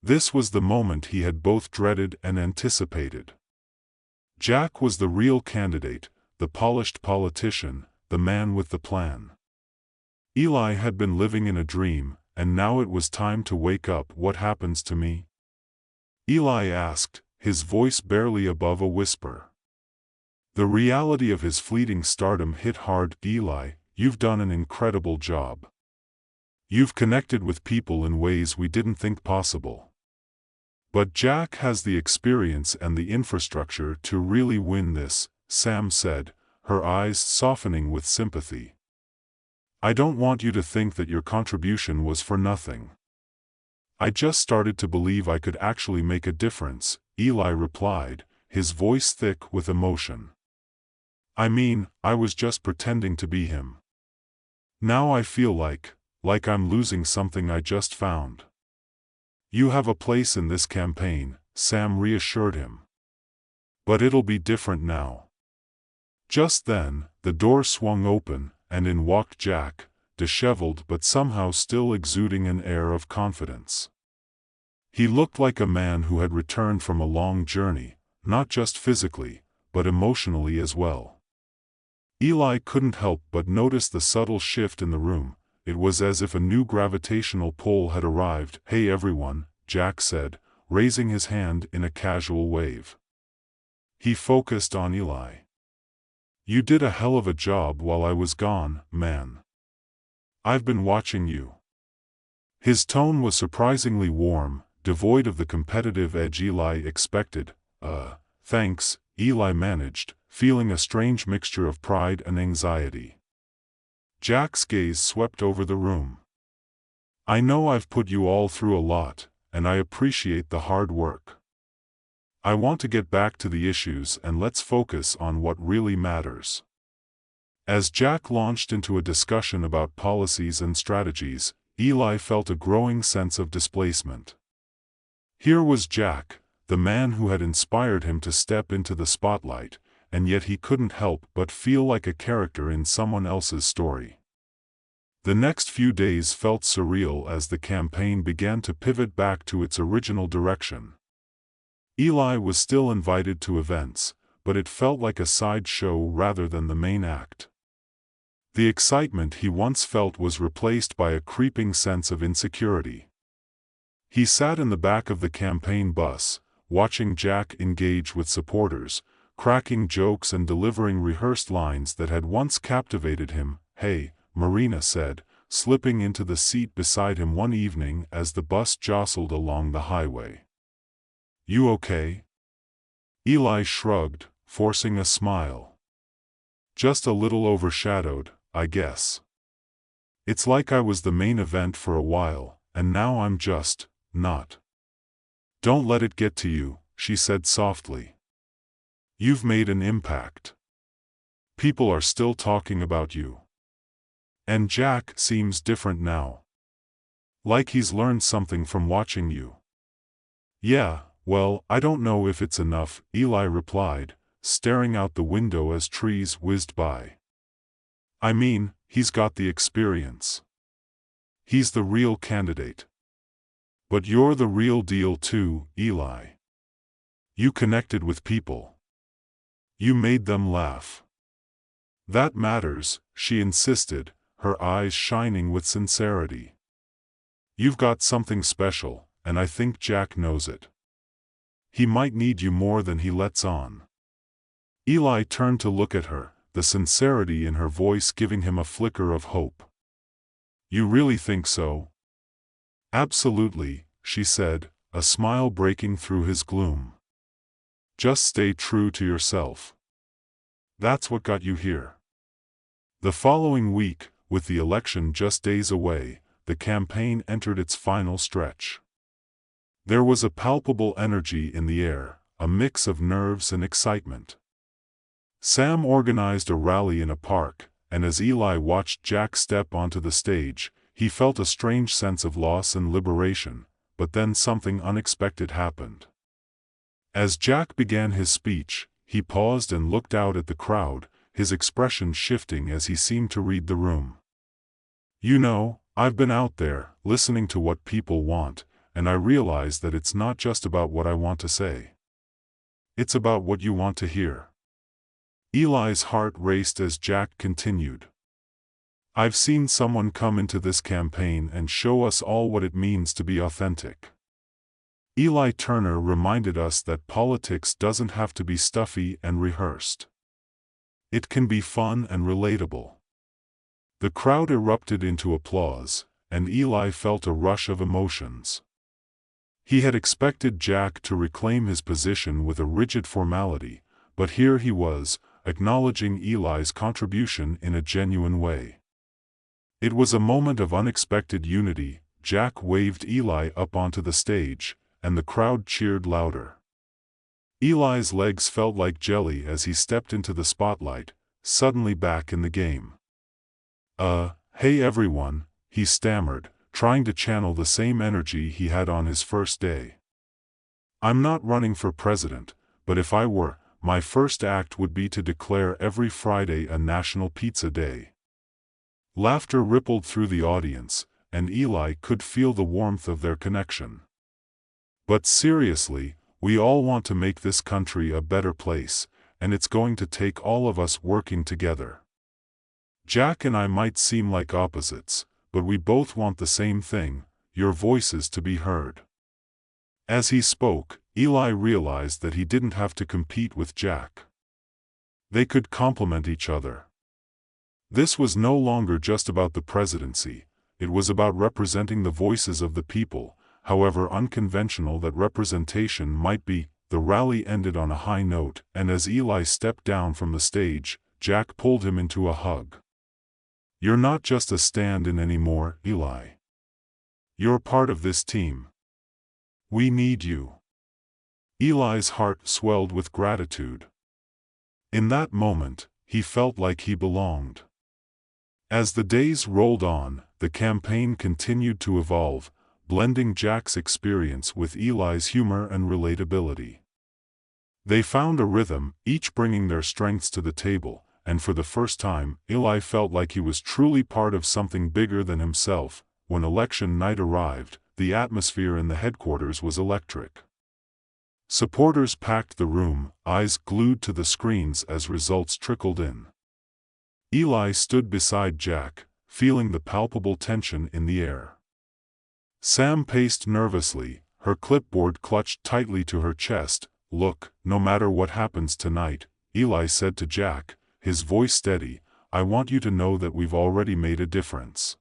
This was the moment he had both dreaded and anticipated. Jack was the real candidate, the polished politician, the man with the plan. Eli had been living in a dream, and now it was time to wake up. "What happens to me?" Eli asked, his voice barely above a whisper. The reality of his fleeting stardom hit hard. "Eli, you've done an incredible job. You've connected with people in ways we didn't think possible. But Jack has the experience and the infrastructure to really win this," Sam said, her eyes softening with sympathy. "I don't want you to think that your contribution was for nothing. I just started to believe I could actually make a difference," Eli replied, his voice thick with emotion. "I mean, I was just pretending to be him. Now I feel like I'm losing something I just found." "You have a place in this campaign," Sam reassured him. "But it'll be different now." Just then, the door swung open, and in walked Jack, disheveled but somehow still exuding an air of confidence. He looked like a man who had returned from a long journey, not just physically, but emotionally as well. Eli couldn't help but notice the subtle shift in the room. It was as if a new gravitational pull had arrived. "Hey everyone," Jack said, raising his hand in a casual wave. He focused on Eli. "You did a hell of a job while I was gone, man. I've been watching you." His tone was surprisingly warm, devoid of the competitive edge Eli expected. Thanks," Eli managed, feeling a strange mixture of pride and anxiety. Jack's gaze swept over the room. "I know I've put you all through a lot, and I appreciate the hard work. I want to get back to the issues and let's focus on what really matters." As Jack launched into a discussion about policies and strategies, Eli felt a growing sense of displacement. Here was Jack, the man who had inspired him to step into the spotlight, and yet he couldn't help but feel like a character in someone else's story. The next few days felt surreal as the campaign began to pivot back to its original direction. Eli was still invited to events, but it felt like a side show rather than the main act. The excitement he once felt was replaced by a creeping sense of insecurity. He sat in the back of the campaign bus, watching Jack engage with supporters, cracking jokes and delivering rehearsed lines that had once captivated him. "Hey," Marina said, slipping into the seat beside him one evening as the bus jostled along the highway. "You okay?" Eli shrugged, forcing a smile. "Just a little overshadowed, I guess. It's like I was the main event for a while, and now I'm just not." "Don't let it get to you," she said softly. "You've made an impact. People are still talking about you. And Jack seems different now. Like he's learned something from watching you." "Yeah, well, I don't know if it's enough," Eli replied, staring out the window as trees whizzed by. "I mean, he's got the experience. He's the real candidate. But you're the real deal too, Eli. You connected with people. You made them laugh. That matters," she insisted, her eyes shining with sincerity. "You've got something special, and I think Jack knows it. He might need you more than he lets on." Eli turned to look at her, the sincerity in her voice giving him a flicker of hope. "You really think so?" "Absolutely," she said, a smile breaking through his gloom. "Just stay true to yourself. That's what got you here." The following week, with the election just days away, the campaign entered its final stretch. There was a palpable energy in the air, a mix of nerves and excitement. Sam organized a rally in a park, and as Eli watched Jack step onto the stage, he felt a strange sense of loss and liberation, but then something unexpected happened. As Jack began his speech, he paused and looked out at the crowd, his expression shifting as he seemed to read the room. "You know, I've been out there, listening to what people want, and I realize that it's not just about what I want to say. It's about what you want to hear." Eli's heart raced as Jack continued. "I've seen someone come into this campaign and show us all what it means to be authentic. Eli Turner reminded us that politics doesn't have to be stuffy and rehearsed. It can be fun and relatable." The crowd erupted into applause, and Eli felt a rush of emotions. He had expected Jack to reclaim his position with a rigid formality, but here he was, acknowledging Eli's contribution in a genuine way. It was a moment of unexpected unity. Jack waved Eli up onto the stage, and the crowd cheered louder. Eli's legs felt like jelly as he stepped into the spotlight, suddenly back in the game. Hey everyone," he stammered, trying to channel the same energy he had on his first day. "I'm not running for president, but if I were, my first act would be to declare every Friday a National Pizza Day." Laughter rippled through the audience, and Eli could feel the warmth of their connection. "But seriously, we all want to make this country a better place, and it's going to take all of us working together. Jack and I might seem like opposites, but we both want the same thing, your voices to be heard." As he spoke, Eli realized that he didn't have to compete with Jack. They could complement each other. This was no longer just about the presidency, it was about representing the voices of the people, however unconventional that representation might be. The rally ended on a high note, and as Eli stepped down from the stage, Jack pulled him into a hug. "You're not just a stand-in anymore, Eli. You're part of this team. We need you." Eli's heart swelled with gratitude. In that moment, he felt like he belonged. As the days rolled on, the campaign continued to evolve, blending Jack's experience with Eli's humor and relatability. They found a rhythm, each bringing their strengths to the table, and for the first time, Eli felt like he was truly part of something bigger than himself. When election night arrived, the atmosphere in the headquarters was electric. Supporters packed the room, eyes glued to the screens as results trickled in. Eli stood beside Jack, feeling the palpable tension in the air. Sam paced nervously, her clipboard clutched tightly to her chest. "Look, no matter what happens tonight," Eli said to Jack, his voice steady, "I want you to know that we've already made a difference.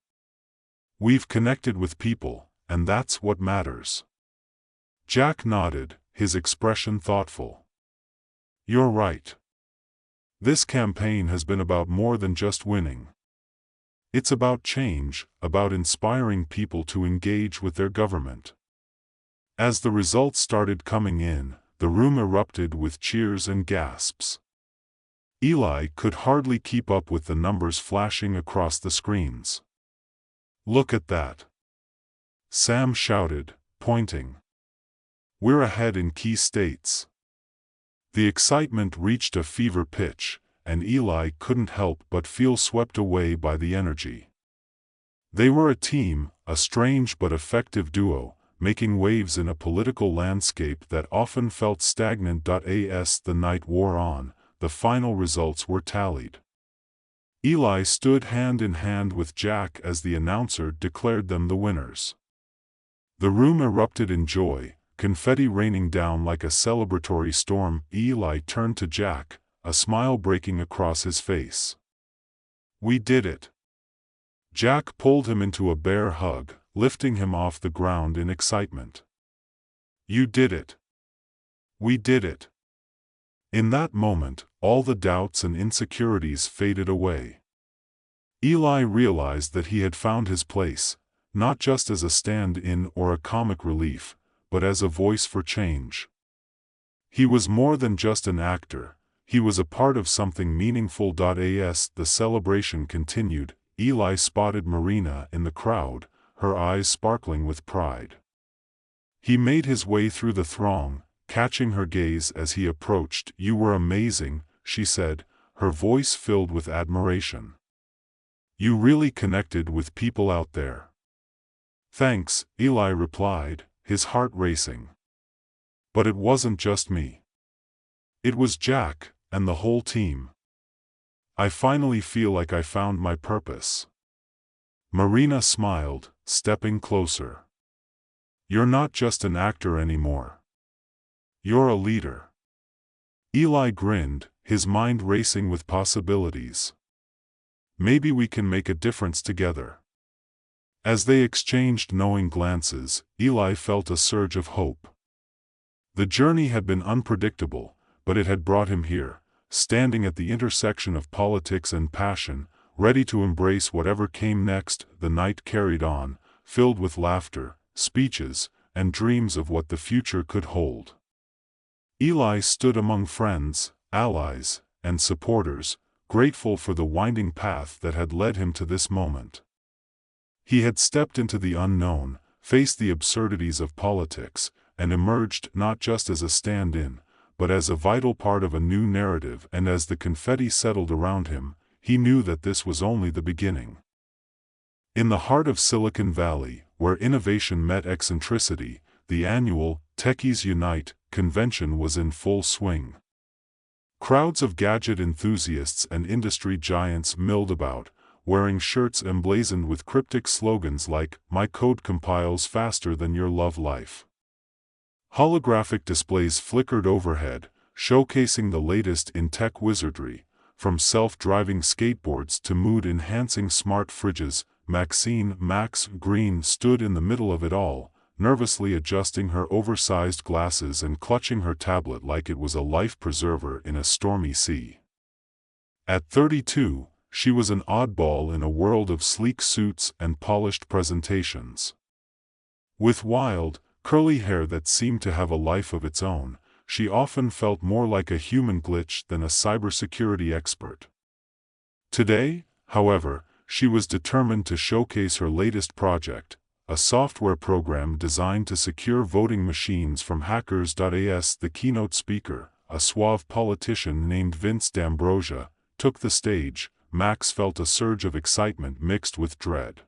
We've connected with people, and that's what matters." Jack nodded, his expression thoughtful. "You're right. This campaign has been about more than just winning. It's about change, about inspiring people to engage with their government." As the results started coming in, the room erupted with cheers and gasps. Eli could hardly keep up with the numbers flashing across the screens. "Look at that!" Sam shouted, pointing. "We're ahead in key states." The excitement reached a fever pitch, and Eli couldn't help but feel swept away by the energy. They were a team, a strange but effective duo, making waves in a political landscape that often felt stagnant. As the night wore on, the final results were tallied. Eli stood hand in hand with Jack as the announcer declared them the winners. The room erupted in joy, confetti raining down like a celebratory storm. Eli turned to Jack, a smile breaking across his face. "We did it." Jack pulled him into a bear hug, lifting him off the ground in excitement. "You did it. We did it." In that moment, all the doubts and insecurities faded away. Eli realized that he had found his place, not just as a stand-in or a comic relief, but as a voice for change. He was more than just an actor, he was a part of something meaningful. As the celebration continued, Eli spotted Marina in the crowd, her eyes sparkling with pride. He made his way through the throng, catching her gaze as he approached. "You were amazing," she said, her voice filled with admiration. "You really connected with people out there." "Thanks," Eli replied, his heart racing. "But it wasn't just me. It was Jack, and the whole team. I finally feel like I found my purpose." Marina smiled, stepping closer. "You're not just an actor anymore. You're a leader." Eli grinned, his mind racing with possibilities. "Maybe we can make a difference together." As they exchanged knowing glances, Eli felt a surge of hope. The journey had been unpredictable, but it had brought him here, standing at the intersection of politics and passion, ready to embrace whatever came next. The night carried on, filled with laughter, speeches, and dreams of what the future could hold. Eli stood among friends, allies, and supporters, grateful for the winding path that had led him to this moment. He had stepped into the unknown, faced the absurdities of politics, and emerged not just as a stand-in, but as a vital part of a new narrative. And as the confetti settled around him, he knew that this was only the beginning. In the heart of Silicon Valley, where innovation met eccentricity, the annual Techies Unite convention was in full swing. Crowds of gadget enthusiasts and industry giants milled about, wearing shirts emblazoned with cryptic slogans like, "My code compiles faster than your love life." Holographic displays flickered overhead, showcasing the latest in tech wizardry, from self-driving skateboards to mood-enhancing smart fridges. Max Green stood in the middle of it all, nervously adjusting her oversized glasses and clutching her tablet like it was a life preserver in a stormy sea. At 32, she was an oddball in a world of sleek suits and polished presentations. With wild, curly hair that seemed to have a life of its own, she often felt more like a human glitch than a cybersecurity expert. Today, however, she was determined to showcase her latest project, a software program designed to secure voting machines from hackers. As the keynote speaker, a suave politician named Vince D'Ambrosia, took the stage, Max felt a surge of excitement mixed with dread.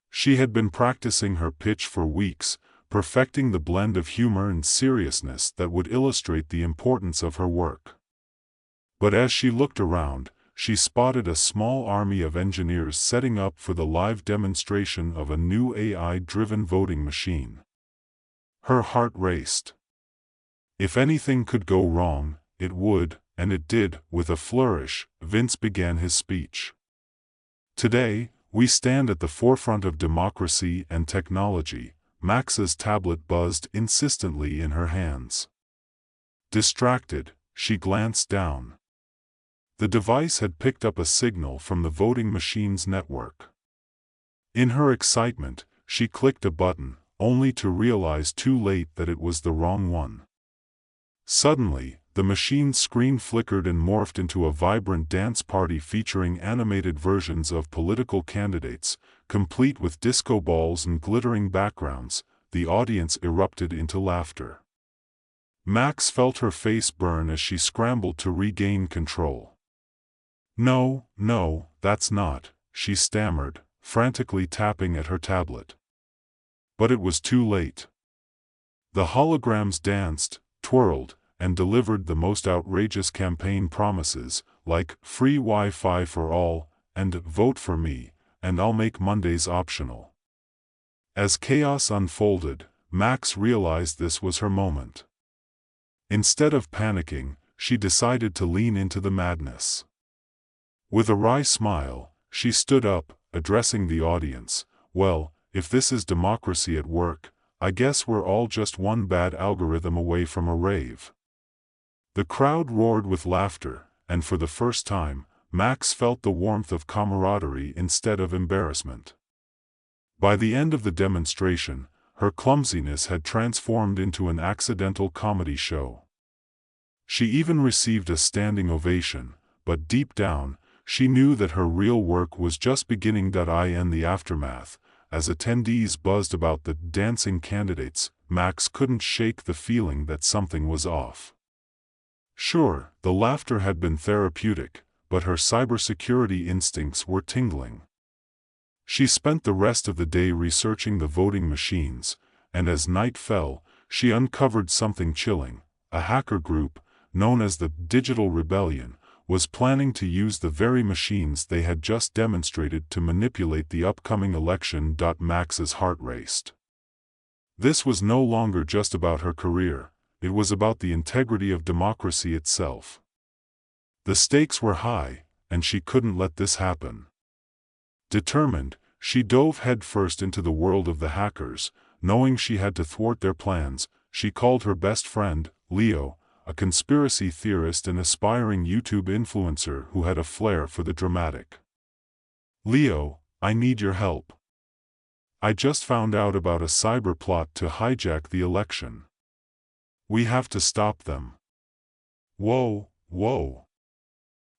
She had been practicing her pitch for weeks, perfecting the blend of humor and seriousness that would illustrate the importance of her work. But as she looked around, she spotted a small army of engineers setting up for the live demonstration of a new AI-driven voting machine. Her heart raced. If anything could go wrong, it would, and it did. With a flourish, Vince began his speech. Today, we stand at the forefront of democracy and technology. Max's tablet buzzed insistently in her hands. Distracted, she glanced down. The device had picked up a signal from the voting machine's network. In her excitement, she clicked a button, only to realize too late that it was the wrong one. Suddenly, the machine's screen flickered and morphed into a vibrant dance party featuring animated versions of political candidates, complete with disco balls and glittering backgrounds. The audience erupted into laughter. Max felt her face burn as she scrambled to regain control. "No, no, that's not," she stammered, frantically tapping at her tablet. But it was too late. The holograms danced, twirled, and delivered the most outrageous campaign promises, like free Wi-Fi for all, and vote for me, and I'll make Mondays optional. As chaos unfolded, Max realized this was her moment. Instead of panicking, she decided to lean into the madness. With a wry smile, she stood up, addressing the audience. "Well, if this is democracy at work, I guess we're all just one bad algorithm away from a rave." The crowd roared with laughter, and for the first time, Max felt the warmth of camaraderie instead of embarrassment. By the end of the demonstration, her clumsiness had transformed into an accidental comedy show. She even received a standing ovation, but deep down, she knew that her real work was just beginning. In the aftermath, as attendees buzzed about the dancing candidates, Max couldn't shake the feeling that something was off. Sure, the laughter had been therapeutic, but her cybersecurity instincts were tingling. She spent the rest of the day researching the voting machines, and as night fell, she uncovered something chilling. A hacker group, known as the Digital Rebellion, was planning to use the very machines they had just demonstrated to manipulate the upcoming election. Max's heart raced. This was no longer just about her career, it was about the integrity of democracy itself. The stakes were high, and she couldn't let this happen. Determined, she dove headfirst into the world of the hackers. Knowing she had to thwart their plans, she called her best friend, Leo, a conspiracy theorist and aspiring YouTube influencer who had a flair for the dramatic. "Leo, I need your help. I just found out about a cyber plot to hijack the election. We have to stop them." "Whoa, whoa.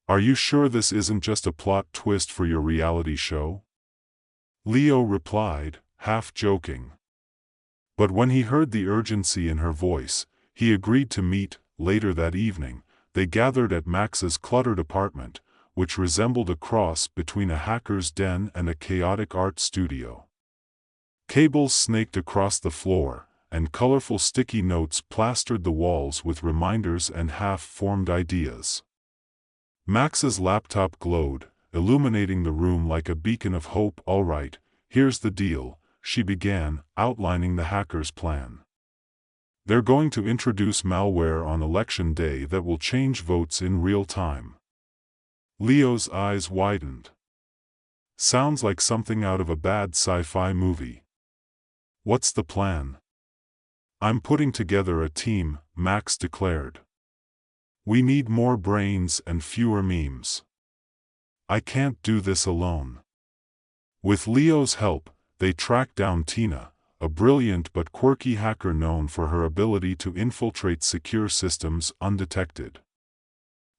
Are you sure this isn't just a plot twist for your reality show?" Leo replied, half joking. But when he heard the urgency in her voice, he agreed to meet. Later that evening, they gathered at Max's cluttered apartment, which resembled a cross between a hacker's den and a chaotic art studio. Cables snaked across the floor, and colorful sticky notes plastered the walls with reminders and half-formed ideas. Max's laptop glowed, illuminating the room like a beacon of hope. "All right, here's the deal," she began, outlining the hackers' plan. "They're going to introduce malware on election day that will change votes in real time." Leo's eyes widened. "Sounds like something out of a bad sci-fi movie. What's the plan?" "I'm putting together a team," Max declared. "We need more brains and fewer memes. I can't do this alone." With Leo's help, they tracked down Tina, a brilliant but quirky hacker known for her ability to infiltrate secure systems undetected.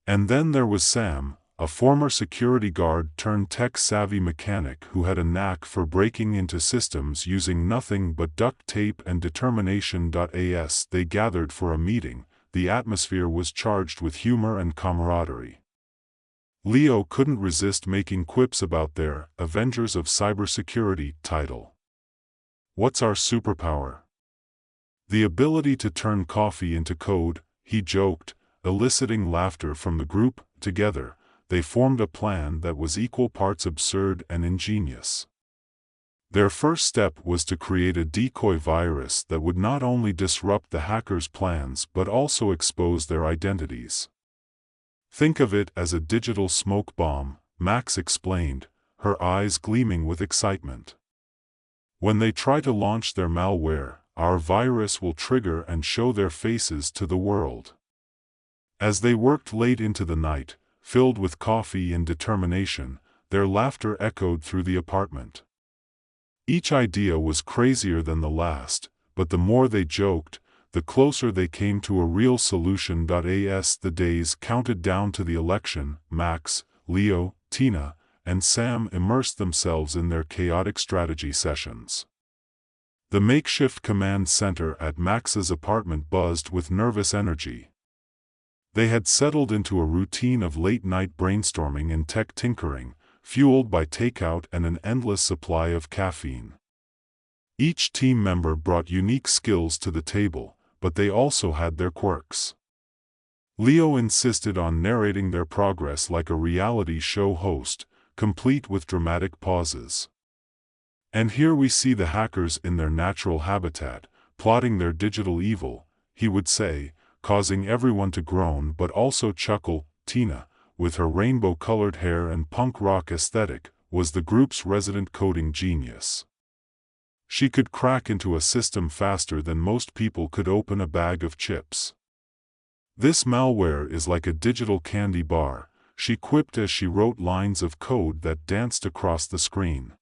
And then there was Sam, a former security guard turned tech-savvy mechanic who had a knack for breaking into systems using nothing but duct tape and determination. As they gathered for a meeting, the atmosphere was charged with humor and camaraderie. Leo couldn't resist making quips about their Avengers of Cybersecurity title. What's our superpower? The ability to turn coffee into code, he joked, eliciting laughter from the group. Together, they formed a plan that was equal parts absurd and ingenious. Their first step was to create a decoy virus that would not only disrupt the hackers' plans but also expose their identities. Think of it as a digital smoke bomb, Mechs explained, her eyes gleaming with excitement. When they try to launch their malware, our virus will trigger and show their faces to the world. As they worked late into the night, filled with coffee and determination, their laughter echoed through the apartment. Each idea was crazier than the last, but the more they joked, the closer they came to a real solution. As the days counted down to the election, Max, Leo, Tina, and Sam immersed themselves in their chaotic strategy sessions. The makeshift command center at Max's apartment buzzed with nervous energy. They had settled into a routine of late-night brainstorming and tech tinkering, fueled by takeout and an endless supply of caffeine. Each team member brought unique skills to the table, but they also had their quirks. Leo insisted on narrating their progress like a reality show host, complete with dramatic pauses. And here we see the hackers in their natural habitat, plotting their digital evil, he would say, causing everyone to groan but also chuckle. Tina, with her rainbow-colored hair and punk rock aesthetic, was the group's resident coding genius. She could crack into a system faster than most people could open a bag of chips. This malware is like a digital candy bar, she quipped as she wrote lines of code that danced across the screen.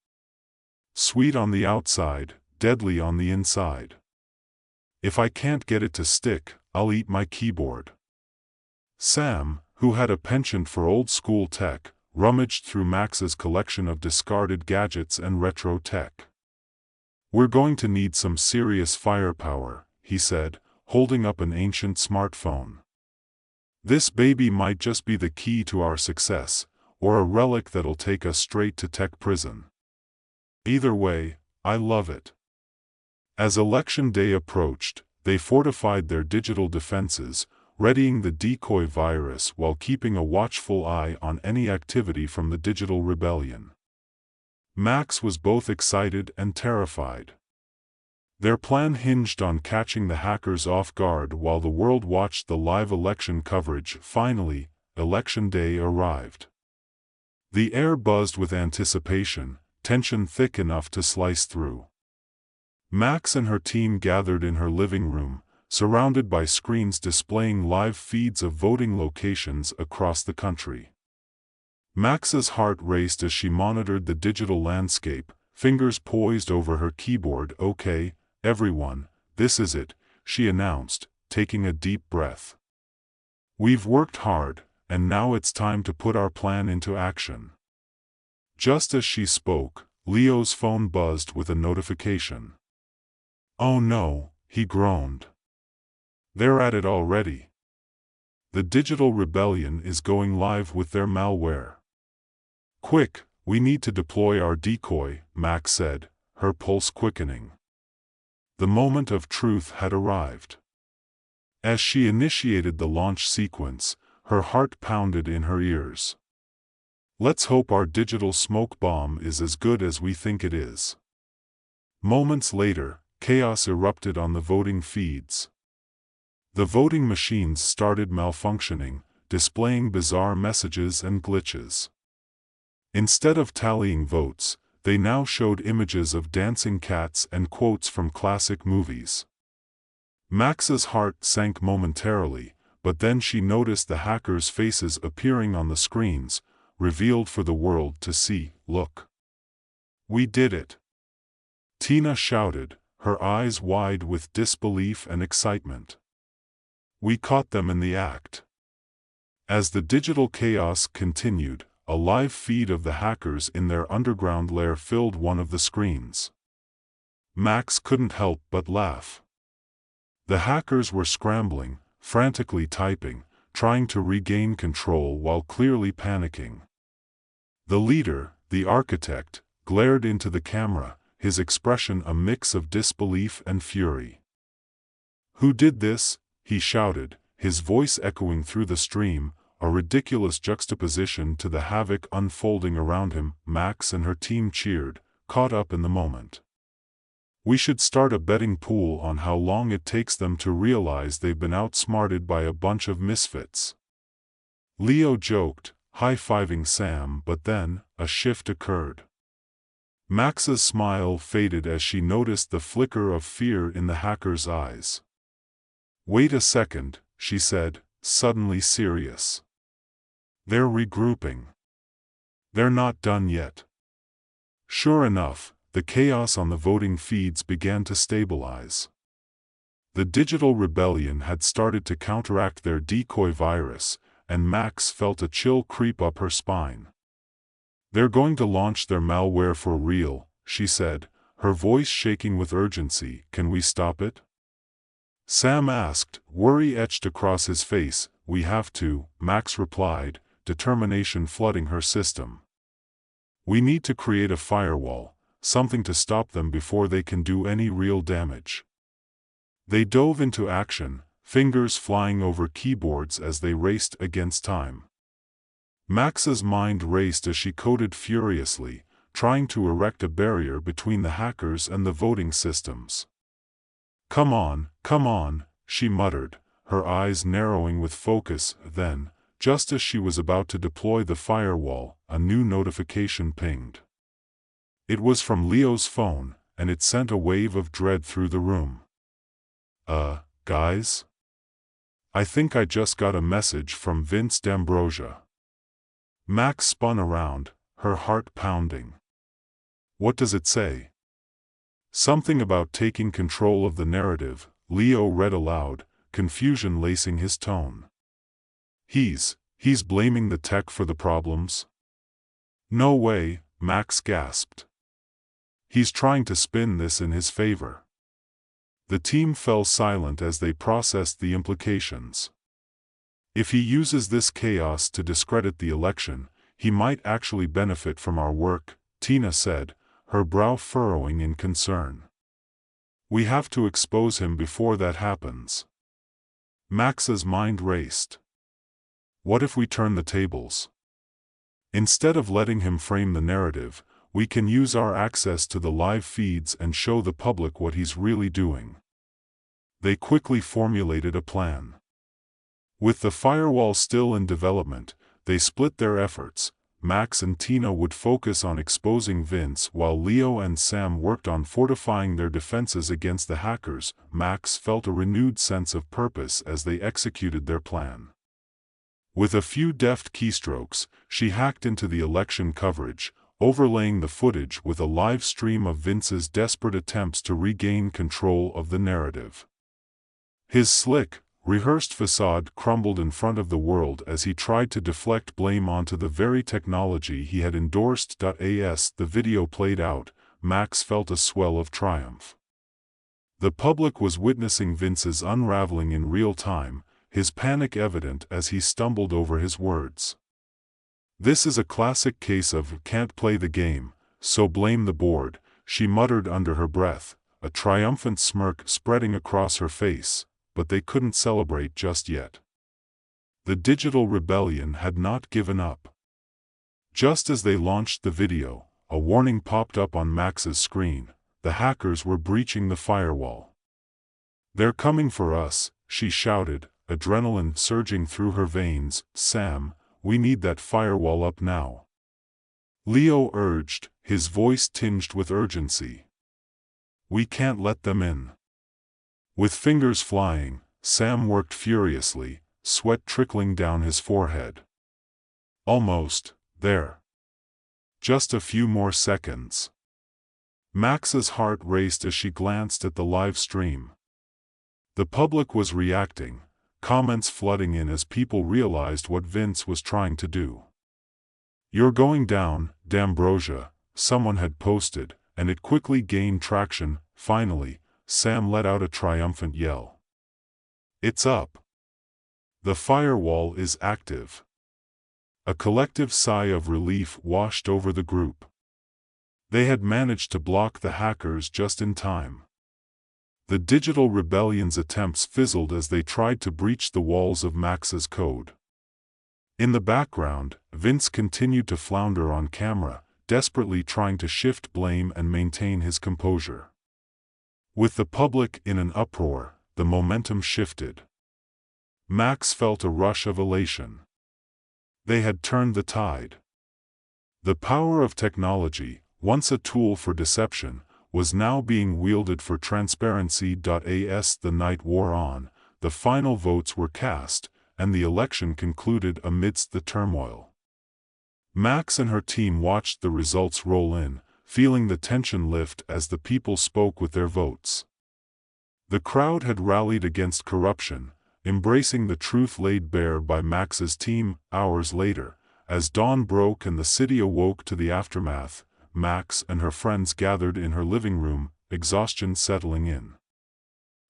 Sweet on the outside, deadly on the inside. If I can't get it to stick, I'll eat my keyboard. Sam, who had a penchant for old-school tech, rummaged through Max's collection of discarded gadgets and retro tech. We're going to need some serious firepower, he said, holding up an ancient smartphone. This baby might just be the key to our success, or a relic that'll take us straight to tech prison. Either way, I love it. As election day approached, they fortified their digital defenses, readying the decoy virus while keeping a watchful eye on any activity from the digital rebellion. Max was both excited and terrified. Their plan hinged on catching the hackers off guard while the world watched the live election coverage. Finally, election day arrived. The air buzzed with anticipation, tension thick enough to slice through. Max and her team gathered in her living room, surrounded by screens displaying live feeds of voting locations across the country. Max's heart raced as she monitored the digital landscape, fingers poised over her keyboard. Okay, everyone, this is it, she announced, taking a deep breath. We've worked hard, and now it's time to put our plan into action. Just as she spoke, Leo's phone buzzed with a notification. Oh no, he groaned. They're at it already. The digital rebellion is going live with their malware. Quick, we need to deploy our decoy, Max said, her pulse quickening. The moment of truth had arrived. As she initiated the launch sequence, her heart pounded in her ears. Let's hope our digital smoke bomb is as good as we think it is. Moments later, chaos erupted on the voting feeds. The voting machines started malfunctioning, displaying bizarre messages and glitches. Instead of tallying votes, they now showed images of dancing cats and quotes from classic movies. Max's heart sank momentarily, but then she noticed the hackers' faces appearing on the screens, revealed for the world to see. Look. We did it. Tina shouted, her eyes wide with disbelief and excitement. We caught them in the act. As the digital chaos continued, a live feed of the hackers in their underground lair filled one of the screens. Max couldn't help but laugh. The hackers were scrambling, frantically typing, trying to regain control while clearly panicking. The leader, the architect, glared into the camera, his expression a mix of disbelief and fury. "Who did this?" he shouted, his voice echoing through the stream, a ridiculous juxtaposition to the havoc unfolding around him. Max and her team cheered, caught up in the moment. "We should start a betting pool on how long it takes them to realize they've been outsmarted by a bunch of misfits." Leo joked, high-fiving Sam, but then, a shift occurred. Max's smile faded as she noticed the flicker of fear in the hacker's eyes. "Wait a second," she said, suddenly serious. "They're regrouping. They're not done yet." Sure enough, the chaos on the voting feeds began to stabilize. The digital rebellion had started to counteract their decoy virus, and Max felt a chill creep up her spine. "They're going to launch their malware for real," she said, her voice shaking with urgency. "Can we stop it?" Sam asked, worry etched across his face. "We have to," Max replied, determination flooding her system. "We need to create a firewall, something to stop them before they can do any real damage." They dove into action, fingers flying over keyboards as they raced against time. Max's mind raced as she coded furiously, trying to erect a barrier between the hackers and the voting systems. Come on," she muttered, her eyes narrowing with focus. Then, just as she was about to deploy the firewall, a new notification pinged. It was from Leo's phone, and it sent a wave of dread through the room. Guys? I think I just got a message from Vince D'Ambrosia." Max spun around, her heart pounding. "What does it say?" "Something about taking control of the narrative," Leo read aloud, confusion lacing his tone. He's blaming the tech for the problems?" "No way," Max gasped. "He's trying to spin this in his favor." The team fell silent as they processed the implications. "If he uses this chaos to discredit the election, he might actually benefit from our work," Tina said, her brow furrowing in concern. "We have to expose him before that happens." Max's mind raced. "What if we turn the tables? Instead of letting him frame the narrative, we can use our access to the live feeds and show the public what he's really doing." They quickly formulated a plan. With the firewall still in development, they split their efforts. Max and Tina would focus on exposing Vince while Leo and Sam worked on fortifying their defenses against the hackers. Max felt a renewed sense of purpose as they executed their plan. With a few deft keystrokes, she hacked into the election coverage, overlaying the footage with a live stream of Vince's desperate attempts to regain control of the narrative. His slick, rehearsed facade crumbled in front of the world as he tried to deflect blame onto the very technology he had endorsed. As the video played out, Max felt a swell of triumph. The public was witnessing Vince's unraveling in real time, his panic evident as he stumbled over his words. "This is a classic case of can't play the game, so blame the board," she muttered under her breath, a triumphant smirk spreading across her face, but they couldn't celebrate just yet. The digital rebellion had not given up. Just as they launched the video, a warning popped up on Max's screen: the hackers were breaching the firewall. "They're coming for us," she shouted, adrenaline surging through her veins. "Sam, we need that firewall up now." Leo urged, his voice tinged with urgency. "We can't let them in." With fingers flying, Sam worked furiously, sweat trickling down his forehead. "Almost there. Just a few more seconds." Max's heart raced as she glanced at the live stream. The public was reacting, comments flooding in as people realized what Vince was trying to do. "You're going down, D'Ambrosia," someone had posted, and it quickly gained traction. Finally, Sam let out a triumphant yell. "It's up. The firewall is active." A collective sigh of relief washed over the group. They had managed to block the hackers just in time. The Digital Rebellion's attempts fizzled as they tried to breach the walls of Max's code. In the background, Vince continued to flounder on camera, desperately trying to shift blame and maintain his composure. With the public in an uproar, the momentum shifted. Max felt a rush of elation. They had turned the tide. The power of technology, once a tool for deception, was now being wielded for transparency. As the night wore on, the final votes were cast, and the election concluded amidst the turmoil. Max and her team watched the results roll in, feeling the tension lift as the people spoke with their votes. The crowd had rallied against corruption, embracing the truth laid bare by Max's team. Hours later, as dawn broke and the city awoke to the aftermath, Max and her friends gathered in her living room, exhaustion settling in.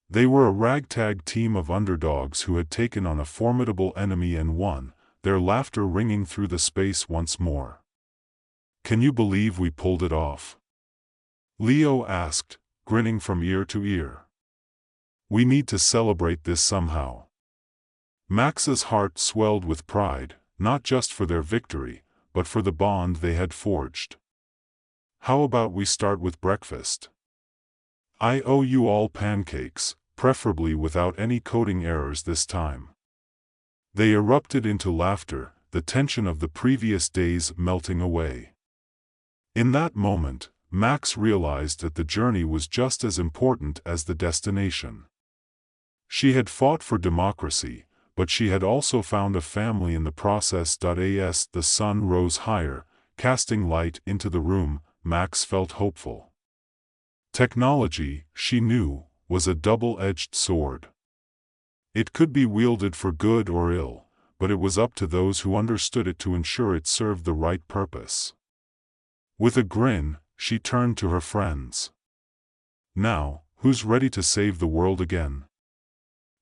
They were a ragtag team of underdogs who had taken on a formidable enemy and won, their laughter ringing through the space once more. "Can you believe we pulled it off?" Leo asked, grinning from ear to ear. "We need to celebrate this somehow." Max's heart swelled with pride, not just for their victory, but for the bond they had forged. "How about we start with breakfast? I owe you all pancakes, preferably without any coding errors this time." They erupted into laughter, the tension of the previous days melting away. In that moment, Max realized that the journey was just as important as the destination. She had fought for democracy, but she had also found a family in the process. As the sun rose higher, casting light into the room, Max felt hopeful. Technology, she knew, was a double-edged sword. It could be wielded for good or ill, but it was up to those who understood it to ensure it served the right purpose. With a grin, she turned to her friends. "Now, who's ready to save the world again?"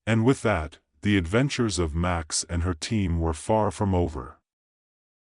And with that, the adventures of Max and her team were far from over.